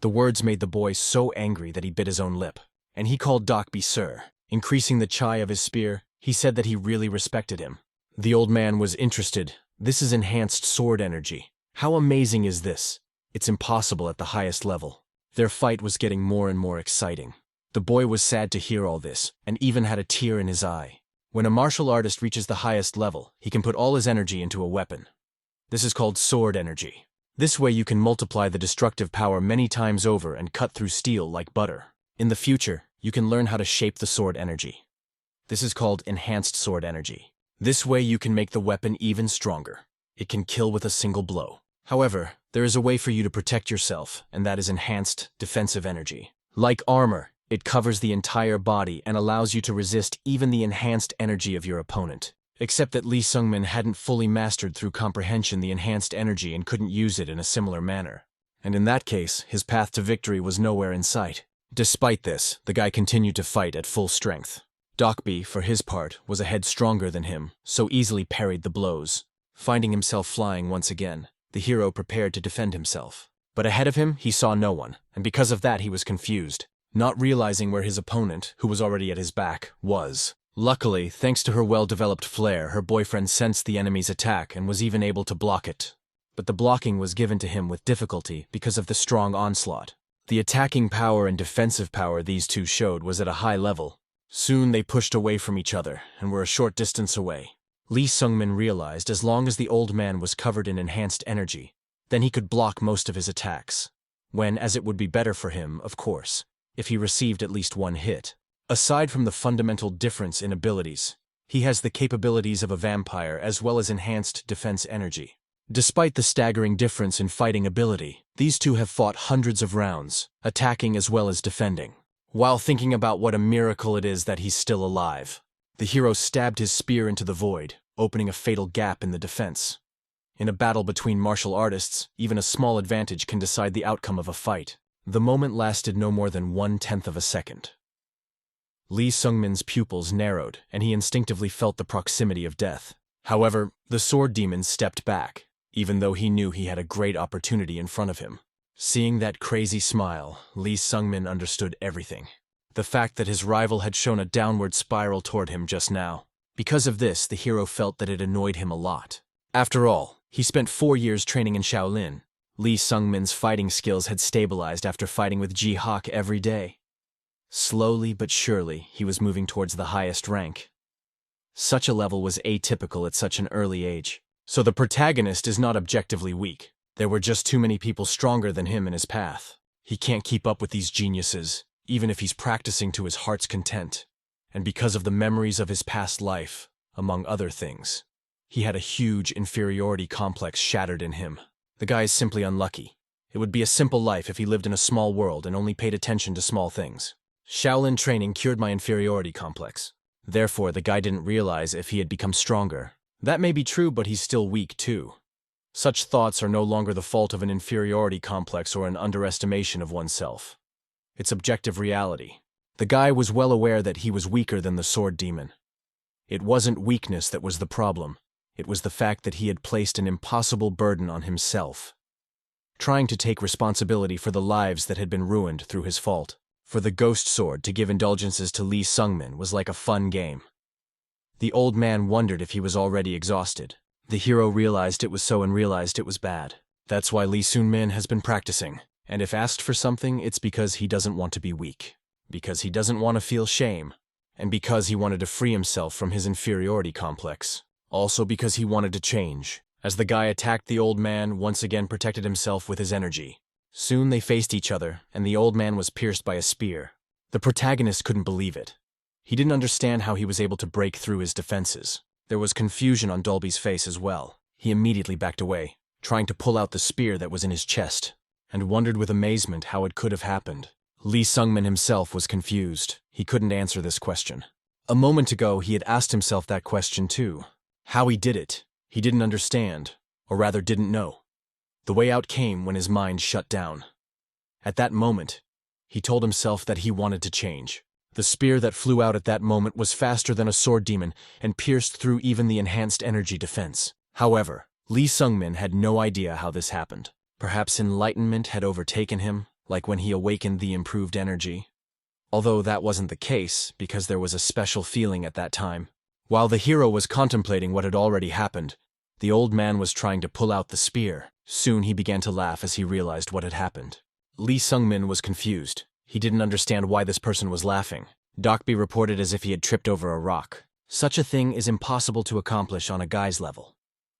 The words made the boy so angry that he bit his own lip, and he called Dokbi sir. Increasing the chai of his spear, he said that he really respected him. The old man was interested. This is enhanced sword energy. How amazing is this? It's impossible at the highest level. Their fight was getting more and more exciting. The boy was sad to hear all this, and even had a tear in his eye. When a martial artist reaches the highest level, he can put all his energy into a weapon. This is called sword energy. This way you can multiply the destructive power many times over and cut through steel like butter. In the future, you can learn how to shape the sword energy. This is called enhanced sword energy. This way you can make the weapon even stronger. It can kill with a single blow. However, there is a way for you to protect yourself, and that is enhanced defensive energy. Like armor, it covers the entire body and allows you to resist even the enhanced energy of your opponent. Except that Lee Sungmin hadn't fully mastered through comprehension the enhanced energy and couldn't use it in a similar manner. And in that case, his path to victory was nowhere in sight. Despite this, the guy continued to fight at full strength. Dokbi, for his part, was a head stronger than him, so easily parried the blows. Finding himself flying once again, the hero prepared to defend himself. But ahead of him, he saw no one, and because of that he was confused, not realizing where his opponent, who was already at his back, was. Luckily, thanks to her well-developed flair, her boyfriend sensed the enemy's attack and was even able to block it. But the blocking was given to him with difficulty because of the strong onslaught. The attacking power and defensive power these two showed was at a high level. Soon they pushed away from each other and were a short distance away. Lee Sungmin realized as long as the old man was covered in enhanced energy, then he could block most of his attacks. When, as it would be better for him, of course, if he received at least one hit. Aside from the fundamental difference in abilities, he has the capabilities of a vampire as well as enhanced defense energy. Despite the staggering difference in fighting ability, these two have fought hundreds of rounds, attacking as well as defending. While thinking about what a miracle it is that he's still alive, the hero stabbed his spear into the void, opening a fatal gap in the defense. In a battle between martial artists, even a small advantage can decide the outcome of a fight. The moment lasted no more than 1/10 of a second. Lee Sungmin's pupils narrowed, and he instinctively felt the proximity of death. However, the sword demon stepped back, even though he knew he had a great opportunity in front of him. Seeing that crazy smile, Lee Sungmin understood everything. The fact that his rival had shown a downward spiral toward him just now. Because of this, the hero felt that it annoyed him a lot. After all, he spent 4 years training in Shaolin. Lee Sungmin's fighting skills had stabilized after fighting with Ji Hawk every day. Slowly but surely, he was moving towards the highest rank. Such a level was atypical at such an early age. So the protagonist is not objectively weak. There were just too many people stronger than him in his path. He can't keep up with these geniuses, even if he's practicing to his heart's content. And because of the memories of his past life, among other things, he had a huge inferiority complex shattered in him. The guy is simply unlucky. It would be a simple life if he lived in a small world and only paid attention to small things. Shaolin training cured my inferiority complex. Therefore, the guy didn't realize if he had become stronger. That may be true, but he's still weak too. Such thoughts are no longer the fault of an inferiority complex or an underestimation of oneself. It's objective reality. The guy was well aware that he was weaker than the sword demon. It wasn't weakness that was the problem. It was the fact that he had placed an impossible burden on himself, trying to take responsibility for the lives that had been ruined through his fault. For the ghost sword to give indulgences to Lee Sungmin was like a fun game. The old man wondered if he was already exhausted. The hero realized it was so and realized it was bad. That's why Lee Sungmin has been practicing. And if asked for something, it's because he doesn't want to be weak. Because he doesn't want to feel shame. And because he wanted to free himself from his inferiority complex. Also because he wanted to change. As the guy attacked the old man, once again protected himself with his energy. Soon they faced each other, and the old man was pierced by a spear. The protagonist couldn't believe it. He didn't understand how he was able to break through his defenses. There was confusion on Dolby's face as well. He immediately backed away, trying to pull out the spear that was in his chest, and wondered with amazement how it could have happened. Lee Sungmin himself was confused. He couldn't answer this question. A moment ago, he had asked himself that question too. How he did it, he didn't understand, or rather didn't know. The way out came when his mind shut down. At that moment, he told himself that he wanted to change. The spear that flew out at that moment was faster than a sword demon and pierced through even the enhanced energy defense. However, Lee Sungmin had no idea how this happened. Perhaps enlightenment had overtaken him, like when he awakened the improved energy. Although that wasn't the case, because there was a special feeling at that time. While the hero was contemplating what had already happened, the old man was trying to pull out the spear. Soon he began to laugh as he realized what had happened. Lee Sungmin was confused. He didn't understand why this person was laughing. Dokbi reported as if he had tripped over a rock. Such a thing is impossible to accomplish on a guy's level.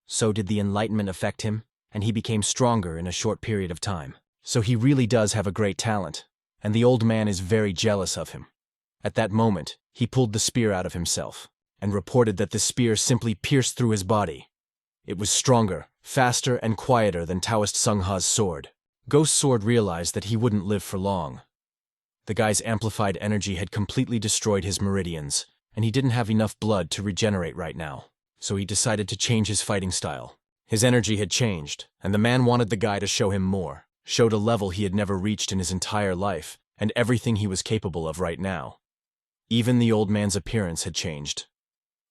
So did the enlightenment affect him, and he became stronger in a short period of time. So he really does have a great talent, and the old man is very jealous of him. At that moment, he pulled the spear out of himself, and reported that the spear simply pierced through his body. It was stronger, faster, and quieter than Taoist Sung Ha's sword. Ghost Sword realized that he wouldn't live for long. The guy's amplified energy had completely destroyed his meridians, and he didn't have enough blood to regenerate right now. So he decided to change his fighting style. His energy had changed, and the man wanted the guy to show him more, showed a level he had never reached in his entire life, and everything he was capable of right now. Even the old man's appearance had changed.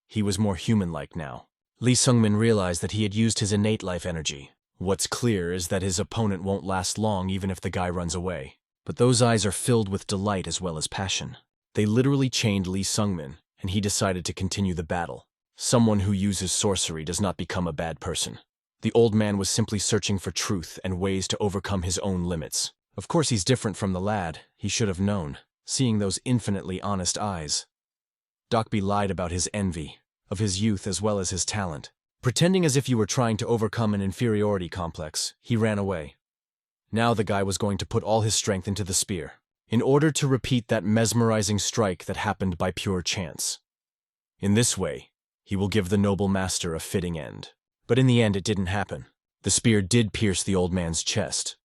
He was more human-like now. Lee Sungmin realized that he had used his innate life energy. What's clear is that his opponent won't last long even if the guy runs away. But those eyes are filled with delight as well as passion. They literally chained Lee Sungmin, and he decided to continue the battle. Someone who uses sorcery does not become a bad person. The old man was simply searching for truth and ways to overcome his own limits. Of course he's different from the lad, he should have known, seeing those infinitely honest eyes. Dokbi lied about his envy, of his youth as well as his talent. Pretending as if you were trying to overcome an inferiority complex, he ran away. Now the guy was going to put all his strength into the spear, in order to repeat that mesmerizing strike that happened by pure chance. In this way, he will give the noble master a fitting end. But in the end it didn't happen. The spear did pierce the old man's chest.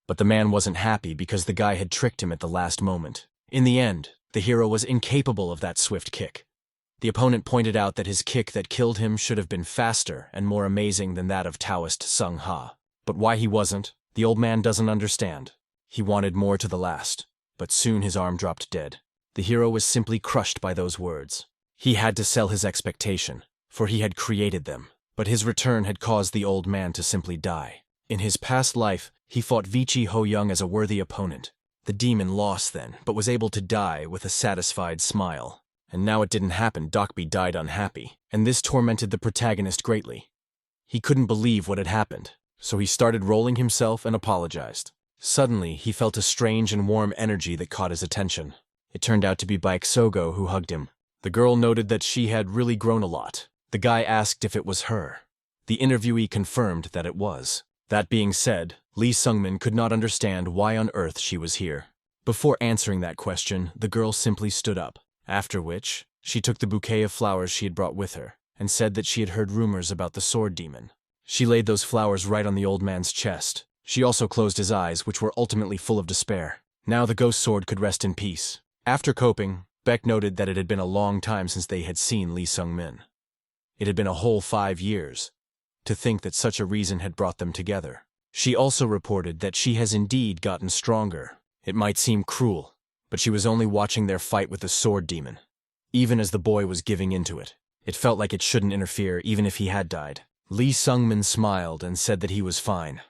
But the man wasn't happy because the guy had tricked him at the last moment. In the end, the hero was incapable of that swift kick. The opponent pointed out that his kick that killed him should have been faster and more amazing than that of Taoist Sung Ha. But why he wasn't, the old man doesn't understand. He wanted more to the last, but soon his arm dropped dead. The hero was simply crushed by those words. He had to sell his expectation, for he had created them. But his return had caused the old man to simply die. In his past life, he fought Vichi Ho Young as a worthy opponent. The demon lost then, but was able to die with a satisfied smile. And now it didn't happen. Dokbi died unhappy, and this tormented the protagonist greatly. He couldn't believe what had happened, so he started rolling himself and apologized. Suddenly, he felt a strange and warm energy that caught his attention. It turned out to be Baeksogo who hugged him. The girl noted that she had really grown a lot. The guy asked if it was her. The interviewee confirmed that it was. That being said, Lee Sungmin could not understand why on earth she was here. Before answering that question, the girl simply stood up, after which, she took the bouquet of flowers she had brought with her, and said that she had heard rumors about the sword demon. She laid those flowers right on the old man's chest. She also closed his eyes, which were ultimately full of despair. Now the ghost sword could rest in peace. After coping, Beck noted that it had been a long time since they had seen Lee Sungmin. It had been a whole 5 years. To think that such a reason had brought them together. She also reported that she has indeed gotten stronger. It might seem cruel, but she was only watching their fight with the sword demon. Even as the boy was giving into it, it felt like it shouldn't interfere even if he had died. Lee Sungmin smiled and said that he was fine.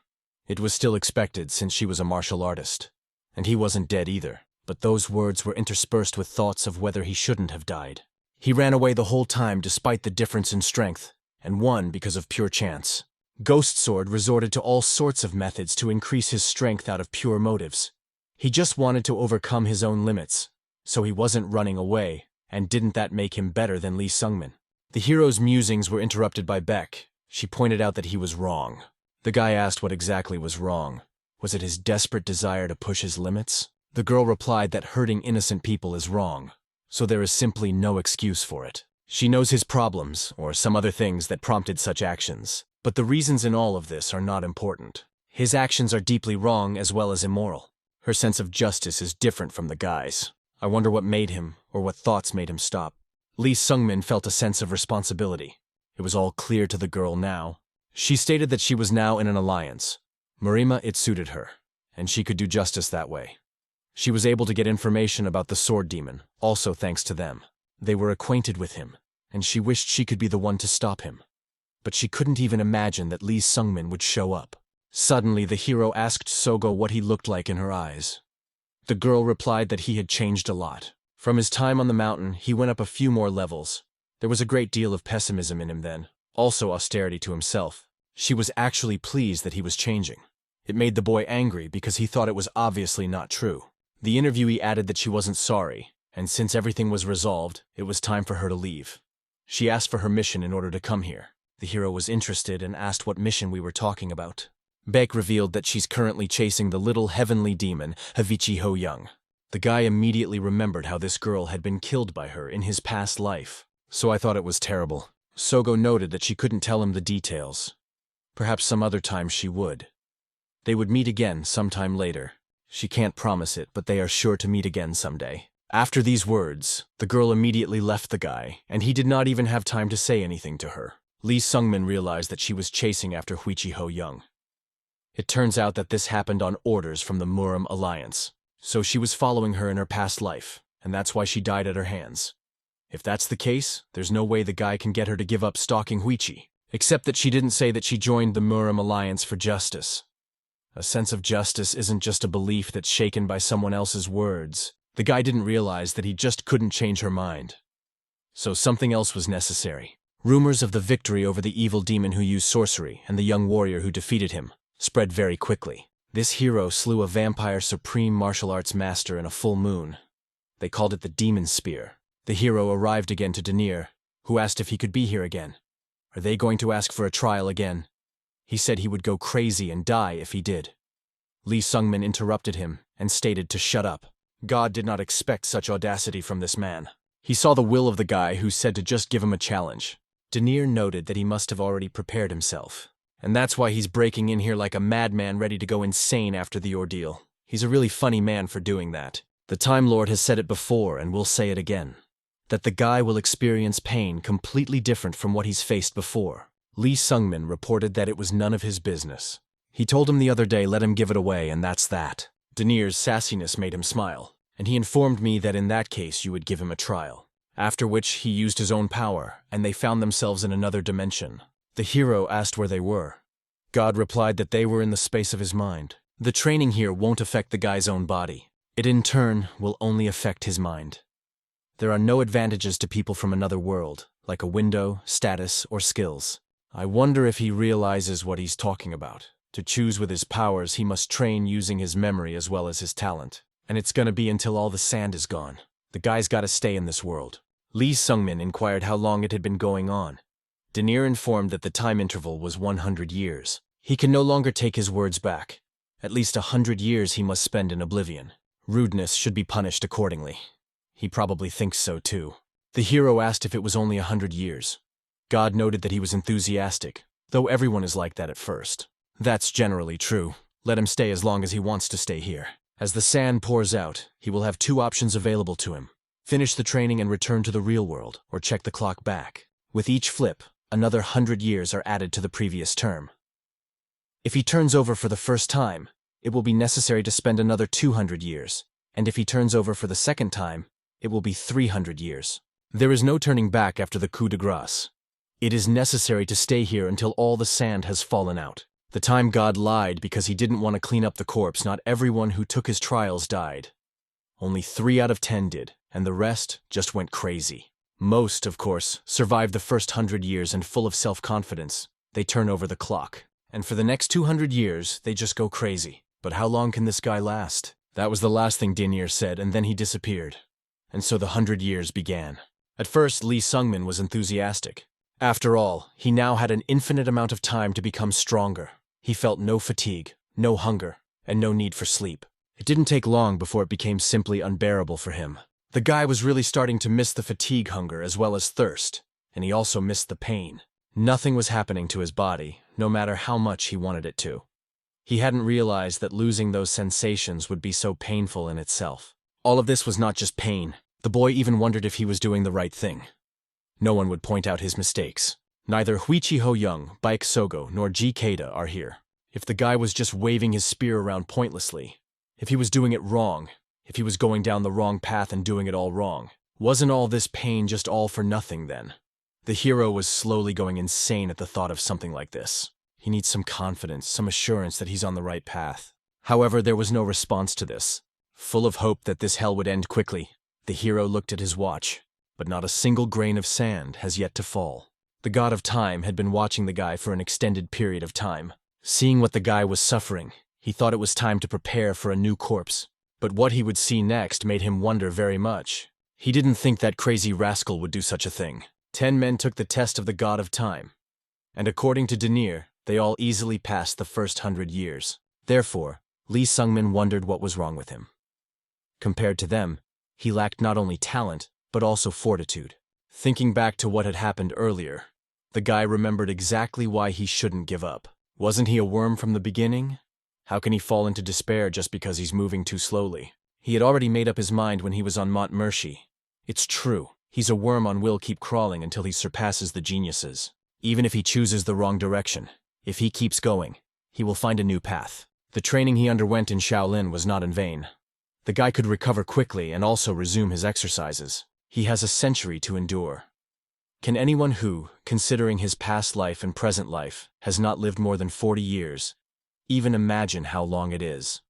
It was still expected since she was a martial artist. And he wasn't dead either, but those words were interspersed with thoughts of whether he shouldn't have died. He ran away the whole time despite the difference in strength, and won because of pure chance. Ghost Sword resorted to all sorts of methods to increase his strength out of pure motives. He just wanted to overcome his own limits, so he wasn't running away, and didn't that make him better than Lee Sungmin? The hero's musings were interrupted by Beck. She pointed out that he was wrong. The guy asked what exactly was wrong. Was it his desperate desire to push his limits? The girl replied that hurting innocent people is wrong, so there is simply no excuse for it. She knows his problems, or some other things that prompted such actions, but the reasons in all of this are not important. His actions are deeply wrong as well as immoral. Her sense of justice is different from the guy's. I wonder what made him, or what thoughts made him stop. Lee Sungmin felt a sense of responsibility. It was all clear to the girl now. She stated that she was now in an alliance. Marima, it suited her. and she could do justice that way. She was able to get information about the sword demon, also thanks to them. They were acquainted with him, and she wished she could be the one to stop him. But she couldn't even imagine that Lee Sungmin would show up. Suddenly, the hero asked Sogo what he looked like in her eyes. The girl replied that he had changed a lot. From his time on the mountain, he went up a few more levels. There was a great deal of pessimism in him then, also austerity to himself. She was actually pleased that he was changing. It made the boy angry because he thought it was obviously not true. The interviewee added that she wasn't sorry, and since everything was resolved, it was time for her to leave. She asked for her mission in order to come here. The hero was interested and asked what mission we were talking about. Baek revealed that she's currently chasing the little heavenly demon, Vichi Ho Young. The guy immediately remembered how this girl had been killed by her in his past life. So I thought it was terrible. Sogo noted that she couldn't tell him the details. Perhaps some other time she would. They would meet again sometime later. She can't promise it, but they are sure to meet again someday. After these words, the girl immediately left the guy, and he did not even have time to say anything to her. Lee Sungmin realized that she was chasing after Vichi Ho Young. It turns out that this happened on orders from the Muram Alliance. So she was following her in her past life, and that's why she died at her hands. If that's the case, there's no way the guy can get her to give up stalking Vichi, except that she didn't say that she joined the Muram Alliance for justice. A sense of justice isn't just a belief that's shaken by someone else's words. The guy didn't realize that he just couldn't change her mind. So something else was necessary. Rumors of the victory over the evil demon who used sorcery and the young warrior who defeated him spread very quickly. This hero slew a vampire supreme martial arts master in a full moon. They called it the Demon Spear. The hero arrived again to Devnar, who asked if he could be here again. Are they going to ask for a trial again? He said he would go crazy and die if he did. Lee Sungmin interrupted him and stated to shut up. God did not expect such audacity from this man. He saw the will of the guy who said to just give him a challenge. Devnar noted that he must have already prepared himself. And that's why he's breaking in here like a madman ready to go insane after the ordeal. He's a really funny man for doing that. The Time Lord has said it before and will say it again. That the guy will experience pain completely different from what he's faced before. Lee Sungmin reported that it was none of his business. He told him the other day let him give it away and that's that. Devnar's sassiness made him smile, and he informed me that in that case you would give him a trial. After which he used his own power, and they found themselves in another dimension. The hero asked where they were. God replied that they were in the space of his mind. The training here won't affect the guy's own body. It in turn will only affect his mind. There are no advantages to people from another world, like a window, status, or skills. I wonder if he realizes what he's talking about. To choose with his powers, he must train using his memory as well as his talent. And it's gonna be until all the sand is gone. The guy's gotta stay in this world. Lee Sungmin inquired how long it had been going on. Devnar informed that the time interval was 100 years. He can no longer take his words back. At least 100 years he must spend in oblivion. Rudeness should be punished accordingly. He probably thinks so too. The hero asked if it was only 100 years. God noted that he was enthusiastic, though everyone is like that at first. That's generally true. Let him stay as long as he wants to stay here. As the sand pours out, he will have two options available to him. Finish the training and return to the real world, or check the clock back. With each flip, another 100 years are added to the previous term. If he turns over for the first time, it will be necessary to spend another 200 years, and if he turns over for the second time, it will be 300 years. There is no turning back after the coup de grace. It is necessary to stay here until all the sand has fallen out. The time God lied because he didn't want to clean up the corpse, not everyone who took his trials died. Only 3 out of 10 did, and the rest just went crazy. Most, of course, survived the first 100 years and full of self-confidence. They turn over the clock. And for the next 200 years, they just go crazy. But how long can this guy last? That was the last thing Devnar said, and then he disappeared. And so the 100 years began. At first, Lee Sungmin was enthusiastic. After all, he now had an infinite amount of time to become stronger. He felt no fatigue, no hunger, and no need for sleep. It didn't take long before it became simply unbearable for him. The guy was really starting to miss the fatigue hunger as well as thirst, and he also missed the pain. Nothing was happening to his body, no matter how much he wanted it to. He hadn't realized that losing those sensations would be so painful in itself. All of this was not just pain. The boy even wondered if he was doing the right thing. No one would point out his mistakes. Neither Vichi Ho Young, Baek Sogo, nor Ji Keita are here. If the guy was just waving his spear around pointlessly, if he was doing it wrong, if he was going down the wrong path and doing it all wrong, wasn't all this pain just all for nothing then? The hero was slowly going insane at the thought of something like this. He needs some confidence, some assurance that he's on the right path. However, there was no response to this. Full of hope that this hell would end quickly, the hero looked at his watch, but not a single grain of sand has yet to fall. The god of time had been watching the guy for an extended period of time. Seeing what the guy was suffering, he thought it was time to prepare for a new corpse. But what he would see next made him wonder very much. He didn't think that crazy rascal would do such a thing. 10 men took the test of the god of time, and according to Devnar, they all easily passed the first 100 years. Therefore, Lee Sungmin wondered what was wrong with him. Compared to them, he lacked not only talent, but also fortitude. Thinking back to what had happened earlier, the guy remembered exactly why he shouldn't give up. Wasn't he a worm from the beginning? How can he fall into despair just because he's moving too slowly? He had already made up his mind when he was on Mont Mercy. It's true, he's a worm and will keep crawling until he surpasses the geniuses. Even if he chooses the wrong direction, if he keeps going, he will find a new path. The training he underwent in Shaolin was not in vain. The guy could recover quickly and also resume his exercises. He has a century to endure. Can anyone who, considering his past life and present life, has not lived more than 40 years, even imagine how long it is?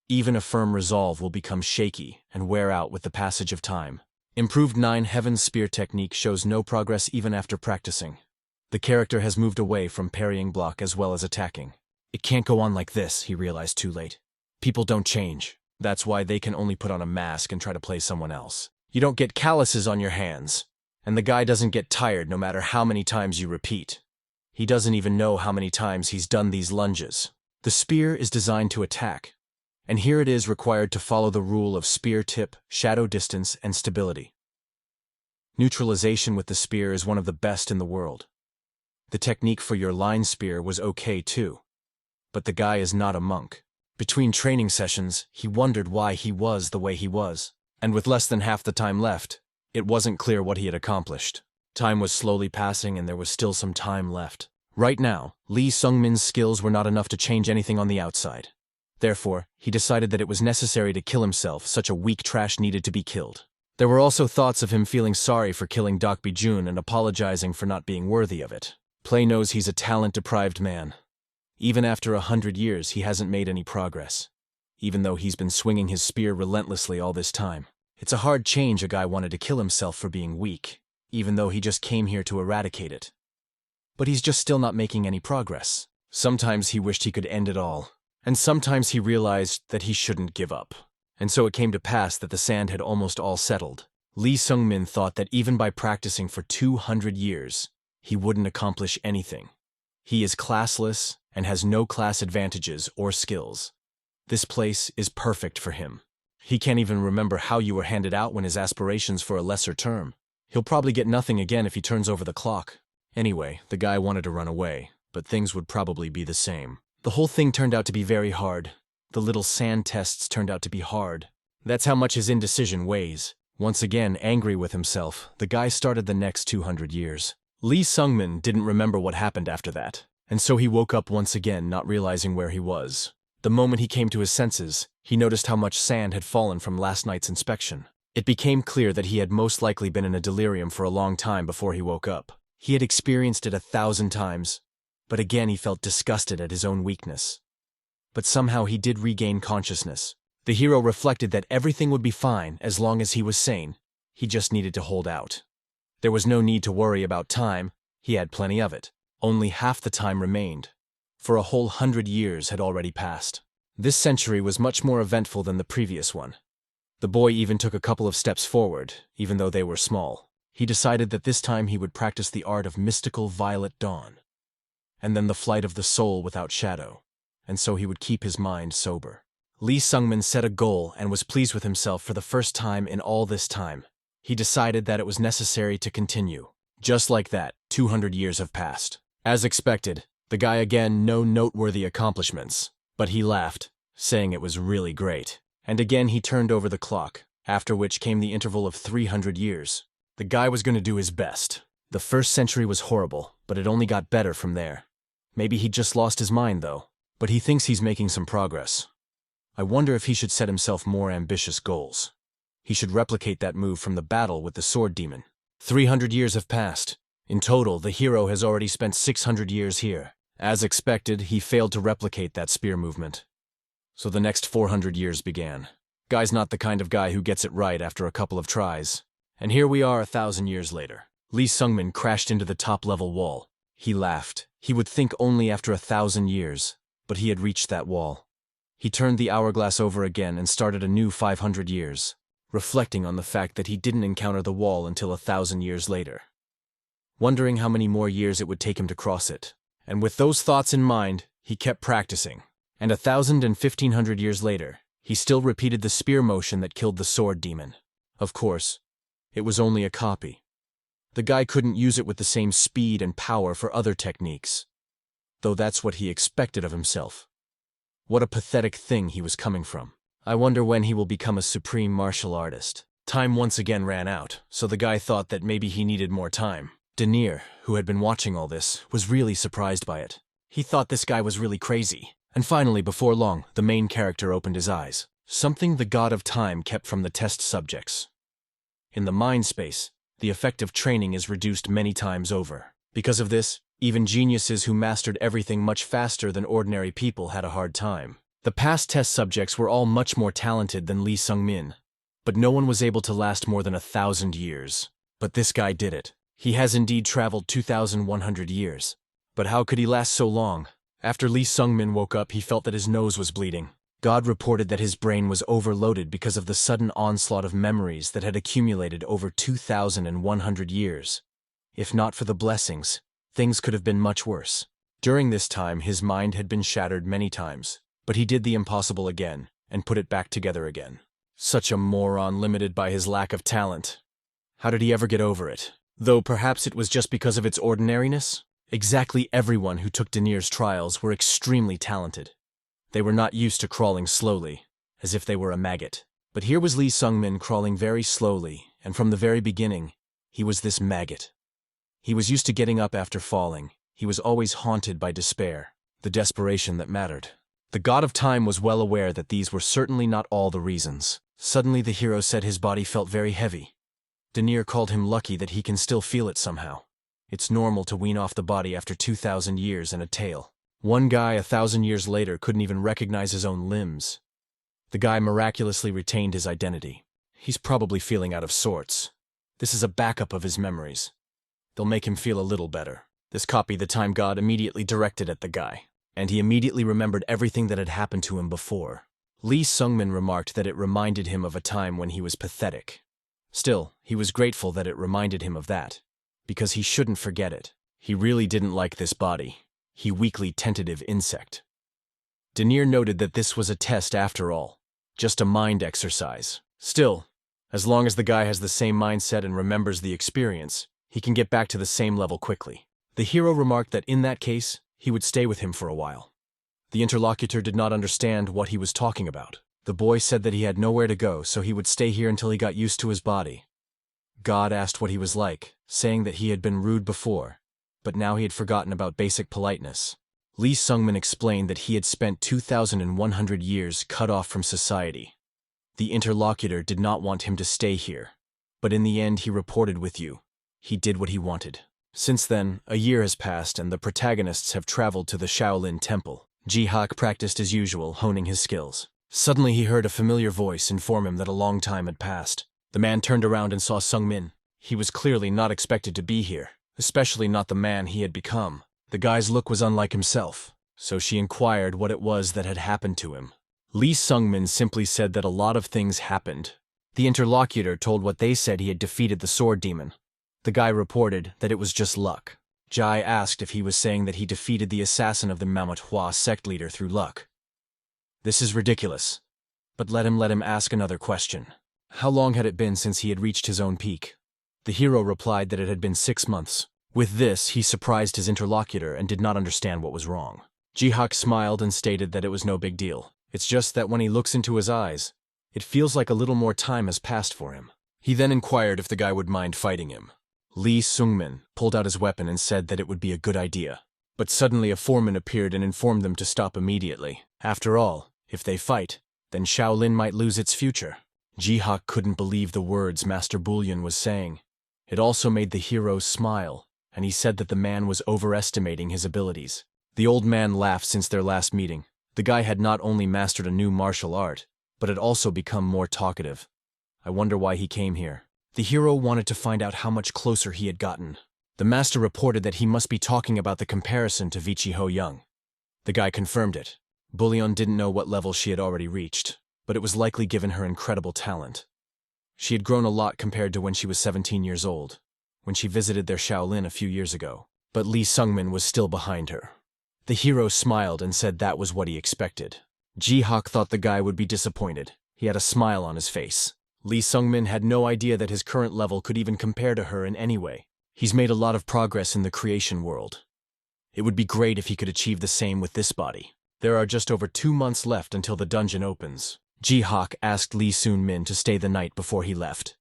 Even a firm resolve will become shaky and wear out with the passage of time. Improved 9 Heaven Spear technique shows no progress even after practicing. The character has moved away from parrying block as well as attacking. It can't go on like this, he realized too late. People don't change. That's why they can only put on a mask and try to play someone else. You don't get calluses on your hands. And the guy doesn't get tired no matter how many times you repeat. He doesn't even know how many times he's done these lunges. The spear is designed to attack. And here it is required to follow the rule of spear tip, shadow distance, and stability. Neutralization with the spear is one of the best in the world. The technique for your line spear was okay too. But the guy is not a monk. Between training sessions, he wondered why he was the way he was. And with less than half the time left, it wasn't clear what he had accomplished. Time was slowly passing and there was still some time left. Right now, Lee Sungmin's skills were not enough to change anything on the outside. Therefore, he decided that it was necessary to kill himself. Such a weak trash needed to be killed. There were also thoughts of him feeling sorry for killing Doc Bijun and apologizing for not being worthy of it. Play knows he's a talent-deprived man. Even after 100 years, he hasn't made any progress. Even though he's been swinging his spear relentlessly all this time. It's a hard change a guy wanted to kill himself for being weak, even though he just came here to eradicate it. But he's just still not making any progress. Sometimes he wished he could end it all. And sometimes he realized that he shouldn't give up. And so it came to pass that the sand had almost all settled. Lee Sungmin thought that even by practicing for 200 years, he wouldn't accomplish anything. He is classless and has no class advantages or skills. This place is perfect for him. He can't even remember how you were handed out when his aspirations for a lesser term. He'll probably get nothing again if he turns over the clock. Anyway, the guy wanted to run away, but things would probably be the same. The whole thing turned out to be very hard. The little sand tests turned out to be hard. That's how much his indecision weighs. Once again, angry with himself, the guy started the next 200 years. Lee Sungmin didn't remember what happened after that, and so he woke up once again, not realizing where he was. The moment he came to his senses, he noticed how much sand had fallen from last night's inspection. It became clear that he had most likely been in a delirium for a long time before he woke up. He had experienced it 1,000 times, but again he felt disgusted at his own weakness. But somehow he did regain consciousness. The hero reflected that everything would be fine as long as he was sane. He just needed to hold out. There was no need to worry about time. He had plenty of it. Only half the time remained. For a whole 100 years had already passed. This century was much more eventful than the previous one. The boy even took a couple of steps forward, even though they were small. He decided that this time he would practice the art of mystical violet dawn, and then the flight of the soul without shadow, and so he would keep his mind sober. Lee Sungmin set a goal and was pleased with himself for the first time in all this time. He decided that it was necessary to continue. Just like that, 200 years have passed. As expected, the guy again no noteworthy accomplishments, but he laughed, saying it was really great. And again he turned over the clock, after which came the interval of 300 years. The guy was going to do his best. The first century was horrible, but it only got better from there. Maybe he'd just lost his mind though. but he thinks he's making some progress. I wonder if he should set himself more ambitious goals. He should replicate that move from the battle with the sword demon. 300 years have passed. In total, the hero has already spent 600 years here. As expected, he failed to replicate that spear movement. So the next 400 years began. Guy's not the kind of guy who gets it right after a couple of tries. And here we are 1,000 years later. Lee Sungmin crashed into the top-level wall. He laughed. He would think only after 1,000 years, but he had reached that wall. He turned the hourglass over again and started a new 500 years, reflecting on the fact that he didn't encounter the wall until 1,000 years later, wondering how many more years it would take him to cross it. And with those thoughts in mind, he kept practicing. And 1,000 and 1,500 years later, he still repeated the spear motion that killed the sword demon. Of course, it was only a copy. The guy couldn't use it with the same speed and power for other techniques, though that's what he expected of himself. What a pathetic thing he was coming from. I wonder when he will become a supreme martial artist. Time once again ran out, so the guy thought that maybe he needed more time. Devnar, who had been watching all this, was really surprised by it. He thought this guy was really crazy. And finally, before long, the main character opened his eyes. Something the god of time kept from the test subjects. In the mind space, the effect of training is reduced many times over. Because of this, even geniuses who mastered everything much faster than ordinary people had a hard time. The past test subjects were all much more talented than Lee Sungmin, but no one was able to last more than 1,000 years. But this guy did it. He has indeed traveled 2,100 years. But how could he last so long? After Lee Sungmin woke up, he felt that his nose was bleeding. God reported that his brain was overloaded because of the sudden onslaught of memories that had accumulated over 2,100 years. If not for the blessings, things could have been much worse. During this time, his mind had been shattered many times, but he did the impossible again and put it back together again. Such a moron, limited by his lack of talent. How did he ever get over it? Though perhaps it was just because of its ordinariness? Exactly everyone who took Devnar's trials were extremely talented. They were not used to crawling slowly, as if they were a maggot. But here was Lee Sungmin crawling very slowly, and from the very beginning, he was this maggot. He was used to getting up after falling. He was always haunted by despair, the desperation that mattered. The god of time was well aware that these were certainly not all the reasons. Suddenly the hero said his body felt very heavy. Devnar called him lucky that he can still feel it somehow. It's normal to wean off the body after 2,000 years and a tail. One guy 1,000 years later couldn't even recognize his own limbs. The guy miraculously retained his identity. He's probably feeling out of sorts. This is a backup of his memories. They'll make him feel a little better. This copy the time god immediately directed at the guy, and he immediately remembered everything that had happened to him before. Lee Sungmin remarked that it reminded him of a time when he was pathetic. Still, he was grateful that it reminded him of that, because he shouldn't forget it. He really didn't like this body. He weakly tentative insect. Devnar noted that this was a test after all, just a mind exercise. Still, as long as the guy has the same mindset and remembers the experience, he can get back to the same level quickly. The hero remarked that in that case, he would stay with him for a while. The interlocutor did not understand what he was talking about. The boy said that he had nowhere to go, so he would stay here until he got used to his body. God asked what he was like, saying that he had been rude before, but now he had forgotten about basic politeness. Lee Sungmin explained that he had spent 2,100 years cut off from society. The interlocutor did not want him to stay here, but in the end he reported with you. He did what he wanted. Since then, a year has passed and the protagonists have traveled to the Shaolin temple. Jihak practiced as usual, honing his skills. Suddenly he heard a familiar voice inform him that a long time had passed. The man turned around and saw Sungmin. He was clearly not expected to be here, especially not the man he had become. The guy's look was unlike himself, so she inquired what it was that had happened to him. Lee Sungmin simply said that a lot of things happened. The interlocutor told what they said he had defeated the sword demon. The guy reported that it was just luck. Jai asked if he was saying that he defeated the assassin of the Manhwa sect leader through luck. This is ridiculous. But let him ask another question. How long had it been since he had reached his own peak? The hero replied that it had been 6 months. With this, he surprised his interlocutor and did not understand what was wrong. Jihak smiled and stated that it was no big deal. It's just that when he looks into his eyes, it feels like a little more time has passed for him. He then inquired if the guy would mind fighting him. Lee Sungmin pulled out his weapon and said that it would be a good idea. But suddenly a foreman appeared and informed them to stop immediately. After all, if they fight, then Shaolin might lose its future. Jihak couldn't believe the words Master Bullion was saying. It also made the hero smile, and he said that the man was overestimating his abilities. The old man laughed. Since their last meeting, the guy had not only mastered a new martial art, but had also become more talkative. I wonder why he came here. The hero wanted to find out how much closer he had gotten. The master reported that he must be talking about the comparison to Vichi Ho Young. The guy confirmed it. Bullion didn't know what level she had already reached, but it was likely given her incredible talent. She had grown a lot compared to when she was 17 years old, when she visited their Shaolin a few years ago, but Lee Sungmin was still behind her. The hero smiled and said that was what he expected. Jihak thought the guy would be disappointed. He had a smile on his face. Lee Sungmin had no idea that his current level could even compare to her in any way. He's made a lot of progress in the creation world. It would be great if he could achieve the same with this body. There are just over 2 months left until the dungeon opens. Jihak asked Lee Sun-min to stay the night before he left.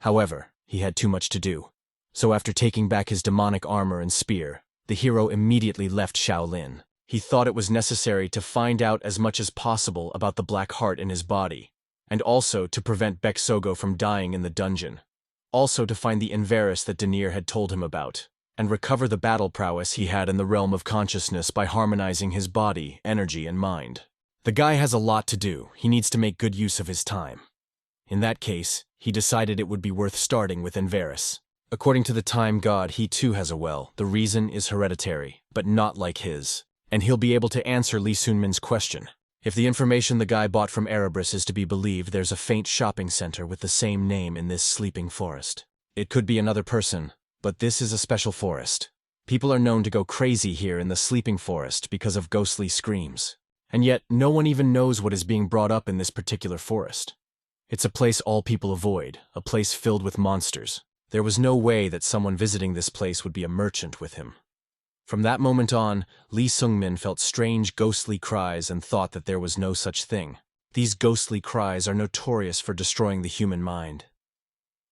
However, he had too much to do. So after taking back his demonic armor and spear, the hero immediately left Shaolin. He thought it was necessary to find out as much as possible about the black heart in his body, and also to prevent Beksogo from dying in the dungeon. Also to find the Inveris that Devnar had told him about, and recover the battle prowess he had in the realm of consciousness by harmonizing his body, energy, and mind. The guy has a lot to do. He needs to make good use of his time. In that case, he decided it would be worth starting with Inveris. According to the time god, he too has a well. The reason is hereditary, but not like his. And he'll be able to answer Lee Sun-min's question. If the information the guy bought from Erebus is to be believed, there's a faint shopping center with the same name in this sleeping forest. It could be another person, but this is a special forest. People are known to go crazy here in the sleeping forest because of ghostly screams. And yet, no one even knows what is being brought up in this particular forest. It's a place all people avoid, a place filled with monsters. There was no way that someone visiting this place would be a merchant with him. From that moment on, Lee Sung-min felt strange ghostly cries and thought that there was no such thing. These ghostly cries are notorious for destroying the human mind.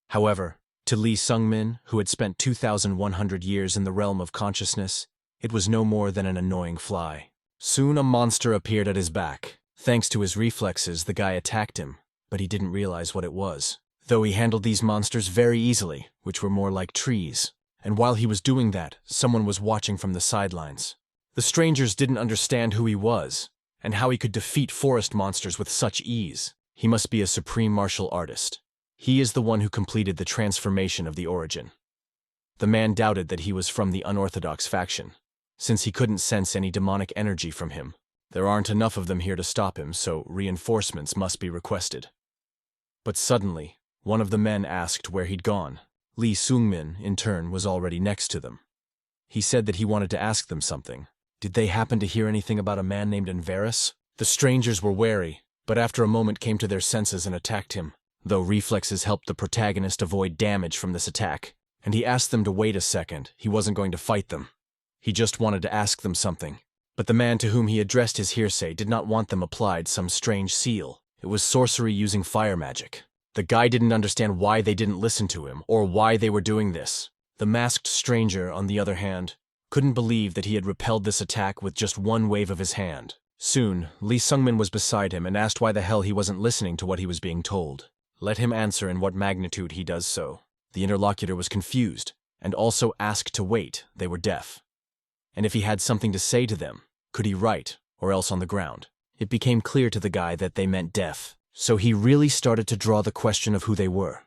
However, to Lee Sung-min, who had spent 2,100 years in the realm of consciousness, it was no more than an annoying fly. Soon a monster appeared at his back. Thanks to his reflexes, the guy attacked him, but he didn't realize what it was. Though he handled these monsters very easily, which were more like trees. And while he was doing that, someone was watching from the sidelines. The strangers didn't understand who he was, and how he could defeat forest monsters with such ease. He must be a supreme martial artist. He is the one who completed the transformation of the origin. The man doubted that he was from the unorthodox faction, since he couldn't sense any demonic energy from him. There aren't enough of them here to stop him, so reinforcements must be requested. But suddenly, one of the men asked where he'd gone. Lee Sung-min, in turn, was already next to them. He said that he wanted to ask them something. Did they happen to hear anything about a man named Inveris? The strangers were wary, but after a moment came to their senses and attacked him, though reflexes helped the protagonist avoid damage from this attack. And he asked them to wait a second. He wasn't going to fight them. He just wanted to ask them something. But the man to whom he addressed his hearsay did not want them applied some strange seal. It was sorcery using fire magic. The guy didn't understand why they didn't listen to him, or why they were doing this. The masked stranger, on the other hand, couldn't believe that he had repelled this attack with just one wave of his hand. Soon, Lee Sung-min was beside him and asked why the hell he wasn't listening to what he was being told. Let him answer in what magnitude he does so. The interlocutor was confused, and also asked to wait. They were deaf. And if he had something to say to them, could he write, or else on the ground? It became clear to the guy that they meant deaf. So he really started to draw the question of who they were.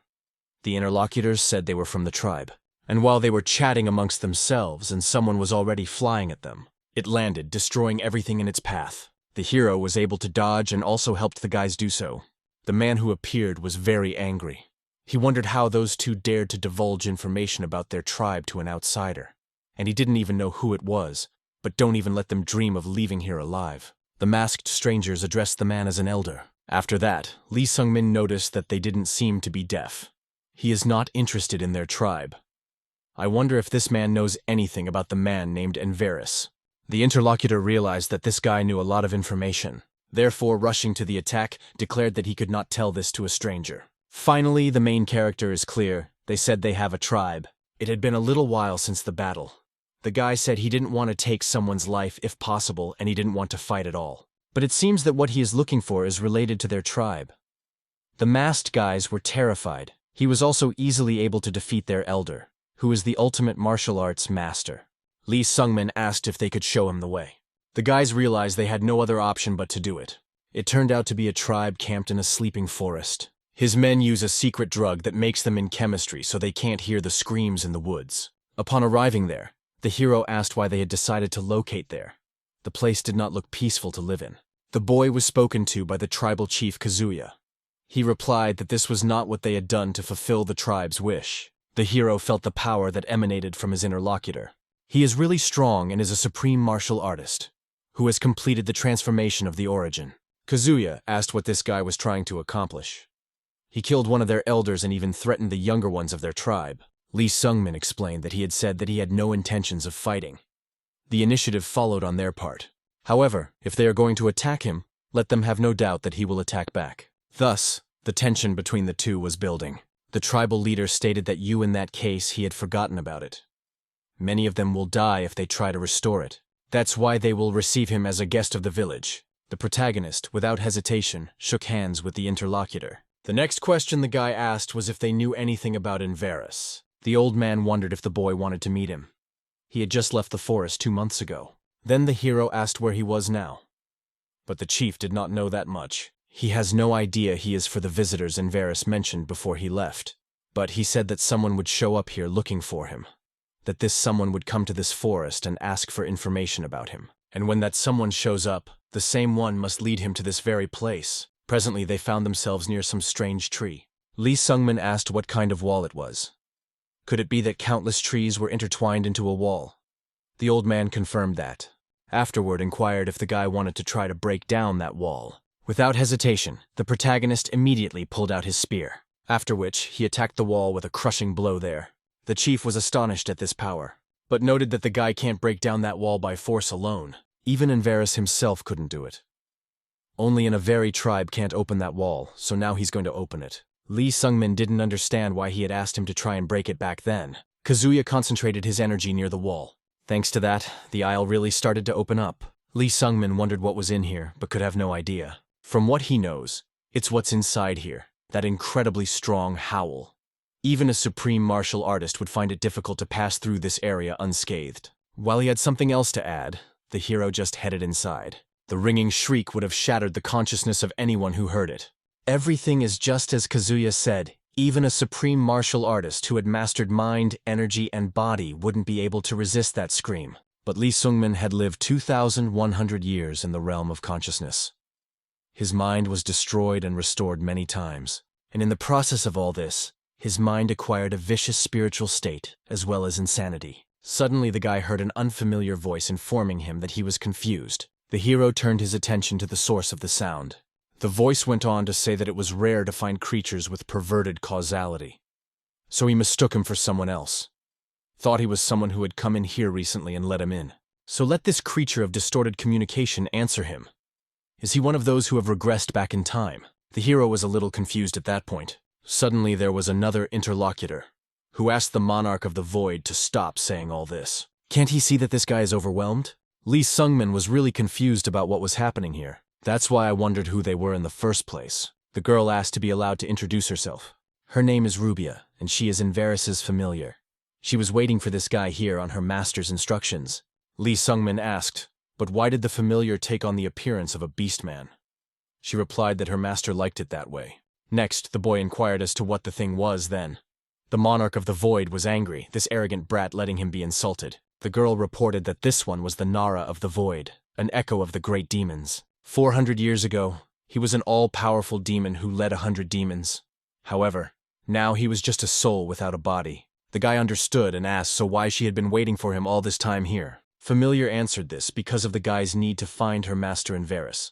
The interlocutors said they were from the tribe. And while they were chatting amongst themselves and someone was already flying at them, it landed, destroying everything in its path. The hero was able to dodge and also helped the guys do so. The man who appeared was very angry. He wondered how those two dared to divulge information about their tribe to an outsider. And he didn't even know who it was, but don't even let them dream of leaving here alive. The masked strangers addressed the man as an elder. After that, Lee Sung-min noticed that they didn't seem to be deaf. He is not interested in their tribe. I wonder if this man knows anything about the man named Inveris. The interlocutor realized that this guy knew a lot of information. Therefore, rushing to the attack, declared that he could not tell this to a stranger. Finally, the main character is clear. They said they have a tribe. It had been a little while since the battle. The guy said he didn't want to take someone's life if possible and he didn't want to fight at all. But it seems that what he is looking for is related to their tribe. The masked guys were terrified. He was also easily able to defeat their elder, who is the ultimate martial arts master. Lee Sungmin asked if they could show him the way. The guys realized they had no other option but to do it. It turned out to be a tribe camped in a sleeping forest. His men use a secret drug that makes them in chemistry so they can't hear the screams in the woods. Upon arriving there, the hero asked why they had decided to locate there. The place did not look peaceful to live in. The boy was spoken to by the tribal chief Kazuya. He replied that this was not what they had done to fulfill the tribe's wish. The hero felt the power that emanated from his interlocutor. He is really strong and is a supreme martial artist, who has completed the transformation of the origin. Kazuya asked what this guy was trying to accomplish. He killed one of their elders and even threatened the younger ones of their tribe. Lee Sungmin explained that he had said that he had no intentions of fighting. The initiative followed on their part. However, if they are going to attack him, let them have no doubt that he will attack back. Thus, the tension between the two was building. The tribal leader stated that in that case he had forgotten about it. Many of them will die if they try to restore it. That's why they will receive him as a guest of the village. The protagonist, without hesitation, shook hands with the interlocutor. The next question the guy asked was if they knew anything about Inveris. The old man wondered if the boy wanted to meet him. He had just left the forest 2 months ago. Then the hero asked where he was now. But the chief did not know that much. He has no idea he is for the visitors Inveris mentioned before he left. But he said that someone would show up here looking for him. That this someone would come to this forest and ask for information about him. And when that someone shows up, the same one must lead him to this very place. Presently they found themselves near some strange tree. Lee Sungmin asked what kind of wall it was. Could it be that countless trees were intertwined into a wall? The old man confirmed that. Afterward inquired if the guy wanted to try to break down that wall. Without hesitation, the protagonist immediately pulled out his spear, after which he attacked the wall with a crushing blow there. The chief was astonished at this power, but noted that the guy can't break down that wall by force alone. Even Inveris himself couldn't do it. Only an Averi tribe can't open that wall, so now he's going to open it. Lee Sungmin didn't understand why he had asked him to try and break it back then. Kazuya concentrated his energy near the wall. Thanks to that, the aisle really started to open up. Lee Sungmin wondered what was in here, but could have no idea. From what he knows, it's what's inside here, that incredibly strong howl. Even a supreme martial artist would find it difficult to pass through this area unscathed. While he had something else to add, the hero just headed inside. The ringing shriek would have shattered the consciousness of anyone who heard it. Everything is just as Kazuya said. Even a supreme martial artist who had mastered mind, energy, and body wouldn't be able to resist that scream. But Lee Sungmin had lived 2,100 years in the realm of consciousness. His mind was destroyed and restored many times. And in the process of all this, his mind acquired a vicious spiritual state, as well as insanity. Suddenly the guy heard an unfamiliar voice informing him that he was confused. The hero turned his attention to the source of the sound. The voice went on to say that it was rare to find creatures with perverted causality. So he mistook him for someone else. Thought he was someone who had come in here recently and let him in. So let this creature of distorted communication answer him. Is he one of those who have regressed back in time? The hero was a little confused at that point. Suddenly there was another interlocutor, who asked the monarch of the void to stop saying all this. Can't he see that this guy is overwhelmed? Lee Sungmin was really confused about what was happening here. That's why I wondered who they were in the first place. The girl asked to be allowed to introduce herself. Her name is Rubia, and she is Inveris' familiar. She was waiting for this guy here on her master's instructions. Lee Sungmin asked, but why did the familiar take on the appearance of a beastman? She replied that her master liked it that way. Next, the boy inquired as to what the thing was then. The monarch of the void was angry, this arrogant brat letting him be insulted. The girl reported that this one was the Nara of the void, an echo of the great demons. 400 years ago, he was an all-powerful demon who led 100 demons. However, now he was just a soul without a body. The guy understood and asked so why she had been waiting for him all this time here. Familiar answered this because of the guy's need to find her master Inveris,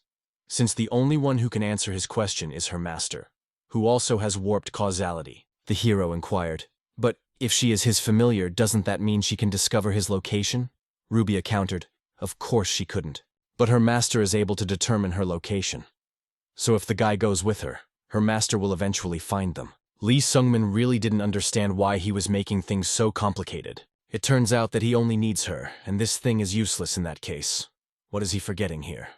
since the only one who can answer his question is her master, who also has warped causality. The hero inquired, but if she is his familiar, doesn't that mean she can discover his location? Rubia countered, of course she couldn't, but her master is able to determine her location. So if the guy goes with her, her master will eventually find them. Lee Sungmin really didn't understand why he was making things so complicated. It turns out that he only needs her, and this thing is useless in that case. What is he forgetting here?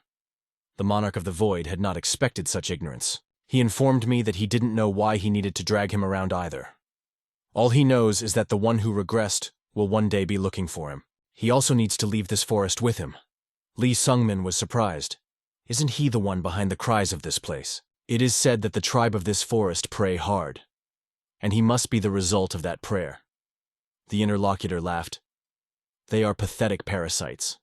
The Monarch of the Void had not expected such ignorance. He informed me that he didn't know why he needed to drag him around either. All he knows is that the one who regressed will one day be looking for him. He also needs to leave this forest with him. Lee Sungmin was surprised. Isn't he the one behind the cries of this place? It is said that the tribe of this forest pray hard, and he must be the result of that prayer. The interlocutor laughed. They are pathetic parasites.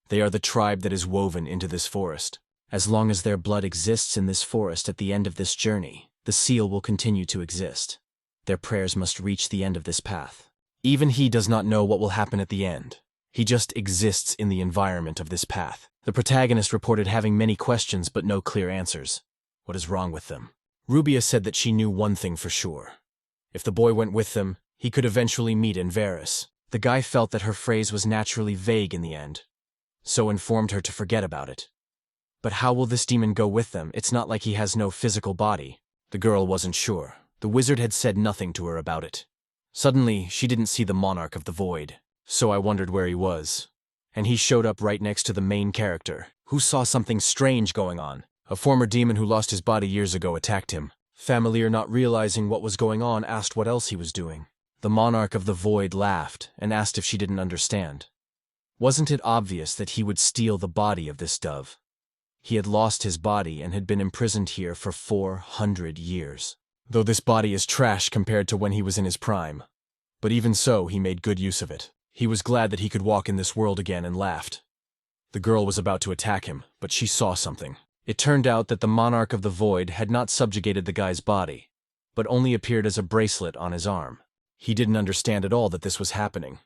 They are the tribe that is woven into this forest. As long as their blood exists in this forest at the end of this journey, the seal will continue to exist. Their prayers must reach the end of this path. Even he does not know what will happen at the end. He just exists in the environment of this path. The protagonist reported having many questions but no clear answers. What is wrong with them? Rubia said that she knew one thing for sure. If the boy went with them, he could eventually meet Inveris. The guy felt that her phrase was naturally vague in the end, so informed her to forget about it. But how will this demon go with them? It's not like he has no physical body. The girl wasn't sure. The wizard had said nothing to her about it. Suddenly, she didn't see the Monarch of the Void, so I wondered where he was. And he showed up right next to the main character, who saw something strange going on. A former demon who lost his body years ago attacked him. Familiar, not realizing what was going on, asked what else he was doing. The Monarch of the Void laughed and asked if she didn't understand. Wasn't it obvious that he would steal the body of this dove? He had lost his body and had been imprisoned here for 400 years. Though this body is trash compared to when he was in his prime. But even so, he made good use of it. He was glad that he could walk in this world again and laughed. The girl was about to attack him, but she saw something. It turned out that the Monarch of the Void had not subjugated the guy's body, but only appeared as a bracelet on his arm. He didn't understand at all that this was happening.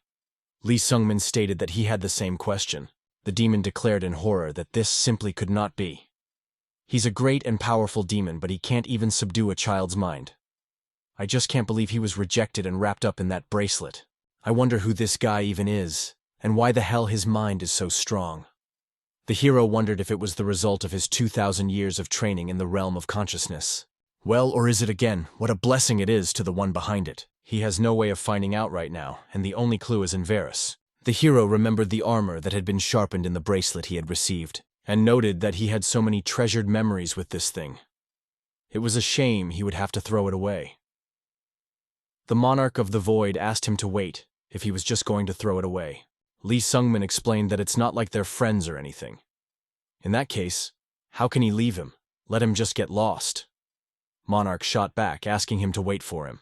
Lee Sungmin stated that he had the same question. The demon declared in horror that this simply could not be. He's a great and powerful demon, but he can't even subdue a child's mind. I just can't believe he was rejected and wrapped up in that bracelet. I wonder who this guy even is, and why the hell his mind is so strong. The hero wondered if it was the result of his 2,000 years of training in the realm of consciousness. Well, or is it again? What a blessing it is to the one behind it. He has no way of finding out right now, and the only clue is Inveris. The hero remembered the armor that had been sharpened in the bracelet he had received, and noted that he had so many treasured memories with this thing. It was a shame he would have to throw it away. The Monarch of the Void asked him to wait, if he was just going to throw it away. Lee Sungmin explained that it's not like they're friends or anything. In that case, how can he leave him? Let him just get lost. Monarch shot back, asking him to wait for him.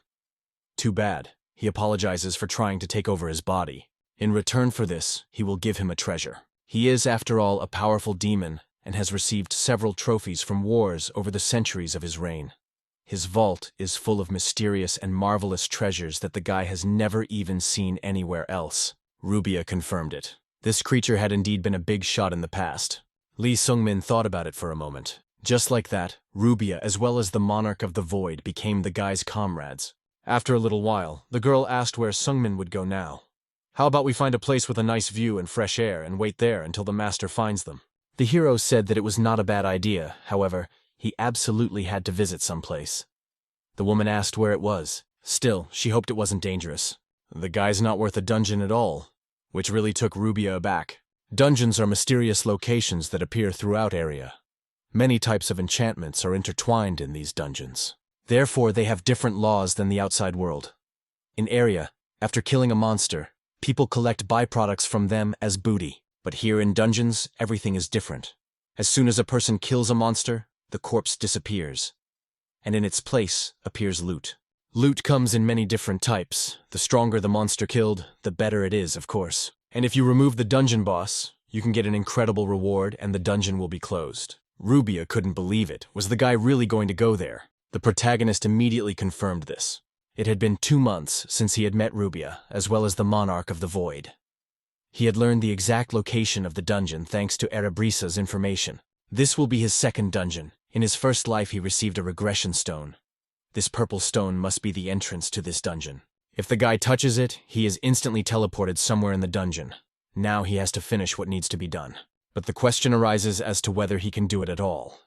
Too bad. He apologizes for trying to take over his body. In return for this, he will give him a treasure. He is, after all, a powerful demon and has received several trophies from wars over the centuries of his reign. His vault is full of mysterious and marvelous treasures that the guy has never even seen anywhere else. Rubia confirmed it. This creature had indeed been a big shot in the past. Lee Sungmin thought about it for a moment. Just like that, Rubia as well as the Monarch of the Void became the guy's comrades. After a little while, the girl asked where Sungmin would go now. How about we find a place with a nice view and fresh air and wait there until the master finds them? The hero said that it was not a bad idea, however, he absolutely had to visit someplace. The woman asked where it was. Still, she hoped it wasn't dangerous. The guy's not worth a dungeon at all, which really took Rubia aback. Dungeons are mysterious locations that appear throughout Eria. Many types of enchantments are intertwined in these dungeons. Therefore, they have different laws than the outside world. In Eria, after killing a monster, people collect byproducts from them as booty. But here in dungeons, everything is different. As soon as a person kills a monster, the corpse disappears, and in its place appears loot. Loot comes in many different types. The stronger the monster killed, the better it is, of course. And if you remove the dungeon boss, you can get an incredible reward and the dungeon will be closed. Rubia couldn't believe it. Was the guy really going to go there? The protagonist immediately confirmed this. It had been 2 months since he had met Rubia, as well as the Monarch of the Void. He had learned the exact location of the dungeon thanks to Erebrisa's information. This will be his second dungeon. In his first life he received a regression stone. This purple stone must be the entrance to this dungeon. If the guy touches it, he is instantly teleported somewhere in the dungeon. Now he has to finish what needs to be done. But the question arises as to whether he can do it at all.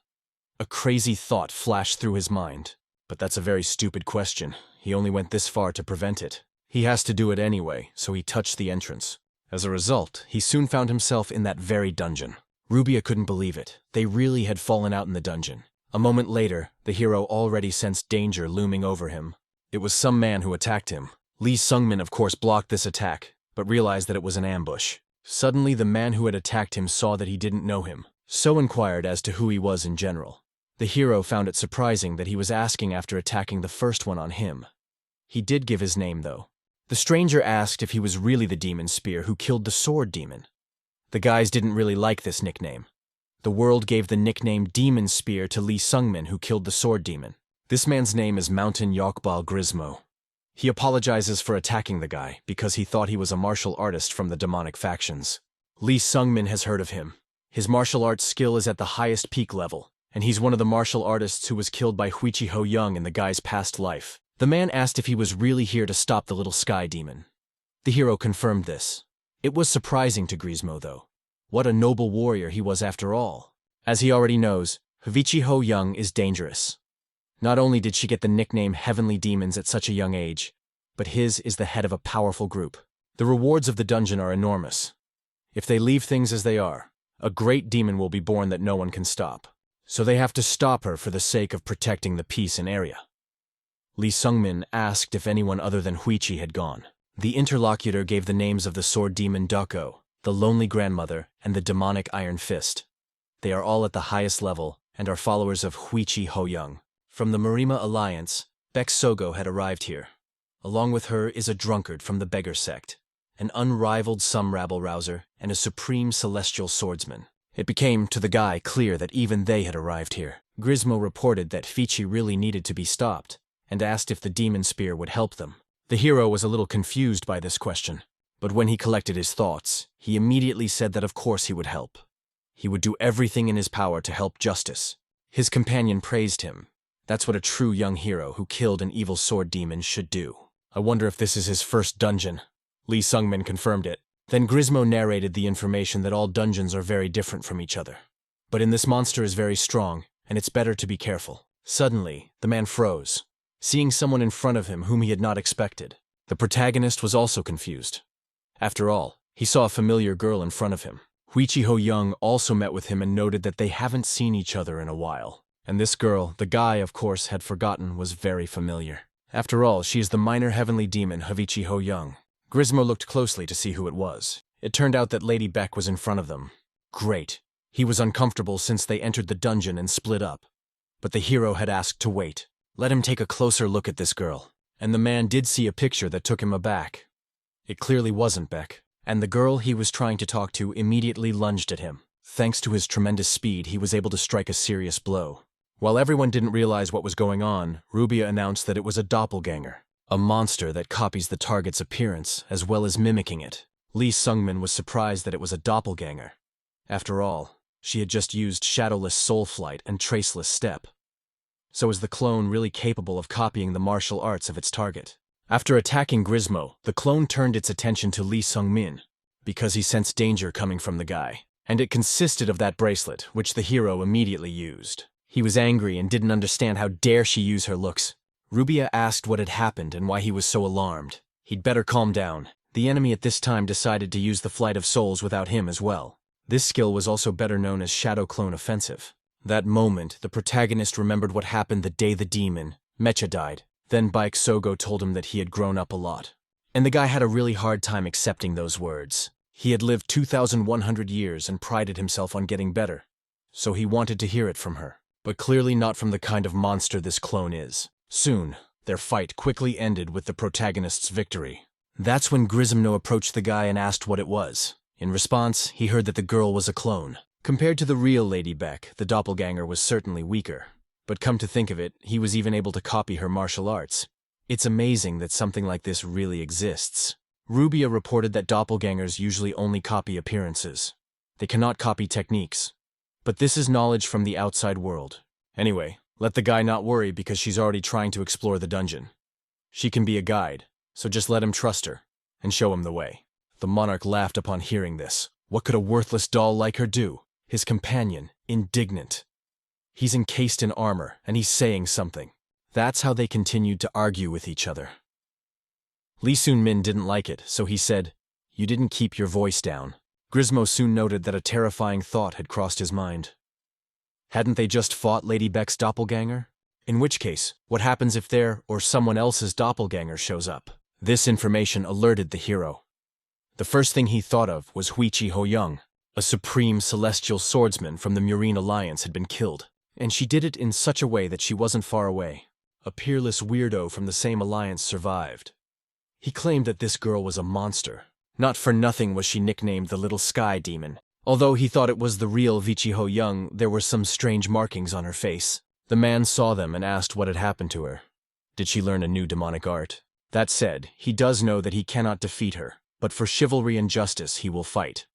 A crazy thought flashed through his mind. But that's a very stupid question. He only went this far to prevent it. He has to do it anyway, so he touched the entrance. As a result, he soon found himself in that very dungeon. Rubia couldn't believe it. They really had fallen out in the dungeon. A moment later, the hero already sensed danger looming over him. It was some man who attacked him. Lee Sungmin of course blocked this attack, but realized that it was an ambush. Suddenly the man who had attacked him saw that he didn't know him, so inquired as to who he was in general. The hero found it surprising that he was asking after attacking the first one on him. He did give his name though. The stranger asked if he was really the demon spear who killed the sword demon. The guys didn't really like this nickname. The world gave the nickname Demon Spear to Lee Sungmin who killed the sword demon. This man's name is Mountain Yokbal Grismo. He apologizes for attacking the guy because he thought he was a martial artist from the demonic factions. Lee Sungmin has heard of him. His martial arts skill is at the highest peak level, and he's one of the martial artists who was killed by Vichi Ho Young in the guy's past life. The man asked if he was really here to stop the little sky demon. The hero confirmed this. It was surprising to Grismo though. What a noble warrior he was after all. As he already knows, Vichi Ho Young is dangerous. Not only did she get the nickname Heavenly Demons at such a young age, but his is the head of a powerful group. The rewards of the dungeon are enormous. If they leave things as they are, a great demon will be born that no one can stop. So they have to stop her for the sake of protecting the peace in Eria. Lee Sungmin asked if anyone other than Vichi had gone. The interlocutor gave the names of the sword demon Doko, the lonely grandmother, and the demonic Iron Fist. They are all at the highest level and are followers of Vichi Ho Young. From the Marima Alliance, Beck Sogo had arrived here. Along with her is a drunkard from the Beggar sect, an unrivaled some rabble-rouser, and a supreme celestial swordsman. It became, to the guy, clear that even they had arrived here. Grismo reported that Vichi really needed to be stopped, and asked if the demon spear would help them. The hero was a little confused by this question, but when he collected his thoughts, he immediately said that of course he would help. He would do everything in his power to help justice. His companion praised him. That's what a true young hero who killed an evil sword demon should do. I wonder if this is his first dungeon. Lee Sungmin confirmed it. Then Grismo narrated the information that all dungeons are very different from each other. But in this monster is very strong, and it's better to be careful. Suddenly, the man froze, seeing someone in front of him whom he had not expected. The protagonist was also confused. After all, he saw a familiar girl in front of him. Vichi Ho Young also met with him and noted that they haven't seen each other in a while. And this girl, the guy of course had forgotten, was very familiar. After all, she is the minor heavenly demon Vichi Ho Young. Grismo looked closely to see who it was. It turned out that Lady Beck was in front of them. Great. He was uncomfortable since they entered the dungeon and split up. But the hero had asked to wait. Let him take a closer look at this girl. And the man did see a picture that took him aback. It clearly wasn't Beck, and the girl he was trying to talk to immediately lunged at him. Thanks to his tremendous speed, he was able to strike a serious blow. While everyone didn't realize what was going on, Rubia announced that it was a doppelganger, a monster that copies the target's appearance as well as mimicking it. Lee Sungmin was surprised that it was a doppelganger. After all, she had just used shadowless soul flight and traceless step. So is the clone really capable of copying the martial arts of its target? After attacking Grismo, the clone turned its attention to Lee Sungmin, because he sensed danger coming from the guy, and it consisted of that bracelet, which the hero immediately used. He was angry and didn't understand how dare she use her looks. Rubia asked what had happened and why he was so alarmed. He'd better calm down. The enemy at this time decided to use the Flight of Souls without him as well. This skill was also better known as Shadow Clone Offensive. That moment, the protagonist remembered what happened the day the demon, Mecha, died. Then Baek Sogo told him that he had grown up a lot. And the guy had a really hard time accepting those words. He had lived 2,100 years and prided himself on getting better. So he wanted to hear it from her. But clearly not from the kind of monster this clone is. Soon, their fight quickly ended with the protagonist's victory. That's when Grismo approached the guy and asked what it was. In response, he heard that the girl was a clone. Compared to the real Lady Beck, the doppelganger was certainly weaker. But come to think of it, he was even able to copy her martial arts. It's amazing that something like this really exists. Rubia reported that doppelgangers usually only copy appearances. They cannot copy techniques. But this is knowledge from the outside world. Anyway, let the guy not worry because she's already trying to explore the dungeon. She can be a guide, so just let him trust her, and show him the way. The monarch laughed upon hearing this. What could a worthless doll like her do? His companion, indignant. He's encased in armor, and he's saying something. That's how they continued to argue with each other. Lee Sun-min didn't like it, so he said, "You didn't keep your voice down." Grismo soon noted that a terrifying thought had crossed his mind. Hadn't they just fought Lady Beck's doppelganger? In which case, what happens if their or someone else's doppelganger shows up? This information alerted the hero. The first thing he thought of was Vichi Ho-young, a supreme celestial swordsman from the Murine Alliance had been killed, and she did it in such a way that she wasn't far away. A peerless weirdo from the same alliance survived. He claimed that this girl was a monster. Not for nothing was she nicknamed the Little Sky Demon. Although he thought it was the real Vichi Ho-young, there were some strange markings on her face. The man saw them and asked what had happened to her. Did she learn a new demonic art? That said, he does know that he cannot defeat her, but for chivalry and justice he will fight.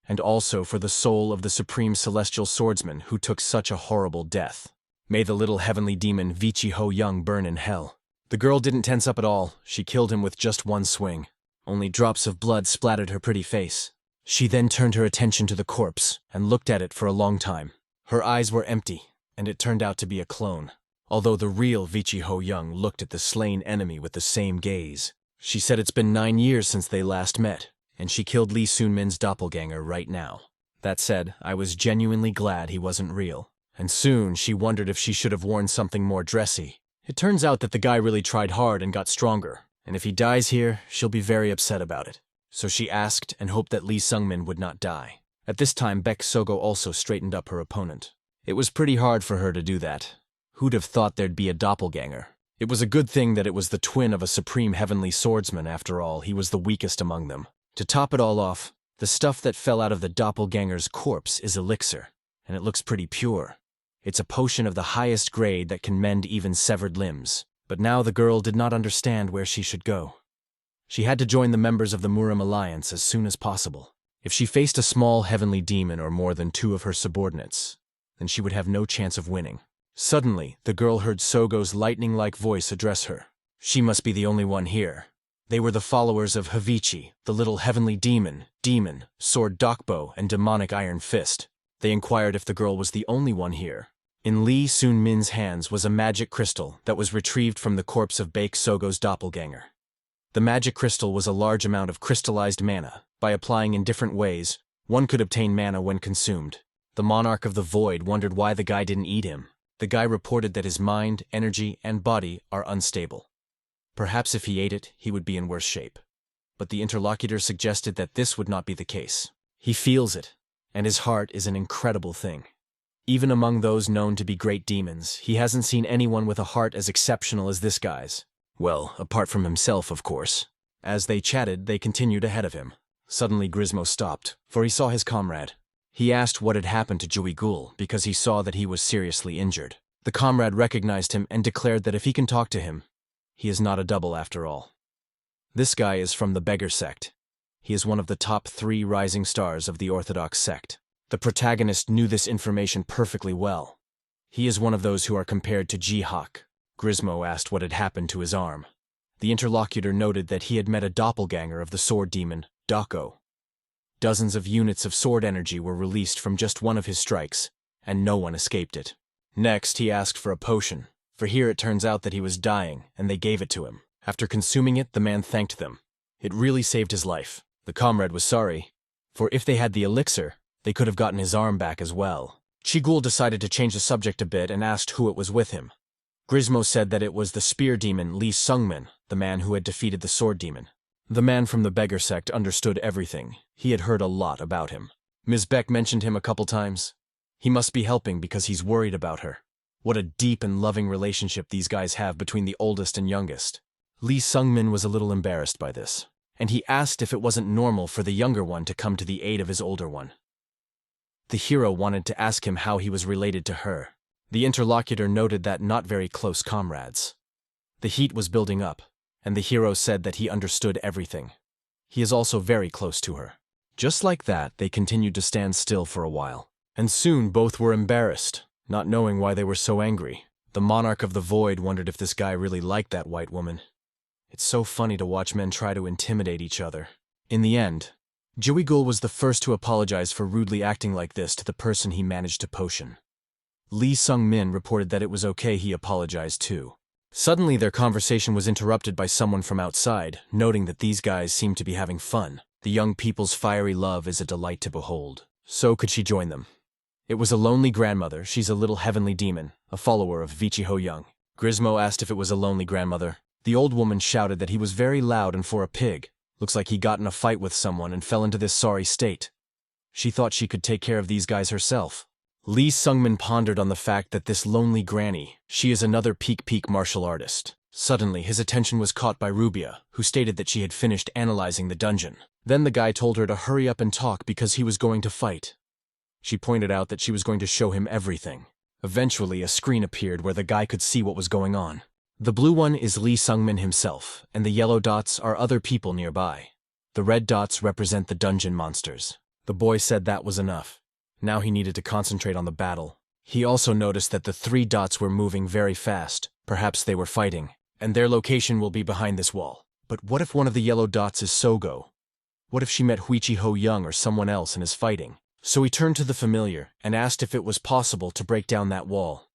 And also for the soul of the supreme celestial swordsman who took such a horrible death. May the little heavenly demon Vichi Ho-young burn in hell. The girl didn't tense up at all. She killed him with just one swing. Only drops of blood splattered her pretty face. She then turned her attention to the corpse and looked at it for a long time. Her eyes were empty, and it turned out to be a clone. Although the real Vichi Ho-young looked at the slain enemy with the same gaze. She said it's been 9 years since they last met, and she killed Lee Sun-min's doppelganger right now. That said, I was genuinely glad he wasn't real. And soon she wondered if she should have worn something more dressy. It turns out that the guy really tried hard and got stronger, and if he dies here, she'll be very upset about it. So she asked and hoped that Lee Sung-min would not die. At this time, Baek Sogo also straightened up her opponent. It was pretty hard for her to do that. Who'd have thought there'd be a doppelganger? It was a good thing that it was the twin of a supreme heavenly swordsman after all. He was the weakest among them. To top it all off, the stuff that fell out of the doppelganger's corpse is elixir, and it looks pretty pure. It's a potion of the highest grade that can mend even severed limbs. But now the girl did not understand where she should go. She had to join the members of the Murine Alliance as soon as possible. If she faced a small heavenly demon or more than 2 of her subordinates, then she would have no chance of winning. Suddenly, the girl heard Sogo's lightning-like voice address her. She must be the only one here. They were the followers of Vichi, the little heavenly demon, sword Dokbo, and demonic iron fist. They inquired if the girl was the only one here. In Lee Sun-min's hands was a magic crystal that was retrieved from the corpse of Baek Sogo's doppelganger. The magic crystal was a large amount of crystallized mana. By applying in different ways, one could obtain mana when consumed. The monarch of the void wondered why the guy didn't eat him. The guy reported that his mind, energy, and body are unstable. Perhaps if he ate it, he would be in worse shape. But the interlocutor suggested that this would not be the case. He feels it, and his heart is an incredible thing. Even among those known to be great demons, he hasn't seen anyone with a heart as exceptional as this guy's. Well, apart from himself, of course. As they chatted, they continued ahead of him. Suddenly Grismo stopped, for he saw his comrade. He asked what had happened to Jui Gul because he saw that he was seriously injured. The comrade recognized him and declared that if he can talk to him, he is not a double after all. This guy is from the Beggar sect. He is one of the top 3 rising stars of the Orthodox sect. The protagonist knew this information perfectly well. He is one of those who are compared to Ji-hak. Grismo asked what had happened to his arm. The interlocutor noted that he had met a doppelganger of the sword demon, Dako. Dozens of units of sword energy were released from just one of his strikes, and no one escaped it. Next, he asked for a potion, for here it turns out that he was dying, and they gave it to him. After consuming it, the man thanked them. It really saved his life. The comrade was sorry, for if they had the elixir, they could have gotten his arm back as well. Chigul decided to change the subject a bit and asked who it was with him. Grismo said that it was the spear demon Lee Sung-min, the man who had defeated the sword demon. The man from the Beggar sect understood everything. He had heard a lot about him. Ms. Beck mentioned him a couple times. He must be helping because he's worried about her. What a deep and loving relationship these guys have between the oldest and youngest. Lee Sung-min was a little embarrassed by this, and he asked if it wasn't normal for the younger one to come to the aid of his older one. The hero wanted to ask him how he was related to her. The interlocutor noted that not very close comrades. The heat was building up, and the hero said that he understood everything. He is also very close to her. Just like that, they continued to stand still for a while. And soon both were embarrassed, not knowing why they were so angry. The monarch of the void wondered if this guy really liked that white woman. It's so funny to watch men try to intimidate each other. In the end, Jui Gul was the first to apologize for rudely acting like this to the person he managed to potion. Lee Sung-min reported that it was okay, he apologized too. Suddenly their conversation was interrupted by someone from outside, noting that these guys seemed to be having fun. The young people's fiery love is a delight to behold. So could she join them? It was a lonely grandmother. She's a little heavenly demon, a follower of Vichi Ho-young. Grismo asked if it was a lonely grandmother. The old woman shouted that he was very loud and for a pig. Looks like he got in a fight with someone and fell into this sorry state. She thought she could take care of these guys herself. Lee Sungmin pondered on the fact that this lonely granny, she is another peak martial artist. Suddenly, his attention was caught by Rubia, who stated that she had finished analyzing the dungeon. Then the guy told her to hurry up and talk because he was going to fight. She pointed out that she was going to show him everything. Eventually, a screen appeared where the guy could see what was going on. The blue one is Lee Sungmin himself, and the yellow dots are other people nearby. The red dots represent the dungeon monsters. The boy said that was enough. Now he needed to concentrate on the battle. He also noticed that the 3 dots were moving very fast. Perhaps they were fighting, and their location will be behind this wall. But what if one of the yellow dots is Sogo? What if she met Vichi Ho-young or someone else and is fighting? So he turned to the familiar and asked if it was possible to break down that wall.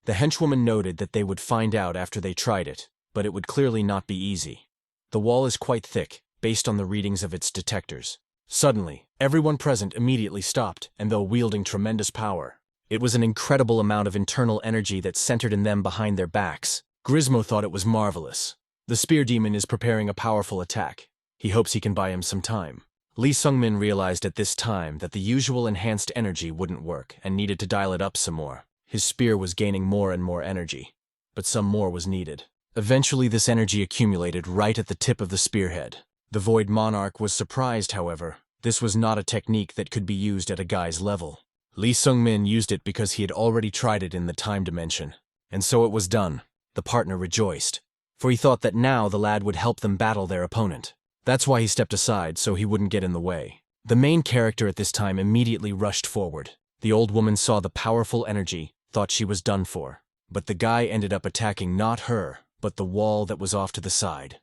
The henchwoman noted that they would find out after they tried it, but it would clearly not be easy. The wall is quite thick, based on the readings of its detectors. Suddenly, everyone present immediately stopped, and though wielding tremendous power, it was an incredible amount of internal energy that centered in them behind their backs. Grismo thought it was marvelous. The spear demon is preparing a powerful attack. He hopes he can buy him some time. Lee Sungmin realized at this time that the usual enhanced energy wouldn't work and needed to dial it up some more. His spear was gaining more and more energy, but some more was needed. Eventually this energy accumulated right at the tip of the spearhead. The Void Monarch was surprised, however. This was not a technique that could be used at a guy's level. Lee Sungmin used it because he had already tried it in the time dimension. And so it was done. The partner rejoiced, for he thought that now the lad would help them battle their opponent. That's why he stepped aside so he wouldn't get in the way. The main character at this time immediately rushed forward. The old woman saw the powerful energy, thought she was done for. But the guy ended up attacking not her, but the wall that was off to the side.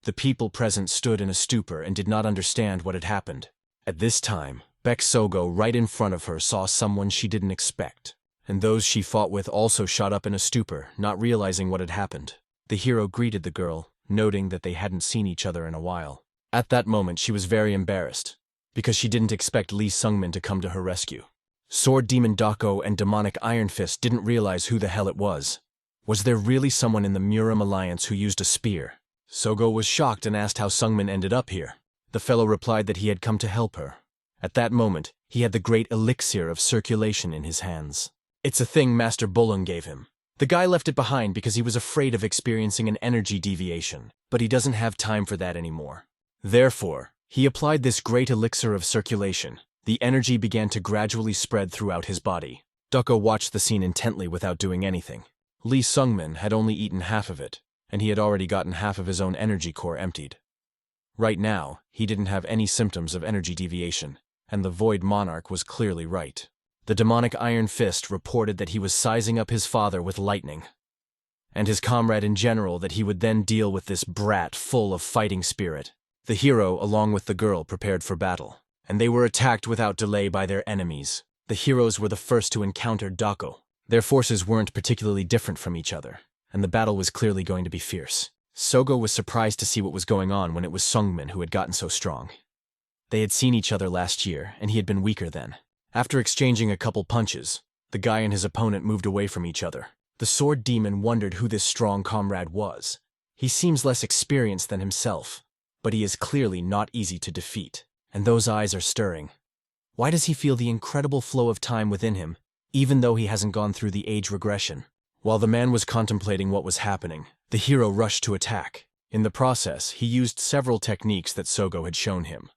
The people present stood in a stupor and did not understand what had happened. At this time, Baek Sogo right in front of her saw someone she didn't expect. And those she fought with also shot up in a stupor, not realizing what had happened. The hero greeted the girl, noting that they hadn't seen each other in a while. At that moment, she was very embarrassed, because she didn't expect Lee Sungmin to come to her rescue. Sword Demon Dako and Demonic Iron Fist didn't realize who the hell it was. Was there really someone in the Muram Alliance who used a spear? Sogo was shocked and asked how Sungmin ended up here. The fellow replied that he had come to help her. At that moment, he had the great elixir of circulation in his hands. It's a thing Master Bolung gave him. The guy left it behind because he was afraid of experiencing an energy deviation, but he doesn't have time for that anymore. Therefore, he applied this great elixir of circulation. The energy began to gradually spread throughout his body. Dako watched the scene intently without doing anything. Lee Sungmin had only eaten half of it, and he had already gotten half of his own energy core emptied. Right now, he didn't have any symptoms of energy deviation, and the Void Monarch was clearly right. The Demonic Iron Fist reported that he was sizing up his father with lightning, and his comrade in general that he would then deal with this brat full of fighting spirit. The hero, along with the girl, prepared for battle, and they were attacked without delay by their enemies. The heroes were the first to encounter Dako. Their forces weren't particularly different from each other, and the battle was clearly going to be fierce. Sogo was surprised to see what was going on when it was Sungmin who had gotten so strong. They had seen each other last year, and he had been weaker then. After exchanging a couple punches, the guy and his opponent moved away from each other. The sword demon wondered who this strong comrade was. He seems less experienced than himself, but he is clearly not easy to defeat, and those eyes are stirring. Why does he feel the incredible flow of time within him, even though he hasn't gone through the age regression? While the man was contemplating what was happening, the hero rushed to attack. In the process, he used several techniques that Sogo had shown him.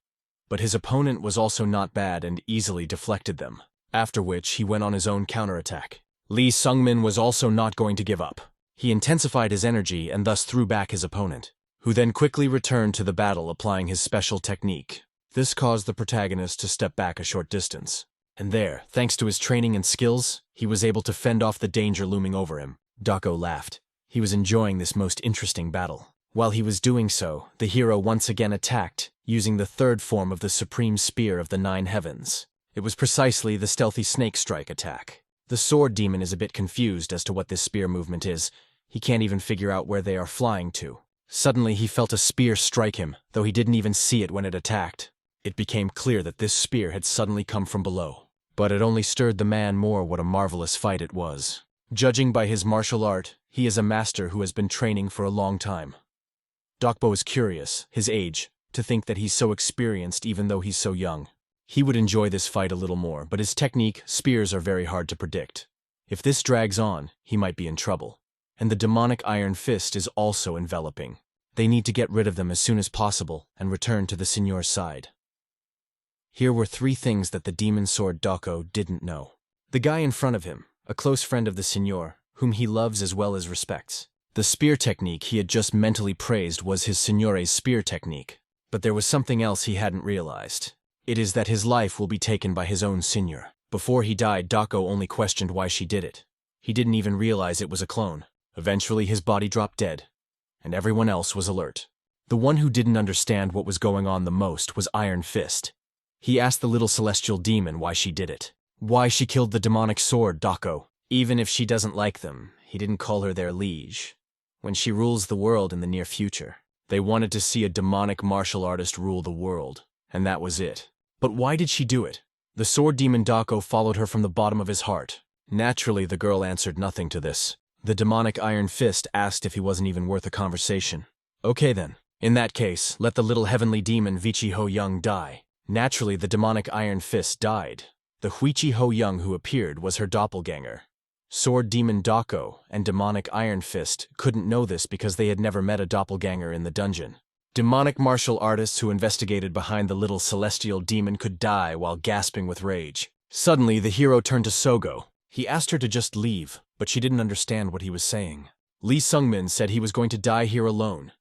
But his opponent was also not bad and easily deflected them, after which he went on his own counterattack. Lee Sungmin was also not going to give up. He intensified his energy and thus threw back his opponent, who then quickly returned to the battle applying his special technique. This caused the protagonist to step back a short distance. And there, thanks to his training and skills, he was able to fend off the danger looming over him. Dako laughed. He was enjoying this most interesting battle. While he was doing so, the hero once again attacked, using the third form of the Supreme Spear of the Nine Heavens. It was precisely the stealthy snake strike attack. The sword demon is a bit confused as to what this spear movement is. He can't even figure out where they are flying to. Suddenly he felt a spear strike him, though he didn't even see it when it attacked. It became clear that this spear had suddenly come from below. But it only stirred the man more what a marvelous fight it was. Judging by his martial art, he is a master who has been training for a long time. Dokbo is curious, his age, to think that he's so experienced even though he's so young. He would enjoy this fight a little more, but his technique, spears are very hard to predict. If this drags on, he might be in trouble. And the demonic iron fist is also enveloping. They need to get rid of them as soon as possible and return to the Signor's side. Here were 3 things that the demon sword Dokbo didn't know. The guy in front of him, a close friend of the Signor, whom he loves as well as respects. The spear technique he had just mentally praised was his Signore's spear technique. But there was something else he hadn't realized. It is that his life will be taken by his own Signor. Before he died, Dokbo only questioned why she did it. He didn't even realize it was a clone. Eventually his body dropped dead, and everyone else was alert. The one who didn't understand what was going on the most was Iron Fist. He asked the little celestial demon why she did it. Why she killed the demonic sword, Dokbo. Even if she doesn't like them, he didn't call her their liege. When she rules the world in the near future, they wanted to see a demonic martial artist rule the world, and that was it. But why did she do it? The sword demon Dokbo followed her from the bottom of his heart. Naturally, the girl answered nothing to this. The demonic Iron Fist asked if he wasn't even worth a conversation. Okay then. In that case, let the little heavenly demon Vichi Ho Young die. Naturally, the demonic Iron Fist died. The Vichi Ho Young who appeared was her doppelganger. Sword demon Dokbo and demonic Iron Fist couldn't know this because they had never met a doppelganger in the dungeon. Demonic martial artists who investigated behind the little celestial demon could die while gasping with rage. Suddenly, the hero turned to Sogo. He asked her to just leave, but she didn't understand what he was saying. Lee Sungmin said he was going to die here alone.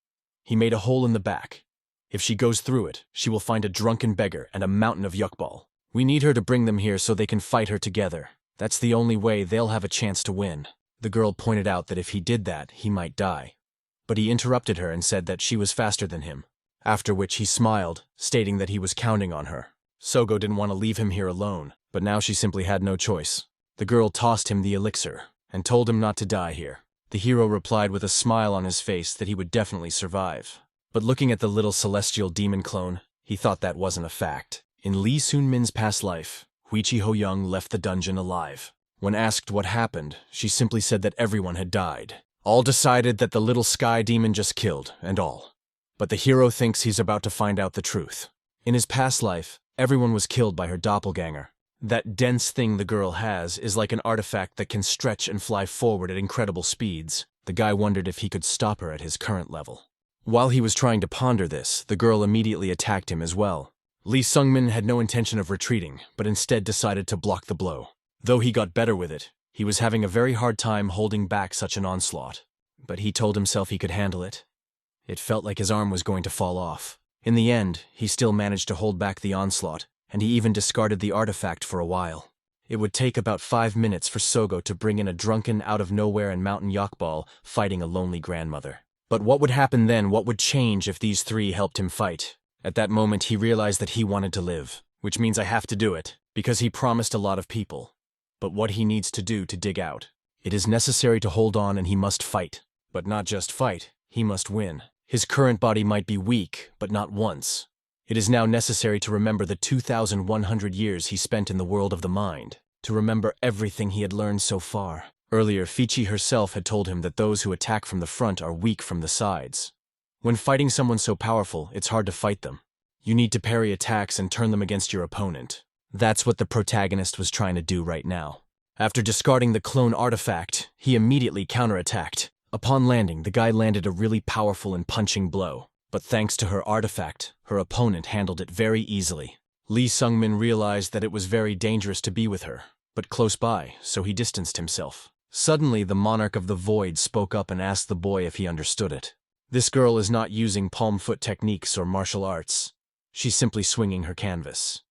He made a hole in the back. If she goes through it, she will find a drunken beggar and a mountain of yuckball. We need her to bring them here so they can fight her together. That's the only way they'll have a chance to win. The girl pointed out that if he did that, he might die. But he interrupted her and said that she was faster than him. After which he smiled, stating that he was counting on her. Sogo didn't want to leave him here alone, but now she simply had no choice. The girl tossed him the elixir and told him not to die here. The hero replied with a smile on his face that he would definitely survive. But looking at the little celestial demon clone, he thought that wasn't a fact. In Lee Sun-min's past life, Vichi Ho Young left the dungeon alive. When asked what happened, she simply said that everyone had died. All decided that the little sky demon just killed, and all. But the hero thinks he's about to find out the truth. In his past life, everyone was killed by her doppelganger. That dense thing the girl has is like an artifact that can stretch and fly forward at incredible speeds. The guy wondered if he could stop her at his current level. While he was trying to ponder this, the girl immediately attacked him as well. Lee Sungmin had no intention of retreating, but instead decided to block the blow. Though he got better with it, he was having a very hard time holding back such an onslaught. But he told himself he could handle it. It felt like his arm was going to fall off. In the end, he still managed to hold back the onslaught, and he even discarded the artifact for a while. It would take about 5 minutes for Sogo to bring in a drunken, out-of-nowhere and mountain yakball fighting a lonely grandmother. But what would happen then? What would change if these 3 helped him fight? At that moment, he realized that he wanted to live, which means I have to do it, because he promised a lot of people. But what he needs to do to dig out. It is necessary to hold on and he must fight. But not just fight, he must win. His current body might be weak, but not once. It is now necessary to remember the 2,100 years he spent in the world of the mind, to remember everything he had learned so far. Earlier, Vichi herself had told him that those who attack from the front are weak from the sides. When fighting someone so powerful, it's hard to fight them. You need to parry attacks and turn them against your opponent. That's what the protagonist was trying to do right now. After discarding the clone artifact, he immediately counterattacked. Upon landing, the guy landed a really powerful and punching blow. But thanks to her artifact, her opponent handled it very easily. Lee Sungmin realized that it was very dangerous to be with her, but close by, so he distanced himself. Suddenly, the monarch of the void spoke up and asked the boy if he understood it. This girl is not using palm-foot techniques or martial arts. She's simply swinging her canvas.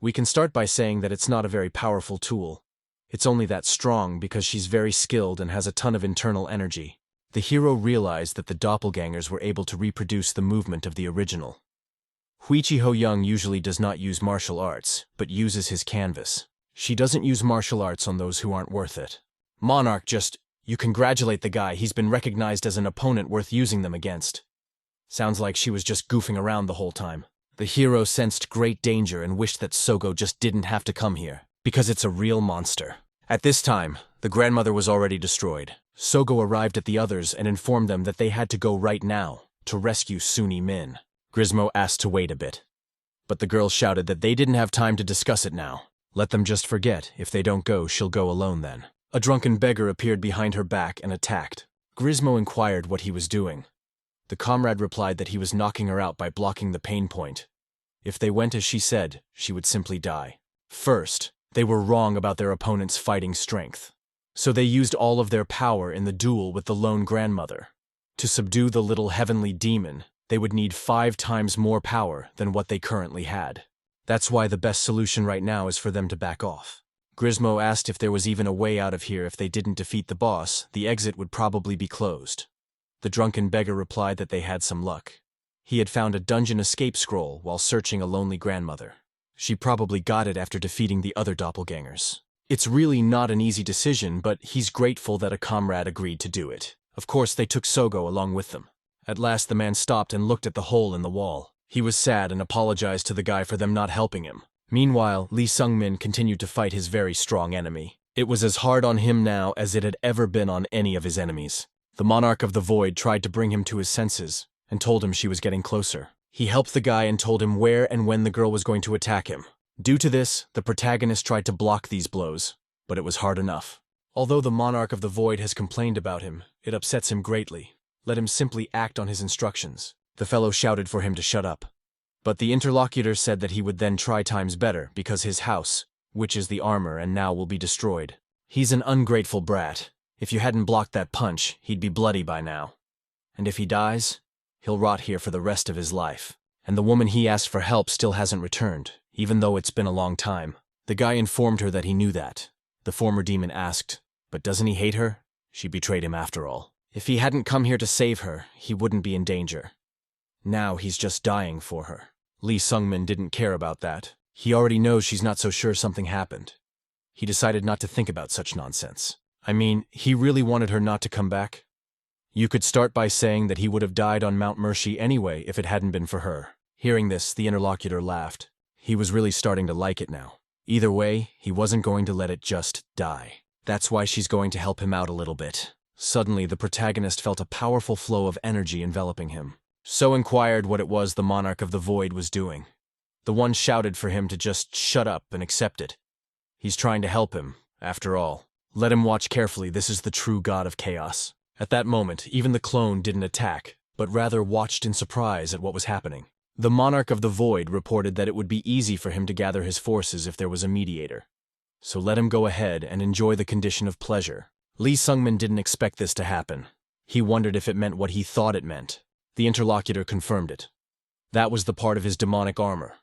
We can start by saying that it's not a very powerful tool. It's only that strong because she's very skilled and has a ton of internal energy. The hero realized that the doppelgangers were able to reproduce the movement of the original. Vichi Ho Young usually does not use martial arts, but uses his canvas. She doesn't use martial arts on those who aren't worth it. Monarch just You congratulate the guy, he's been recognized as an opponent worth using them against. Sounds like she was just goofing around the whole time. The hero sensed great danger and wished that Sogo just didn't have to come here, because it's a real monster. At this time, the grandmother was already destroyed. Sogo arrived at the others and informed them that they had to go right now to rescue Suni Min. Grismo asked to wait a bit, but the girls shouted that they didn't have time to discuss it now. Let them just forget. If they don't go, she'll go alone then. A drunken beggar appeared behind her back and attacked. Grismo inquired what he was doing. The comrade replied that he was knocking her out by blocking the pain point. If they went as she said, she would simply die. First, they were wrong about their opponent's fighting strength. So they used all of their power in the duel with the lone grandmother. To subdue the little heavenly demon, they would need 5 times more power than what they currently had. That's why the best solution right now is for them to back off. Grismo asked if there was even a way out of here. If they didn't defeat the boss, the exit would probably be closed. The drunken beggar replied that they had some luck. He had found a dungeon escape scroll while searching a lonely grandmother. She probably got it after defeating the other doppelgangers. It's really not an easy decision, but he's grateful that a comrade agreed to do it. Of course, they took Sogo along with them. At last the man stopped and looked at the hole in the wall. He was sad and apologized to the guy for them not helping him. Meanwhile, Lee Sung-min continued to fight his very strong enemy. It was as hard on him now as it had ever been on any of his enemies. The Monarch of the Void tried to bring him to his senses and told him she was getting closer. He helped the guy and told him where and when the girl was going to attack him. Due to this, the protagonist tried to block these blows, but it was hard enough. Although the Monarch of the Void has complained about him, it upsets him greatly. Let him simply act on his instructions. The fellow shouted for him to shut up. But the interlocutor said that he would then try times better because his house, which is the armor and now will be destroyed. He's an ungrateful brat. If you hadn't blocked that punch, he'd be bloody by now. And if he dies, he'll rot here for the rest of his life. And the woman he asked for help still hasn't returned, even though it's been a long time. The guy informed her that he knew that. The former demon asked, but doesn't he hate her? She betrayed him after all. If he hadn't come here to save her, he wouldn't be in danger. Now he's just dying for her. Lee Sung-min didn't care about that. He already knows she's not so sure something happened. He decided not to think about such nonsense. I mean, he really wanted her not to come back. You could start by saying that he would have died on Mount Mercy anyway if it hadn't been for her. Hearing this, the interlocutor laughed. He was really starting to like it now. Either way, he wasn't going to let it just die. That's why she's going to help him out a little bit. Suddenly, the protagonist felt a powerful flow of energy enveloping him. So inquired what it was the Monarch of the Void was doing. The one shouted for him to just shut up and accept it. He's trying to help him, after all. Let him watch carefully, this is the true god of chaos. At that moment, even the clone didn't attack, but rather watched in surprise at what was happening. The Monarch of the Void reported that it would be easy for him to gather his forces if there was a mediator. So let him go ahead and enjoy the condition of pleasure. Lee Sung-min didn't expect this to happen. He wondered if it meant what he thought it meant. The interlocutor confirmed it. That was the part of his demonic armor.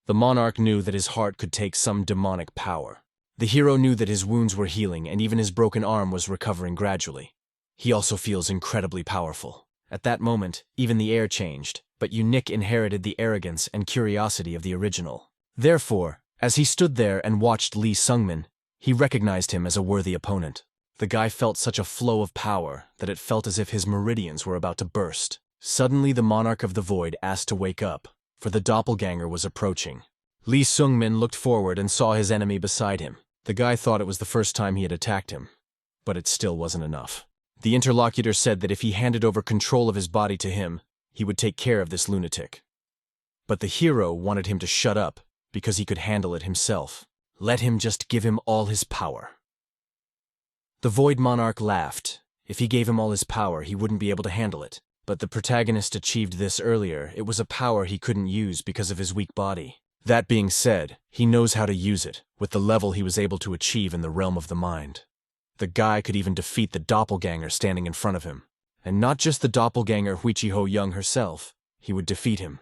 The monarch knew that his heart could take some demonic power. The hero knew that his wounds were healing and even his broken arm was recovering gradually. He also feels incredibly powerful. At that moment, even the air changed, but Unique inherited the arrogance and curiosity of the original. Therefore, as he stood there and watched Lee Sung-min, he recognized him as a worthy opponent. The guy felt such a flow of power that it felt as if his meridians were about to burst. Suddenly, the Monarch of the Void asked to wake up, for the Doppelganger was approaching. Lee Sung-min looked forward and saw his enemy beside him. The guy thought it was the first time he had attacked him, but it still wasn't enough. The interlocutor said that if he handed over control of his body to him, he would take care of this lunatic. But the hero wanted him to shut up, because he could handle it himself. Let him just give him all his power. The Void Monarch laughed. If he gave him all his power, he wouldn't be able to handle it. But the protagonist achieved this earlier. It was a power he couldn't use because of his weak body. That being said, he knows how to use it, with the level he was able to achieve in the realm of the mind. The guy could even defeat the Doppelganger standing in front of him. And not just the Doppelganger Vichi Young herself. He would defeat him.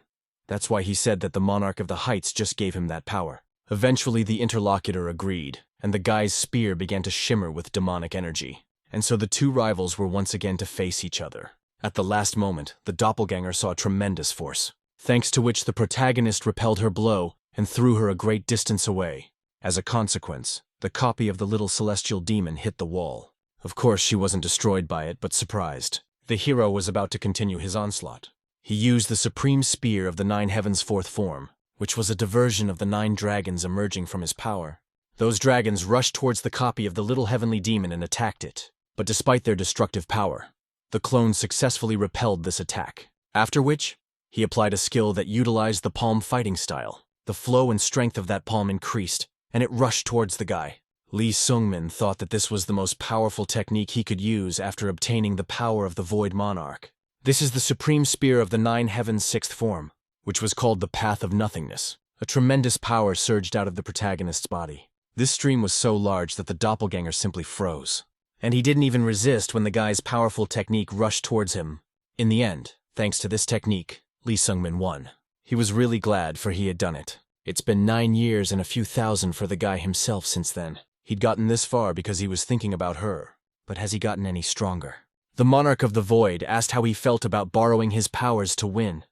That's why he said that the Monarch of the Heights just gave him that power. Eventually the interlocutor agreed, and the guy's spear began to shimmer with demonic energy. And so the two rivals were once again to face each other. At the last moment, the Doppelganger saw tremendous force, thanks to which the protagonist repelled her blow and threw her a great distance away. As a consequence, the copy of the little celestial demon hit the wall. Of course, she wasn't destroyed by it, but surprised. The hero was about to continue his onslaught. He used the supreme spear of the Nine Heavens' fourth form, which was a diversion of the 9 dragons emerging from his power. Those dragons rushed towards the copy of the little heavenly demon and attacked it. But despite their destructive power, the clone successfully repelled this attack. After which, he applied a skill that utilized the palm fighting style. The flow and strength of that palm increased, and it rushed towards the guy. Lee Sungmin thought that this was the most powerful technique he could use after obtaining the power of the Void Monarch. This is the supreme spear of the 9 Heavens' sixth form, which was called the Path of Nothingness. A tremendous power surged out of the protagonist's body. This stream was so large that the Doppelganger simply froze. And he didn't even resist when the guy's powerful technique rushed towards him. In the end, thanks to this technique, Lee Sungmin won. He was really glad, for he had done it. It's been 9 years and a few thousand for the guy himself since then. He'd gotten this far because he was thinking about her. But has he gotten any stronger? The Monarch of the Void asked how he felt about borrowing his powers to win.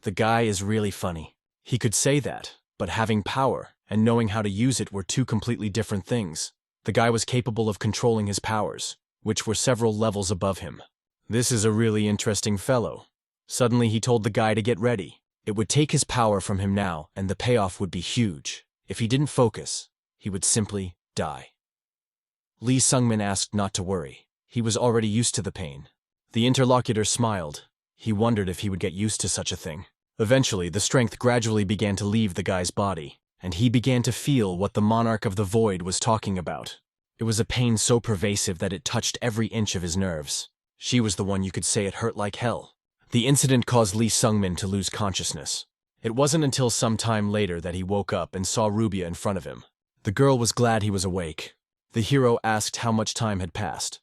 The guy is really funny. He could say that, but having power and knowing how to use it were two completely different things. The guy was capable of controlling his powers, which were several levels above him. This is a really interesting fellow. Suddenly he told the guy to get ready. It would take his power from him now, and the payoff would be huge. If he didn't focus, he would simply die. Lee Sungmin asked not to worry. He was already used to the pain. The interlocutor smiled. He wondered if he would get used to such a thing. Eventually, the strength gradually began to leave the guy's body, and he began to feel what the Monarch of the Void was talking about. It was a pain so pervasive that it touched every inch of his nerves. She was the one you could say it hurt like hell. The incident caused Lee Sungmin to lose consciousness. It wasn't until some time later that he woke up and saw Rubia in front of him. The girl was glad he was awake. The hero asked how much time had passed.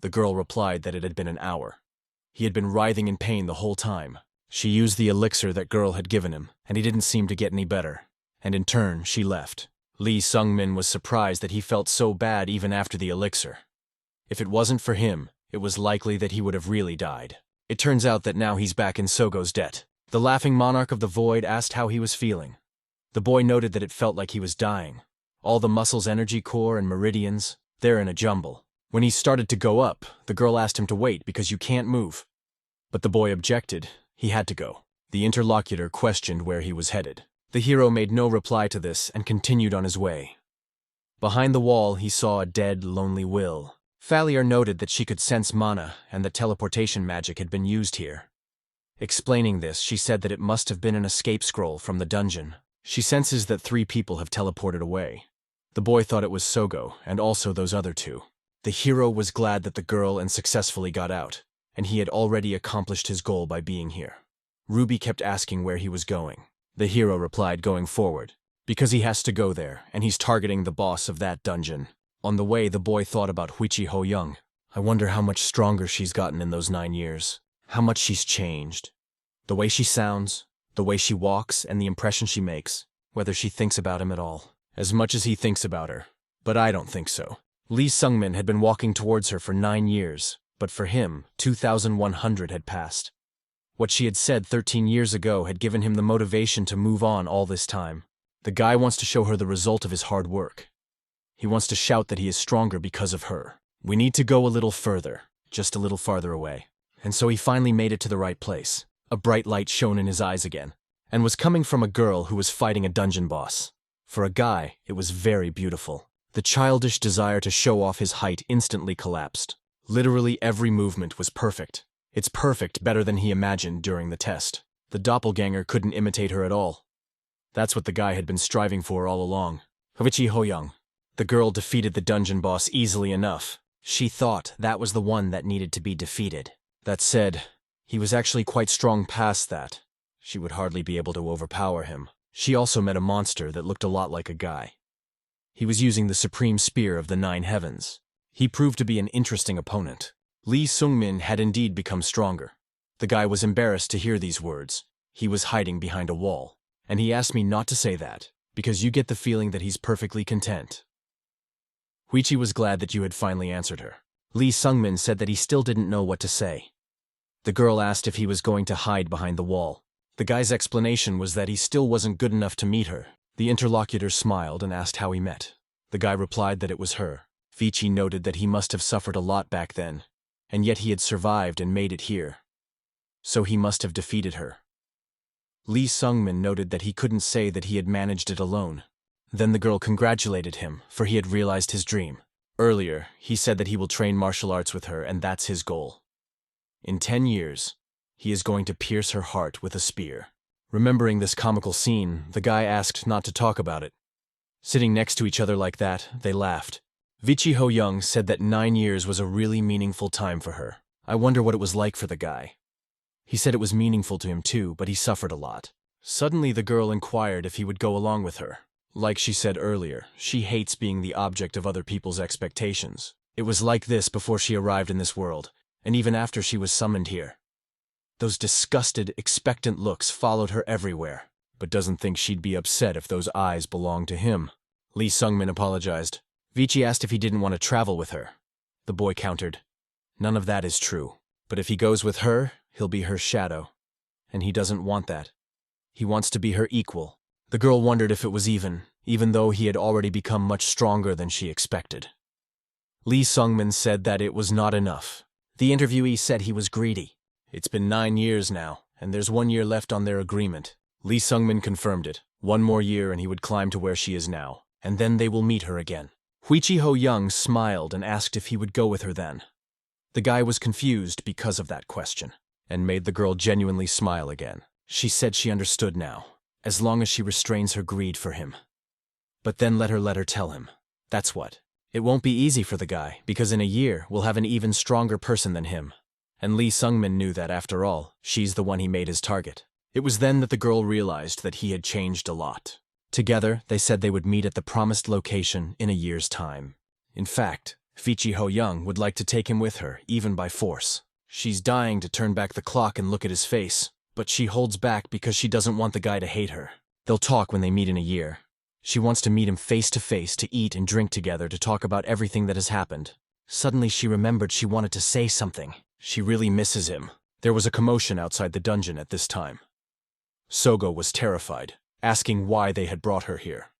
The girl replied that it had been an hour. He had been writhing in pain the whole time. She used the elixir that girl had given him, and he didn't seem to get any better. And in turn, she left. Lee Sungmin was surprised that he felt so bad even after the elixir. If it wasn't for him, it was likely that he would have really died. It turns out that now he's back in Sogo's debt. The laughing Monarch of the Void asked how he was feeling. The boy noted that it felt like he was dying. All the muscles, energy core, and meridians, they're in a jumble. When he started to go up, the girl asked him to wait because you can't move. But the boy objected. He had to go. The interlocutor questioned where he was headed. The hero made no reply to this and continued on his way. Behind the wall, he saw a dead, lonely Will. Fallier noted that she could sense mana and that teleportation magic had been used here. Explaining this, she said that it must have been an escape scroll from the dungeon. She senses that 3 people have teleported away. The boy thought it was Sogo and also those other 2. The hero was glad that the girl and successfully got out, and he had already accomplished his goal by being here. Ruby kept asking where he was going. The hero replied going forward, because he has to go there, and he's targeting the boss of that dungeon. On the way, the boy thought about Vichi Ho-young. I wonder how much stronger she's gotten in those 9 years. How much she's changed. The way she sounds, the way she walks, and the impression she makes. Whether she thinks about him at all. As much as he thinks about her. But I don't think so. Lee Sungmin had been walking towards her for 9 years, but for him, 2,100 had passed. What she had said 13 years ago had given him the motivation to move on all this time. The guy wants to show her the result of his hard work. He wants to shout that he is stronger because of her. We need to go a little further, just a little farther away. And so he finally made it to the right place. A bright light shone in his eyes again, and was coming from a girl who was fighting a dungeon boss. For a guy, it was very beautiful. The childish desire to show off his height instantly collapsed. Literally every movement was perfect. It's perfect, better than he imagined during the test. The doppelganger couldn't imitate her at all. That's what the guy had been striving for all along. Vichi Ho-young. The girl defeated the dungeon boss easily enough. She thought that was the one that needed to be defeated. That said, he was actually quite strong past that. She would hardly be able to overpower him. She also met a monster that looked a lot like a guy. He was using the supreme spear of the 9 heavens. He proved to be an interesting opponent. Lee Sungmin had indeed become stronger. The guy was embarrassed to hear these words. He was hiding behind a wall. And he asked me not to say that, because you get the feeling that he's perfectly content. Vichi was glad that you had finally answered her. Lee Sungmin said that he still didn't know what to say. The girl asked if he was going to hide behind the wall. The guy's explanation was that he still wasn't good enough to meet her. The interlocutor smiled and asked how he met. The guy replied that it was her. Vichi noted that he must have suffered a lot back then, and yet he had survived and made it here. So he must have defeated her. Lee Sungmin noted that he couldn't say that he had managed it alone. Then the girl congratulated him, for he had realized his dream. Earlier, he said that he will train martial arts with her, and that's his goal. In 10 years, he is going to pierce her heart with a spear. Remembering this comical scene, the guy asked not to talk about it. Sitting next to each other like that, they laughed. Vichi Ho Young said that 9 years was a really meaningful time for her. I wonder what it was like for the guy. He said it was meaningful to him too, but he suffered a lot. Suddenly the girl inquired if he would go along with her. Like she said earlier, she hates being the object of other people's expectations. It was like this before she arrived in this world, and even after she was summoned here. Those disgusted, expectant looks followed her everywhere, but doesn't think she'd be upset if those eyes belonged to him. Lee Sungmin apologized. Vichi asked if he didn't want to travel with her. The boy countered, "None of that is true, but if he goes with her, he'll be her shadow. And he doesn't want that. He wants to be her equal." The girl wondered if it was even though he had already become much stronger than she expected. Lee Sungmin said that it was not enough. The interviewee said he was greedy. It's been 9 years now, and there's 1 year left on their agreement. Lee Sungmin confirmed it. 1 more year and he would climb to where she is now, and then they will meet her again. Vichi Ho Young smiled and asked if he would go with her then. The guy was confused because of that question, and made the girl genuinely smile again. She said she understood now, as long as she restrains her greed for him. But then let her tell him. That's what. It won't be easy for the guy, because in a year we'll have an even stronger person than him. And Lee Sungmin knew that, after all, she's the one he made his target. It was then that the girl realized that he had changed a lot. Together, they said they would meet at the promised location in a year's time. In fact, Vichi Ho Young would like to take him with her, even by force. She's dying to turn back the clock and look at his face, but she holds back because she doesn't want the guy to hate her. They'll talk when they meet in a year. She wants to meet him face to face to eat and drink together to talk about everything that has happened. Suddenly she remembered she wanted to say something. She really misses him. There was a commotion outside the dungeon at this time. Sogo was terrified, asking why they had brought her here.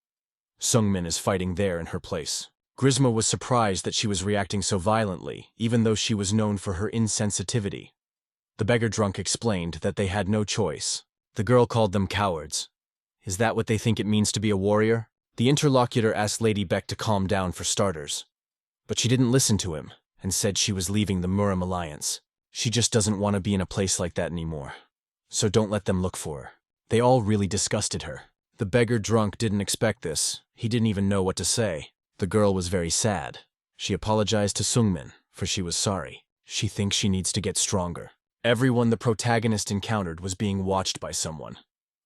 Sungmin is fighting there in her place. Grisma was surprised that she was reacting so violently, even though she was known for her insensitivity. The beggar drunk explained that they had no choice. The girl called them cowards. Is that what they think it means to be a warrior? The interlocutor asked Lady Beck to calm down for starters. But she didn't listen to him, and said she was leaving the Murim Alliance. She just doesn't want to be in a place like that anymore. So don't let them look for her. They all really disgusted her. The beggar drunk didn't expect this. He didn't even know what to say. The girl was very sad. She apologized to Sungmin, for she was sorry. She thinks she needs to get stronger. Everyone the protagonist encountered was being watched by someone.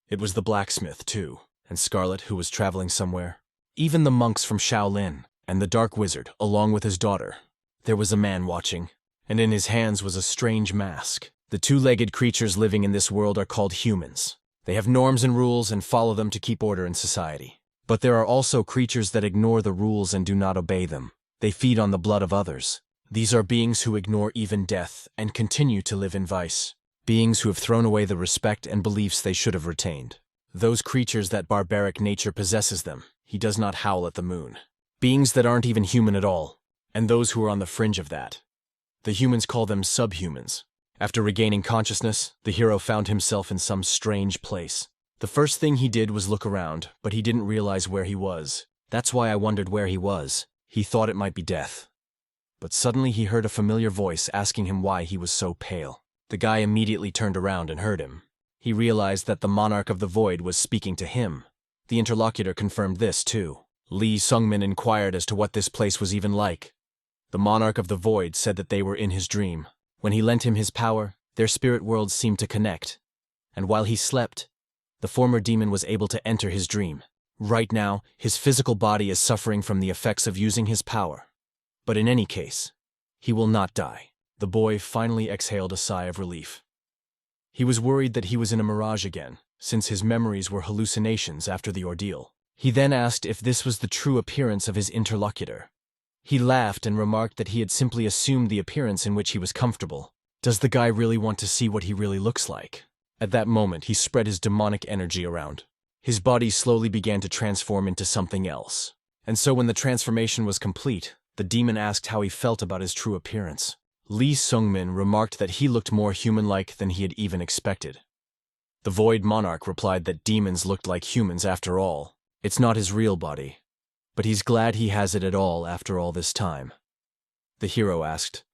It was the blacksmith, too, and Scarlet, who was traveling somewhere. Even the monks from Shaolin, and the dark wizard, along with his daughter. There was a man watching, and in his hands was a strange mask. The two-legged creatures living in this world are called humans. They have norms and rules and follow them to keep order in society. But there are also creatures that ignore the rules and do not obey them. They feed on the blood of others. These are beings who ignore even death and continue to live in vice. Beings who have thrown away the respect and beliefs they should have retained. Those creatures that barbaric nature possesses them. He does not howl at the moon. Beings that aren't even human at all, and those who are on the fringe of that. The humans call them subhumans. After regaining consciousness, the hero found himself in some strange place. The first thing he did was look around, but he didn't realize where he was. That's why I wondered where he was. He thought it might be death. But suddenly he heard a familiar voice asking him why he was so pale. The guy immediately turned around and heard him. He realized that the monarch of the void was speaking to him. The interlocutor confirmed this, too. Lee Sungmin inquired as to what this place was even like. The monarch of the void said that they were in his dream. When he lent him his power, their spirit worlds seemed to connect. And while he slept, the former demon was able to enter his dream. Right now, his physical body is suffering from the effects of using his power. But in any case, he will not die. The boy finally exhaled a sigh of relief. He was worried that he was in a mirage again, since his memories were hallucinations after the ordeal. He then asked if this was the true appearance of his interlocutor. He laughed and remarked that he had simply assumed the appearance in which he was comfortable. Does the guy really want to see what he really looks like? At that moment, he spread his demonic energy around. His body slowly began to transform into something else. And so when the transformation was complete, The demon asked how he felt about his true appearance. Lee Sungmin remarked that he looked more human-like than he had even expected. The Void Monarch replied that demons looked like humans after all. It's not his real body, but he's glad he has it at all after all this time. The hero asked,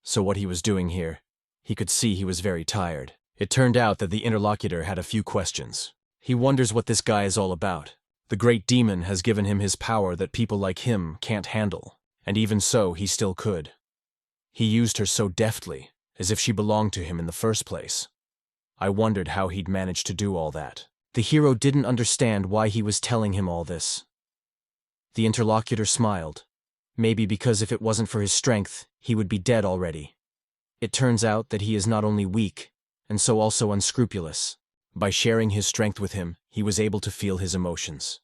so what he was doing here? He could see he was very tired. It turned out that the interlocutor had a few questions. He wonders what this guy is all about. The great demon has given him his power that people like him can't handle, and even so, he still could. He used her so deftly, as if she belonged to him in the first place. I wondered how he'd managed to do all that. The hero didn't understand why he was telling him all this. The interlocutor smiled. Maybe because if it wasn't for his strength, he would be dead already. It turns out that he is not only weak, and so also unscrupulous. By sharing his strength with him, he was able to feel his emotions.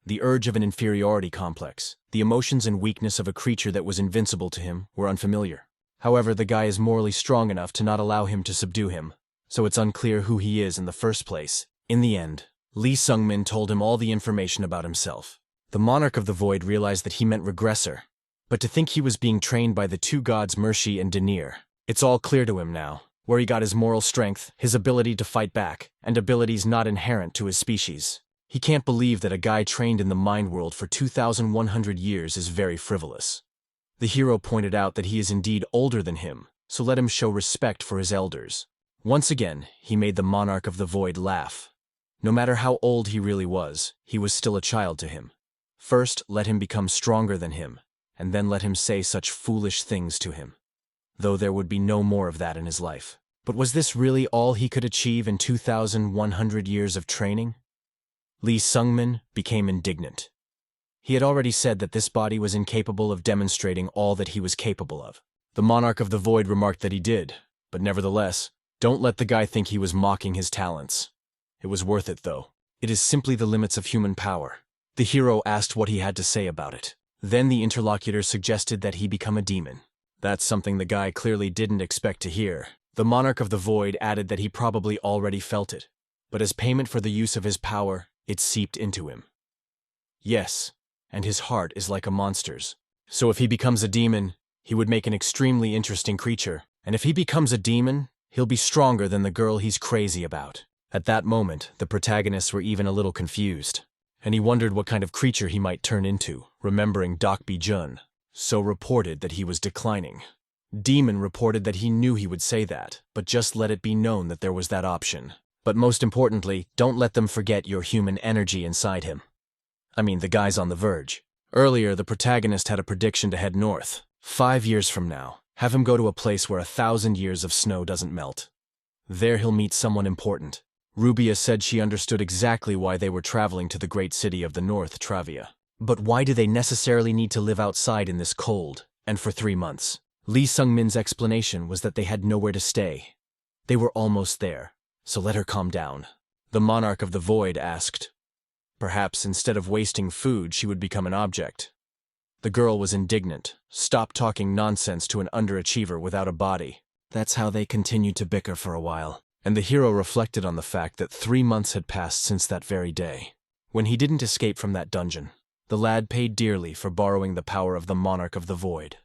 The urge of an inferiority complex, the emotions and weakness of a creature that was invincible to him, were unfamiliar. However, the guy is morally strong enough to not allow him to subdue him, so it's unclear who he is in the first place. In the end, Lee Sungmin told him all the information about himself. The Monarch of the Void realized that he meant regressor, but to think he was being trained by the two gods Mercy and Devnar. It's all clear to him now, where he got his moral strength, his ability to fight back, and abilities not inherent to his species. He can't believe that a guy trained in the mind world for 2,100 years is very frivolous. The hero pointed out that he is indeed older than him, so let him show respect for his elders. Once again, he made the Monarch of the Void laugh. No matter how old he really was, he was still a child to him. First, let him become stronger than him, and then let him say such foolish things to him. Though there would be no more of that in his life. But was this really all he could achieve in 2,100 years of training? Lee Sungmin became indignant. He had already said that this body was incapable of demonstrating all that he was capable of. The Monarch of the Void remarked that he did, but nevertheless, don't let the guy think he was mocking his talents. It was worth it, though. It is simply the limits of human power. The hero asked what he had to say about it. Then the interlocutor suggested that he become a demon. That's something the guy clearly didn't expect to hear. The Monarch of the Void added that he probably already felt it, but as payment for the use of his power, it seeped into him. Yes, and his heart is like a monster's. So if he becomes a demon, he would make an extremely interesting creature, and if he becomes a demon, he'll be stronger than the girl he's crazy about. At that moment, the protagonists were even a little confused, and he wondered what kind of creature he might turn into, remembering Dokbi Jun. So reported that he was declining. Demon reported that he knew he would say that, but just let it be known that there was that option. But most importantly, don't let them forget your human energy inside him. I mean, the guy's on the verge. Earlier, the protagonist had a prediction to head north. 5 years from now, have him go to a place where 1,000 years of snow doesn't melt. There he'll meet someone important. Rubia said she understood exactly why they were traveling to the great city of the north, Travia. But why do they necessarily need to live outside in this cold, and for 3 months? Lee Sungmin's explanation was that they had nowhere to stay. They were almost there, so let her calm down. The Monarch of the Void asked. Perhaps instead of wasting food, she would become an object. The girl was indignant. Stop talking nonsense to an underachiever without a body. That's how they continued to bicker for a while. And the hero reflected on the fact that 3 months had passed since that very day, when he didn't escape from that dungeon. The lad paid dearly for borrowing the power of the Monarch of the Void.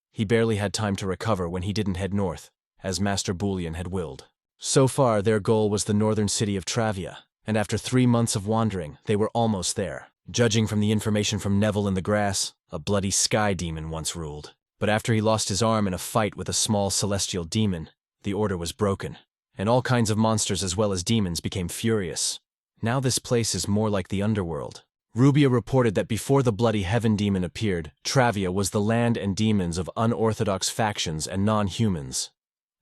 He barely had time to recover when he didn't head north, as Master Boolean had willed. So far, their goal was the northern city of Travia, and after 3 months of wandering, they were almost there. Judging from the information from Neville in the grass, a bloody sky demon once ruled. But after he lost his arm in a fight with a small celestial demon, the order was broken, and all kinds of monsters as well as demons became furious. Now this place is more like the underworld. Rubia reported that before the bloody heaven demon appeared, Travia was the land and demons of unorthodox factions and non-humans.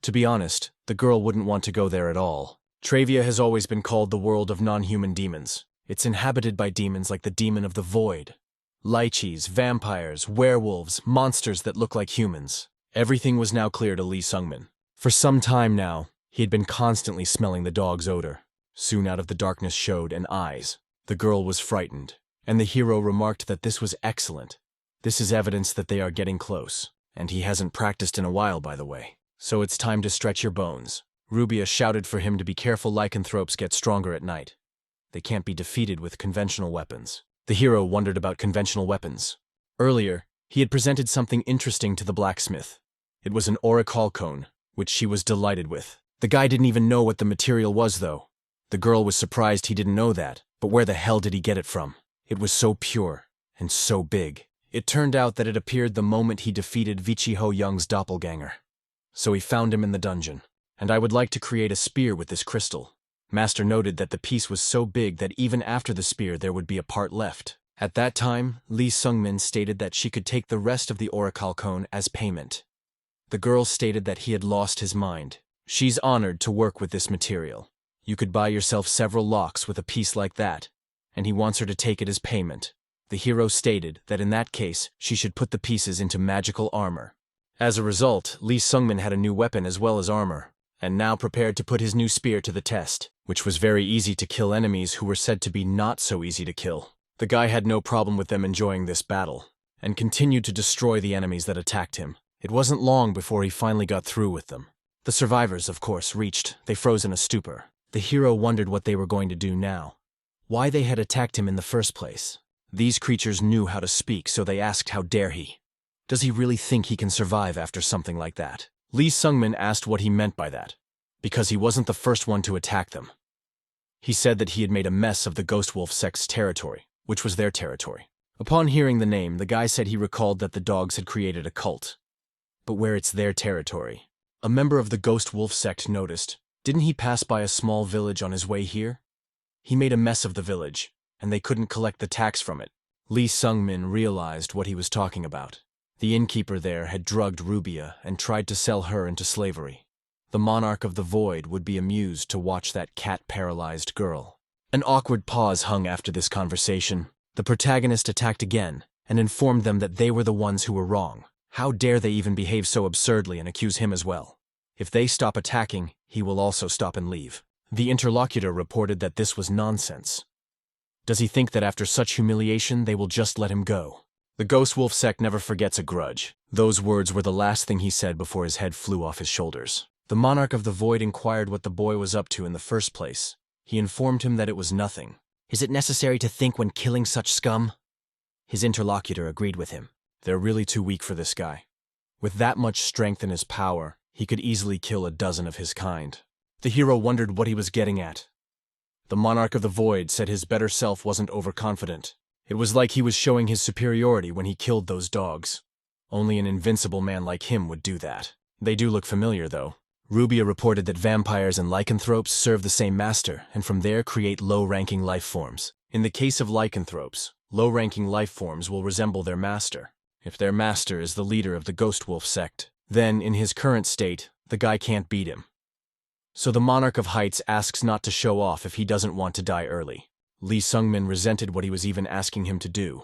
To be honest, the girl wouldn't want to go there at all. Travia has always been called the world of non-human demons. It's inhabited by demons like the demon of the void. Lichis, vampires, werewolves, monsters that look like humans. Everything was now clear to Lee Sungmin. For some time now, he had been constantly smelling the dog's odor. Soon out of the darkness showed an eyes. The girl was frightened, and the hero remarked that this was excellent. This is evidence that they are getting close, and he hasn't practiced in a while, by the way. So it's time to stretch your bones. Rubia shouted for him to be careful. Lycanthropes get stronger at night. They can't be defeated with conventional weapons. The hero wondered about conventional weapons. Earlier, He had presented something interesting to the blacksmith. It was an orchid cone, which she was delighted with. The guy didn't even know what the material was, though. The girl was surprised he didn't know that, but where the hell did he get it from? It was so pure, and so big. It turned out that it appeared the moment he defeated Vichi Young's doppelganger. So he found him in the dungeon. And I would like to create a spear with this crystal. Master noted that the piece was so big that even after the spear there would be a part left. At that time, Lee Sungmin stated that she could take the rest of the orchid cone as payment. The girl stated that he had lost his mind. She's honored to work with this material. You could buy yourself several locks with a piece like that, and he wants her to take it as payment. The hero stated that in that case, she should put the pieces into magical armor. As a result, Lee Sungmin had a new weapon as well as armor, and now prepared to put his new spear to the test, which was very easy to kill enemies who were said to be not so easy to kill. The guy had no problem with them enjoying this battle, and continued to destroy the enemies that attacked him. It wasn't long before he finally got through with them. The survivors, of course, they froze in a stupor. The hero wondered what they were going to do now. Why they had attacked him in the first place. These creatures knew how to speak, so they asked how dare he. Does he really think he can survive after something like that? Lee Sungmin asked what he meant by that, because he wasn't the first one to attack them. He said that he had made a mess of the Ghost Wolf sect's territory, which was their territory. Upon hearing the name, the guy said he recalled that the dogs had created a cult. But where it's their territory? A member of the Ghost Wolf sect noticed. Didn't he pass by a small village on his way here? He made a mess of the village, and they couldn't collect the tax from it. Lee Sungmin realized what he was talking about. The innkeeper there had drugged Rubia and tried to sell her into slavery. The monarch of the void would be amused to watch that cat-paralyzed girl. An awkward pause hung after this conversation. The protagonist attacked again and informed them that they were the ones who were wrong. How dare they even behave so absurdly and accuse him as well? If they stop attacking, he will also stop and leave. The interlocutor reported that this was nonsense. Does he think that after such humiliation they will just let him go? The Ghost Wolf sect never forgets a grudge. Those words were the last thing he said before his head flew off his shoulders. The monarch of the void inquired what the boy was up to in the first place. He informed him that it was nothing. Is it necessary to think when killing such scum? His interlocutor agreed with him. They're really too weak for this guy. With that much strength in his power, he could easily kill a dozen of his kind. The hero wondered what he was getting at. The monarch of the void said his better self wasn't overconfident. It was like he was showing his superiority when he killed those dogs. Only an invincible man like him would do that. They do look familiar, though. Rubia reported that vampires and lycanthropes serve the same master, and from there create low-ranking life forms. In the case of lycanthropes, low-ranking life forms will resemble their master. If their master is the leader of the Ghost Wolf sect, then, in his current state, the guy can't beat him. So the Monarch of Heights asks not to show off if he doesn't want to die early. Lee Sungmin resented what he was even asking him to do.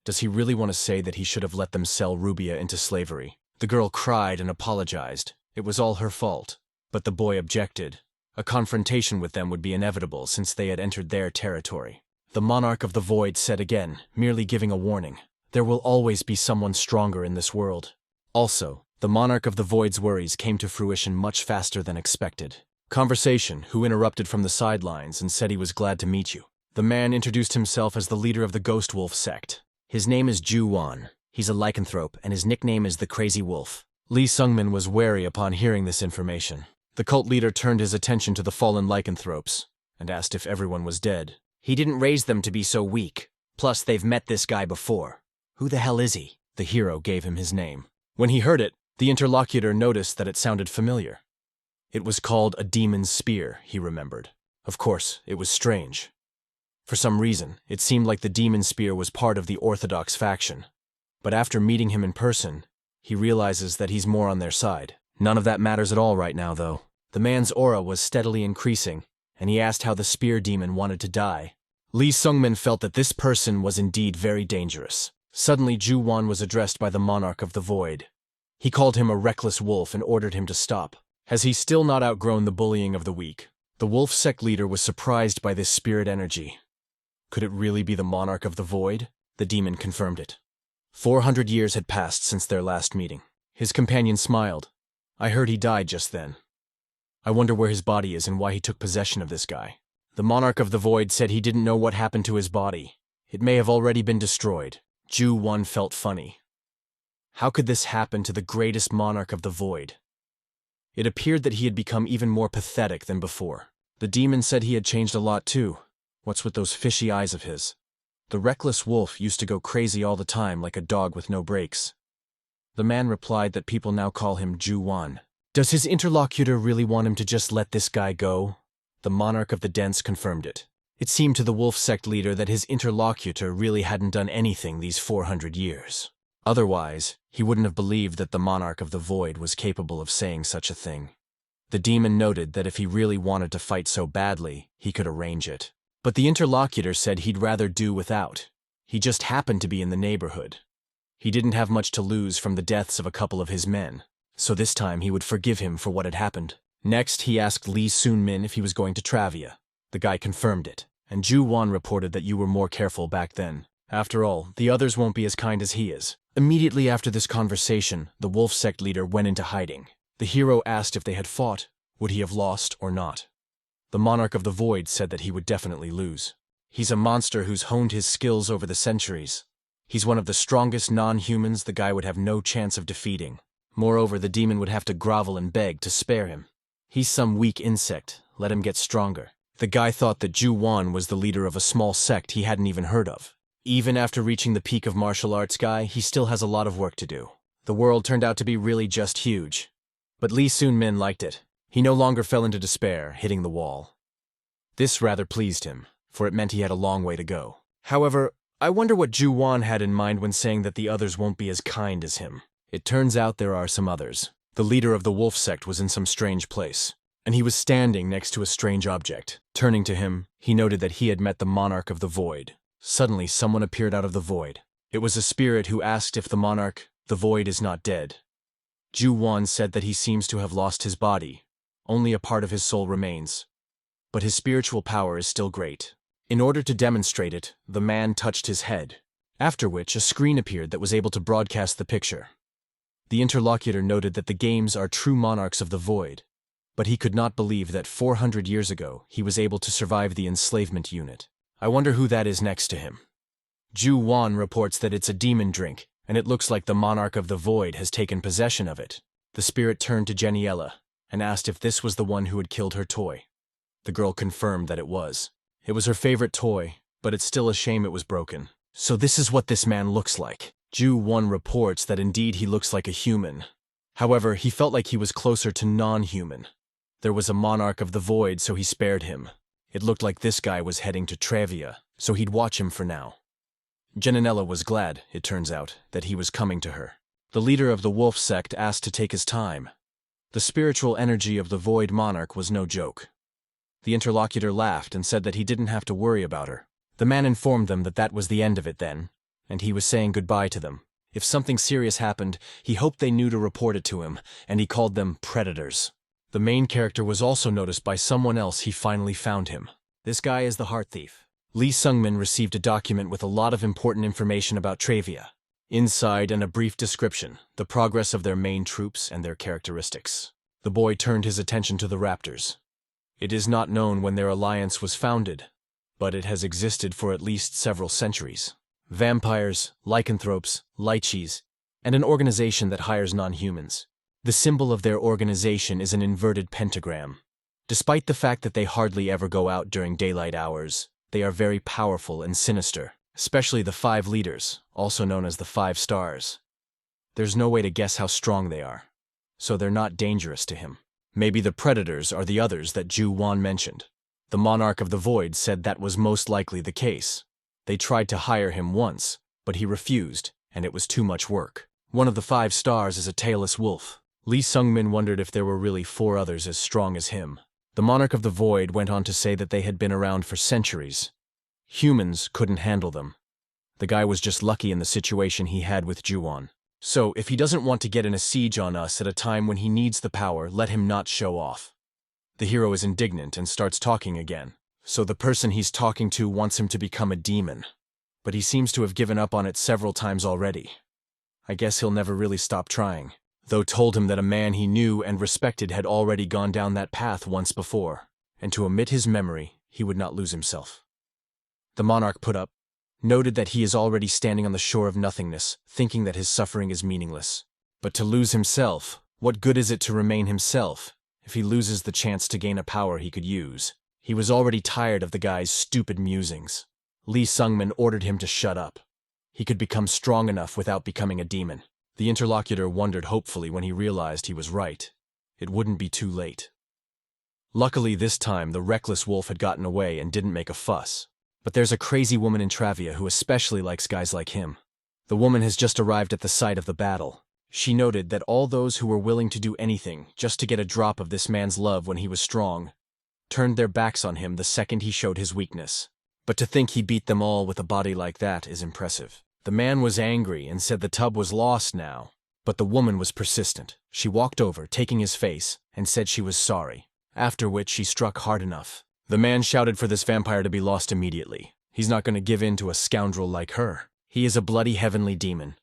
Does he really want to say that he should have let them sell Rubia into slavery? The girl cried and apologized. It was all her fault. But the boy objected. A confrontation with them would be inevitable since they had entered their territory. The Monarch of the Void said again, merely giving a warning. There will always be someone stronger in this world. Also, the Monarch of the Void's worries came to fruition much faster than expected. Conversation, who interrupted from the sidelines and said he was glad to meet you. The man introduced himself as the leader of the Ghost Wolf sect. His name is Ju Wan. He's a lycanthrope, and his nickname is the Crazy Wolf. Lee Sungmin was wary upon hearing this information. The cult leader turned his attention to the fallen lycanthropes and asked if everyone was dead. He didn't raise them to be so weak. Plus, they've met this guy before. Who the hell is he? The hero gave him his name. When he heard it, the interlocutor noticed that it sounded familiar. It was called a demon's spear, he remembered. Of course, it was strange. For some reason, it seemed like the demon spear was part of the Orthodox faction. But after meeting him in person, he realizes that he's more on their side. None of that matters at all right now, though. The man's aura was steadily increasing, and he asked how the spear demon wanted to die. Lee Sungmin felt that this person was indeed very dangerous. Suddenly, Ju Wan was addressed by the Monarch of the Void. He called him a reckless wolf and ordered him to stop. Has he still not outgrown the bullying of the weak? The wolf sect leader was surprised by this spirit energy. Could it really be the Monarch of the Void? The demon confirmed it. 400 years had passed since their last meeting. His companion smiled. I heard he died just then. I wonder where his body is and why he took possession of this guy. The Monarch of the Void said he didn't know what happened to his body. It may have already been destroyed. Ju Wan felt funny. How could this happen to the greatest monarch of the void? It appeared that he had become even more pathetic than before. The demon said he had changed a lot too. What's with those fishy eyes of his? The reckless wolf used to go crazy all the time like a dog with no brakes. The man replied that people now call him Ju-wan. Does his interlocutor really want him to just let this guy go? The monarch of the dens confirmed it. It seemed to the wolf sect leader that his interlocutor really hadn't done anything these 400 years. Otherwise, he wouldn't have believed that the monarch of the void was capable of saying such a thing. The demon noted that if he really wanted to fight so badly, he could arrange it. But the interlocutor said he'd rather do without. He just happened to be in the neighborhood. He didn't have much to lose from the deaths of a couple of his men, so this time he would forgive him for what had happened. Next, he asked Lee Sun-min if he was going to Travia. The guy confirmed it, and Ju-wan reported that you were more careful back then. After all, the others won't be as kind as he is. Immediately after this conversation, the wolf sect leader went into hiding. The hero asked if they had fought, would he have lost or not. The monarch of the void said that he would definitely lose. He's a monster who's honed his skills over the centuries. He's one of the strongest non-humans the guy would have no chance of defeating. Moreover, the demon would have to grovel and beg to spare him. He's some weak insect, let him get stronger. The guy thought that Ju-wan was the leader of a small sect he hadn't even heard of. Even after reaching the peak of martial arts guy, he still has a lot of work to do. The world turned out to be really just huge. But Lee Sun-min liked it. He no longer fell into despair, hitting the wall. This rather pleased him, for it meant he had a long way to go. However, I wonder what Ju-wan had in mind when saying that the others won't be as kind as him. It turns out there are some others. The leader of the wolf sect was in some strange place, and he was standing next to a strange object. Turning to him, he noted that he had met the monarch of the void. Suddenly, someone appeared out of the void. It was a spirit who asked if the monarch, the void, is not dead. Ju-wan said that he seems to have lost his body. Only a part of his soul remains. But his spiritual power is still great. In order to demonstrate it, the man touched his head, after which a screen appeared that was able to broadcast the picture. The interlocutor noted that the games are true monarchs of the void, but he could not believe that 400 years ago he was able to survive the enslavement unit. I wonder who that is next to him. Ju-wan reports that it's a demon drink, and it looks like the monarch of the void has taken possession of it. The spirit turned to Jenniella and asked if this was the one who had killed her toy. The girl confirmed that it was. It was her favorite toy, but it's still a shame it was broken. So this is what this man looks like. Ju-wan reports that indeed he looks like a human. However, he felt like he was closer to non-human. There was a monarch of the void, so he spared him. It looked like this guy was heading to Travia, so he'd watch him for now. Jenniella was glad, it turns out, that he was coming to her. The leader of the wolf sect asked to take his time. The spiritual energy of the void monarch was no joke. The interlocutor laughed and said that he didn't have to worry about her. The man informed them that that was the end of it then, and he was saying goodbye to them. If something serious happened, he hoped they knew to report it to him, and he called them predators. The main character was also noticed by someone else. He finally found him. This guy is the heart thief. Lee Sun-min received a document with a lot of important information about Travia. Inside and a brief description, the progress of their main troops and their characteristics. The boy turned his attention to the raptors. It is not known when their alliance was founded, but it has existed for at least several centuries. Vampires, lycanthropes, lichis, and an organization that hires non-humans. The symbol of their organization is an inverted pentagram. Despite the fact that they hardly ever go out during daylight hours, they are very powerful and sinister, especially the 5 leaders, also known as the 5 stars. There's no way to guess how strong they are, so they're not dangerous to him. Maybe the predators are the others that Ju-wan mentioned. The monarch of the void said that was most likely the case. They tried to hire him once, but he refused, and it was too much work. One of the 5 stars is a tailless wolf. Lee Sun-min wondered if there were really 4 others as strong as him. The monarch of the void went on to say that they had been around for centuries. Humans couldn't handle them. The guy was just lucky in the situation he had with Ju-wan. So, if he doesn't want to get in a siege on us at a time when he needs the power, let him not show off. The hero is indignant and starts talking again. So the person he's talking to wants him to become a demon. But he seems to have given up on it several times already. I guess he'll never really stop trying, though told him that a man he knew and respected had already gone down that path once before, and to omit his memory, he would not lose himself. The monarch put up, noted that he is already standing on the shore of nothingness, thinking that his suffering is meaningless. But to lose himself, what good is it to remain himself if he loses the chance to gain a power he could use? He was already tired of the guy's stupid musings. Lee Sungmin ordered him to shut up. He could become strong enough without becoming a demon. The interlocutor wondered hopefully when he realized he was right. It wouldn't be too late. Luckily this time the reckless wolf had gotten away and didn't make a fuss. But there's a crazy woman in Travia who especially likes guys like him. The woman has just arrived at the site of the battle. She noted that all those who were willing to do anything just to get a drop of this man's love when he was strong turned their backs on him the second he showed his weakness. But to think he beat them all with a body like that is impressive. The man was angry and said the tub was lost now. But the woman was persistent. She walked over, taking his face, and said she was sorry. After which she struck hard enough. The man shouted for this vampire to be lost immediately. He's not going to give in to a scoundrel like her. He is a bloody heavenly demon.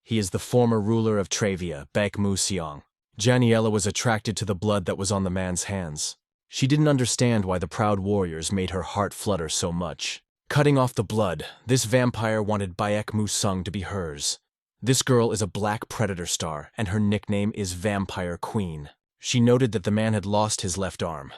He is the former ruler of Travia, Baekmu Seong. Janiela was attracted to the blood that was on the man's hands. She didn't understand why the proud warriors made her heart flutter so much. Cutting off the blood, this vampire wanted Baekmu Seong to be hers. This girl is a black predator star, and her nickname is Vampire Queen. She noted that the man had lost his left arm.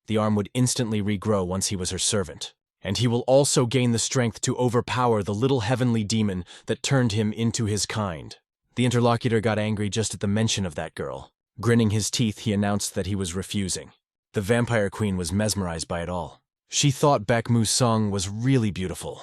The arm would instantly regrow once he was her servant. And he will also gain the strength to overpower the little heavenly demon that turned him into his kind. The interlocutor got angry just at the mention of that girl. Grinning his teeth, he announced that he was refusing. The vampire queen was mesmerized by it all. She thought Baekmu Seong was really beautiful,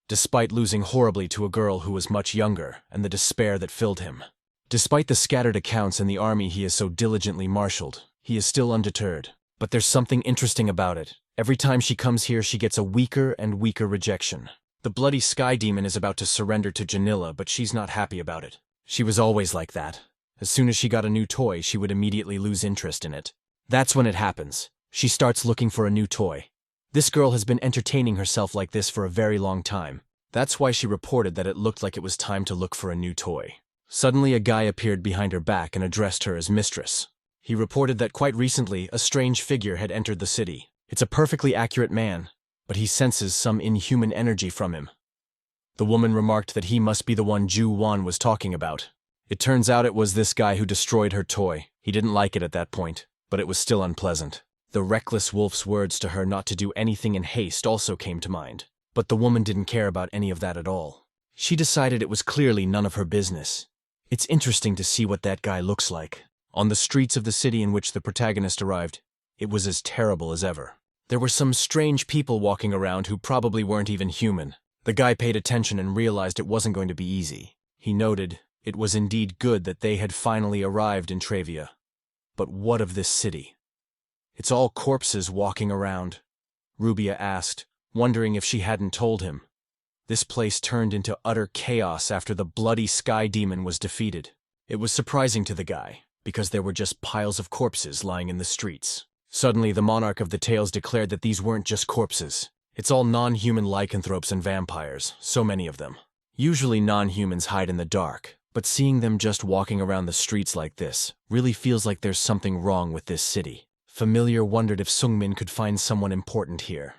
despite losing horribly to a girl who was much younger, and the despair that filled him. Despite the scattered accounts and the army he has so diligently marshaled, he is still undeterred. But there's something interesting about it. Every time she comes here, she gets a weaker and weaker rejection. The bloody sky demon is about to surrender to Janilla, but she's not happy about it. She was always like that. As soon as she got a new toy, she would immediately lose interest in it. That's when it happens. She starts looking for a new toy. This girl has been entertaining herself like this for a very long time. That's why she reported that it looked like it was time to look for a new toy. Suddenly a guy appeared behind her back and addressed her as mistress. He reported that quite recently a strange figure had entered the city. It's a perfectly accurate man, but he senses some inhuman energy from him. The woman remarked that he must be the one Ju Wan was talking about. It turns out it was this guy who destroyed her toy. He didn't like it at that point, but it was still unpleasant. The reckless wolf's words to her not to do anything in haste also came to mind, but the woman didn't care about any of that at all. She decided it was clearly none of her business. It's interesting to see what that guy looks like. On the streets of the city in which the protagonist arrived, it was as terrible as ever. There were some strange people walking around who probably weren't even human. The guy paid attention and realized it wasn't going to be easy. He noted it was indeed good that they had finally arrived in Travia. But what of this city? It's all corpses walking around, Rubia asked, wondering if she hadn't told him. This place turned into utter chaos after the bloody sky demon was defeated. It was surprising to the guy, because there were just piles of corpses lying in the streets. Suddenly, the monarch of the tales declared that these weren't just corpses. It's all non-human lycanthropes and vampires, so many of them. Usually non-humans hide in the dark, but seeing them just walking around the streets like this really feels like there's something wrong with this city. Familiar wondered if Sungmin could find someone important here.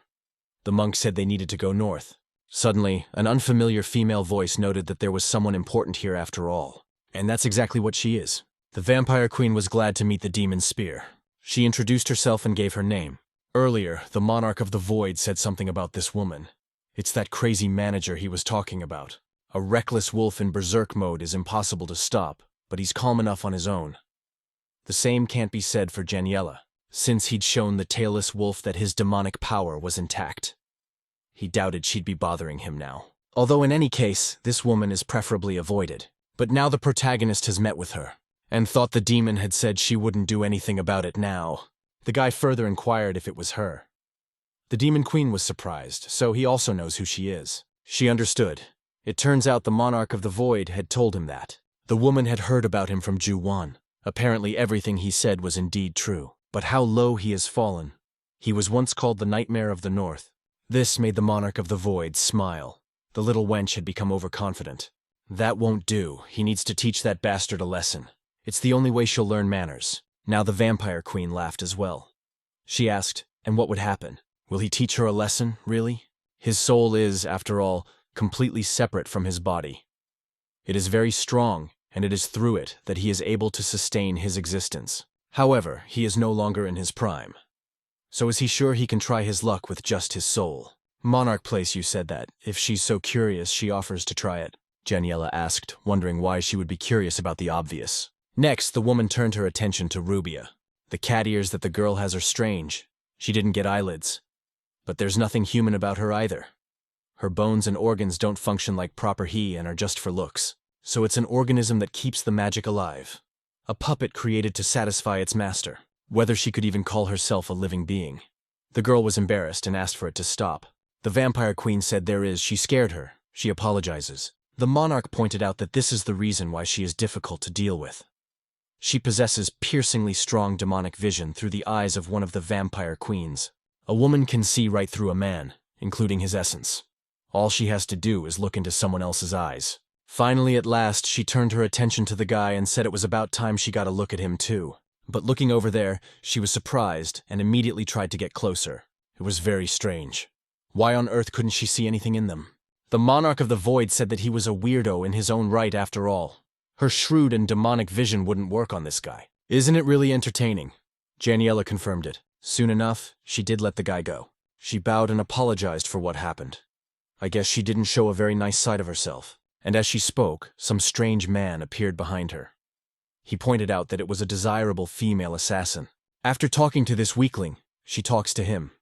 The monk said they needed to go north. Suddenly, an unfamiliar female voice noted that there was someone important here after all. And that's exactly what she is. The vampire queen was glad to meet the demon spear. She introduced herself and gave her name. Earlier, the monarch of the void said something about this woman. It's that crazy manager he was talking about. A reckless wolf in berserk mode is impossible to stop, but he's calm enough on his own. The same can't be said for Janiela, since he'd shown the tailless wolf that his demonic power was intact. He doubted she'd be bothering him now. Although in any case, this woman is preferably avoided. But now the protagonist has met with her, and thought the demon had said she wouldn't do anything about it now. The guy further inquired if it was her. The demon queen was surprised, so he also knows who she is. She understood. It turns out the monarch of the void had told him that. The woman had heard about him from Ju Wan. Apparently everything he said was indeed true. But how low he has fallen. He was once called the Nightmare of the North. This made the monarch of the void smile. The little wench had become overconfident. That won't do. He needs to teach that bastard a lesson. It's the only way she'll learn manners. Now the vampire queen laughed as well. She asked, and what would happen? Will he teach her a lesson, really? His soul is, after all, completely separate from his body. It is very strong, and it is through it that he is able to sustain his existence. However, he is no longer in his prime. So is he sure he can try his luck with just his soul? Monarch Place, you said that. If she's so curious, she offers to try it, Janiela asked, wondering why she would be curious about the obvious. Next, the woman turned her attention to Rubia. The cat ears that the girl has are strange. She didn't get eyelids. But there's nothing human about her either. Her bones and organs don't function like proper he and are just for looks. So it's an organism that keeps the magic alive. A puppet created to satisfy its master. Whether she could even call herself a living being. The girl was embarrassed and asked for it to stop. The vampire queen said she scared her. She apologizes. The monarch pointed out that this is the reason why she is difficult to deal with. She possesses piercingly strong demonic vision through the eyes of one of the vampire queens. A woman can see right through a man, including his essence. All she has to do is look into someone else's eyes. Finally, at last, she turned her attention to the guy and said it was about time she got a look at him too. But looking over there, she was surprised and immediately tried to get closer. It was very strange. Why on earth couldn't she see anything in them? The monarch of the void said that he was a weirdo in his own right after all. Her shrewd and demonic vision wouldn't work on this guy. Isn't it really entertaining? Janiela confirmed it. Soon enough, she did let the guy go. She bowed and apologized for what happened. I guess she didn't show a very nice side of herself. And as she spoke, some strange man appeared behind her. He pointed out that it was a desirable female assassin. After talking to this weakling, she talks to him.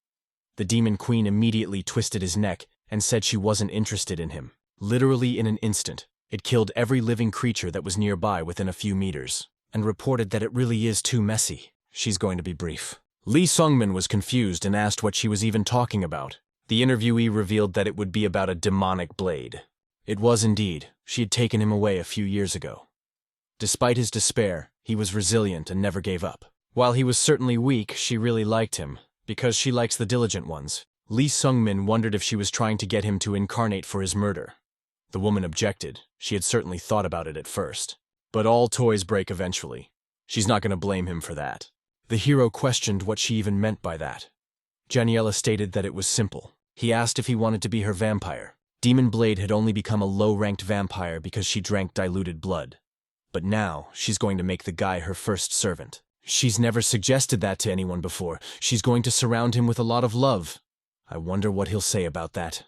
The demon queen immediately twisted his neck and said she wasn't interested in him. Literally in an instant, it killed every living creature that was nearby within a few meters, and reported that it really is too messy. She's going to be brief. Lee Sungmin was confused and asked what she was even talking about. The interviewee revealed that it would be about a demonic blade. It was indeed. She had taken him away a few years ago. Despite his despair, he was resilient and never gave up. While he was certainly weak, she really liked him, because she likes the diligent ones. Lee Sungmin wondered if she was trying to get him to incarnate for his murder. The woman objected. She had certainly thought about it at first. But all toys break eventually. She's not going to blame him for that. The hero questioned what she even meant by that. Janiela stated that it was simple. He asked if he wanted to be her vampire. Demon Blade had only become a low-ranked vampire because she drank diluted blood. But now, she's going to make the guy her first servant. She's never suggested that to anyone before. She's going to surround him with a lot of love. I wonder what he'll say about that.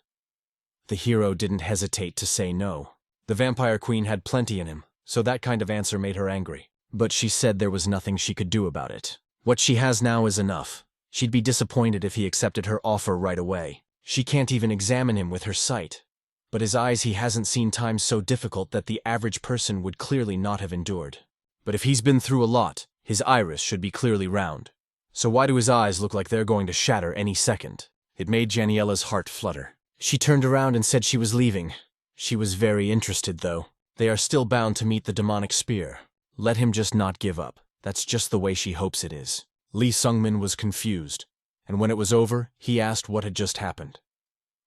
The hero didn't hesitate to say no. The vampire queen had plenty in him, so that kind of answer made her angry. But she said there was nothing she could do about it. What she has now is enough. She'd be disappointed if he accepted her offer right away. She can't even examine him with her sight. But his eyes he hasn't seen times so difficult that the average person would clearly not have endured. But if he's been through a lot, his iris should be clearly round. So why do his eyes look like they're going to shatter any second? It made Janiela's heart flutter. She turned around and said she was leaving. She was very interested, though. They are still bound to meet the demonic spear. Let him just not give up. That's just the way she hopes it is. Lee Sungmin was confused, and when it was over, he asked what had just happened.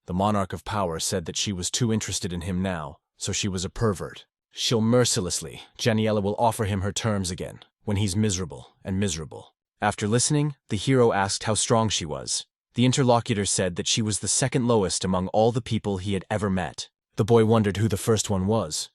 The monarch of power said that she was too interested in him now, so she was a pervert. She'll mercilessly. Janiela will offer him her terms again, when he's miserable and miserable. After listening, the hero asked how strong she was. The interlocutor said that she was the second lowest among all the people he had ever met. The boy wondered who the first one was.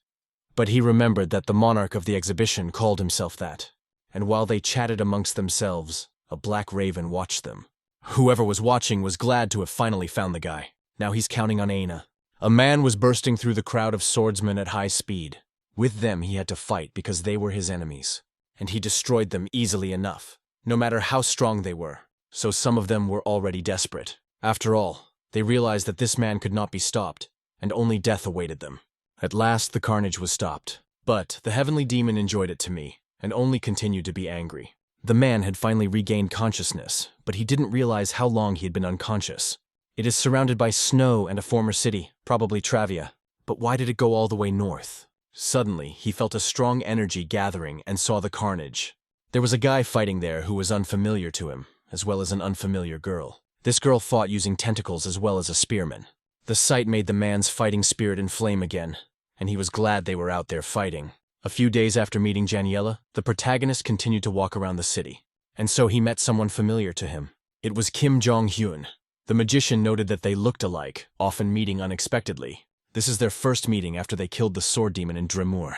But he remembered that the monarch of the exhibition called himself that. And while they chatted amongst themselves, a black raven watched them. Whoever was watching was glad to have finally found the guy. Now he's counting on Aina. A man was bursting through the crowd of swordsmen at high speed. With them he had to fight because they were his enemies. And he destroyed them easily enough, no matter how strong they were. So some of them were already desperate. After all, they realized that this man could not be stopped, and only death awaited them. At last the carnage was stopped. But the heavenly demon enjoyed it to me, and only continued to be angry. The man had finally regained consciousness, but he didn't realize how long he had been unconscious. It is surrounded by snow and a former city, probably Travia. But why did it go all the way north? Suddenly, he felt a strong energy gathering and saw the carnage. There was a guy fighting there who was unfamiliar to him, as well as an unfamiliar girl. This girl fought using tentacles as well as a spearman. The sight made the man's fighting spirit inflame again, and he was glad they were out there fighting. A few days after meeting Janiela, the protagonist continued to walk around the city. And so he met someone familiar to him. It was Kim Jong-hyun. The magician noted that they looked alike, often meeting unexpectedly. This is their first meeting after they killed the sword demon in Dremur.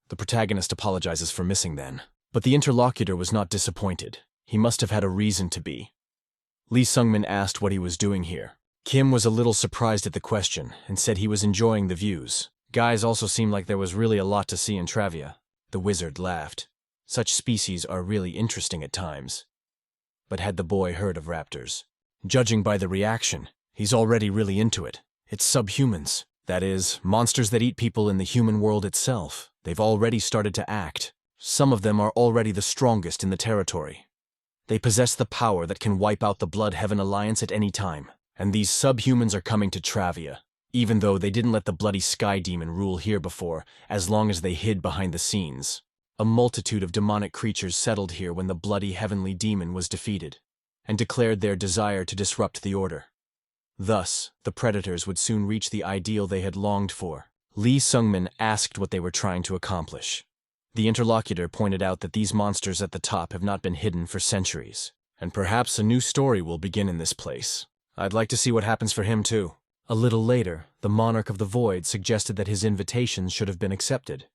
The protagonist apologizes for missing then, but the interlocutor was not disappointed. He must have had a reason to be. Lee Sungmin asked what he was doing here. Kim was a little surprised at the question and said he was enjoying the views. Guys also seemed like there was really a lot to see in Travia. The wizard laughed. Such species are really interesting at times. But had the boy heard of raptors? Judging by the reaction, he's already really into it. It's subhumans. That is, monsters that eat people in the human world itself. They've already started to act. Some of them are already the strongest in the territory. They possess the power that can wipe out the Blood Heaven Alliance at any time. And these subhumans are coming to Travia, even though they didn't let the bloody sky demon rule here before, as long as they hid behind the scenes. A multitude of demonic creatures settled here when the bloody heavenly demon was defeated, and declared their desire to disrupt the order. Thus, the predators would soon reach the ideal they had longed for. Lee Sungmin asked what they were trying to accomplish. The interlocutor pointed out that these monsters at the top have not been hidden for centuries, and perhaps a new story will begin in this place. I'd like to see what happens for him too. A little later, the monarch of the void suggested that his invitations should have been accepted.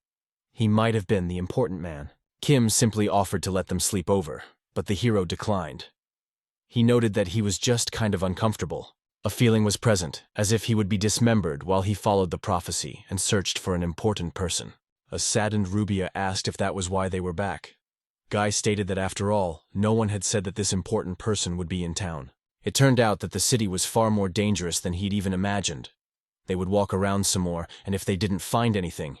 He might have been the important man. Kim simply offered to let them sleep over, but the hero declined. He noted that he was just kind of uncomfortable. A feeling was present, as if he would be dismembered while he followed the prophecy and searched for an important person. A saddened Rubia asked if that was why they were back. Guy stated that after all, no one had said that this important person would be in town. It turned out that the city was far more dangerous than he'd even imagined. They would walk around some more, and if they didn't find anything,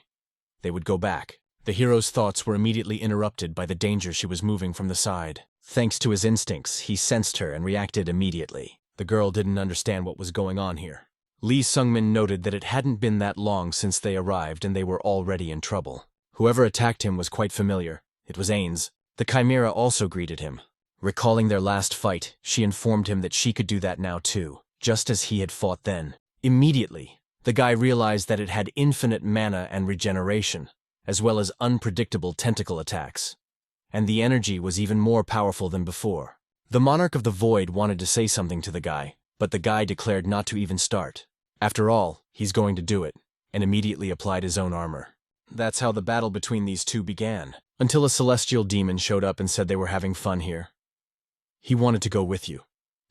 they would go back. The hero's thoughts were immediately interrupted by the danger she was moving from the side. Thanks to his instincts, he sensed her and reacted immediately. The girl didn't understand what was going on here. Lee Sungmin noted that it hadn't been that long since they arrived and they were already in trouble. Whoever attacked him was quite familiar. It was Ains. The Chimera also greeted him. Recalling their last fight, she informed him that she could do that now too, just as he had fought then. Immediately, the guy realized that it had infinite mana and regeneration, as well as unpredictable tentacle attacks. And the energy was even more powerful than before. The monarch of the void wanted to say something to the guy, but the guy declared not to even start. After all, he's going to do it, and immediately applied his own armor. That's how the battle between these two began, until a celestial demon showed up and said they were having fun here. He wanted to go with you.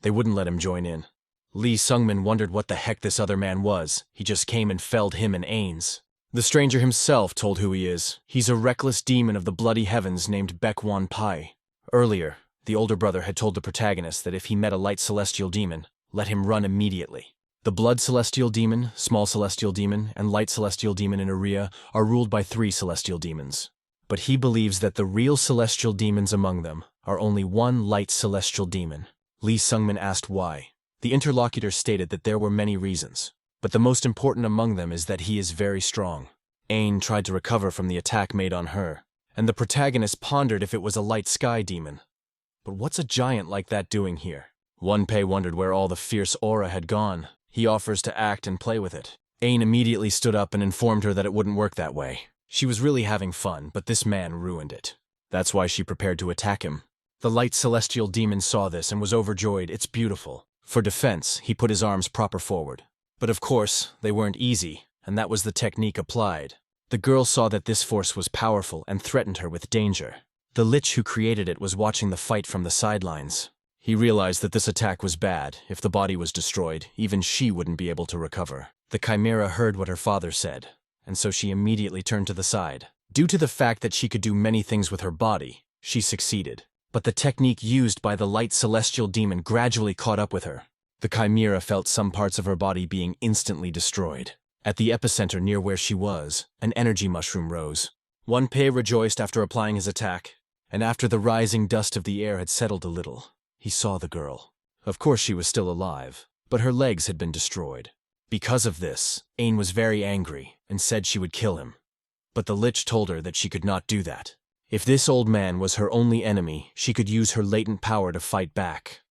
They wouldn't let him join in. Lee Sungmin wondered what the heck this other man was. He just came and felled him and Ains. The stranger himself told who he is. He's a reckless demon of the bloody heavens named Baekwan Pai. Earlier, the older brother had told the protagonist that if he met a light celestial demon, let him run immediately. The blood celestial demon, small celestial demon, and light celestial demon in Eria are ruled by 3 celestial demons. But he believes that the real celestial demons among them are only one light celestial demon. Lee Sungmin asked why. The interlocutor stated that there were many reasons, but the most important among them is that he is very strong. Ain tried to recover from the attack made on her, and the protagonist pondered if it was a light sky demon. But what's a giant like that doing here? Wonpei wondered where all the fierce aura had gone. He offers to act and play with it. Ain immediately stood up and informed her that it wouldn't work that way. She was really having fun, but this man ruined it. That's why she prepared to attack him. The light celestial demon saw this and was overjoyed. It's beautiful. For defense, he put his arms proper forward. But of course, they weren't easy, and that was the technique applied. The girl saw that this force was powerful and threatened her with danger. The Lich who created it was watching the fight from the sidelines. He realized that this attack was bad. If the body was destroyed, even she wouldn't be able to recover. The Chimera heard what her father said, and so she immediately turned to the side. Due to the fact that she could do many things with her body, she succeeded. But the technique used by the light celestial demon gradually caught up with her. The Chimera felt some parts of her body being instantly destroyed. At the epicenter near where she was, an energy mushroom rose. Wonpei rejoiced after applying his attack, and after the rising dust of the air had settled a little, he saw the girl. Of course she was still alive, but her legs had been destroyed. Because of this, Ain was very angry and said she would kill him. But the Lich told her that she could not do that. If this old man was her only enemy, she could use her latent power to fight back.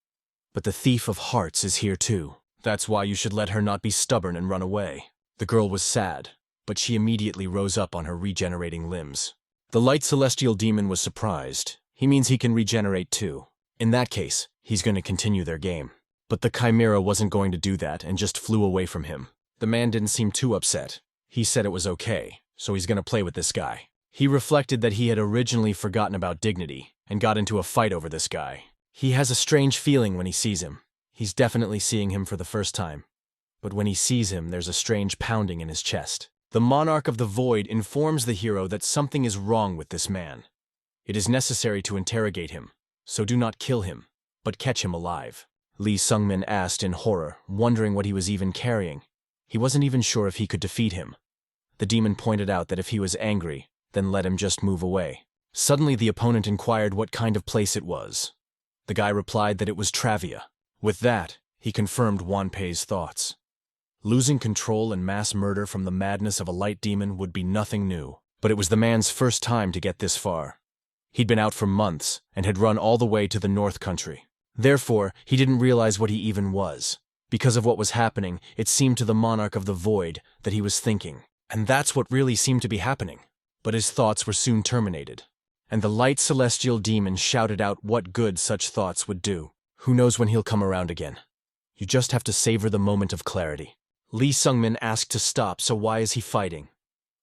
But the Thief of Hearts is here too. That's why you should let her not be stubborn and run away. The girl was sad, but she immediately rose up on her regenerating limbs. The light celestial demon was surprised. He means he can regenerate too. In that case, he's going to continue their game. But the Chimera wasn't going to do that and just flew away from him. The man didn't seem too upset. He said it was okay, so he's gonna play with this guy. He reflected that he had originally forgotten about dignity and got into a fight over this guy. He has a strange feeling when he sees him. He's definitely seeing him for the first time. But when he sees him, there's a strange pounding in his chest. The Monarch of the Void informs the hero that something is wrong with this man. It is necessary to interrogate him, so do not kill him, but catch him alive. Lee Sungmin asked in horror, wondering what he was even carrying. He wasn't even sure if he could defeat him. The demon pointed out that if he was angry, then let him just move away. Suddenly the opponent inquired what kind of place it was. The guy replied that it was Travia. With that, he confirmed Wanpei's thoughts. Losing control and mass murder from the madness of a light demon would be nothing new, but it was the man's first time to get this far. He'd been out for months and had run all the way to the North Country. Therefore, he didn't realize what he even was. Because of what was happening, it seemed to the Monarch of the Void that he was thinking. And that's what really seemed to be happening. But his thoughts were soon terminated. And the light celestial demon shouted out what good such thoughts would do. Who knows when he'll come around again? You just have to savor the moment of clarity. Lee Sungmin asked to stop, so why is he fighting?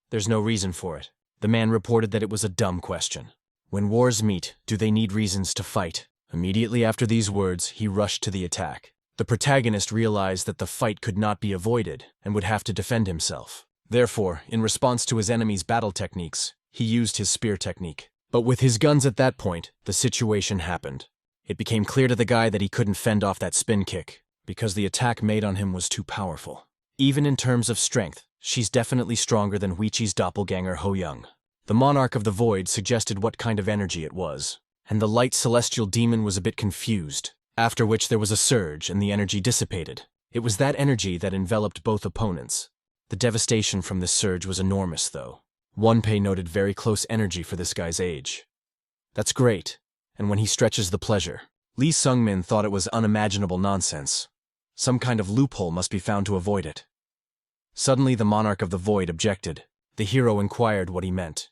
There's no reason for it. The man reported that it was a dumb question. When wars meet, do they need reasons to fight? Immediately after these words, he rushed to the attack. The protagonist realized that the fight could not be avoided and would have to defend himself. Therefore, in response to his enemy's battle techniques, he used his spear technique. But with his guns at that point, the situation happened. It became clear to the guy that he couldn't fend off that spin kick, because the attack made on him was too powerful. Even in terms of strength, she's definitely stronger than Vichi's doppelganger Ho-Young. The Monarch of the Void suggested what kind of energy it was, and the light celestial demon was a bit confused, after which there was a surge and the energy dissipated. It was that energy that enveloped both opponents. The devastation from this surge was enormous, though. Wanpei noted very close energy for this guy's age. That's great, and when he stretches the pleasure. Lee Sungmin thought it was unimaginable nonsense. Some kind of loophole must be found to avoid it. Suddenly the Monarch of the Void objected. The hero inquired what he meant,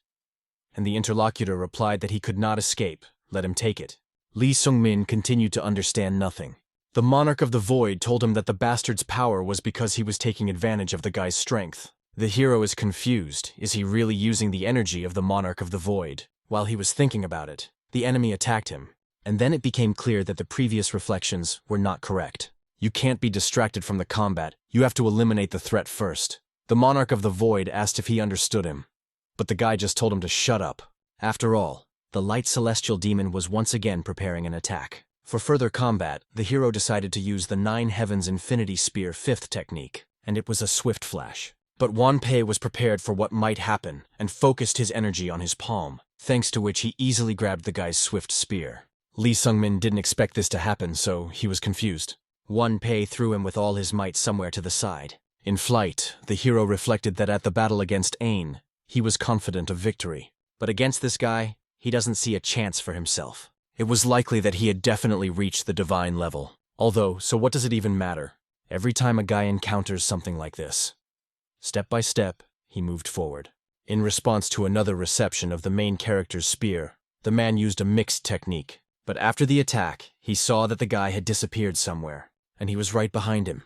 and the interlocutor replied that he could not escape, let him take it. Lee Sungmin continued to understand nothing. The Monarch of the Void told him that the bastard's power was because he was taking advantage of the guy's strength. The hero is confused. Is he really using the energy of the Monarch of the Void? While he was thinking about it, the enemy attacked him, and then it became clear that the previous reflections were not correct. You can't be distracted from the combat. You have to eliminate the threat first. The Monarch of the Void asked if he understood him, but the guy just told him to shut up. After all, the light celestial demon was once again preparing an attack. For further combat, the hero decided to use the Nine Heavens Infinity Spear 5th technique, and it was a swift flash. But Wanpei was prepared for what might happen and focused his energy on his palm, thanks to which he easily grabbed the guy's swift spear. Lee Sungmin didn't expect this to happen, so he was confused. Wanpei threw him with all his might somewhere to the side. In flight, the hero reflected that at the battle against Ain, he was confident of victory. But against this guy, he doesn't see a chance for himself. It was likely that he had definitely reached the divine level. Although, so what does it even matter? Every time a guy encounters something like this. Step by step, he moved forward. In response to another reception of the main character's spear, the man used a mixed technique. But after the attack, he saw that the guy had disappeared somewhere, and he was right behind him,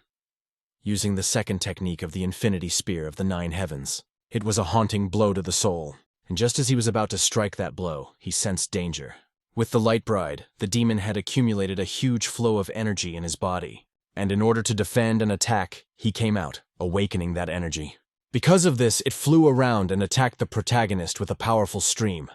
using the second technique of the Infinity Spear of the Nine Heavens. It was a haunting blow to the soul, and just as he was about to strike that blow, he sensed danger. With the Light Bride, the demon had accumulated a huge flow of energy in his body, and in order to defend and attack, he came out, awakening that energy. Because of this, it flew around and attacked the protagonist with a powerful stream.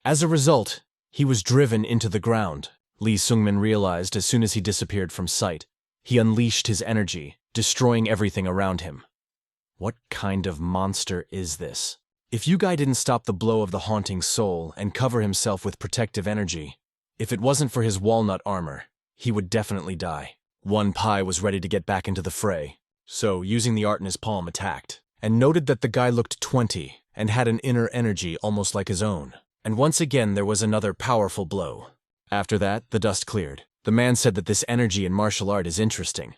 As a result, he was driven into the ground. Lee Sungmin realized as soon as he disappeared from sight. He unleashed his energy, destroying everything around him. What kind of monster is this? If Yu Guy didn't stop the blow of the haunting soul and cover himself with protective energy, if it wasn't for his walnut armor, he would definitely die. Wanpei was ready to get back into the fray, so using the art in his palm attacked, and noted that the guy looked 20 and had an inner energy almost like his own. And once again there was another powerful blow. After that, the dust cleared. The man said that this energy in martial art is interesting.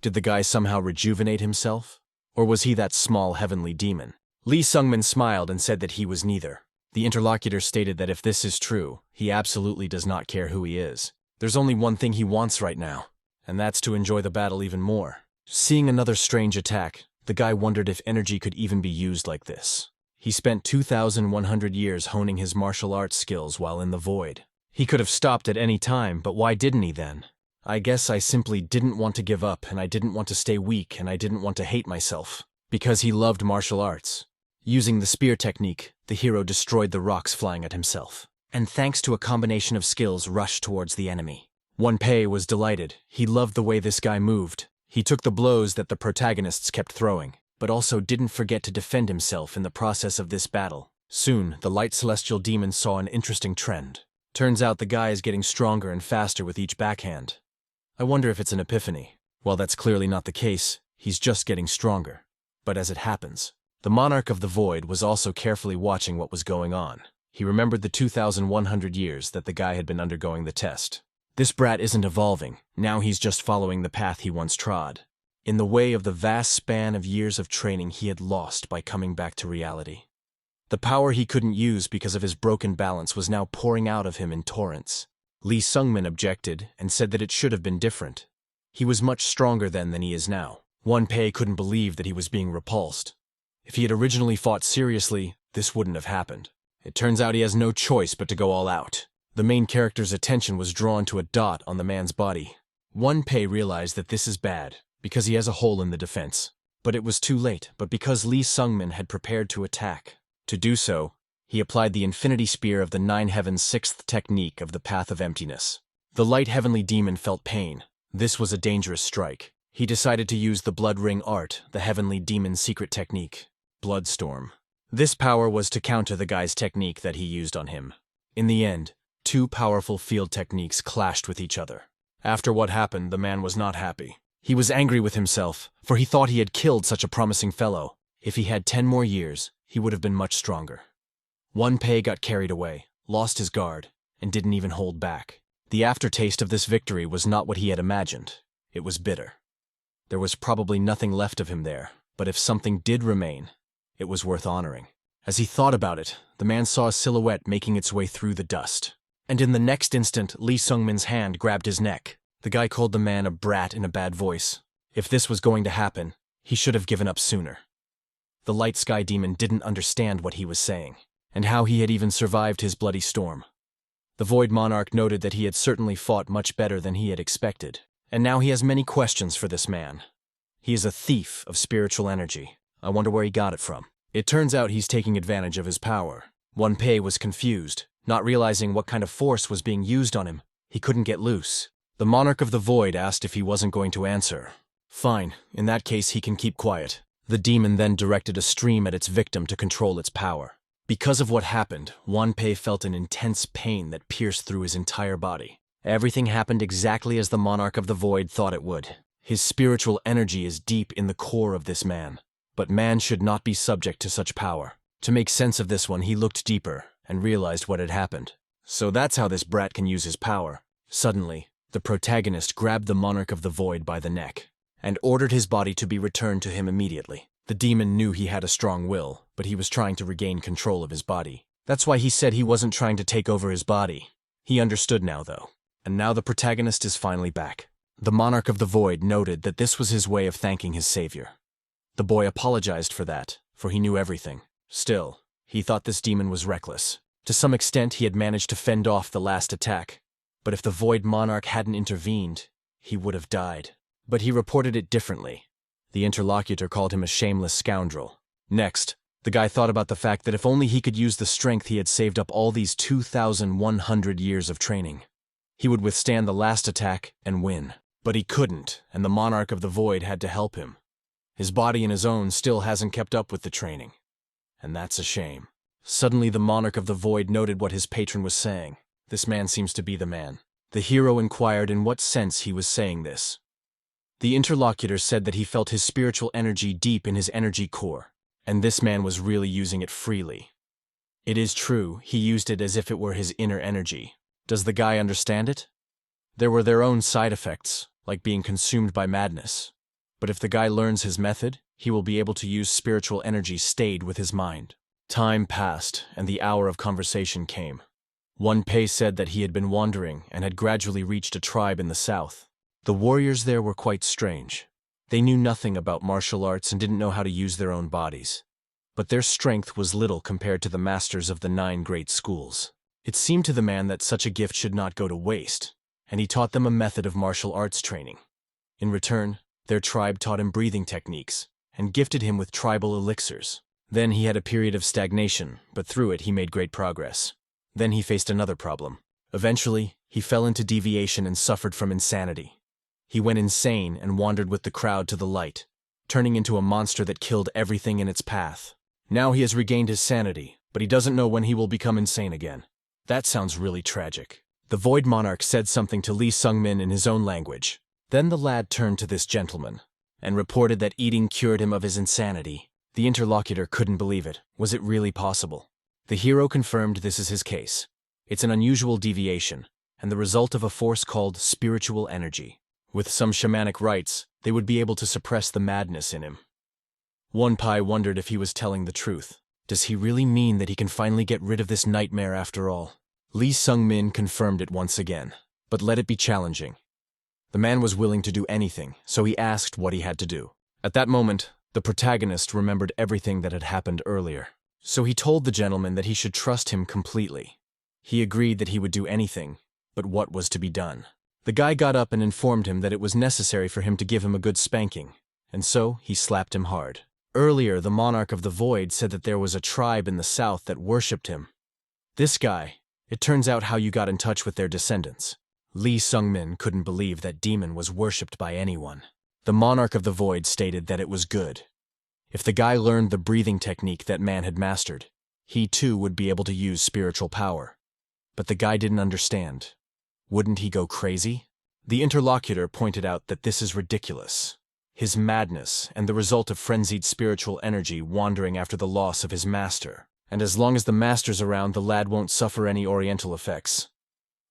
Did the guy somehow rejuvenate himself? Or was he that small heavenly demon? Lee Sungmin smiled and said that he was neither. The interlocutor stated that if this is true, he absolutely does not care who he is. There's only one thing he wants right now, and that's to enjoy the battle even more. Seeing another strange attack, The guy wondered if energy could even be used like this. He spent 2,100 years honing his martial arts skills while in the void. He could have stopped at any time, but why didn't he then? I guess I simply didn't want to give up, and I didn't want to stay weak, and I didn't want to hate myself. Because he loved martial arts. Using the spear technique, the hero destroyed the rocks flying at himself. And thanks to a combination of skills, rushed towards the enemy. Wonpei was delighted. He loved the way this guy moved. He took the blows that the protagonists kept throwing, but also didn't forget to defend himself in the process of this battle. Soon, the light celestial demon saw an interesting trend. Turns out the guy is getting stronger and faster with each backhand. I wonder if it's an epiphany. While that's clearly not the case, he's just getting stronger. But as it happens, the monarch of the void was also carefully watching what was going on. He remembered the 2,100 years that the guy had been undergoing the test. This brat isn't evolving, now he's just following the path he once trod, in the way of the vast span of years of training he had lost by coming back to reality. The power he couldn't use because of his broken balance was now pouring out of him in torrents. Lee Sungmin objected and said that it should have been different. He was much stronger then than he is now. Wonpei couldn't believe that he was being repulsed. If he had originally fought seriously, this wouldn't have happened. It turns out he has no choice but to go all out. The main character's attention was drawn to a dot on the man's body. Wonpei realized that this is bad, because he has a hole in the defense. But it was too late, but because Lee Sungmin had prepared to attack. To do so, he applied the Infinity Spear of the Nine Heavens' sixth technique of the Path of Emptiness. The light heavenly demon felt pain. This was a dangerous strike. He decided to use the Blood Ring Art, the heavenly demon's secret technique, Bloodstorm. This power was to counter the guy's technique that he used on him. In the end, two powerful field techniques clashed with each other. After what happened, the man was not happy. He was angry with himself, for he thought he had killed such a promising fellow. If he had 10 more years, he would have been much stronger. Wonpei got carried away, lost his guard, and didn't even hold back. The aftertaste of this victory was not what he had imagined. It was bitter. There was probably nothing left of him there, but if something did remain, it was worth honoring. As he thought about it, the man saw a silhouette making its way through the dust. And in the next instant, Lee Sungmin's hand grabbed his neck. The guy called the man a brat in a bad voice. If this was going to happen, he should have given up sooner. The light sky demon didn't understand what he was saying, and how he had even survived his bloody storm. The Void Monarch noted that he had certainly fought much better than he had expected, and now he has many questions for this man. He is a thief of spiritual energy. I wonder where he got it from. It turns out he's taking advantage of his power. Wonpei was confused, not realizing what kind of force was being used on him. He couldn't get loose. The Monarch of the Void asked if he wasn't going to answer. Fine, in that case he can keep quiet. The demon then directed a stream at its victim to control its power. Because of what happened, Wonpei felt an intense pain that pierced through his entire body. Everything happened exactly as the Monarch of the Void thought it would. His spiritual energy is deep in the core of this man. But man should not be subject to such power. To make sense of this one, he looked deeper and realized what had happened. So that's how this brat can use his power. Suddenly, the protagonist grabbed the Monarch of the Void by the neck and ordered his body to be returned to him immediately. The demon knew he had a strong will, but he was trying to regain control of his body. That's why he said he wasn't trying to take over his body. He understood now, though. And now the protagonist is finally back. The Monarch of the Void noted that this was his way of thanking his savior. The boy apologized for that, for he knew everything. Still, he thought this demon was reckless. To some extent, he had managed to fend off the last attack. But if the Void Monarch hadn't intervened, he would have died. But he reported it differently. The interlocutor called him a shameless scoundrel. Next, the guy thought about the fact that if only he could use the strength he had saved up all these 2,100 years of training, he would withstand the last attack and win. But he couldn't, and the Monarch of the Void had to help him. His body and his own still hasn't kept up with the training. And that's a shame. Suddenly the Monarch of the Void noted what his patron was saying. This man seems to be the man. The hero inquired in what sense he was saying this. The interlocutor said that he felt his spiritual energy deep in his energy core, and this man was really using it freely. It is true, he used it as if it were his inner energy. Does the guy understand it? There were their own side effects, like being consumed by madness. But if the guy learns his method, he will be able to use spiritual energy stayed with his mind. Time passed, and the hour of conversation came. Wonpei said that he had been wandering and had gradually reached a tribe in the south. The warriors there were quite strange. They knew nothing about martial arts and didn't know how to use their own bodies. But their strength was little compared to the masters of the 9 great schools. It seemed to the man that such a gift should not go to waste, and he taught them a method of martial arts training. In return, their tribe taught him breathing techniques, and gifted him with tribal elixirs. Then he had a period of stagnation, but through it he made great progress. Then he faced another problem. Eventually, he fell into deviation and suffered from insanity. He went insane and wandered with the crowd to the light, turning into a monster that killed everything in its path. Now he has regained his sanity, but he doesn't know when he will become insane again. That sounds really tragic. The Void Monarch said something to Lee Sung-min in his own language. Then the lad turned to this gentleman and reported that eating cured him of his insanity. The interlocutor couldn't believe it. Was it really possible? The hero confirmed this is his case. It's an unusual deviation, and the result of a force called spiritual energy. With some shamanic rites, they would be able to suppress the madness in him. One Pai wondered if he was telling the truth. Does he really mean that he can finally get rid of this nightmare after all? Lee Sung-min confirmed it once again, but let it be challenging. The man was willing to do anything, so he asked what he had to do. At that moment, the protagonist remembered everything that had happened earlier. So he told the gentleman that he should trust him completely. He agreed that he would do anything, but what was to be done? The guy got up and informed him that it was necessary for him to give him a good spanking, and so he slapped him hard. Earlier, the Monarch of the Void said that there was a tribe in the south that worshipped him. This guy, it turns out how you got in touch with their descendants. Lee Sung-min couldn't believe that demon was worshipped by anyone. The Monarch of the Void stated that it was good. If the guy learned the breathing technique that man had mastered, he too would be able to use spiritual power. But the guy didn't understand. Wouldn't he go crazy? The interlocutor pointed out that this is ridiculous. His madness and the result of frenzied spiritual energy wandering after the loss of his master. And as long as the master's around, the lad won't suffer any oriental effects.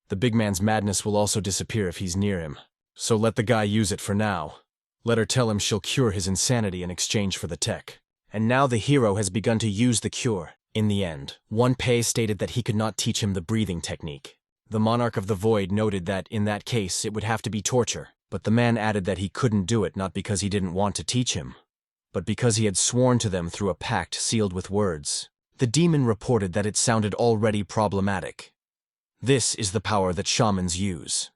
The big man's madness will also disappear if he's near him. So let the guy use it for now. Let her tell him she'll cure his insanity in exchange for the tech. And now the hero has begun to use the cure. In the end, one Pei stated that he could not teach him the breathing technique. The Monarch of the Void noted that, in that case, it would have to be torture. But the man added that he couldn't do it not because he didn't want to teach him, but because he had sworn to them through a pact sealed with words. The demon reported that it sounded already problematic. This is the power that shamans use.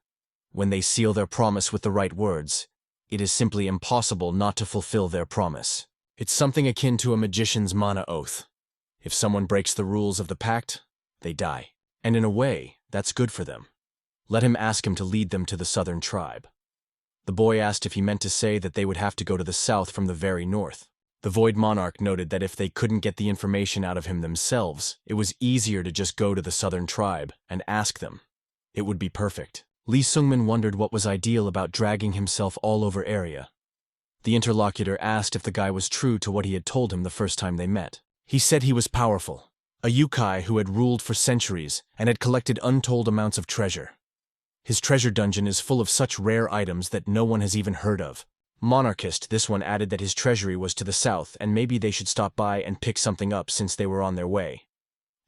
When they seal their promise with the right words, it is simply impossible not to fulfill their promise. It's something akin to a magician's mana oath. If someone breaks the rules of the pact, they die. And in a way, that's good for them. Let him ask him to lead them to the southern tribe. The boy asked if he meant to say that they would have to go to the south from the very north. The Void Monarch noted that if they couldn't get the information out of him themselves, it was easier to just go to the southern tribe and ask them. It would be perfect. Lee Sung-min wondered what was ideal about dragging himself all over Eria. The interlocutor asked if the guy was true to what he had told him the first time they met. He said he was powerful, a yokai who had ruled for centuries and had collected untold amounts of treasure. His treasure dungeon is full of such rare items that no one has even heard of. Monarchist, this one added that his treasury was to the south and maybe they should stop by and pick something up since they were on their way.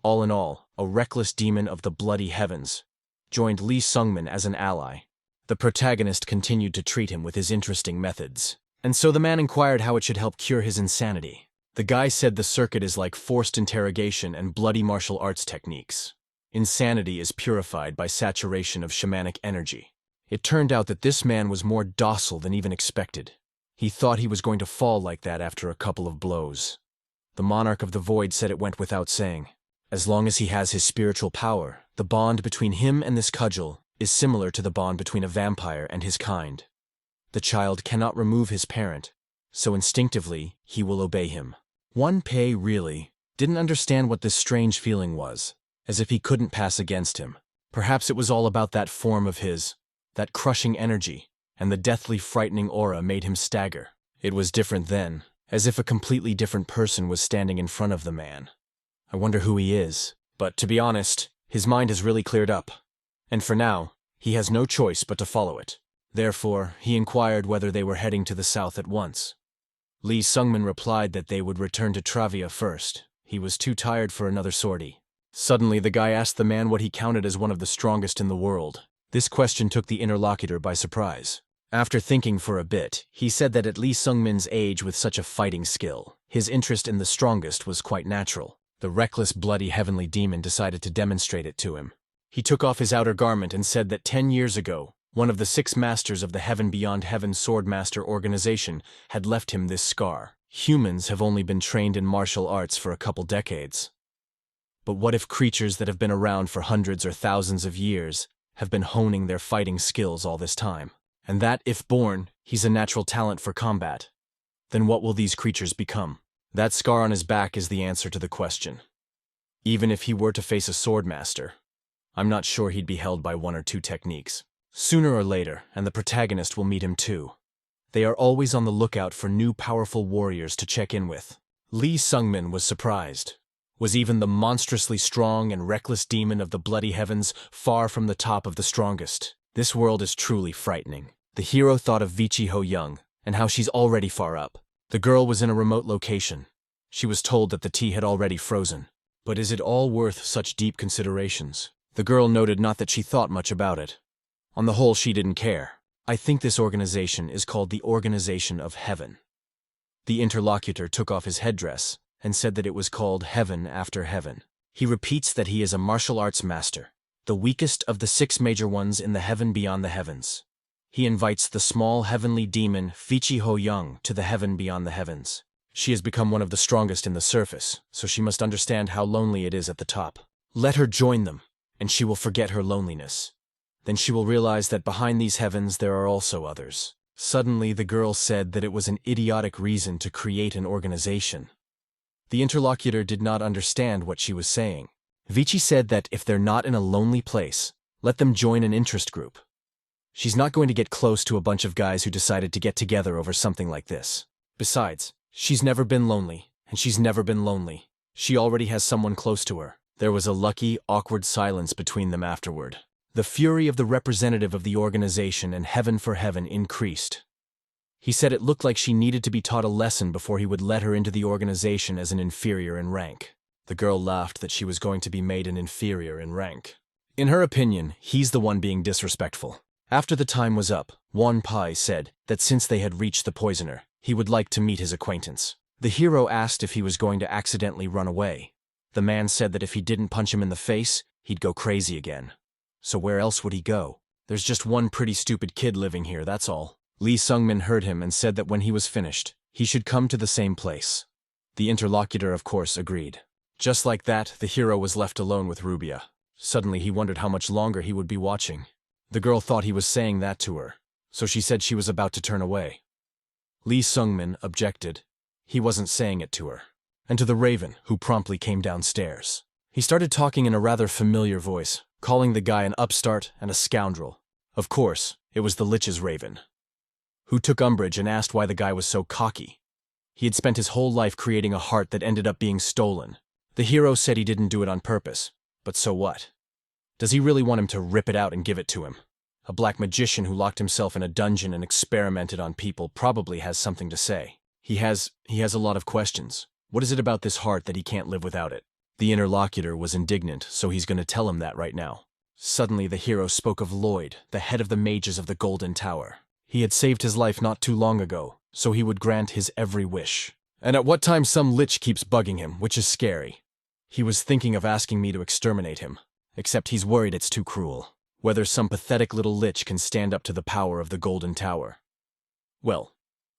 All in all, a reckless demon of the bloody heavens joined Lee Sung-min as an ally. The protagonist continued to treat him with his interesting methods. And so the man inquired how it should help cure his insanity. The guy said the circuit is like forced interrogation and bloody martial arts techniques. Insanity is purified by saturation of shamanic energy. It turned out that this man was more docile than even expected. He thought he was going to fall like that after a couple of blows. The Monarch of the Void said it went without saying. As long as he has his spiritual power, the bond between him and this cudgel is similar to the bond between a vampire and his kind. The child cannot remove his parent, so instinctively he will obey him. One Pei really didn't understand what this strange feeling was, as if he couldn't pass against him. Perhaps it was all about that form of his, that crushing energy, and the deathly frightening aura made him stagger. It was different then, as if a completely different person was standing in front of the man. I wonder who he is. But to be honest, his mind has really cleared up. And for now, he has no choice but to follow it. Therefore, he inquired whether they were heading to the south at once. Lee Sung-min replied that they would return to Travia first. He was too tired for another sortie. Suddenly, the guy asked the man what he counted as one of the strongest in the world. This question took the interlocutor by surprise. After thinking for a bit, he said that at Lee Sungmin's age with such a fighting skill, his interest in the strongest was quite natural. The reckless, bloody heavenly demon decided to demonstrate it to him. He took off his outer garment and said that 10 years ago, one of the 6 masters of the Heaven Beyond Heaven Swordmaster organization had left him this scar. Humans have only been trained in martial arts for a couple decades. But what if creatures that have been around for hundreds or thousands of years have been honing their fighting skills all this time? And that, if born, he's a natural talent for combat. Then what will these creatures become? That scar on his back is the answer to the question. Even if he were to face a swordmaster, I'm not sure he'd be held by 1 or 2 techniques. Sooner or later, and the protagonist will meet him too. They are always on the lookout for new powerful warriors to check in with. Lee Sungmin was surprised. Was even the monstrously strong and reckless demon of the bloody heavens far from the top of the strongest? This world is truly frightening. The hero thought of Vichi Ho Young, and how she's already far up. The girl was in a remote location. She was told that the tea had already frozen. But is it all worth such deep considerations? The girl noted not that she thought much about it. On the whole, she didn't care. I think this organization is called the Organization of Heaven. The interlocutor took off his headdress and said that it was called Heaven After Heaven. He repeats that he is a martial arts master, the weakest of the 6 major ones in the heaven beyond the heavens. He invites the small heavenly demon Vichi Ho Young to the heaven beyond the heavens. She has become one of the strongest in the surface, so she must understand how lonely it is at the top. Let her join them, and she will forget her loneliness. Then she will realize that behind these heavens there are also others. Suddenly the girl said that it was an idiotic reason to create an organization. The interlocutor did not understand what she was saying. Vichi said that if they're not in a lonely place, let them join an interest group. She's not going to get close to a bunch of guys who decided to get together over something like this. Besides, she's never been lonely, and she's never been lonely. She already has someone close to her. There was a lucky, awkward silence between them afterward. The fury of the representative of the organization and Heaven for Heaven increased. He said it looked like she needed to be taught a lesson before he would let her into the organization as an inferior in rank. The girl laughed that she was going to be made an inferior in rank. In her opinion, he's the one being disrespectful. After the time was up, Wan Pai said that since they had reached the poisoner, he would like to meet his acquaintance. The hero asked if he was going to accidentally run away. The man said that if he didn't punch him in the face, he'd go crazy again. So where else would he go? There's just one pretty stupid kid living here, that's all. Lee Sungmin heard him and said that when he was finished, he should come to the same place. The interlocutor, of course, agreed. Just like that, the hero was left alone with Rubia. Suddenly he wondered how much longer he would be watching. The girl thought he was saying that to her, so she said she was about to turn away. Lee Sungmin objected. He wasn't saying it to her. And to the raven, who promptly came downstairs. He started talking in a rather familiar voice, calling the guy an upstart and a scoundrel. Of course, it was the Lich's raven, who took umbrage and asked why the guy was so cocky. He had spent his whole life creating a heart that ended up being stolen. The hero said he didn't do it on purpose, but so what? Does he really want him to rip it out and give it to him? A black magician who locked himself in a dungeon and experimented on people probably has something to say. He has a lot of questions. What is it about this heart that he can't live without it? The interlocutor was indignant, so he's going to tell him that right now. Suddenly the hero spoke of Lloyd, the head of the mages of the Golden Tower. He had saved his life not too long ago, so he would grant his every wish. And at what time some lich keeps bugging him, which is scary. He was thinking of asking me to exterminate him, except he's worried it's too cruel. Whether some pathetic little lich can stand up to the power of the Golden Tower. Well,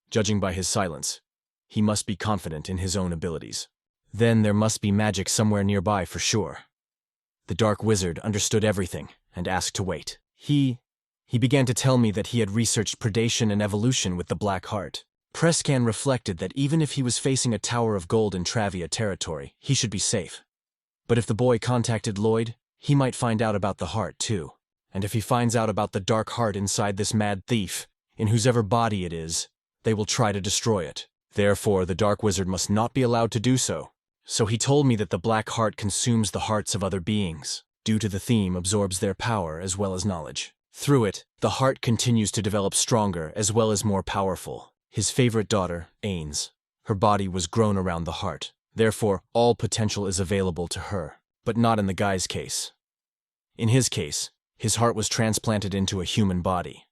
judging by his silence, he must be confident in his own abilities. Then there must be magic somewhere nearby for sure. The Dark Wizard understood everything and asked to wait. He began to tell me that he had researched predation and evolution with the Black Heart. Prescan reflected that even if he was facing a tower of gold in Travia territory, he should be safe. But if the boy contacted Lloyd, he might find out about the heart too. And if he finds out about the dark heart inside this mad thief, in whosever body it is, they will try to destroy it. Therefore, the Dark Wizard must not be allowed to do so. So he told me that the Black Heart consumes the hearts of other beings. Due to the theme, absorbs their power as well as knowledge. Through it, the heart continues to develop stronger as well as more powerful. His favorite daughter, Ains. Her body was grown around the heart. Therefore, all potential is available to her. But not in the guy's case. In his case, his heart was transplanted into a human body.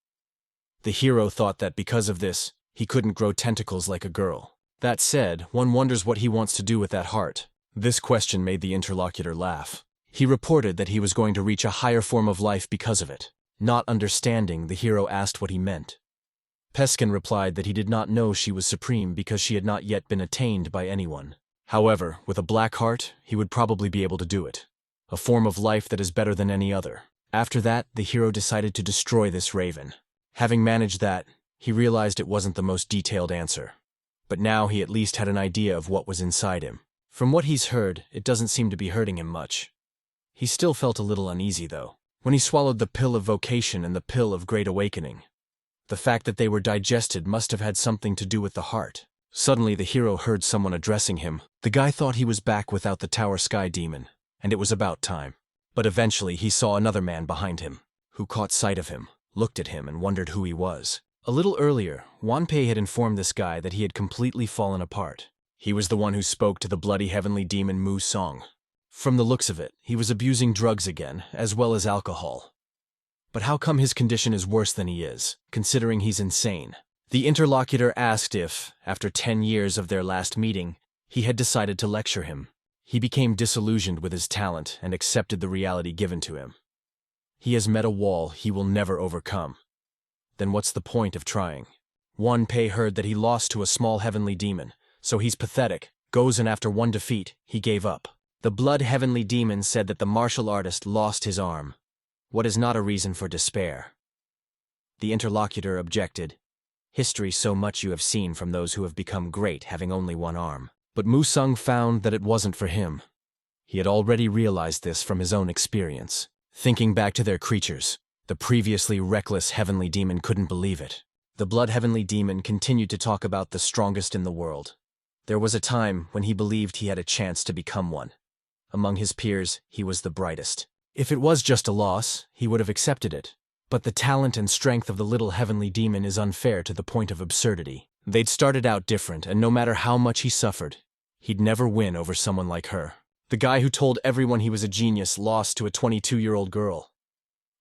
The hero thought that because of this, he couldn't grow tentacles like a girl. That said, one wonders what he wants to do with that heart. This question made the interlocutor laugh. He reported that he was going to reach a higher form of life because of it. Not understanding, the hero asked what he meant. Prescan replied that he did not know she was supreme because she had not yet been attained by anyone. However, with a black heart, he would probably be able to do it. A form of life that is better than any other. After that, the hero decided to destroy this raven. Having managed that, he realized it wasn't the most detailed answer. But now he at least had an idea of what was inside him. From what he's heard, it doesn't seem to be hurting him much. He still felt a little uneasy, though, when he swallowed the pill of vocation and the pill of great awakening. The fact that they were digested must have had something to do with the heart. Suddenly, the hero heard someone addressing him. The guy thought he was back without the Tower Sky Demon, and it was about time. But eventually, he saw another man behind him, who caught sight of him, looked at him, and wondered who he was. A little earlier, Wanpei had informed this guy that he had completely fallen apart. He was the one who spoke to the bloody heavenly demon Mu Song. From the looks of it, he was abusing drugs again, as well as alcohol. But how come his condition is worse than he is, considering he's insane? The interlocutor asked if, after 10 years of their last meeting, he had decided to lecture him. He became disillusioned with his talent and accepted the reality given to him. He has met a wall he will never overcome. Then what's the point of trying? Wanpei heard that he lost to a small heavenly demon, so he's pathetic, goes and after one defeat, he gave up. The blood heavenly demon said that the martial artist lost his arm. What is not a reason for despair? The interlocutor objected. History so much you have seen from those who have become great having only one arm. But Mu Sung found that it wasn't for him. He had already realized this from his own experience. Thinking back to their creatures, the previously reckless heavenly demon couldn't believe it. The blood heavenly demon continued to talk about the strongest in the world. There was a time when he believed he had a chance to become one. Among his peers, he was the brightest. If it was just a loss, he would have accepted it. But the talent and strength of the little heavenly demon is unfair to the point of absurdity. They'd started out different, and no matter how much he suffered, he'd never win over someone like her. The guy who told everyone he was a genius lost to a 22-year-old girl.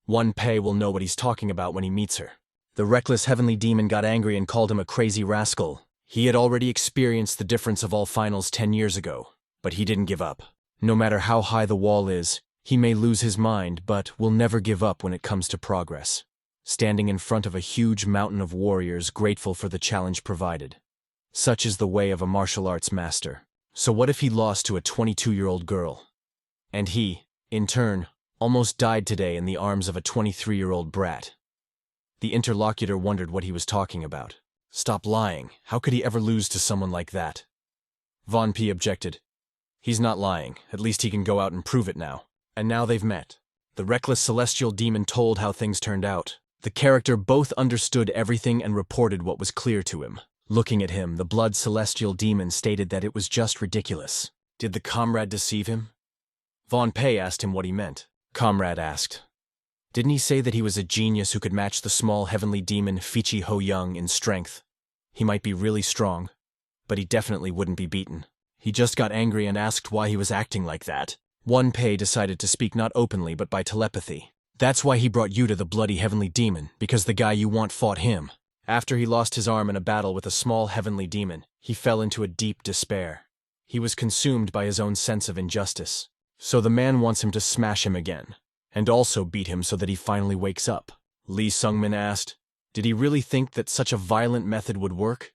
Wanpei will know what he's talking about when he meets her. The reckless heavenly demon got angry and called him a crazy rascal. He had already experienced the difference of all finals 10 years ago, but he didn't give up. No matter how high the wall is, he may lose his mind, but will never give up when it comes to progress. Standing in front of a huge mountain of warriors grateful for the challenge provided. Such is the way of a martial arts master. So what if he lost to a 22-year-old girl? And he, in turn, almost died today in the arms of a 23-year-old brat. The interlocutor wondered what he was talking about. Stop lying. How could he ever lose to someone like that? Wanpei objected. He's not lying. At least he can go out and prove it now. And now they've met. The reckless celestial demon told how things turned out. The character both understood everything and reported what was clear to him. Looking at him, the blood celestial demon stated that it was just ridiculous. Did the comrade deceive him? Wanpei asked him what he meant. Comrade asked. Didn't he say that he was a genius who could match the small heavenly demon Vichi Ho-young in strength? He might be really strong, but he definitely wouldn't be beaten. He just got angry and asked why he was acting like that. Wanpei decided to speak not openly but by telepathy. That's why he brought you to the bloody heavenly demon, because the guy you want fought him. After he lost his arm in a battle with a small heavenly demon, he fell into a deep despair. He was consumed by his own sense of injustice. So the man wants him to smash him again, and also beat him so that he finally wakes up. Lee Sungmin asked, did he really think that such a violent method would work?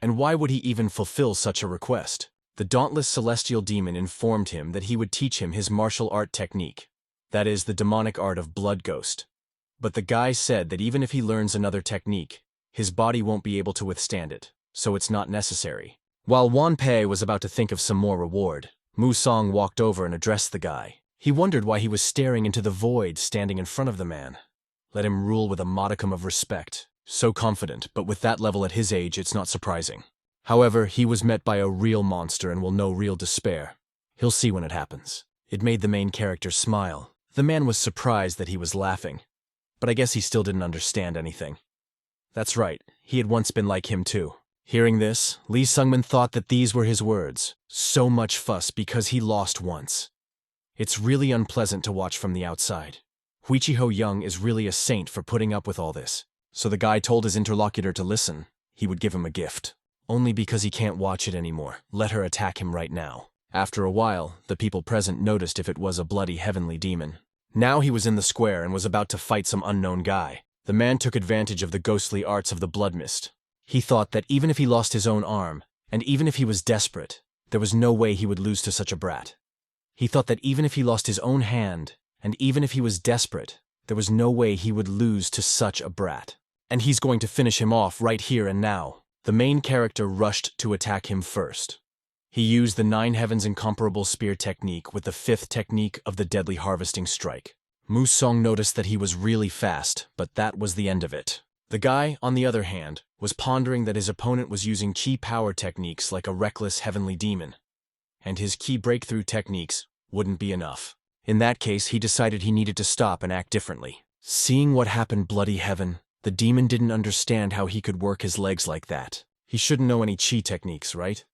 And why would he even fulfill such a request? The dauntless celestial demon informed him that he would teach him his martial art technique. That is, the demonic art of blood ghost. But the guy said that even if he learns another technique, his body won't be able to withstand it, so it's not necessary. While Wanpei was about to think of some more reward, Mu Song walked over and addressed the guy. He wondered why he was staring into the void standing in front of the man. Let him rule with a modicum of respect. So confident, but with that level at his age, it's not surprising. However, he was met by a real monster and will know real despair. He'll see when it happens. It made the main character smile. The man was surprised that he was laughing, but I guess he still didn't understand anything. That's right, he had once been like him too. Hearing this, Lee Sungmin thought that these were his words. So much fuss because he lost once. It's really unpleasant to watch from the outside. Vichi Ho-young is really a saint for putting up with all this. So the guy told his interlocutor to listen. He would give him a gift. Only because he can't watch it anymore. Let her attack him right now. After a while, the people present noticed if it was a bloody heavenly demon. Now he was in the square and was about to fight some unknown guy. The man took advantage of the ghostly arts of the blood mist. He thought that even if he lost his own arm, and even if he was desperate, there was no way he would lose to such a brat. He thought that even if he lost his own hand, and even if he was desperate, there was no way he would lose to such a brat. And he's going to finish him off right here and now. The main character rushed to attack him first. He used the 9 Heavens incomparable spear technique with the 5th technique of the deadly harvesting strike. Musong noticed that he was really fast, but that was the end of it. The guy, on the other hand, was pondering that his opponent was using key power techniques like a reckless heavenly demon, and his key breakthrough techniques wouldn't be enough. In that case, he decided he needed to stop and act differently. Seeing what happened, bloody heaven, the demon didn't understand how he could work his legs like that. He shouldn't know any chi techniques, right?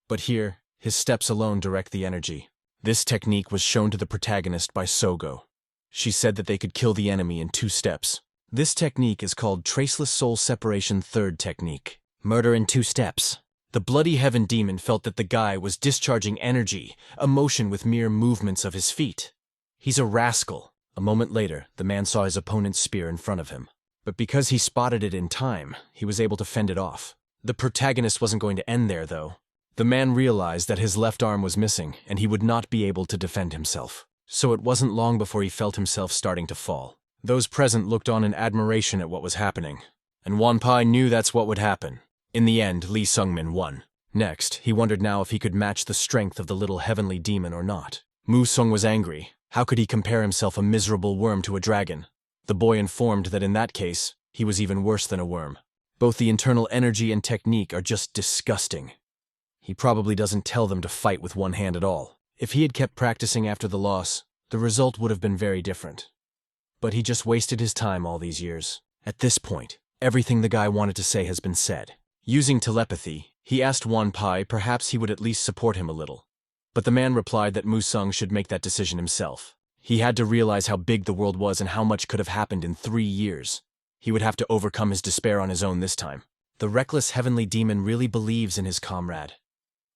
But here, his steps alone direct the energy. This technique was shown to the protagonist by Sogo. She said that they could kill the enemy in 2 steps. This technique is called Traceless Soul Separation 3rd Technique. Murder in 2 steps. The bloody heaven demon felt that the guy was discharging energy, emotion with mere movements of his feet. He's a rascal. A moment later, the man saw his opponent's spear in front of him. But because he spotted it in time, he was able to fend it off. The protagonist wasn't going to end there, though. The man realized that his left arm was missing, and he would not be able to defend himself. So it wasn't long before he felt himself starting to fall. Those present looked on in admiration at what was happening, and Wanpai knew that's what would happen. In the end, Lee Sungmin won. Next, he wondered now if he could match the strength of the little heavenly demon or not. Musong was angry. How could he compare himself a miserable worm to a dragon? The boy informed that in that case, he was even worse than a worm. Both the internal energy and technique are just disgusting. He probably doesn't tell them to fight with one hand at all. If he had kept practicing after the loss, the result would have been very different. But he just wasted his time all these years. At this point, everything the guy wanted to say has been said. Using telepathy, he asked Wanpai perhaps he would at least support him a little. But the man replied that Musong should make that decision himself. He had to realize how big the world was and how much could have happened in 3 years. He would have to overcome his despair on his own this time. The reckless heavenly demon really believes in his comrade.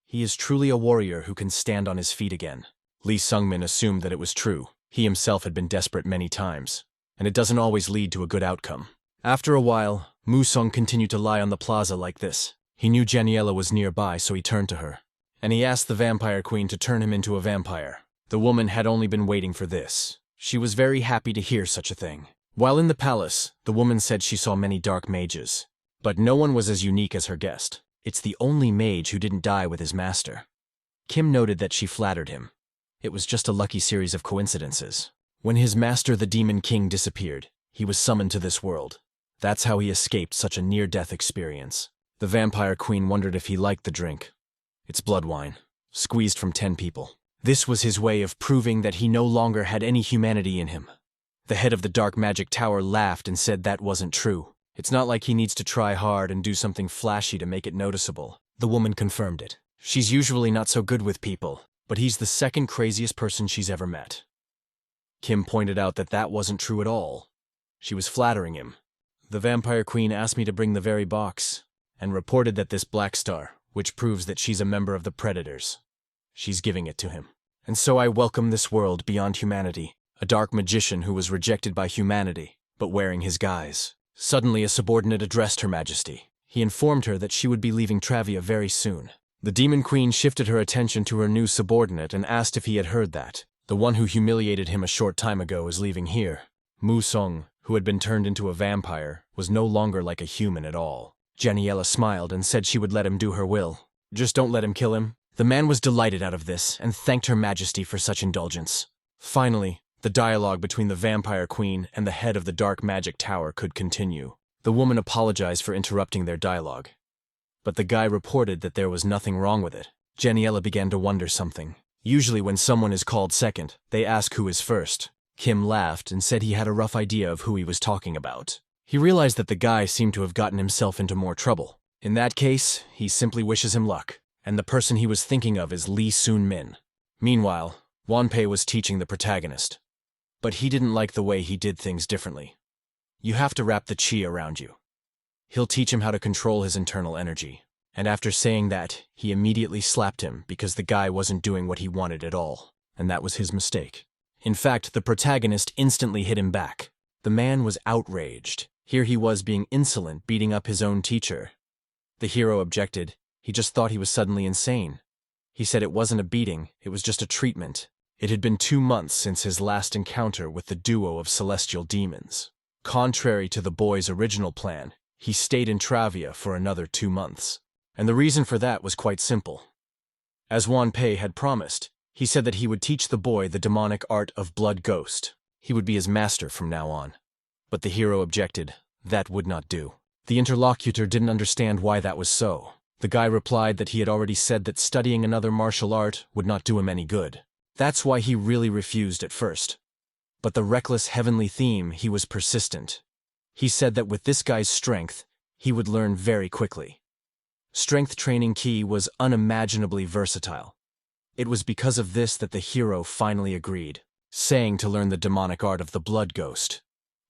He is truly a warrior who can stand on his feet again. Lee Sungmin assumed that it was true. He himself had been desperate many times, and it doesn't always lead to a good outcome. After a while, Musong continued to lie on the plaza like this. He knew Janiela was nearby, so he turned to her, and he asked the vampire queen to turn him into a vampire. The woman had only been waiting for this. She was very happy to hear such a thing. While in the palace, the woman said she saw many dark mages, but no one was as unique as her guest. It's the only mage who didn't die with his master. Kim noted that she flattered him. It was just a lucky series of coincidences. When his master, the Demon King, disappeared, he was summoned to this world. That's how he escaped such a near-death experience. The vampire queen wondered if he liked the drink. It's blood wine, squeezed from 10 people. This was his way of proving that he no longer had any humanity in him. The head of the Dark Magic Tower laughed and said that wasn't true. It's not like he needs to try hard and do something flashy to make it noticeable. The woman confirmed it. She's usually not so good with people, but he's the second craziest person she's ever met. Kim pointed out that that wasn't true at all. She was flattering him. The vampire queen asked me to bring the very box, and reported that this black star, which proves that she's a member of the Predators. She's giving it to him. And so I welcome this world beyond humanity, a dark magician who was rejected by humanity, but wearing his guise. Suddenly a subordinate addressed Her Majesty. He informed her that she would be leaving Travia very soon. The Demon Queen shifted her attention to her new subordinate and asked if he had heard that. The one who humiliated him a short time ago is leaving here. Musong, who had been turned into a vampire, was no longer like a human at all. Janiela smiled and said she would let him do her will. Just don't let him kill him. The man was delighted out of this and thanked Her Majesty for such indulgence. Finally, the dialogue between the vampire queen and the head of the Dark Magic Tower could continue. The woman apologized for interrupting their dialogue, but the guy reported that there was nothing wrong with it. Janiela began to wonder something. Usually when someone is called second, they ask who is first. Kim laughed and said he had a rough idea of who he was talking about. He realized that the guy seemed to have gotten himself into more trouble. In that case, he simply wishes him luck, and the person he was thinking of is Lee Soon-min. Meanwhile, Wanpei was teaching the protagonist, but he didn't like the way he did things differently. You have to wrap the chi around you. He'll teach him how to control his internal energy. And after saying that, he immediately slapped him because the guy wasn't doing what he wanted at all. And that was his mistake. In fact, the protagonist instantly hit him back. The man was outraged. Here he was being insolent, beating up his own teacher. The hero objected. He just thought he was suddenly insane. He said it wasn't a beating, it was just a treatment. It had been 2 months since his last encounter with the duo of celestial demons. Contrary to the boy's original plan, he stayed in Travia for another 2 months. And the reason for that was quite simple. As Wanpei had promised, he said that he would teach the boy the demonic art of Blood Ghost. He would be his master from now on. But the hero objected. That would not do. The interlocutor didn't understand why that was so. The guy replied that he had already said that studying another martial art would not do him any good. That's why he really refused at first. But the reckless heavenly theme, he was persistent. He said that with this guy's strength, he would learn very quickly. Strength training ki was unimaginably versatile. It was because of this that the hero finally agreed, saying to learn the demonic art of the Blood Ghost.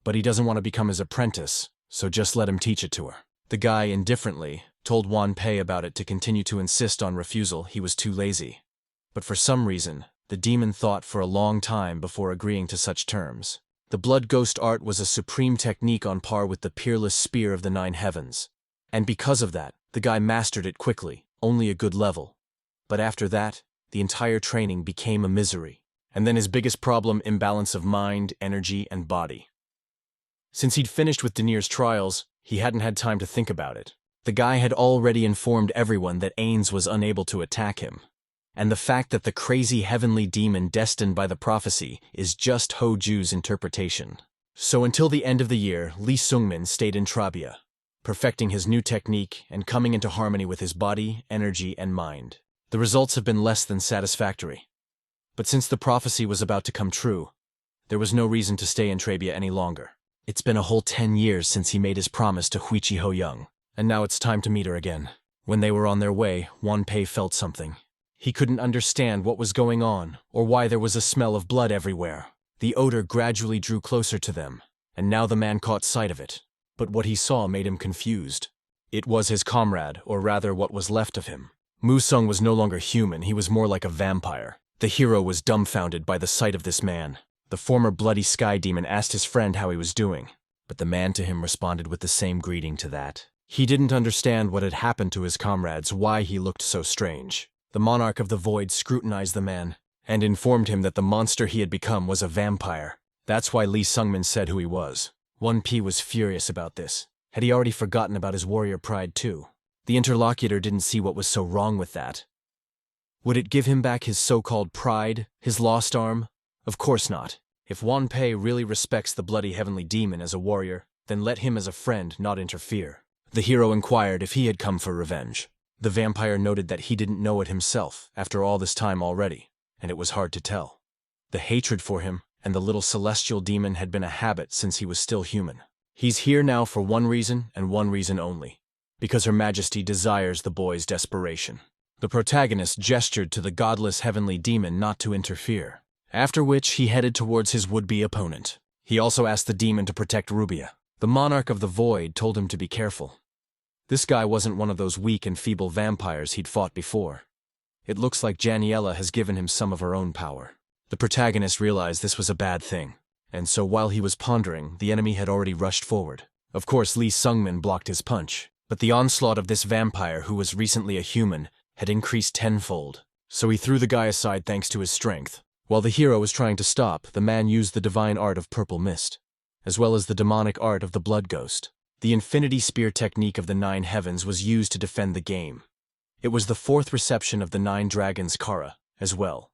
But he doesn't want to become his apprentice, so just let him teach it to her. The guy, indifferently, told Wanpei about it to continue to insist on refusal. He was too lazy. But for some reason, the demon thought for a long time before agreeing to such terms. The Blood Ghost art was a supreme technique on par with the peerless spear of the 9 heavens. And because of that, the guy mastered it quickly, only a good level. But after that, the entire training became a misery. And then his biggest problem, imbalance of mind, energy, and body. Since he'd finished with Denir's trials, he hadn't had time to think about it. The guy had already informed everyone that Ains was unable to attack him. And the fact that the crazy heavenly demon destined by the prophecy is just Hoju's interpretation. So until the end of the year, Lee Sungmin stayed in Travia, perfecting his new technique and coming into harmony with his body, energy, and mind. The results have been less than satisfactory. But since the prophecy was about to come true, there was no reason to stay in Travia any longer. It's been a whole 10 years since he made his promise to Vichi Ho-young, and now it's time to meet her again. When they were on their way, Wanpei felt something. He couldn't understand what was going on, or why there was a smell of blood everywhere. The odor gradually drew closer to them, and now the man caught sight of it. But what he saw made him confused. It was his comrade, or rather what was left of him. Musung was no longer human, he was more like a vampire. The hero was dumbfounded by the sight of this man. The former bloody sky demon asked his friend how he was doing, but the man to him responded with the same greeting to that. He didn't understand what had happened to his comrades, why he looked so strange. The monarch of the void scrutinized the man, and informed him that the monster he had become was a vampire. That's why Lee Sungmin said who he was. 1P was furious about this. Had he already forgotten about his warrior pride too? The interlocutor didn't see what was so wrong with that. Would it give him back his so-called pride, his lost arm? Of course not. If Wanpei really respects the bloody heavenly demon as a warrior, then let him as a friend not interfere. The hero inquired if he had come for revenge. The vampire noted that he didn't know it himself after all this time already, and it was hard to tell. The hatred for him and the little celestial demon had been a habit since he was still human. He's here now for one reason and one reason only, because Her Majesty desires the boy's desperation. The protagonist gestured to the godless heavenly demon not to interfere, after which he headed towards his would-be opponent. He also asked the demon to protect Rubia. The monarch of the void told him to be careful. This guy wasn't one of those weak and feeble vampires he'd fought before. It looks like Janiela has given him some of her own power. The protagonist realized this was a bad thing, and so while he was pondering, the enemy had already rushed forward. Of course, Lee Sungmin blocked his punch, but the onslaught of this vampire, who was recently a human, had increased tenfold. So he threw the guy aside thanks to his strength. While the hero was trying to stop, the man used the divine art of purple mist, as well as the demonic art of the Blood Ghost. The infinity spear technique of the 9 heavens was used to defend the game. It was the 4th reception of the 9 dragons' Kara, as well.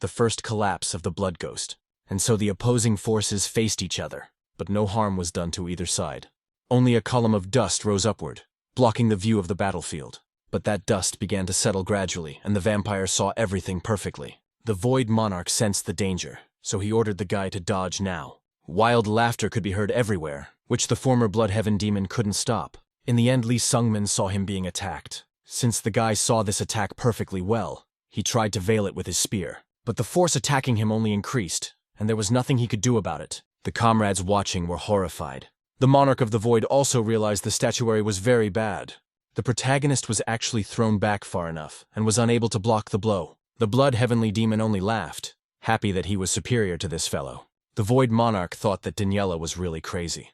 The first collapse of the Blood Ghost, and so the opposing forces faced each other, but no harm was done to either side. Only a column of dust rose upward, blocking the view of the battlefield. But that dust began to settle gradually, and the vampire saw everything perfectly. The Void Monarch sensed the danger, so he ordered the guy to dodge now. Wild laughter could be heard everywhere, which the former Bloodheaven demon couldn't stop. In the end, Lee Sungmin saw him being attacked. Since the guy saw this attack perfectly well, he tried to veil it with his spear. But the force attacking him only increased, and there was nothing he could do about it. The comrades watching were horrified. The Monarch of the Void also realized the statuary was very bad. The protagonist was actually thrown back far enough and was unable to block the blow. The Blood Heavenly Demon only laughed, happy that he was superior to this fellow. The Void Monarch thought that Daniela was really crazy.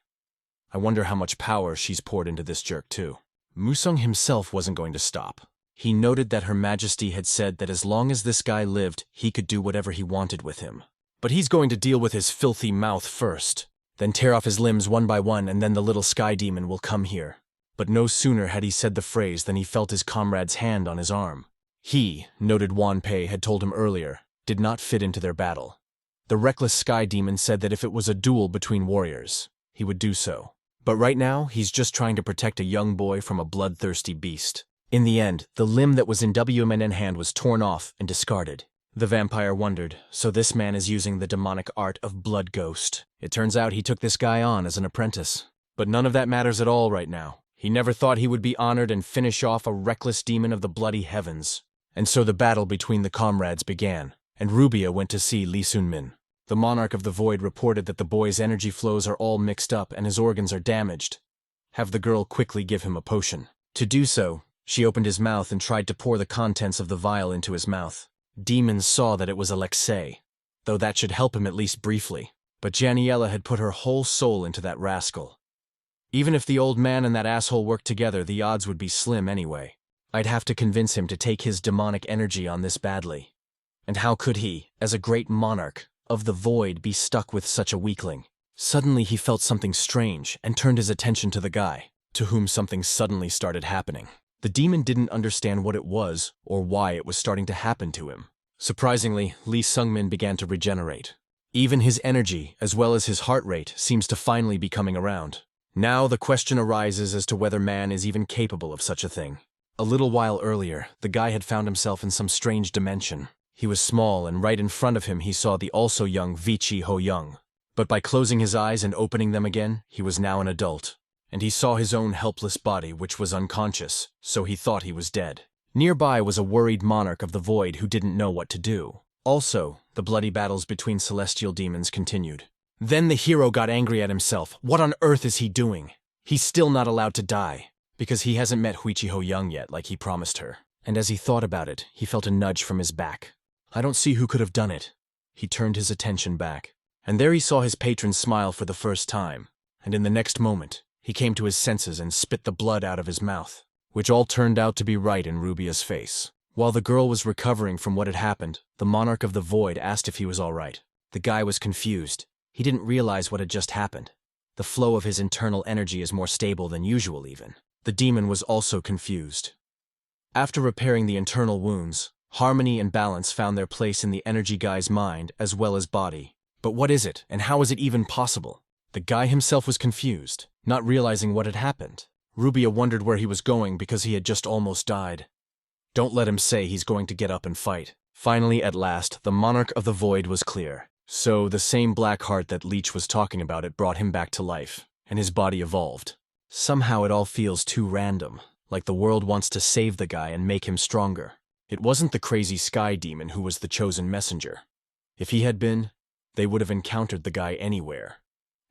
I wonder how much power she's poured into this jerk too. Musung himself wasn't going to stop. He noted that Her Majesty had said that as long as this guy lived, he could do whatever he wanted with him. But he's going to deal with his filthy mouth first, then tear off his limbs one by one, and then the little sky demon will come here. But no sooner had he said the phrase than he felt his comrade's hand on his arm. He, noted Wan Pei had told him earlier, did not fit into their battle. The reckless sky demon said that if it was a duel between warriors, he would do so. But right now, he's just trying to protect a young boy from a bloodthirsty beast. In the end, the limb that was in WMNN hand was torn off and discarded. The vampire wondered, so this man is using the demonic art of Blood Ghost. It turns out he took this guy on as an apprentice. But none of that matters at all right now. He never thought he would be honored and finish off a reckless demon of the bloody heavens. And so the battle between the comrades began, and Rubia went to see Lee Sun-min. The Monarch of the Void reported that the boy's energy flows are all mixed up and his organs are damaged. Have the girl quickly give him a potion. To do so, she opened his mouth and tried to pour the contents of the vial into his mouth. Demons saw that it was Alexei, though that should help him at least briefly. But Janiela had put her whole soul into that rascal. Even if the old man and that asshole worked together, the odds would be slim anyway. I'd have to convince him to take his demonic energy on this badly. And how could he, as a great monarch of the void, be stuck with such a weakling? Suddenly he felt something strange and turned his attention to the guy, to whom something suddenly started happening. The demon didn't understand what it was or why it was starting to happen to him. Surprisingly, Lee Sung-min began to regenerate. Even his energy, as well as his heart rate, seems to finally be coming around. Now the question arises as to whether man is even capable of such a thing. A little while earlier, the guy had found himself in some strange dimension. He was small, and right in front of him he saw the also young Vichi Ho-young. But by closing his eyes and opening them again, he was now an adult. And he saw his own helpless body, which was unconscious, so he thought he was dead. Nearby was a worried monarch of the void who didn't know what to do. Also, the bloody battles between celestial demons continued. Then the hero got angry at himself. What on earth is he doing? He's still not allowed to die, because he hasn't met Vichi Ho-young yet like he promised her. And as he thought about it, he felt a nudge from his back. I don't see who could have done it. He turned his attention back, and there he saw his patron smile for the first time, and in the next moment, he came to his senses and spit the blood out of his mouth, which all turned out to be right in Rubia's face. While the girl was recovering from what had happened, the Monarch of the Void asked if he was all right. The guy was confused. He didn't realize what had just happened. The flow of his internal energy is more stable than usual even. The demon was also confused. After repairing the internal wounds, harmony and balance found their place in the energy guy's mind as well as body. But what is it, and how is it even possible? The guy himself was confused, not realizing what had happened. Rubia wondered where he was going because he had just almost died. Don't let him say he's going to get up and fight. Finally, at last, the Monarch of the Void was clear. So, the same black heart that Lich was talking about, it brought him back to life, and his body evolved. Somehow it all feels too random, like the world wants to save the guy and make him stronger. It wasn't the crazy sky demon who was the chosen messenger. If he had been, they would have encountered the guy anywhere,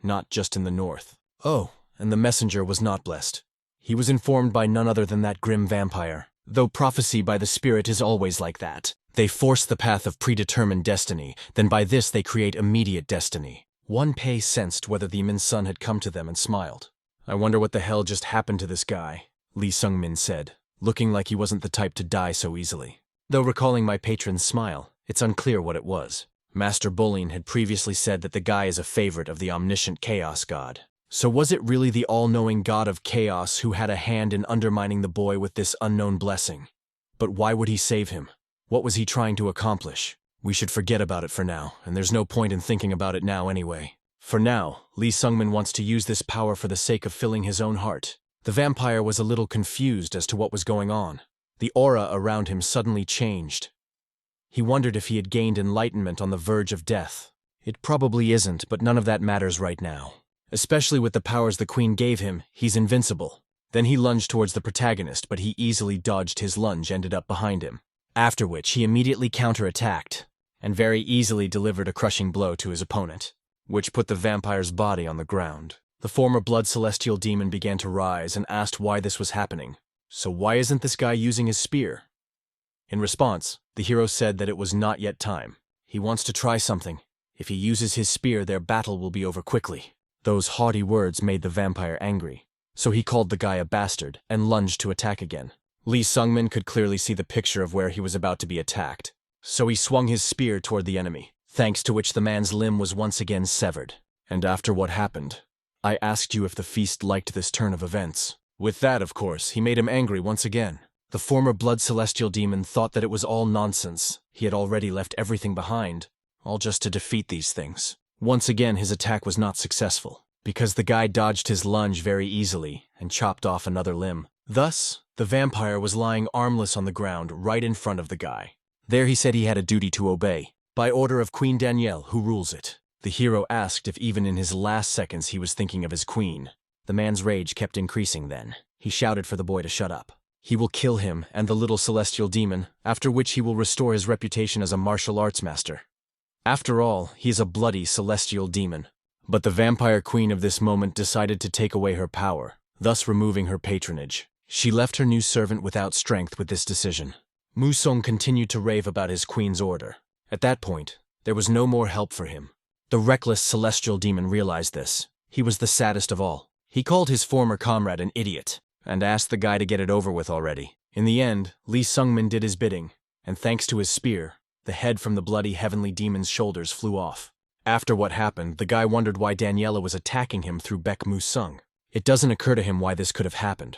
not just in the north. Oh, and the messenger was not blessed. He was informed by none other than that grim vampire. Though prophecy by the spirit is always like that. They force the path of predetermined destiny, then by this they create immediate destiny. Wan Pei sensed whether the Min Sun had come to them and smiled. I wonder what the hell just happened to this guy, Lee Sung-min said, looking like he wasn't the type to die so easily. Though recalling my patron's smile, it's unclear what it was. Master Bolin had previously said that the guy is a favorite of the omniscient chaos god. So was it really the all-knowing god of chaos who had a hand in undermining the boy with this unknown blessing? But why would he save him? What was he trying to accomplish? We should forget about it for now, and there's no point in thinking about it now anyway. For now, Lee Sung-min wants to use this power for the sake of filling his own heart. The vampire was a little confused as to what was going on. The aura around him suddenly changed. He wondered if he had gained enlightenment on the verge of death. It probably isn't, but none of that matters right now. Especially with the powers the queen gave him, he's invincible. Then he lunged towards the protagonist, but he easily dodged his lunge, ended up behind him. After which, he immediately counterattacked, and very easily delivered a crushing blow to his opponent, which put the vampire's body on the ground. The former blood celestial demon began to rise and asked why this was happening. So why isn't this guy using his spear? In response, the hero said that it was not yet time. He wants to try something. If he uses his spear, their battle will be over quickly. Those haughty words made the vampire angry. So he called the guy a bastard and lunged to attack again. Lee Sungmin could clearly see the picture of where he was about to be attacked. So he swung his spear toward the enemy, thanks to which the man's limb was once again severed. And after what happened, I asked you if the feast liked this turn of events. With that, of course, he made him angry once again. The former blood celestial demon thought that it was all nonsense. He had already left everything behind, all just to defeat these things. Once again, his attack was not successful, because the guy dodged his lunge very easily and chopped off another limb. Thus, the vampire was lying armless on the ground right in front of the guy. There he said he had a duty to obey, by order of Queen Danielle, who rules it. The hero asked if even in his last seconds he was thinking of his queen. The man's rage kept increasing then. He shouted for the boy to shut up. He will kill him and the little celestial demon, after which he will restore his reputation as a martial arts master. After all, he is a bloody celestial demon. But the vampire queen of this moment decided to take away her power, thus removing her patronage. She left her new servant without strength with this decision. Musong continued to rave about his queen's order. At that point, there was no more help for him. The reckless celestial demon realized this. He was the saddest of all. He called his former comrade an idiot, and asked the guy to get it over with already. In the end, Lee Sungmin did his bidding, and thanks to his spear, the head from the bloody heavenly demon's shoulders flew off. After what happened, the guy wondered why Daniela was attacking him through Baek Musung. It doesn't occur to him why this could have happened.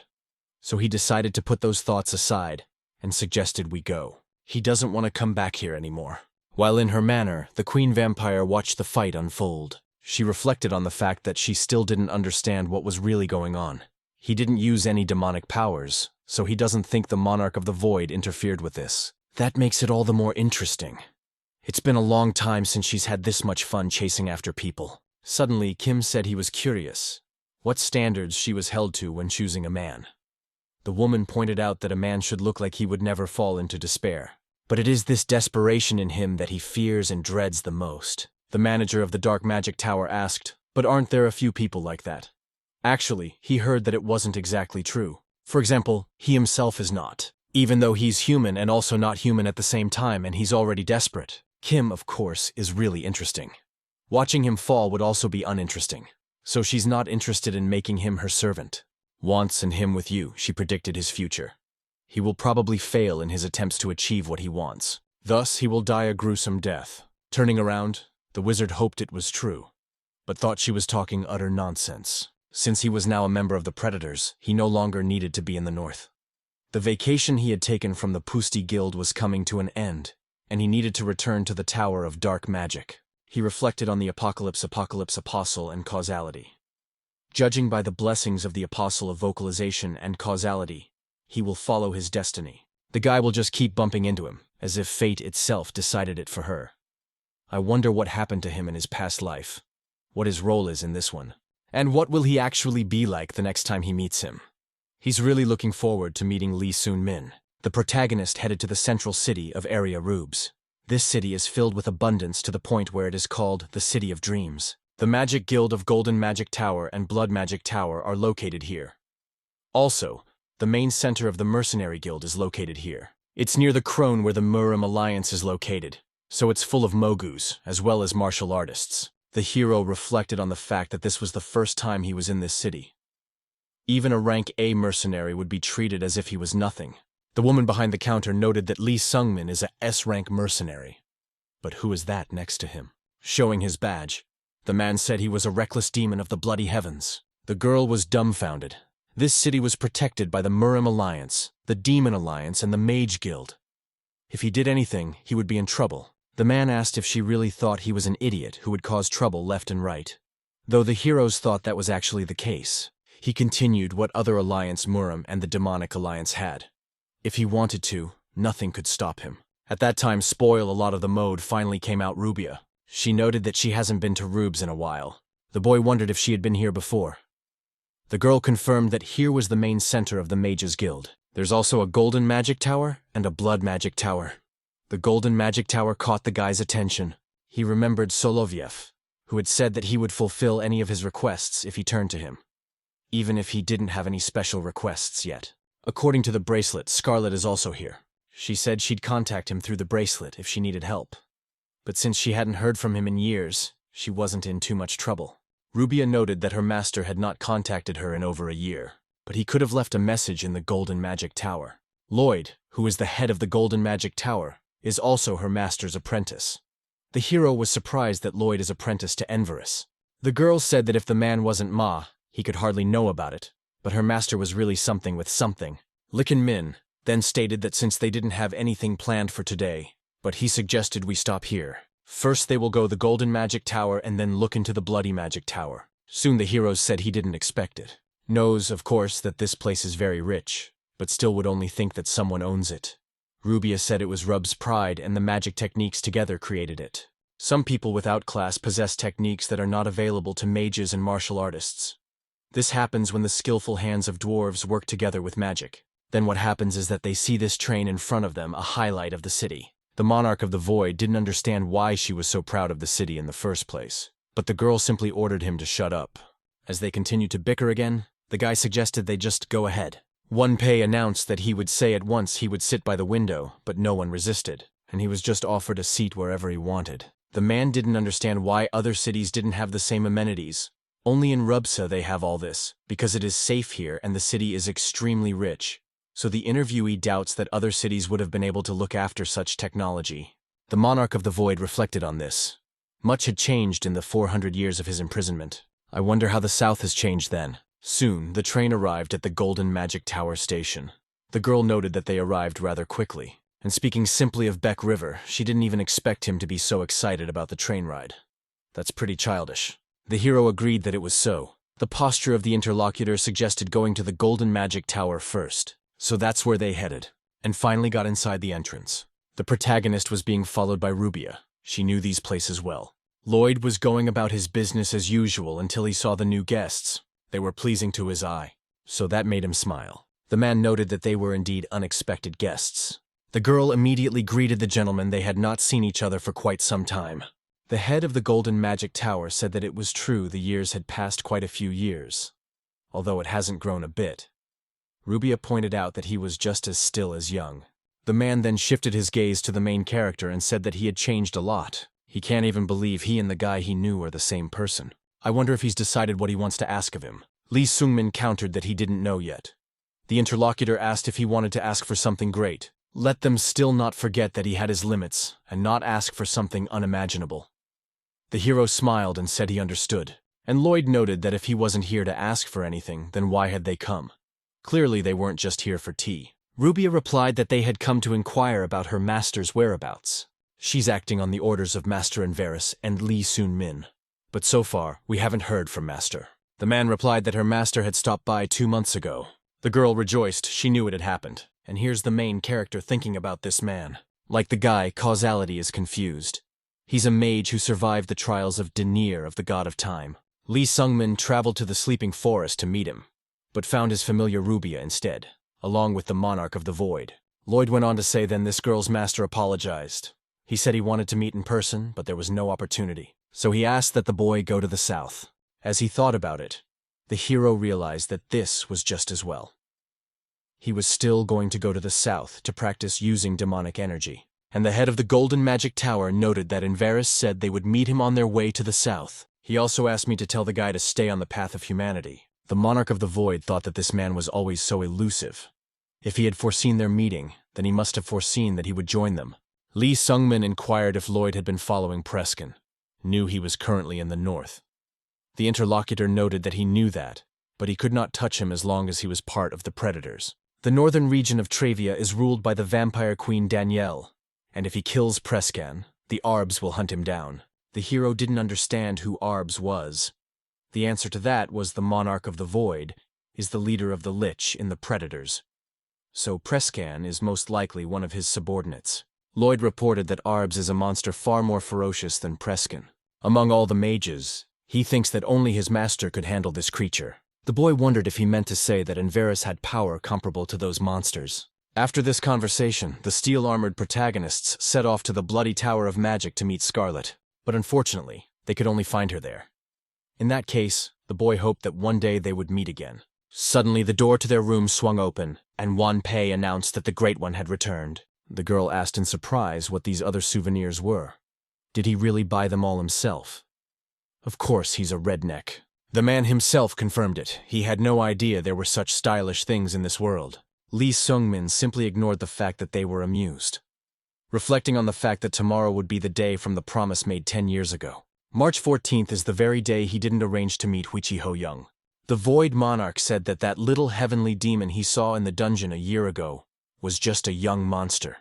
So he decided to put those thoughts aside, and suggested we go. He doesn't want to come back here anymore. While in her manor, the queen vampire watched the fight unfold. She reflected on the fact that she still didn't understand what was really going on. He didn't use any demonic powers, so he doesn't think the monarch of the void interfered with this. That makes it all the more interesting. It's been a long time since she's had this much fun chasing after people. Suddenly, Kim said he was curious what standards she was held to when choosing a man. The woman pointed out that a man should look like he would never fall into despair. But it is this desperation in him that he fears and dreads the most. The manager of the Dark Magic Tower asked, but aren't there a few people like that? Actually, he heard that it wasn't exactly true. For example, he himself is not. Even though he's human and also not human at the same time and he's already desperate. Kim, of course, is really interesting. Watching him fall would also be uninteresting. So she's not interested in making him her servant. Wants and him with you, she predicted his future. He will probably fail in his attempts to achieve what he wants. Thus, he will die a gruesome death. Turning around, the wizard hoped it was true, but thought she was talking utter nonsense. Since he was now a member of the Predators, he no longer needed to be in the north. The vacation he had taken from the Pusti Guild was coming to an end, and he needed to return to the Tower of Dark Magic. He reflected on the Apocalypse Apostle and causality. Judging by the blessings of the Apostle of vocalization and causality, he will follow his destiny. The guy will just keep bumping into him, as if fate itself decided it for her. I wonder what happened to him in his past life, what his role is in this one, and what will he actually be like the next time he meets him. He's really looking forward to meeting Lee Sun-min. The protagonist headed to the central city of Eria Rubes. This city is filled with abundance to the point where it is called the City of Dreams. The Magic Guild of Golden Magic Tower and Blood Magic Tower are located here. Also, the main center of the Mercenary Guild is located here. It's near the Crone where the Murim Alliance is located, so it's full of mogus, as well as martial artists. The hero reflected on the fact that this was the first time he was in this city. Even a rank A mercenary would be treated as if he was nothing. The woman behind the counter noted that Lee Sungmin is a S-rank mercenary. But who is that next to him? Showing his badge, the man said he was a reckless demon of the bloody heavens. The girl was dumbfounded. This city was protected by the Murim Alliance, the Demon Alliance, and the Mage Guild. If he did anything, he would be in trouble. The man asked if she really thought he was an idiot who would cause trouble left and right. Though the heroes thought that was actually the case, he continued what other alliance Murim and the Demonic Alliance had. If he wanted to, nothing could stop him. At that time, spoil a lot of the mode finally came out Rubia. She noted that she hasn't been to Rubes in a while. The boy wondered if she had been here before. The girl confirmed that here was the main center of the Mages Guild. There's also a Golden Magic Tower and a Blood Magic Tower. The Golden Magic Tower caught the guy's attention. He remembered Soloviev, who had said that he would fulfill any of his requests if he turned to him, even if he didn't have any special requests yet. According to the bracelet, Scarlet is also here. She said she'd contact him through the bracelet if she needed help. But since she hadn't heard from him in years, she wasn't in too much trouble. Rubia noted that her master had not contacted her in over a year, but he could have left a message in the Golden Magic Tower. Lloyd, who is the head of the Golden Magic Tower, is also her master's apprentice. The hero was surprised that Lloyd is apprenticed to Enverus. The girl said that if the man wasn't Ma, he could hardly know about it, but her master was really something with something. Lichen Min then stated that since they didn't have anything planned for today, but he suggested we stop here. First they will go the Golden Magic Tower and then look into the Bloody Magic Tower. Soon the heroes said he didn't expect it. Knows, of course, that this place is very rich, but still would only think that someone owns it. Rubia said it was Rub's pride and the magic techniques together created it. Some people without class possess techniques that are not available to mages and martial artists. This happens when the skillful hands of dwarves work together with magic. Then what happens is that they see this train in front of them, a highlight of the city. The monarch of the void didn't understand why she was so proud of the city in the first place, but the girl simply ordered him to shut up. As they continued to bicker again, the guy suggested they just go ahead. One Pei announced that he would say at once he would sit by the window, but no one resisted, and he was just offered a seat wherever he wanted. The man didn't understand why other cities didn't have the same amenities. Only in Rubsa they have all this, because it is safe here and the city is extremely rich. So the interviewee doubts that other cities would have been able to look after such technology. The monarch of the void reflected on this. Much had changed in the 400 years of his imprisonment. I wonder how the South has changed then. Soon, the train arrived at the Golden Magic Tower station. The girl noted that they arrived rather quickly, and speaking simply of Beck River, she didn't even expect him to be so excited about the train ride. That's pretty childish. The hero agreed that it was so. The posture of the interlocutor suggested going to the Golden Magic Tower first. So that's where they headed, and finally got inside the entrance. The protagonist was being followed by Rubia. She knew these places well. Lloyd was going about his business as usual until he saw the new guests. They were pleasing to his eye, so that made him smile. The man noted that they were indeed unexpected guests. The girl immediately greeted the gentleman. They had not seen each other for quite some time. The head of the Golden Magic Tower said that it was true the years had passed quite a few years, although it hasn't grown a bit. Rubia pointed out that he was just as still as young. The man then shifted his gaze to the main character and said that he had changed a lot. He can't even believe he and the guy he knew are the same person. I wonder if he's decided what he wants to ask of him. Lee Sungmin countered that he didn't know yet. The interlocutor asked if he wanted to ask for something great. Let them still not forget that he had his limits, and not ask for something unimaginable. The hero smiled and said he understood, and Lloyd noted that if he wasn't here to ask for anything, then why had they come? Clearly they weren't just here for tea. Rubia replied that they had come to inquire about her master's whereabouts. She's acting on the orders of Master Enverus and Lee Sun-min. But so far, we haven't heard from Master. The man replied that her master had stopped by 2 months ago. The girl rejoiced, she knew it had happened. And here's the main character thinking about this man. Like the guy, causality is confused. He's a mage who survived the trials of Devnar of the God of Time. Lee Sungmin traveled to the Sleeping Forest to meet him, but found his familiar Rubia instead, along with the monarch of the void. Lloyd went on to say then this girl's master apologized. He said he wanted to meet in person, but there was no opportunity. So he asked that the boy go to the south. As he thought about it, the hero realized that this was just as well. He was still going to go to the south to practice using demonic energy. And the head of the Golden Magic Tower noted that Enverus said they would meet him on their way to the south. He also asked me to tell the guy to stay on the path of humanity. The monarch of the void thought that this man was always so elusive. If he had foreseen their meeting, then he must have foreseen that he would join them. Lee Sungmin inquired if Lloyd had been following Prescan. Knew he was currently in the north. The interlocutor noted that he knew that, but he could not touch him as long as he was part of the predators. The northern region of Travia is ruled by the vampire queen Danielle, and if he kills Prescan, the Arbs will hunt him down. The hero didn't understand who Arbs was. The answer to that was the monarch of the void is the leader of the Lich in the Predators. So Prescan is most likely one of his subordinates. Lloyd reported that Arbs is a monster far more ferocious than Prescan. Among all the mages, he thinks that only his master could handle this creature. The boy wondered if he meant to say that Enverus had power comparable to those monsters. After this conversation, the steel-armored protagonists set off to the Bloody Tower of Magic to meet Scarlet. But unfortunately, They could only find her there. In that case, the boy hoped that one day they would meet again. Suddenly, the door to their room swung open, and Wan Pei announced that the Great One had returned. The girl asked in surprise what these other souvenirs were. Did he really buy them all himself? Of course, he's a redneck. The man himself confirmed it. He had no idea there were such stylish things in this world. Lee Sungmin simply ignored the fact that they were amused, reflecting on the fact that tomorrow would be the day from the promise made 10 years ago. March 14th is the very day he didn't arrange to meet Vichi Ho-young. The Void Monarch said that that little heavenly demon he saw in the dungeon a year ago was just a young monster.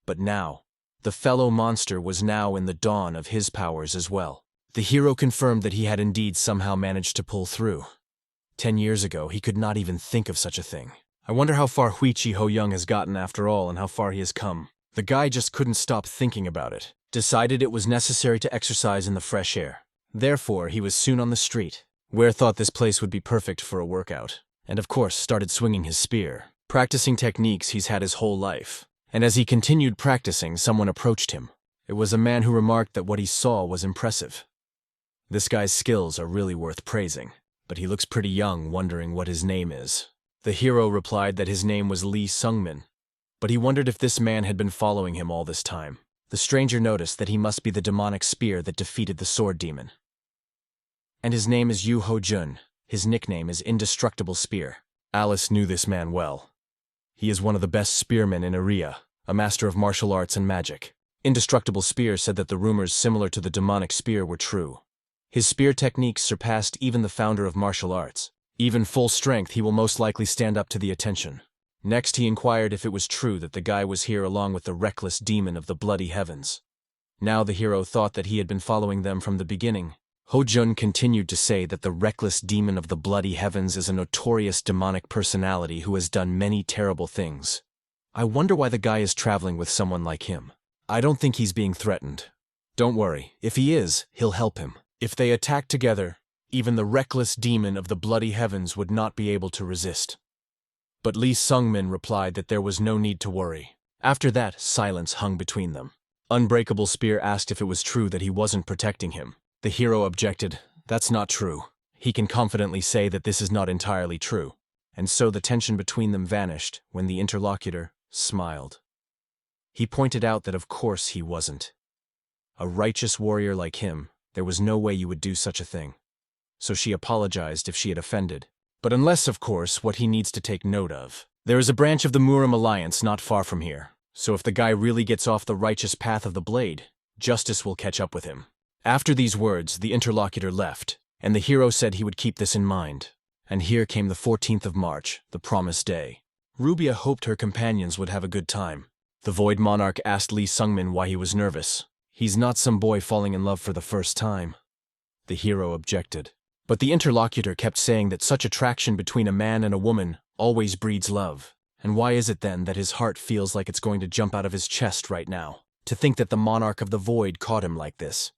But now, the fellow monster was now in the dawn of his powers as well. The hero confirmed that he had indeed somehow managed to pull through. 10 years ago, he could not even think of such a thing. I wonder how far Vichi Ho-young has gotten after all and how far he has come. The guy just couldn't stop thinking about it. Decided it was necessary to exercise in the fresh air. Therefore, he was soon on the street. Ware thought this place would be perfect for a workout, and of course started swinging his spear, practicing techniques he's had his whole life. And as he continued practicing, someone approached him. It was a man who remarked that what he saw was impressive. This guy's skills are really worth praising, but he looks pretty young, wondering what his name is. The hero replied that his name was Lee Sungmin, but he wondered if this man had been following him all this time. The stranger noticed that he must be the demonic spear that defeated the sword demon. And his name is Yu Ho-jun. His nickname is Indestructible Spear. Alice knew this man well. He is one of the best spearmen in Eria, a master of martial arts and magic. Indestructible Spear said that the rumors similar to the demonic spear were true. His spear techniques surpassed even the founder of martial arts. Even full strength, he will most likely stand up to the attention. Next, he inquired if it was true that the guy was here along with the reckless demon of the bloody heavens. Now the hero thought that he had been following them from the beginning. Ho-jun continued to say that the reckless demon of the bloody heavens is a notorious demonic personality who has done many terrible things. I wonder why the guy is traveling with someone like him. I don't think he's being threatened. Don't worry, if he is, he'll help him. If they attack together, even the reckless demon of the bloody heavens would not be able to resist. But Lee Sungmin replied that there was no need to worry. After that, silence hung between them. Unbreakable Spear asked if it was true that he wasn't protecting him. The hero objected, "That's not true." He can confidently say that this is not entirely true. And so the tension between them vanished when the interlocutor smiled. He pointed out that of course he wasn't. A righteous warrior like him, there was no way you would do such a thing. So she apologized if she had offended. But unless, of course, what he needs to take note of. There is a branch of the Murim Alliance not far from here, so if the guy really gets off the righteous path of the blade, justice will catch up with him. After these words, the interlocutor left, and the hero said he would keep this in mind. And here came the 14th of March, the promised day. Rubia hoped her companions would have a good time. The Void Monarch asked Lee Sungmin why he was nervous. He's not some boy falling in love for the first time. The hero objected. But the interlocutor kept saying that such attraction between a man and a woman always breeds love. And why is it then that his heart feels like it's going to jump out of his chest right now? To think that the Monarch of the Void caught him like this.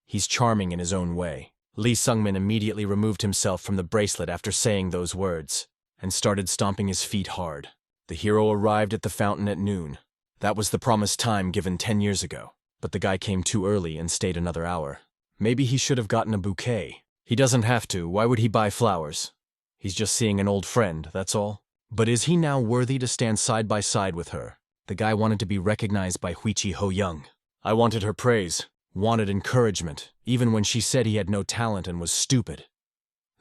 He's charming in his own way. Lee Sungmin immediately removed himself from the bracelet after saying those words, and started stomping his feet hard. The hero arrived at the fountain at noon. That was the promised time given 10 years ago. But the guy came too early and stayed another hour. Maybe he should have gotten a bouquet. He doesn't have to. Why would he buy flowers? He's just seeing an old friend, that's all. But is he now worthy to stand side by side with her? The guy wanted to be recognized by Vichi Ho-young. I wanted her praise, wanted encouragement, even when she said he had no talent and was stupid.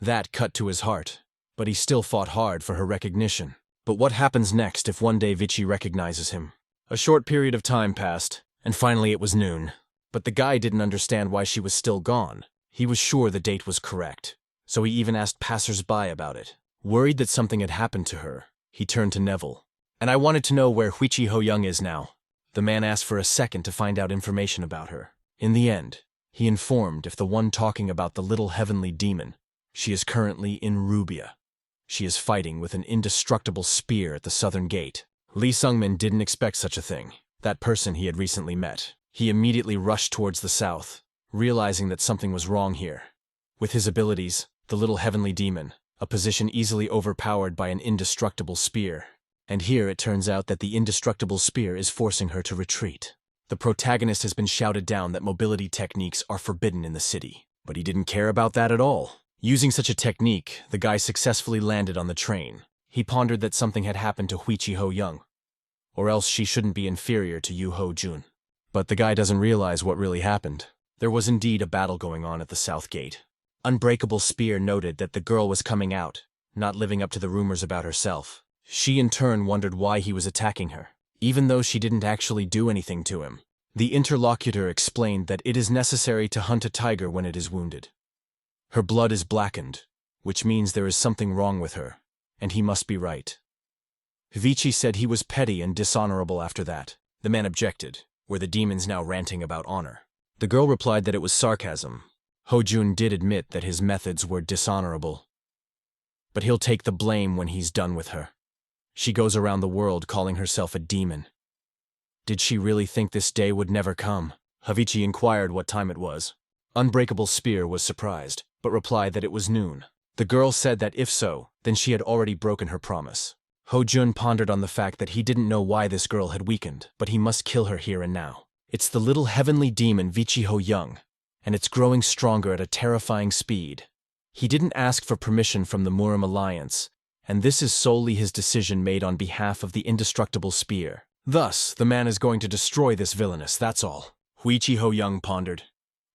That cut to his heart, but he still fought hard for her recognition. But what happens next if one day Vichi recognizes him? A short period of time passed, and finally it was noon. But the guy didn't understand why she was still gone. He was sure the date was correct, so he even asked passers-by about it. Worried that something had happened to her, he turned to Neville. And I wanted to know where Vichi Ho-young is now. The man asked for a second to find out information about her. In the end, he informed if the one talking about the little heavenly demon. She is currently in Rubia. She is fighting with an indestructible spear at the southern gate. Lee Sungmin didn't expect such a thing. That person he had recently met. He immediately rushed towards the south, realizing that something was wrong here. With his abilities, the little heavenly demon, a position easily overpowered by an indestructible spear. And here it turns out that the indestructible spear is forcing her to retreat. The protagonist has been shouted down that mobility techniques are forbidden in the city. But he didn't care about that at all. Using such a technique, the guy successfully landed on the train. He pondered that something had happened to Vichi Ho-young, or else she shouldn't be inferior to Yu Ho-jun. But the guy doesn't realize what really happened. There was indeed a battle going on at the south gate. Unbreakable Spear noted that the girl was coming out, not living up to the rumors about herself. She in turn wondered why he was attacking her, even though she didn't actually do anything to him. The interlocutor explained that it is necessary to hunt a tiger when it is wounded. Her blood is blackened, which means there is something wrong with her, and he must be right. Vichi said he was petty and dishonorable after that. The man objected. Were the demons now ranting about honor? The girl replied that it was sarcasm. Ho-jun did admit that his methods were dishonorable, but he'll take the blame when he's done with her. She goes around the world calling herself a demon. Did she really think this day would never come? Vichi inquired what time it was. Unbreakable Spear was surprised, but replied that it was noon. The girl said that if so, then she had already broken her promise. Ho-jun pondered on the fact that he didn't know why this girl had weakened, but he must kill her here and now. It's the little heavenly demon Vichi Ho-young, and it's growing stronger at a terrifying speed. He didn't ask for permission from the Murim Alliance, and this is solely his decision made on behalf of the indestructible spear. Thus, the man is going to destroy this villainess, that's all. Vichi Ho-young pondered.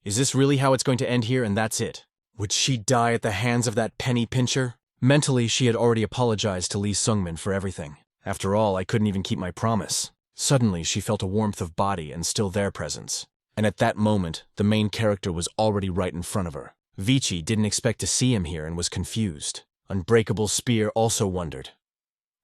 Is this really how it's going to end here and that's it? Would she die at the hands of that penny pincher? Mentally, she had already apologized to Lee Sungmin for everything. After all, I couldn't even keep my promise. Suddenly, she felt a warmth of body and still their presence. And at that moment, the main character was already right in front of her. Vichi didn't expect to see him here and was confused. Unbreakable Spear also wondered.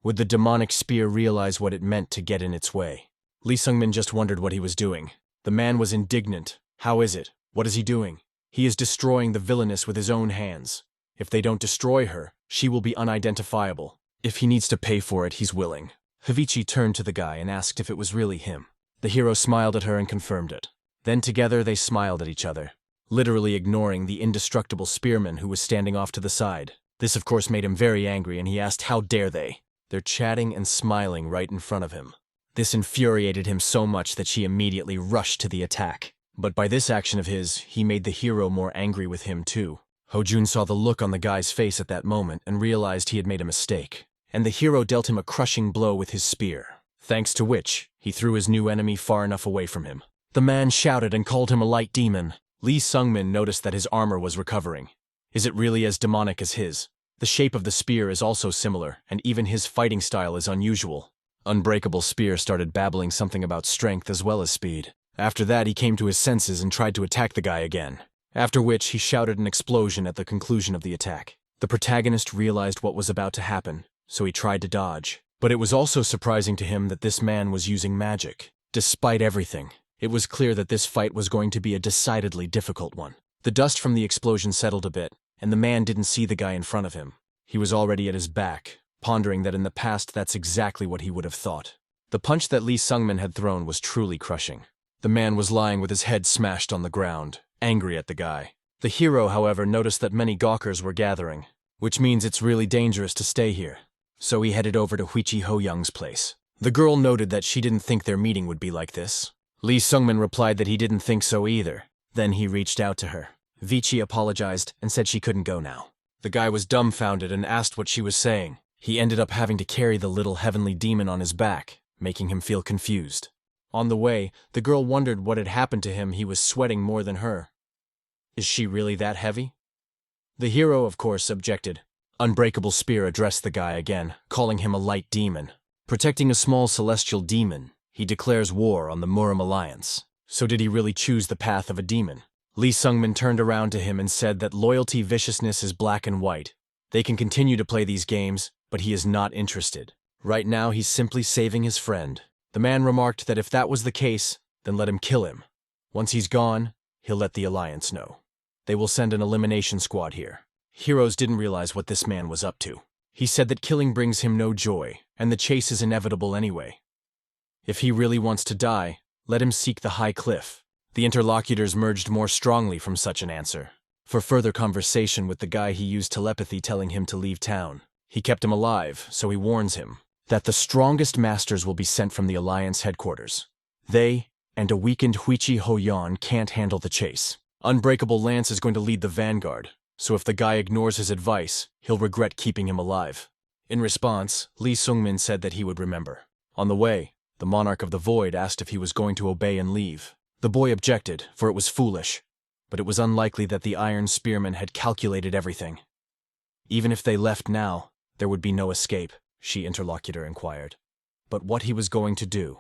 Would the demonic spear realize what it meant to get in its way? Lee Sungmin just wondered what he was doing. The man was indignant. How is it? What is he doing? He is destroying the villainess with his own hands. If they don't destroy her, she will be unidentifiable. If he needs to pay for it, he's willing. Vichi turned to the guy and asked if it was really him. The hero smiled at her and confirmed it. Then together they smiled at each other, literally ignoring the indestructible spearman who was standing off to the side. This of course made him very angry and he asked how dare they. They're chatting and smiling right in front of him. This infuriated him so much that she immediately rushed to the attack. But by this action of his, he made the hero more angry with him too. Ho-jun saw the look on the guy's face at that moment and realized he had made a mistake. And the hero dealt him a crushing blow with his spear, thanks to which he threw his new enemy far enough away from him. The man shouted and called him a light demon. Lee Sungmin noticed that his armor was recovering. Is it really as demonic as his? The shape of the spear is also similar, and even his fighting style is unusual. Unbreakable Spear started babbling something about strength as well as speed. After that, he came to his senses and tried to attack the guy again. After which, he shouted an explosion at the conclusion of the attack. The protagonist realized what was about to happen, so he tried to dodge. But it was also surprising to him that this man was using magic. Despite everything, it was clear that this fight was going to be a decidedly difficult one. The dust from the explosion settled a bit, and the man didn't see the guy in front of him. He was already at his back, pondering that in the past that's exactly what he would have thought. The punch that Lee Sungmin had thrown was truly crushing. The man was lying with his head smashed on the ground, angry at the guy. The hero, however, noticed that many gawkers were gathering, which means it's really dangerous to stay here. So he headed over to Vichi Ho-young's place. The girl noted that she didn't think their meeting would be like this. Lee Sungmin replied that he didn't think so either. Then he reached out to her. Vichi apologized and said she couldn't go now. The guy was dumbfounded and asked what she was saying. He ended up having to carry the little heavenly demon on his back, making him feel confused. On the way, the girl wondered what had happened to him. He was sweating more than her. Is she really that heavy? The hero, of course, objected. Unbreakable Spear addressed the guy again, calling him a light demon. Protecting a small celestial demon, he declares war on the Murim Alliance. So did he really choose the path of a demon? Lee Sungmin turned around to him and said that loyalty viciousness is black and white. They can continue to play these games, but he is not interested. Right now he's simply saving his friend. The man remarked that if that was the case, then let him kill him. Once he's gone, he'll let the Alliance know. They will send an elimination squad here. Heroes didn't realize what this man was up to. He said that killing brings him no joy, and the chase is inevitable anyway. If he really wants to die, let him seek the high cliff. The interlocutors merged more strongly from such an answer. For further conversation with the guy, he used telepathy telling him to leave town. He kept him alive, so he warns him that the strongest masters will be sent from the Alliance headquarters. They and a weakened Vichi Hoyan can't handle the chase. Unbreakable Lance is going to lead the vanguard, so if the guy ignores his advice, he'll regret keeping him alive. In response, Lee Sungmin said that he would remember. On the way, the Monarch of the Void asked if he was going to obey and leave. The boy objected, for it was foolish, but it was unlikely that the Iron Spearmen had calculated everything. Even if they left now, there would be no escape, she interlocutor inquired. But what he was going to do?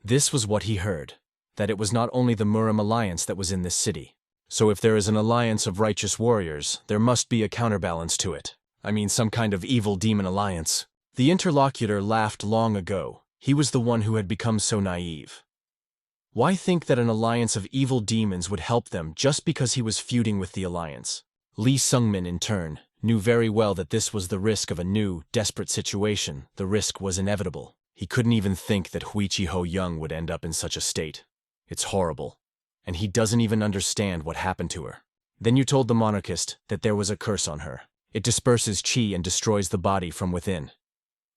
This was what he heard, that it was not only the Murim alliance that was in this city. So if there is an alliance of righteous warriors, there must be a counterbalance to it. I mean, some kind of evil demon alliance. The interlocutor laughed long ago. He was the one who had become so naive. Why think that an alliance of evil demons would help them just because he was feuding with the alliance? Lee Sungmin, in turn, knew very well that this was the risk of a new, desperate situation. The risk was inevitable. He couldn't even think that Vichi Hoyan would end up in such a state. It's horrible. And he doesn't even understand what happened to her. Then you told the monarchist that there was a curse on her. It disperses chi and destroys the body from within.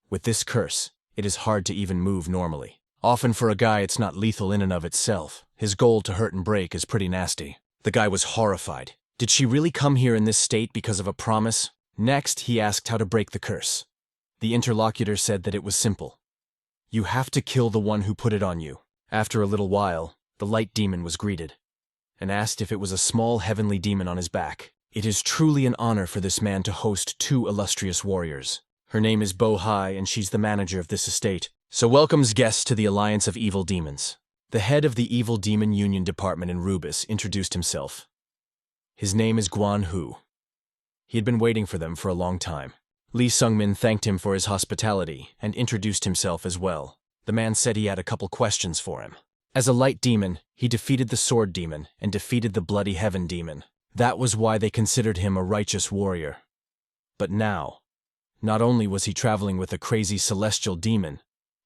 With this curse, it is hard to even move normally. Often for a guy it's not lethal in and of itself. His goal to hurt and break is pretty nasty. The guy was horrified. Did she really come here in this state because of a promise? Next, he asked how to break the curse. The interlocutor said that it was simple. You have to kill the one who put it on you. After a little while, the light demon was greeted, and asked if it was a small heavenly demon on his back. It is truly an honor for this man to host two illustrious warriors. Her name is Bo Hai, and she's the manager of this estate, so welcomes guests to the Alliance of Evil Demons. The head of the Evil Demon Union Department in Rubis introduced himself. His name is Guan Hu. He had been waiting for them for a long time. Lee Sungmin thanked him for his hospitality and introduced himself as well. The man said he had a couple questions for him. As a light demon, he defeated the sword demon and defeated the bloody heaven demon. That was why they considered him a righteous warrior. But now, not only was he traveling with a crazy celestial demon,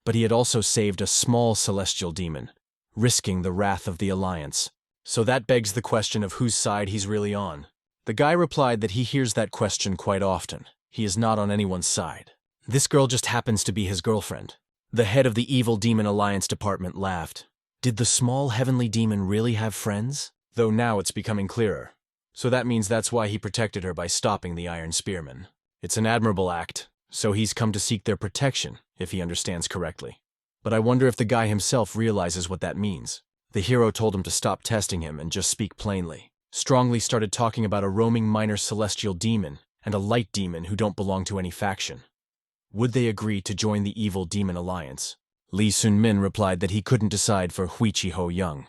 but he had also saved a small celestial demon, risking the wrath of the Alliance. So that begs the question of whose side he's really on. The guy replied that he hears that question quite often. He is not on anyone's side. This girl just happens to be his girlfriend. The head of the Evil Demon Alliance department laughed. Did the small heavenly demon really have friends? Though now it's becoming clearer. So that means that's why he protected her by stopping the Iron Spearmen. It's an admirable act, so he's come to seek their protection, if he understands correctly. But I wonder if the guy himself realizes what that means. The hero told him to stop testing him and just speak plainly. Strongly started talking about a roaming minor celestial demon and a light demon who don't belong to any faction. Would they agree to join the Evil Demon Alliance? Lee Sun-min replied that he couldn't decide for Vichi Hoyan.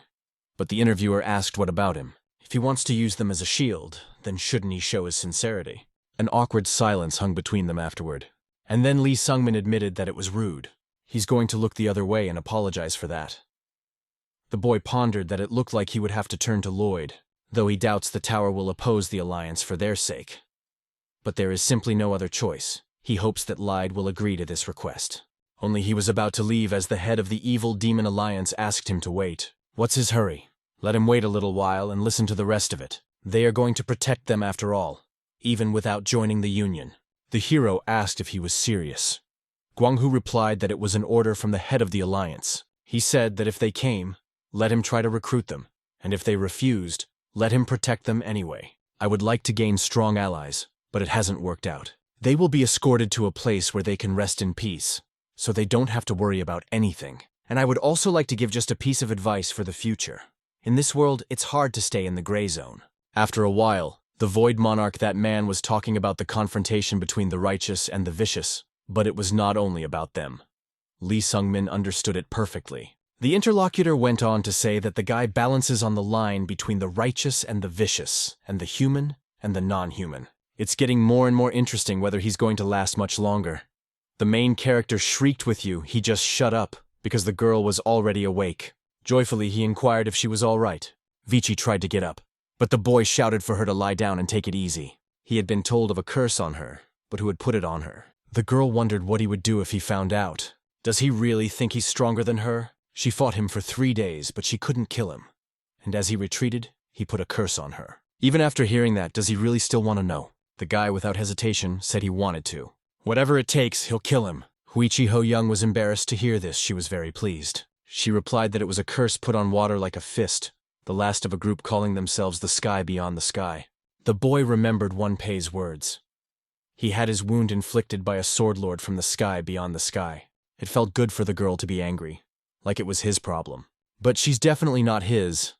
But the interviewer asked what about him. If he wants to use them as a shield, then shouldn't he show his sincerity? An awkward silence hung between them afterward. And then Lee Sungmin admitted that it was rude. He's going to look the other way and apologize for that. The boy pondered that it looked like he would have to turn to Lloyd, though he doubts the tower will oppose the alliance for their sake. But there is simply no other choice. He hopes that Lloyd will agree to this request. Only he was about to leave as the head of the Evil Demon Alliance asked him to wait. What's his hurry? Let him wait a little while and listen to the rest of it. They are going to protect them after all, even without joining the Union. The hero asked if he was serious. Guanghu replied that it was an order from the head of the alliance. He said that if they came, let him try to recruit them, and if they refused, let him protect them anyway. I would like to gain strong allies, but it hasn't worked out. They will be escorted to a place where they can rest in peace, so they don't have to worry about anything. And I would also like to give just a piece of advice for the future. In this world, it's hard to stay in the gray zone. After a while, the Void Monarch that man was talking about the confrontation between the righteous and the vicious, but it was not only about them. Lee Sungmin understood it perfectly. The interlocutor went on to say that the guy balances on the line between the righteous and the vicious, and the human and the non-human. It's getting more and more interesting whether he's going to last much longer. The main character shrieked with you, he just shut up, because the girl was already awake. Joyfully, he inquired if she was all right. Vichi tried to get up, but the boy shouted for her to lie down and take it easy. He had been told of a curse on her, but who had put it on her? The girl wondered what he would do if he found out. Does he really think he's stronger than her? She fought him for 3 days, but she couldn't kill him. And as he retreated, he put a curse on her. Even after hearing that, does he really still want to know? The guy, without hesitation, said he wanted to. Whatever it takes, he'll kill him. Vichi Hoyan was embarrassed to hear this. She was very pleased. She replied that it was a curse put on water like a fist, the last of a group calling themselves the Sky Beyond the Sky. The boy remembered Wonpei's words. He had his wound inflicted by a sword lord from the sky beyond the sky. It felt good for the girl to be angry, like it was his problem. But she's definitely not his,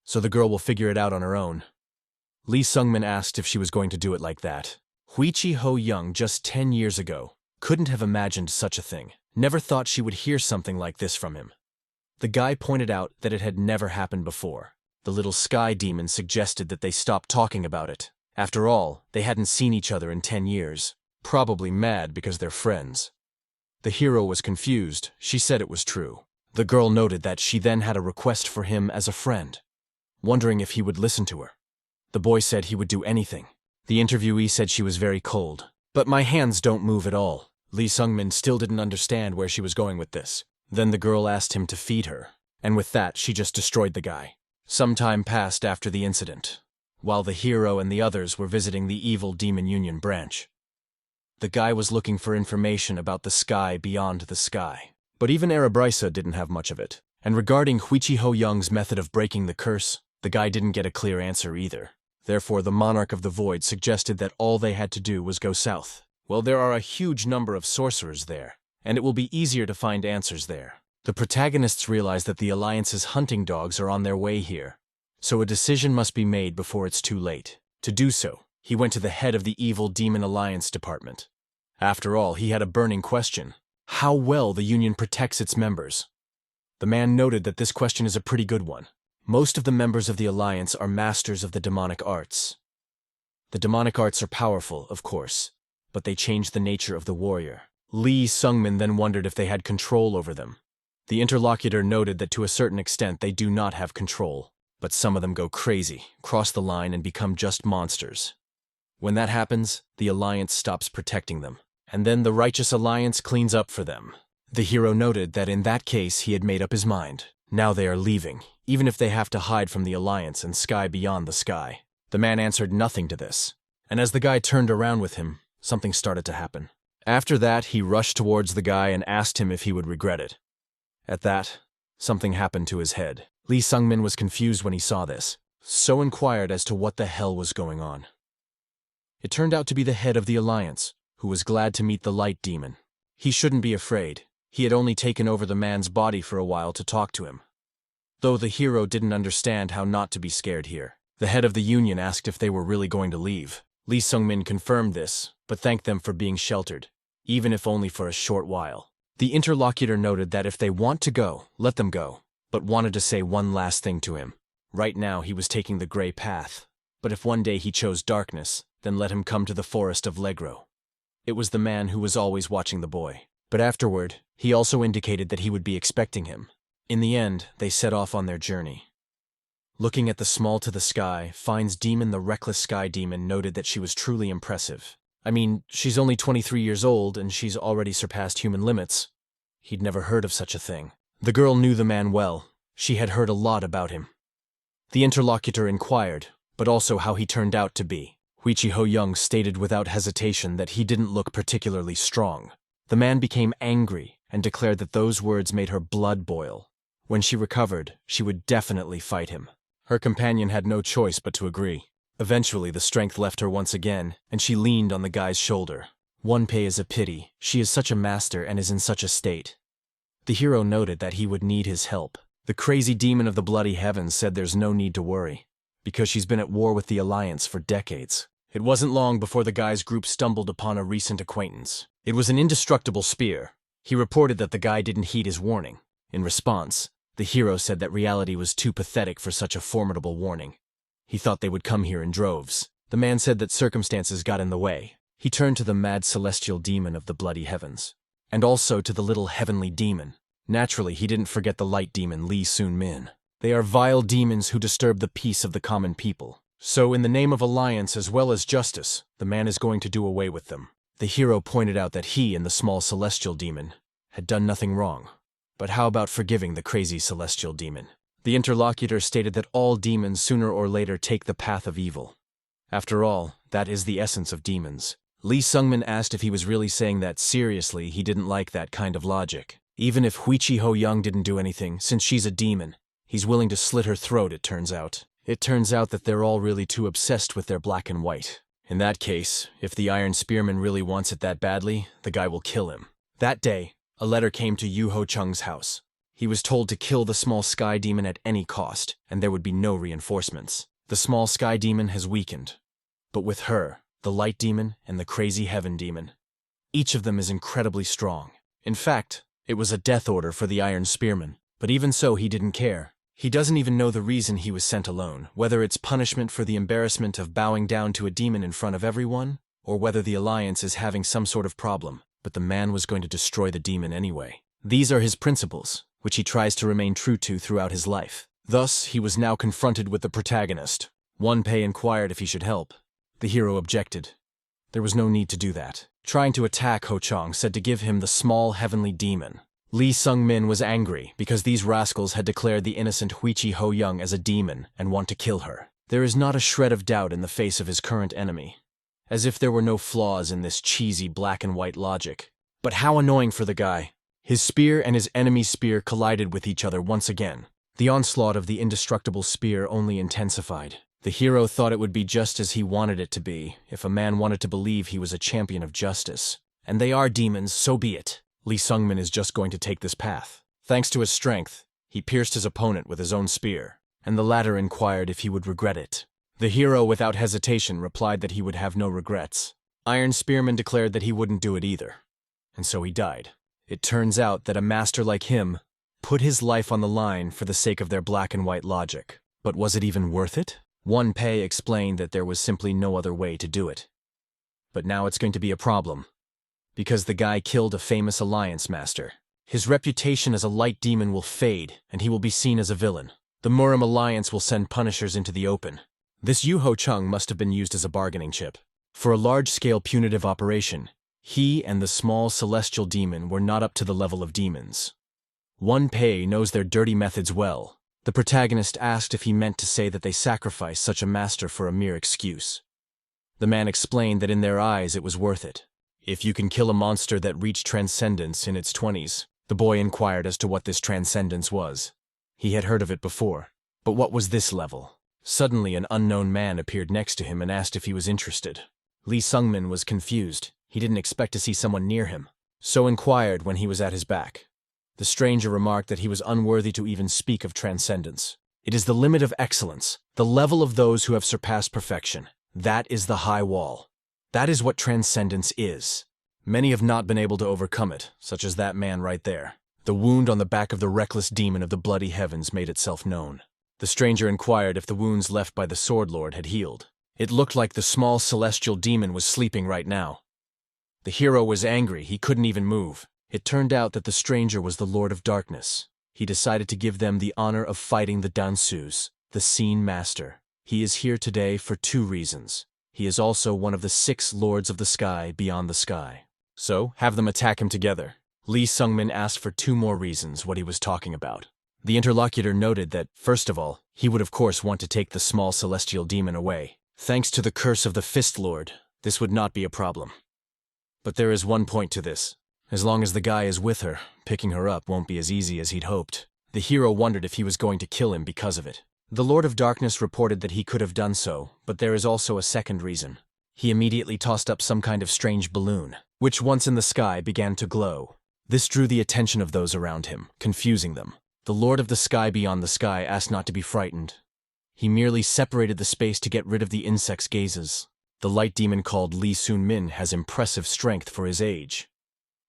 so the girl will figure it out on her own. Lee Sungmin asked if she was going to do it like that. Vichi Ho Young, just 10 years ago, couldn't have imagined such a thing. Never thought she would hear something like this from him. The guy pointed out that it had never happened before. The little sky demon suggested that they stop talking about it. After all, they hadn't seen each other in 10 years. Probably mad because they're friends. The hero was confused. She said it was true. The girl noted that she then had a request for him as a friend, wondering if he would listen to her. The boy said he would do anything. The interviewee said she was very cold. But my hands don't move at all. Lee Sungmin still didn't understand where she was going with this. Then the girl asked him to feed her, and with that she just destroyed the guy. Some time passed after the incident, while the hero and the others were visiting the evil Demon Union branch. The guy was looking for information about the sky beyond the sky. But even Eria didn't have much of it. And regarding Vichi Ho Young's method of breaking the curse, the guy didn't get a clear answer either. Therefore, the Monarch of the Void suggested that all they had to do was go south. Well, there are a huge number of sorcerers there, and it will be easier to find answers there. The protagonists realize that the Alliance's hunting dogs are on their way here, so a decision must be made before it's too late. To do so, he went to the head of the Evil Demon Alliance department. After all, he had a burning question: how well the Union protects its members. The man noted that this question is a pretty good one. Most of the members of the Alliance are masters of the demonic arts. The demonic arts are powerful, of course, but they change the nature of the warrior. Lee Sungmin then wondered if they had control over them. The interlocutor noted that to a certain extent they do not have control, but some of them go crazy, cross the line, and become just monsters. When that happens, the Alliance stops protecting them, and then the Righteous Alliance cleans up for them. The hero noted that in that case he had made up his mind. Now they are leaving, even if they have to hide from the Alliance and Sky Beyond the Sky. The man answered nothing to this, and as the guy turned around with him, something started to happen. After that, he rushed towards the guy and asked him if he would regret it. At that, something happened to his head. Lee Sungmin was confused when he saw this, so inquired as to what the hell was going on. It turned out to be the head of the Alliance, who was glad to meet the Light Demon. He shouldn't be afraid. He had only taken over the man's body for a while to talk to him. Though the hero didn't understand how not to be scared here. The head of the Union asked if they were really going to leave. Lee Sungmin confirmed this, but thanked them for being sheltered, even if only for a short while. The interlocutor noted that if they want to go, let them go, but wanted to say one last thing to him. Right now he was taking the gray path, but if one day he chose darkness, then let him come to the forest of Legro. It was the man who was always watching the boy. But afterward, he also indicated that he would be expecting him. In the end, they set off on their journey. Looking at the small to the sky, Fine's demon, the Reckless Sky Demon, noted that she was truly impressive. I mean, she's only 23 years old and she's already surpassed human limits. He'd never heard of such a thing. The girl knew the man well. She had heard a lot about him. The interlocutor inquired, but also how he turned out to be. Vichi Ho Young stated without hesitation that he didn't look particularly strong. The man became angry and declared that those words made her blood boil. When she recovered, she would definitely fight him. Her companion had no choice but to agree. Eventually, the strength left her once again, and she leaned on the guy's shoulder. Wonpei is a pity. She is such a master and is in such a state. The hero noted that he would need his help. The crazy demon of the bloody heavens said there's no need to worry, because she's been at war with the Alliance for decades. It wasn't long before the guy's group stumbled upon a recent acquaintance. It was an indestructible spear. He reported that the guy didn't heed his warning. In response, the hero said that reality was too pathetic for such a formidable warning. He thought they would come here in droves. The man said that circumstances got in the way. He turned to the mad celestial demon of the bloody heavens, and also to the little heavenly demon. Naturally, he didn't forget the light demon Lee Sun-min. They are vile demons who disturb the peace of the common people. So, in the name of alliance as well as justice, the man is going to do away with them. The hero pointed out that he and the small celestial demon had done nothing wrong. But how about forgiving the crazy celestial demon? The interlocutor stated that all demons sooner or later take the path of evil. After all, that is the essence of demons. Lee Sungmin asked if he was really saying that seriously. He didn't like that kind of logic. Even if Vichi Ho Young didn't do anything, since she's a demon, he's willing to slit her throat, it turns out. It turns out that they're all really too obsessed with their black and white. In that case, if the Iron Spearman really wants it that badly, the guy will kill him. That day, a letter came to Yu Ho Chung's house. He was told to kill the small sky demon at any cost, and there would be no reinforcements. The small sky demon has weakened. But with her, the light demon and the crazy heaven demon, each of them is incredibly strong. In fact, it was a death order for the Iron Spearman, but even so he didn't care. He doesn't even know the reason he was sent alone, whether it's punishment for the embarrassment of bowing down to a demon in front of everyone, or whether the Alliance is having some sort of problem, but the man was going to destroy the demon anyway. These are his principles, which he tries to remain true to throughout his life. Thus, he was now confronted with the protagonist. Wonpei inquired if he should help. The hero objected. There was no need to do that. Trying to attack Ho Chong said to give him the small heavenly demon. Lee Sung-min was angry because these rascals had declared the innocent Vichi Ho Young as a demon and want to kill her. There is not a shred of doubt in the face of his current enemy. As if there were no flaws in this cheesy black and white logic. But how annoying for the guy. His spear and his enemy's spear collided with each other once again. The onslaught of the indestructible spear only intensified. The hero thought it would be just as he wanted it to be, if a man wanted to believe he was a champion of justice. And they are demons, so be it. Lee Sung-min is just going to take this path. Thanks to his strength, he pierced his opponent with his own spear, and the latter inquired if he would regret it. The hero, without hesitation, replied that he would have no regrets. Iron Spearman declared that he wouldn't do it either, and so he died. It turns out that a master like him put his life on the line for the sake of their black and white logic. But was it even worth it? Wonpei explained that there was simply no other way to do it. But now it's going to be a problem, because the guy killed a famous Alliance master. His reputation as a light demon will fade, and he will be seen as a villain. The Murim Alliance will send punishers into the open. This Yu Ho Chung must have been used as a bargaining chip. For a large-scale punitive operation, he and the small celestial demon were not up to the level of demons. Wonpei knows their dirty methods well. The protagonist asked if he meant to say that they sacrificed such a master for a mere excuse. The man explained that in their eyes it was worth it. If you can kill a monster that reached transcendence in its 20s, the boy inquired as to what this transcendence was. He had heard of it before, but what was this level? Suddenly an unknown man appeared next to him and asked if he was interested. Lee Sung-min was confused. He didn't expect to see someone near him, so inquired when he was at his back. The stranger remarked that he was unworthy to even speak of transcendence. It is the limit of excellence, the level of those who have surpassed perfection. That is the high wall. That is what transcendence is. Many have not been able to overcome it, such as that man right there. The wound on the back of the reckless demon of the bloody heavens made itself known. The stranger inquired if the wounds left by the Sword Lord had healed. It looked like the small celestial demon was sleeping right now. The hero was angry, he couldn't even move. It turned out that the stranger was the Lord of Darkness. He decided to give them the honor of fighting the Dansus, the Scene Master. He is here today for 2 reasons. He is also one of the 6 Lords of the Sky beyond the sky. So, have them attack him together. Lee Sung-min asked for 2 more reasons what he was talking about. The interlocutor noted that, first of all, he would of course want to take the small celestial demon away. Thanks to the curse of the Fist Lord, this would not be a problem. But there is one point to this. As long as the guy is with her, picking her up won't be as easy as he'd hoped. The hero wondered if he was going to kill him because of it. The Lord of Darkness reported that he could have done so, but there is also a second reason. He immediately tossed up some kind of strange balloon, which once in the sky began to glow. This drew the attention of those around him, confusing them. The Lord of the Sky beyond the sky asked not to be frightened. He merely separated the space to get rid of the insect's gazes. The light demon called Lee Sun-min has impressive strength for his age.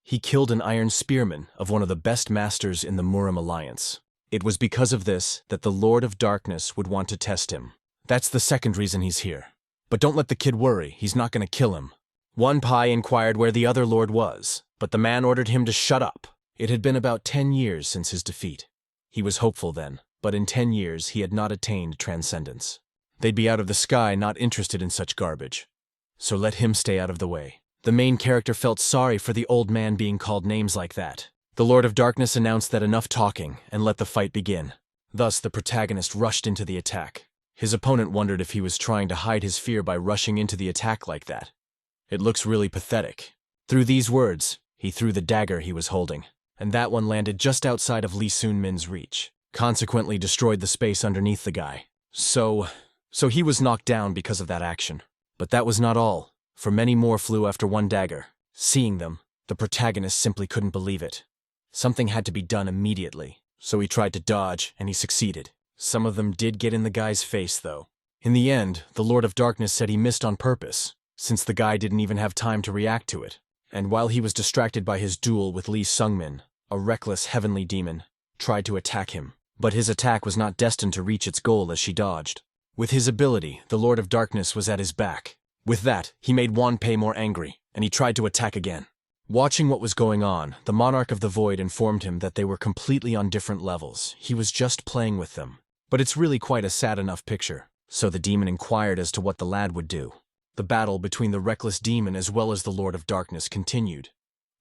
He killed an Iron Spearman of one of the best masters in the Murim Alliance. It was because of this that the Lord of Darkness would want to test him. That's the second reason he's here. But don't let the kid worry, he's not going to kill him. Wonpei inquired where the other lord was, but the man ordered him to shut up. It had been about 10 years since his defeat. He was hopeful then, but in 10 years he had not attained transcendence. They'd be out of the sky, not interested in such garbage. So let him stay out of the way. The main character felt sorry for the old man being called names like that. The Lord of Darkness announced that enough talking and let the fight begin. Thus, the protagonist rushed into the attack. His opponent wondered if he was trying to hide his fear by rushing into the attack like that. It looks really pathetic. Through these words, he threw the dagger he was holding. and that one landed just outside of Lee Sun-min's reach, consequently destroyed the space underneath the guy. So he was knocked down because of that action. But that was not all, for many more flew after one dagger. Seeing them, the protagonist simply couldn't believe it. Something had to be done immediately, so he tried to dodge, and he succeeded. Some of them did get in the guy's face, though. In the end, the Lord of Darkness said he missed on purpose, since the guy didn't even have time to react to it. And while he was distracted by his duel with Lee Sun-min, a reckless heavenly demon tried to attack him, but his attack was not destined to reach its goal as she dodged. With his ability, the Lord of Darkness was at his back. With that, he made Wanpei more angry, and he tried to attack again. Watching what was going on, the Monarch of the Void informed him that they were completely on different levels. He was just playing with them. But it's really quite a sad enough picture, so the demon inquired as to what the lad would do. The battle between the reckless demon as well as the Lord of Darkness continued.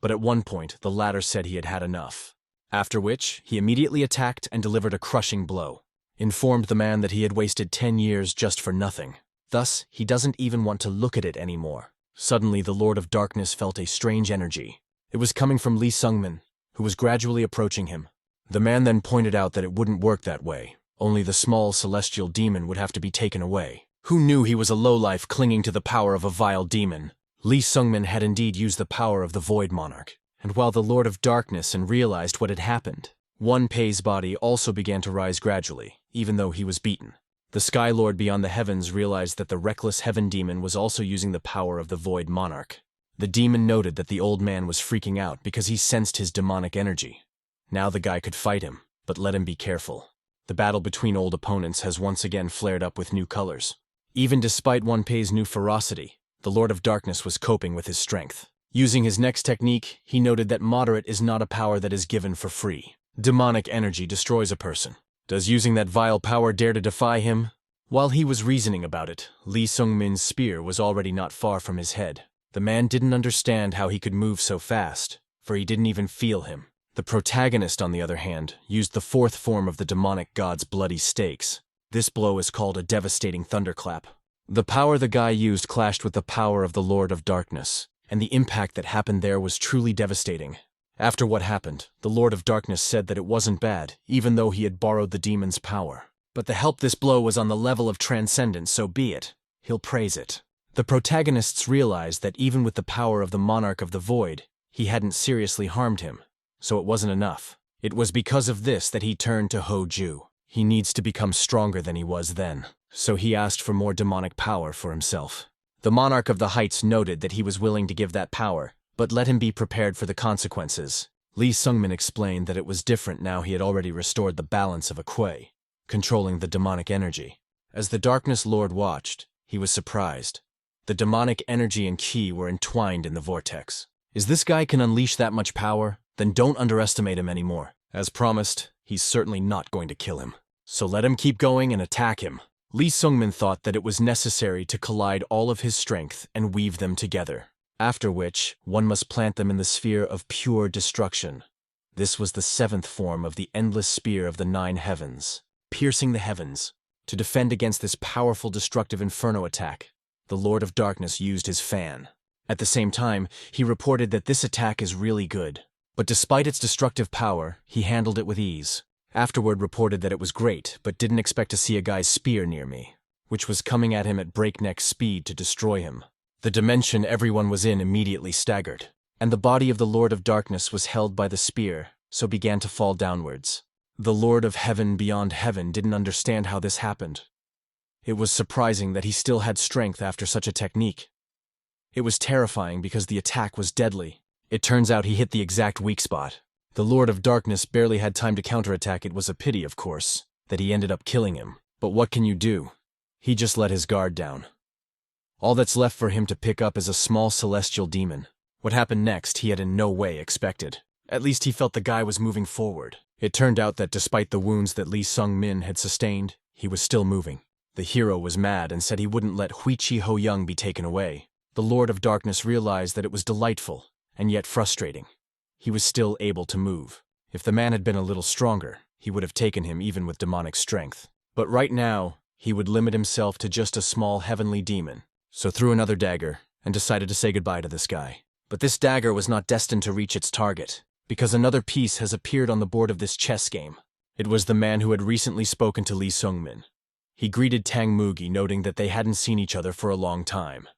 But at one point, the latter said he had had enough. After which, he immediately attacked and delivered a crushing blow. Informed the man that he had wasted 10 years just for nothing. Thus, he doesn't even want to look at it anymore. Suddenly, the Lord of Darkness felt a strange energy. It was coming from Lee Sun-min, who was gradually approaching him. The man then pointed out that it wouldn't work that way. Only the small celestial demon would have to be taken away. Who knew he was a lowlife clinging to the power of a vile demon? Lee Sun-min had indeed used the power of the Void Monarch. And while the Lord of Darkness realized what had happened, Wanpei's body also began to rise gradually, even though he was beaten. The Sky Lord beyond the heavens realized that the reckless heaven demon was also using the power of the Void Monarch. The demon noted that the old man was freaking out because he sensed his demonic energy. Now the guy could fight him, but let him be careful. The battle between old opponents has once again flared up with new colors. Even despite Wanpei's new ferocity, the Lord of Darkness was coping with his strength. Using his next technique, he noted that moderate is not a power that is given for free. Demonic energy destroys a person. Does using that vile power dare to defy him? While he was reasoning about it, Lee Sun-min's spear was already not far from his head. The man didn't understand how he could move so fast, for he didn't even feel him. The protagonist, on the other hand, used the fourth form of the demonic god's bloody stakes. This blow is called a devastating thunderclap. The power the guy used clashed with the power of the Lord of Darkness, and the impact that happened there was truly devastating. After what happened, the Lord of Darkness said that it wasn't bad, even though he had borrowed the demon's power. But the help this blow was on the level of transcendence, so be it. He'll praise it. The protagonists realized that even with the power of the Monarch of the Void, he hadn't seriously harmed him. So it wasn't enough. It was because of this that he turned to Hoju. He needs to become stronger than he was then. So he asked for more demonic power for himself. The Monarch of the Heights noted that he was willing to give that power, but let him be prepared for the consequences. Lee Sun-min explained that it was different now he had already restored the balance of a Kuei, controlling the demonic energy. As the Darkness Lord watched, he was surprised. The demonic energy and ki were entwined in the vortex. Is this guy can unleash that much power? Then don't underestimate him anymore. As promised, he's certainly not going to kill him. So let him keep going and attack him. Lee Sun-min thought that it was necessary to collide all of his strength and weave them together, after which one must plant them in the sphere of pure destruction. This was the seventh form of the endless spear of the 9 heavens, piercing the heavens. To defend against this powerful destructive inferno attack, the Lord of Darkness used his fan. At the same time, he reported that this attack is really good, but despite its destructive power, he handled it with ease. Afterward reported that it was great, but didn't expect to see a guy's spear near me, which was coming at him at breakneck speed to destroy him. The dimension everyone was in immediately staggered, and the body of the Lord of Darkness was held by the spear, so began to fall downwards. The Lord of Heaven beyond heaven didn't understand how this happened. It was surprising that he still had strength after such a technique. It was terrifying because the attack was deadly. It turns out he hit the exact weak spot. The Lord of Darkness barely had time to counterattack. It was a pity, of course, that he ended up killing him. But what can you do? He just let his guard down. All that's left for him to pick up is a small celestial demon. What happened next he had in no way expected. At least he felt the guy was moving forward. It turned out that despite the wounds that Lee Sun-min had sustained, he was still moving. The hero was mad and said he wouldn't let Vichi Ho-young be taken away. The Lord of Darkness realized that it was delightful, and yet frustrating. He was still able to move. If the man had been a little stronger, he would have taken him even with demonic strength. But right now, he would limit himself to just a small heavenly demon. So threw another dagger, and decided to say goodbye to this guy. But this dagger was not destined to reach its target. because another piece has appeared on the board of this chess game. It was the man who had recently spoken to Lee Sungmin. He greeted Tang Mugi, noting that they hadn't seen each other for a long time.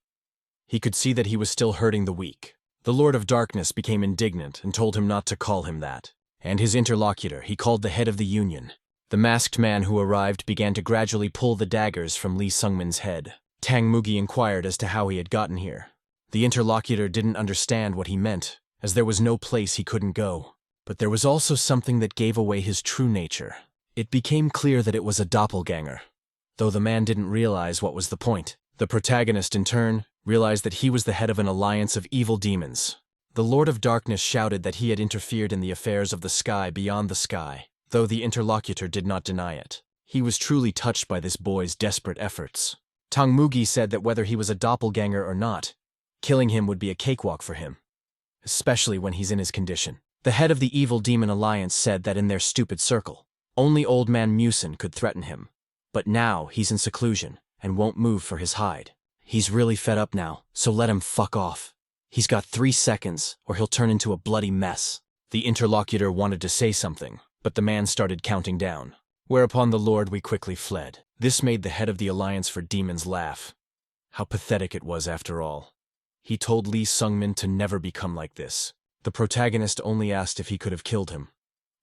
He could see that he was still hurting the weak. The Lord of Darkness became indignant and told him not to call him that. And his interlocutor he called the head of the Union. The masked man who arrived began to gradually pull the daggers from Lee Sungmin's head. Tang Mugi inquired as to how he had gotten here. The interlocutor didn't understand what he meant, as there was no place he couldn't go. But there was also something that gave away his true nature. It became clear that it was a doppelganger, though the man didn't realize what was the point. The protagonist, in turn, realized that he was the head of an alliance of evil demons. The Lord of Darkness shouted that he had interfered in the affairs of the sky beyond the sky, though the interlocutor did not deny it. He was truly touched by this boy's desperate efforts. Tang Mugi said that whether he was a doppelganger or not, killing him would be a cakewalk for him, especially when he's in his condition. The head of the evil demon alliance said that in their stupid circle, only old man Musin could threaten him. But now he's in seclusion and won't move for his hide. He's really fed up now, so let him fuck off. He's got 3 seconds, or he'll turn into a bloody mess. The interlocutor wanted to say something, but the man started counting down. Whereupon the Lord we quickly fled. This made the head of the Alliance for Demons laugh. How pathetic it was after all. He told Lee Sungmin to never become like this. The protagonist only asked if he could have killed him.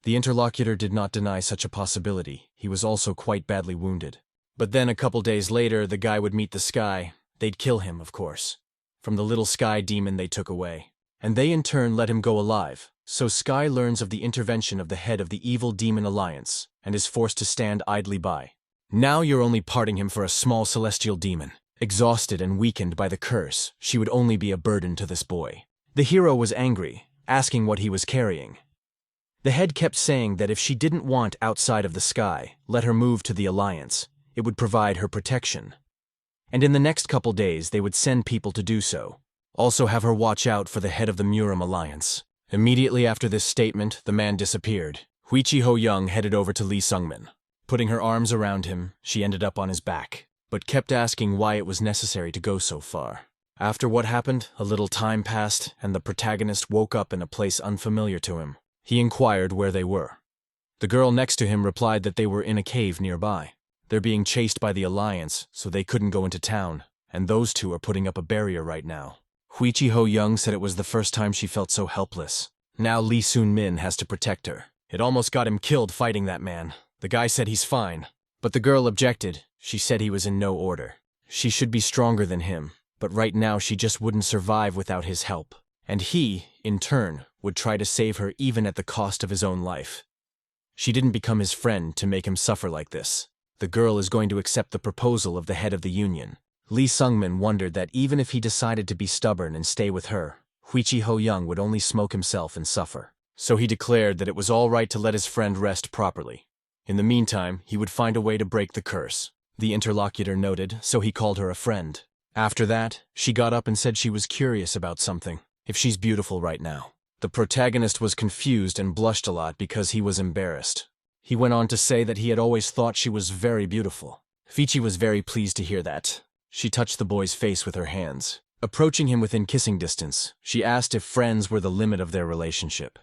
The interlocutor did not deny such a possibility. He was also quite badly wounded. But then a couple days later, the guy would meet the Sky. They'd kill him, of course. From the little Sky demon they took away. And they in turn let him go alive. So Sky learns of the intervention of the head of the evil demon alliance, and is forced to stand idly by. Now you're only parting him for a small celestial demon. Exhausted and weakened by the curse, she would only be a burden to this boy. The hero was angry, asking what he was carrying. The head kept saying that if she didn't want outside of the Sky, let her move to the alliance. It would provide her protection. And in the next couple days they would send people to do so. Also have her watch out for the head of the Muram alliance. Immediately after this statement, the man disappeared. Vichi Ho-young headed over to Lee Sungmin. Putting her arms around him, she ended up on his back, but kept asking why it was necessary to go so far. After what happened, a little time passed, and the protagonist woke up in a place unfamiliar to him. He inquired where they were. The girl next to him replied that they were in a cave nearby. They're being chased by the Alliance, so they couldn't go into town, and those two are putting up a barrier right now. Vichi Ho-young said it was the first time she felt so helpless. Now Lee Sun-min has to protect her. It almost got him killed fighting that man. The guy said he's fine. But the girl objected. She said he was in no order. She should be stronger than him, but right now she just wouldn't survive without his help. And he, in turn, would try to save her even at the cost of his own life. She didn't become his friend to make him suffer like this. The girl is going to accept the proposal of the head of the union. Lee Sungmin wondered that even if he decided to be stubborn and stay with her, Vichi Ho-young would only smoke himself and suffer. So he declared that it was all right to let his friend rest properly. In the meantime, he would find a way to break the curse. The interlocutor noted, so he called her a friend. After that, she got up and said she was curious about something, if she's beautiful right now. The protagonist was confused and blushed a lot because he was embarrassed. He went on to say that he had always thought she was very beautiful. Vichi was very pleased to hear that. She touched the boy's face with her hands. Approaching him within kissing distance, she asked if friends were the limit of their relationship.